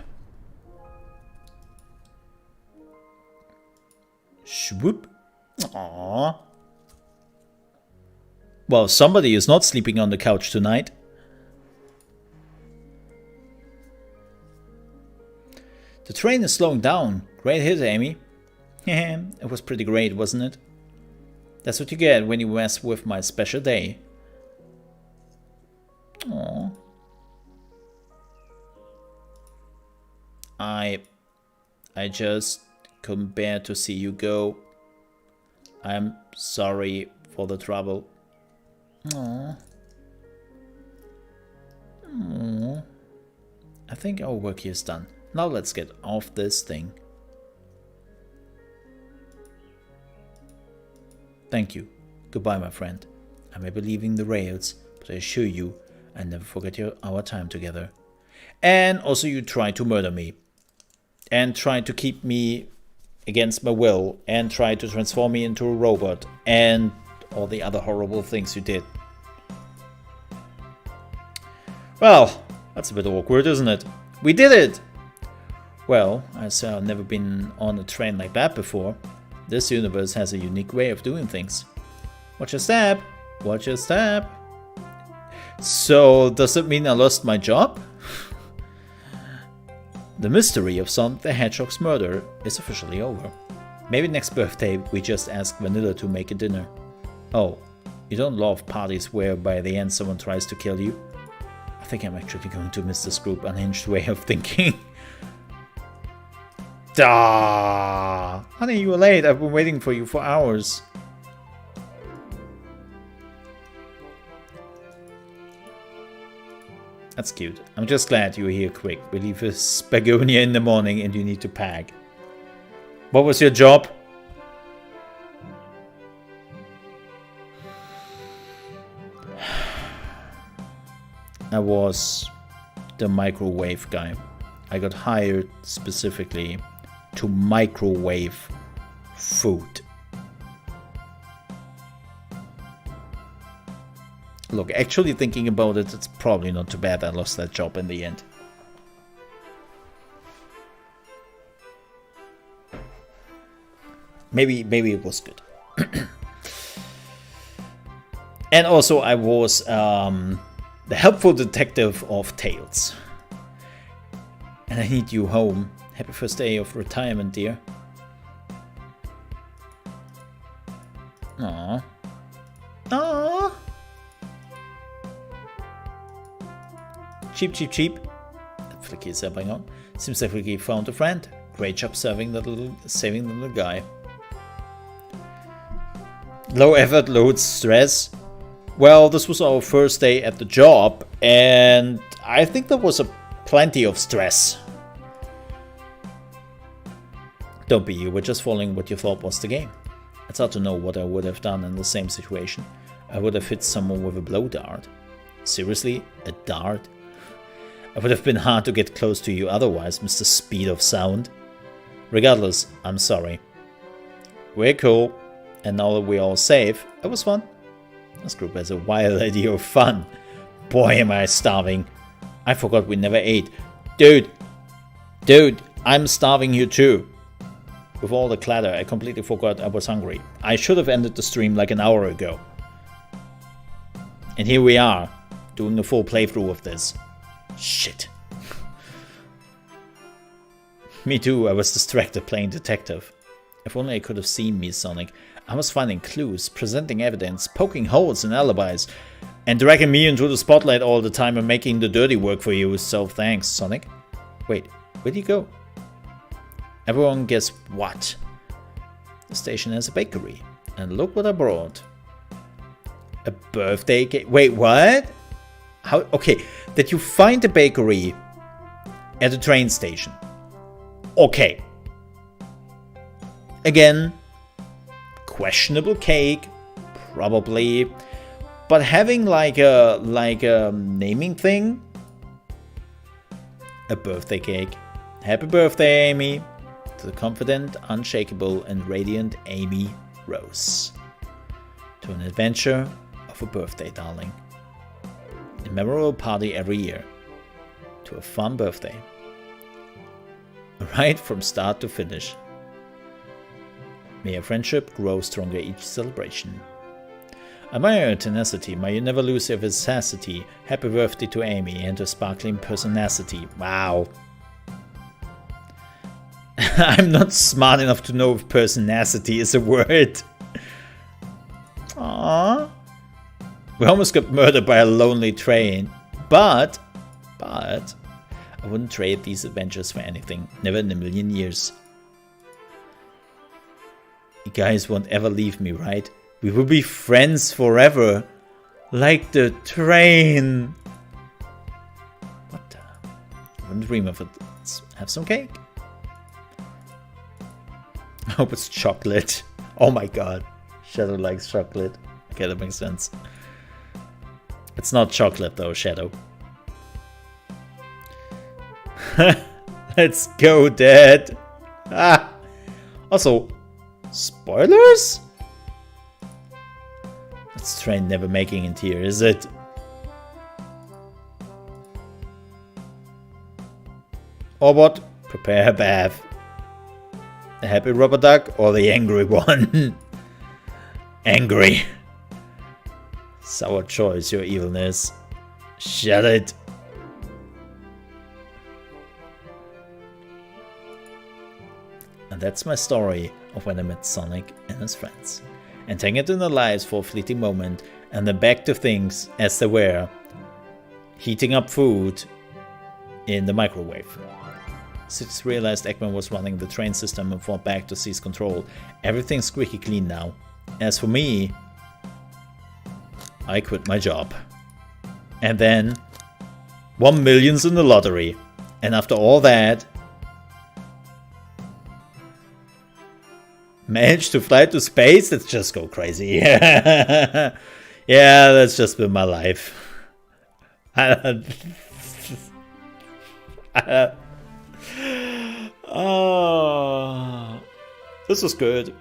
B: Swoop. Aww. Well, somebody is not sleeping on the couch tonight. The train is slowing down. Great hit, Amy. It was pretty great, wasn't it? That's what you get when you mess with my special day. Aww. I just couldn't bear to see you go. I'm sorry for the trouble. Aww. Aww. I think our work here is done. Now let's get off this thing. Thank you. Goodbye, my friend. I may be leaving the rails, but I assure you, I never forget our time together. And also you tried to murder me. And tried to keep me against my will. And tried to transform me into a robot. And all the other horrible things you did. Well, that's a bit awkward, isn't it? We did it! Well, I've never been on a train like that before. This universe has a unique way of doing things. Watch your step! Watch your step! So, does it mean I lost my job? The mystery of Sonic the Hedgehog's murder is officially over. Maybe next birthday we just ask Vanilla to make a dinner. Oh, you don't love parties where by the end someone tries to kill you? I think I'm actually going to miss this group unhinged way of thinking. Duh! Honey, you were late. I've been waiting for you for hours. That's cute. I'm just glad you were here quick. We leave this begonia in the morning and you need to pack. What was your job? I was the microwave guy. I got hired specifically to microwave food. Look, actually thinking about it, it's probably not too bad I lost that job in the end. Maybe it was good. And also I was the helpful detective of Tales. And I need you home. Happy first day of retirement, dear. Aww. Aww. Cheap, cheap, cheap. That Flicky is helping out. Seems like Flicky found a friend. Great job saving the little guy. Low effort, low stress. Well, this was our first day at the job, and I think there was plenty of stress. Don't be you, we're just following what you thought was the game. It's hard to know what I would have done in the same situation. I would have hit someone with a blow dart. Seriously? A dart? It would have been hard to get close to you otherwise, Mr. Speed of Sound. Regardless, I'm sorry. We're cool. And now that we're all safe, it was fun. This group has a wild idea of fun. Boy, am I starving. I forgot we never ate. Dude, I'm starving here too. With all the clatter, I completely forgot I was hungry. I should have ended the stream like an hour ago. And here we are, doing a full playthrough of this. Shit. Me too, I was distracted playing detective. If only I could have seen me, Sonic. I was finding clues, presenting evidence, poking holes in alibis, and dragging me into the spotlight all the time and making the dirty work for you, so thanks, Sonic. Wait, where'd he go? Everyone guess what? The station has a bakery, and look what I brought. A birthday cake? Wait, what? How? Okay, that you find a bakery at a train station. Okay. Again, questionable cake, probably, but having like a naming thing. A birthday cake. Happy birthday, Amy. To the confident, unshakable, and radiant Amy Rose. To an adventure of a birthday, darling. A memorable party every year. To a fun birthday. Right from start to finish. May your friendship grow stronger each celebration. Admire your tenacity, may you never lose your vivacity. Happy birthday to Amy and her sparkling personacity. Wow. I'm not smart enough to know if personacity is a word. Aww. We almost got murdered by a lonely train. But I wouldn't trade these adventures for anything. Never in a million years. You guys won't ever leave me, right? We will be friends forever. Like the train. What? I wouldn't dream of it. Let's have some cake. I hope it's chocolate. Oh my god. Shadow likes chocolate. Okay, that makes sense. It's not chocolate though, Shadow. Let's go, Dad. Ah. Also, spoilers? This train never making it here, is it? Or what? Prepare a bath. The happy rubber duck or the angry one? Angry. Sour choice, your evilness. Shut it. And that's my story of when I met Sonic and his friends. Entangled in their lives for a fleeting moment, and then back to things as they were. Heating up food in the microwave. Six realized Eggman was running the train system and fought back to seize control. Everything's squeaky clean now. As for me, I quit my job. And then, 1 million's in the lottery. And after all that, managed to fly to space? Let's just go crazy. Yeah, that's just been my life. Oh, this was good.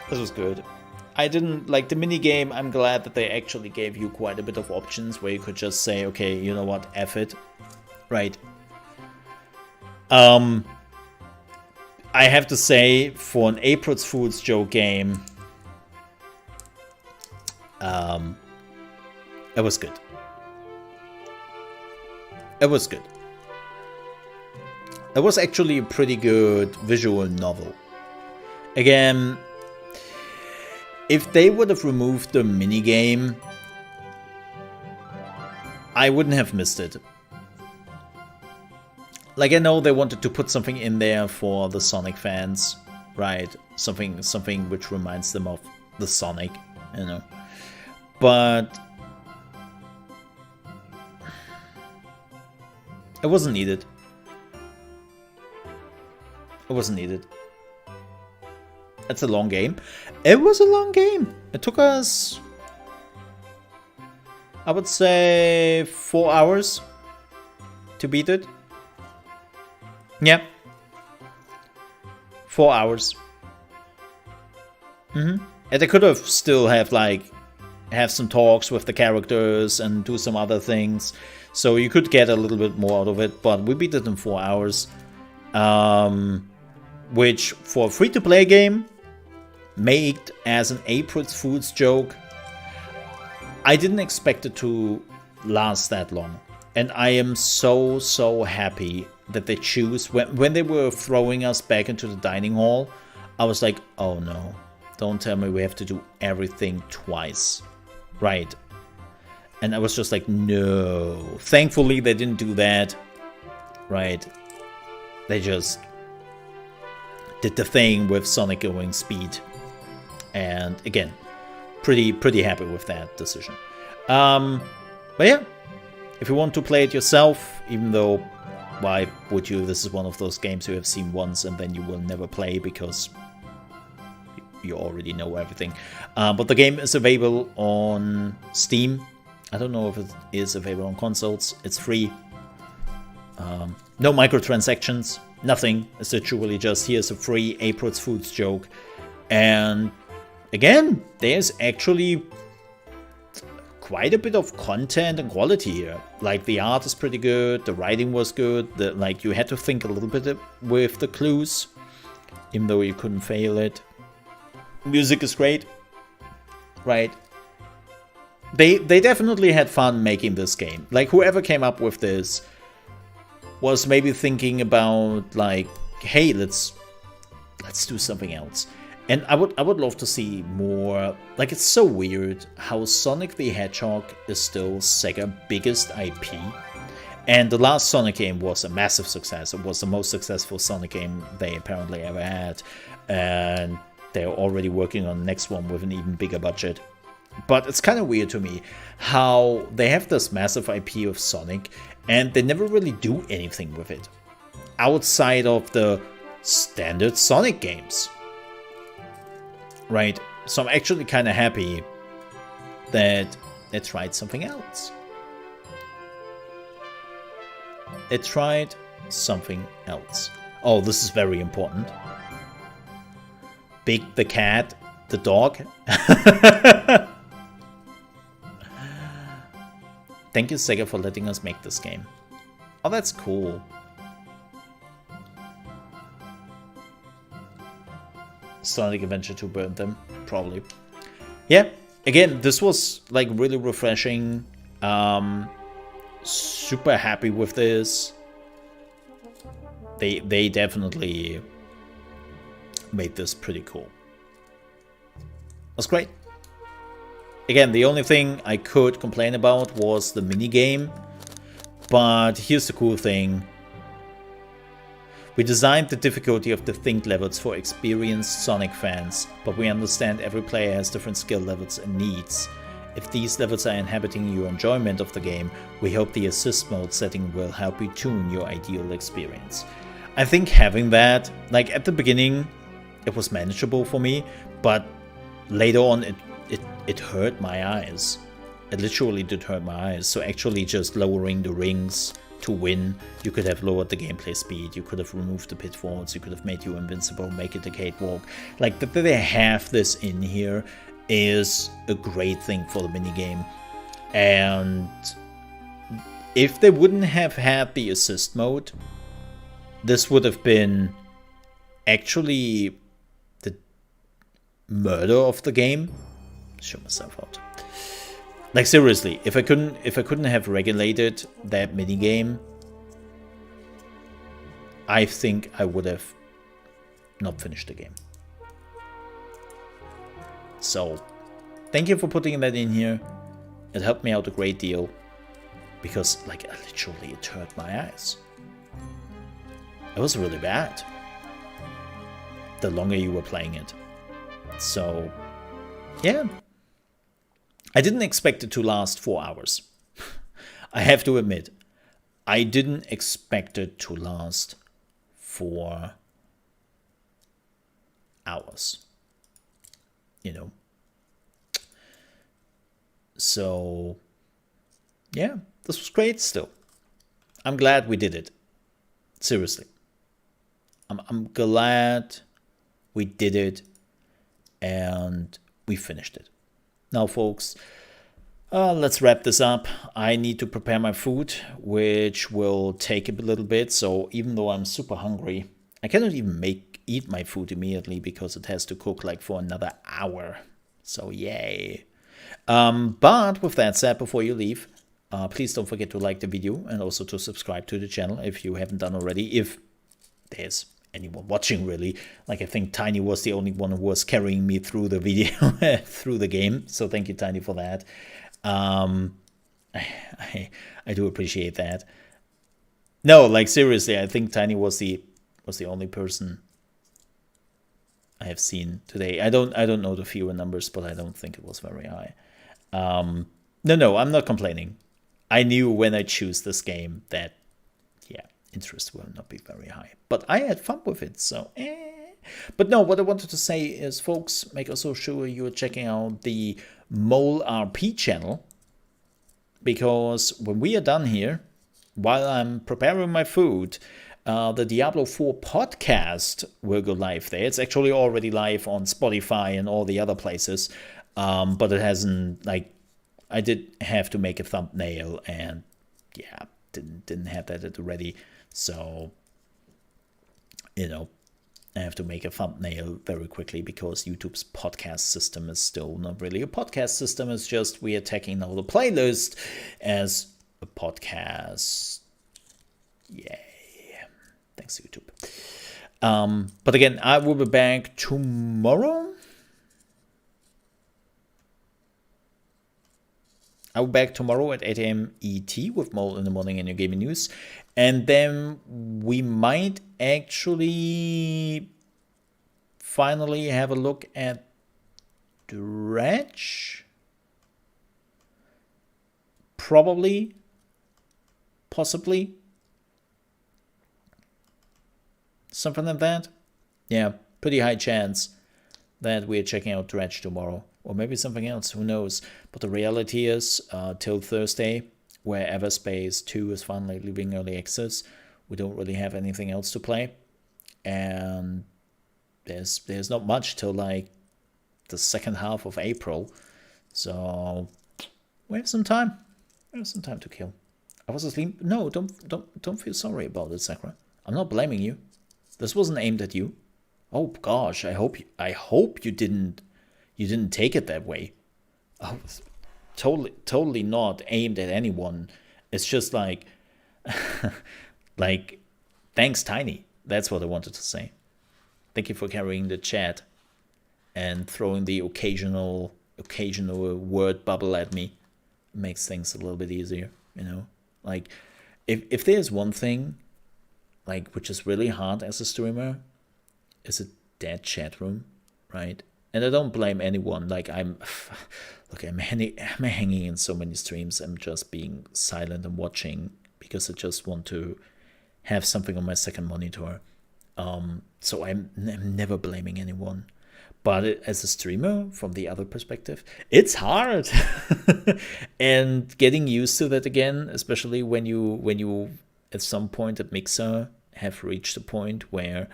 B: This was good. I didn't like the mini game. I'm glad that they actually gave you quite a bit of options where you could just say, okay, you know what, F it. Right. I have to say, for an April's Fool's joke game, it was good. It was good. It was actually a pretty good visual novel. Again, if they would have removed the minigame, I wouldn't have missed it. Like, I know they wanted to put something in there for the Sonic fans, right? Something which reminds them of the Sonic, you know. But it wasn't needed. It wasn't needed. It's a long game. It was a long game. It took us, I would say, 4 hours to beat it. Yeah. 4 hours. And they could have still have some talks with the characters and do some other things. So you could get a little bit more out of it, but we beat it in 4 hours. Which, for a free-to-play game, made as an April Fool's joke, I didn't expect it to last that long. And I am so happy that they choose... When they were throwing us back into the dining hall, I was like, oh no, don't tell me we have to do everything twice. Right. And I was just like, no. Thankfully, they didn't do that. Right. They just did the thing with Sonic going speed. And again, pretty happy with that decision. But yeah, if you want to play it yourself, even though, why would you? This is one of those games you have seen once and then you will never play because you already know everything. But the game is available on Steam. I don't know if it is available on consoles. It's free. No microtransactions, nothing. It's literally just, here's a free April's Fool's joke. And again, there's actually quite a bit of content and quality here. Like, the art is pretty good, the writing was good, like, you had to think a little bit with the clues, even though you couldn't fail it. Music is great, right? They definitely had fun making this game. Like, whoever came up with this was maybe thinking about, like, hey, let's do something else. And I would love to see more. Like, it's so weird how Sonic the Hedgehog is still Sega's biggest IP. And the last Sonic game was a massive success. It was the most successful Sonic game they apparently ever had. And they're already working on the next one with an even bigger budget. But it's kind of weird to me how they have this massive IP of Sonic and they never really do anything with it outside of the standard Sonic games. Right? So I'm actually kind of happy that they tried something else. They tried something else. Oh, this is very important. Big the cat, the dog. Thank you, Sega, for letting us make this game. Oh, that's cool. Sonic Adventure 2 burned them, probably. Yeah, again, this was like really refreshing. Super happy with this. They definitely made this pretty cool. That's great. Again, the only thing I could complain about was the minigame, but here's the cool thing. We designed the difficulty of distinct levels for experienced Sonic fans, but we understand every player has different skill levels and needs. If these levels are inhabiting your enjoyment of the game, we hope the assist mode setting will help you tune your ideal experience. I think having that, like at the beginning, it was manageable for me, but later on it hurt my eyes. It literally did hurt my eyes. So actually just lowering the rings to win, you could have lowered the gameplay speed, you could have removed the pitfalls, you could have made you invincible, make it a cakewalk. Like that they have this in here is a great thing for the minigame. And if they wouldn't have had the assist mode, this would have been actually the murder of the game. Show myself out. Like seriously, if I couldn't have regulated that minigame, I think I would have not finished the game. So, thank you for putting that in here. It helped me out a great deal. Because, like, literally it hurt my eyes. It was really bad. The longer you were playing it. So, yeah. I didn't expect it to last 4 hours. I have to admit, I didn't expect it to last 4 hours. You know. So, yeah, this was great still. I'm glad we did it. Seriously. I'm glad we did it. and we finished it. Now, folks, let's wrap this up. I need to prepare my food, which will take a little bit. So even though I'm super hungry, I cannot even eat my food immediately because it has to cook like for another hour. So yay. But with that said, before you leave, please don't forget to like the video and also to subscribe to the channel if you haven't done already. If there's anyone watching, really. Like, I think Tiny was the only one who was carrying me through the video, through the game. So thank you, Tiny, for that. I do appreciate that. No, like, seriously, I think Tiny was the only person I have seen today. I don't know the viewer numbers, but I don't think it was very high. No, I'm not complaining. I knew when I choose this game that, yeah, interest will not be very high. But I had fun with it, so But no, what I wanted to say is, folks, make also sure you're checking out the Mole RP channel, because when we are done here, while I'm preparing my food, the Diablo 4 podcast will go live there. It's actually already live on Spotify and all the other places, but it hasn't, like, I did have to make a thumbnail, and yeah, didn't have that ready. So, you know, I have to make a thumbnail very quickly because YouTube's podcast system is still not really a podcast system. It's just we are taking now the playlist as a podcast. Yay. Thanks, YouTube. But again, I will be back tomorrow. I'll be back tomorrow at 8 a.m. ET with Mole in the Morning and Your Gaming News. And then we might actually finally have a look at Dredge. Probably. Possibly. Something like that. Yeah, pretty high chance that we're checking out Dredge tomorrow. Or maybe something else, who knows. But the reality is, till Thursday, where Everspace 2 is finally leaving early access, we don't really have anything else to play. And there's not much till like the second half of April. So we have some time. We have some time to kill. I was asleep. No, don't feel sorry about it, Sakura. I'm not blaming you. This wasn't aimed at you. Oh gosh, I hope you didn't take it that way. Oh, totally not aimed at anyone. It's just like, like, thanks, Tiny. That's what I wanted to say. Thank you for carrying the chat and throwing the occasional word bubble at me. It makes things a little bit easier, you know. Like, if there's one thing, like, which is really hard as a streamer, is a dead chat room, right? And I don't blame anyone. Like, I'm hanging in so many streams. I'm just being silent and watching because I just want to have something on my second monitor. So I'm never blaming anyone. But as a streamer, from the other perspective, it's hard. And getting used to that again, especially when you at some point at Mixer have reached a point where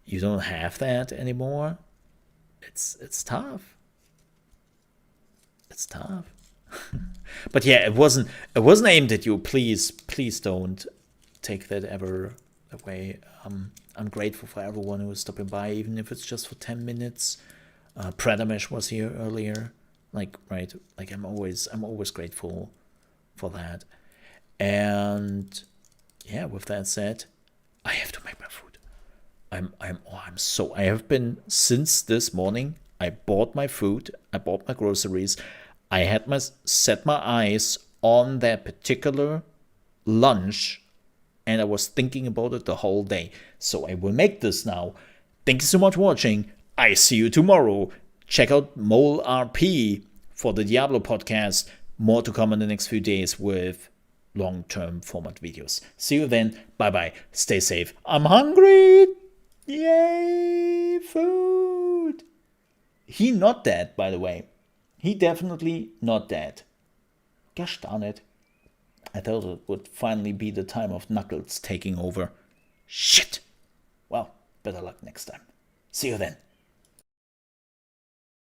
B: you don't have that anymore. It's tough. It's tough. But yeah, it wasn't aimed at you. Please don't take that ever away. I'm grateful for everyone who is stopping by, even if it's just for 10 minutes. Predamesh was here earlier. Like, right, like I'm always grateful for that. And yeah, with that said, I have to make my food. I have been since this morning. I bought my food, I bought my groceries. I had set my eyes on that particular lunch, and I was thinking about it the whole day. So I will make this now. Thank you so much for watching. I see you tomorrow. Check out Mole RP for the Diablo podcast. More to come in the next few days with long-term format videos. See you then. Bye-bye. Stay safe. I'm hungry. Yay, food. He not dead, by the way. He definitely not dead. Gosh darn it. I thought it would finally be the time of Knuckles taking over. Shit. Well, better luck next time. See you then.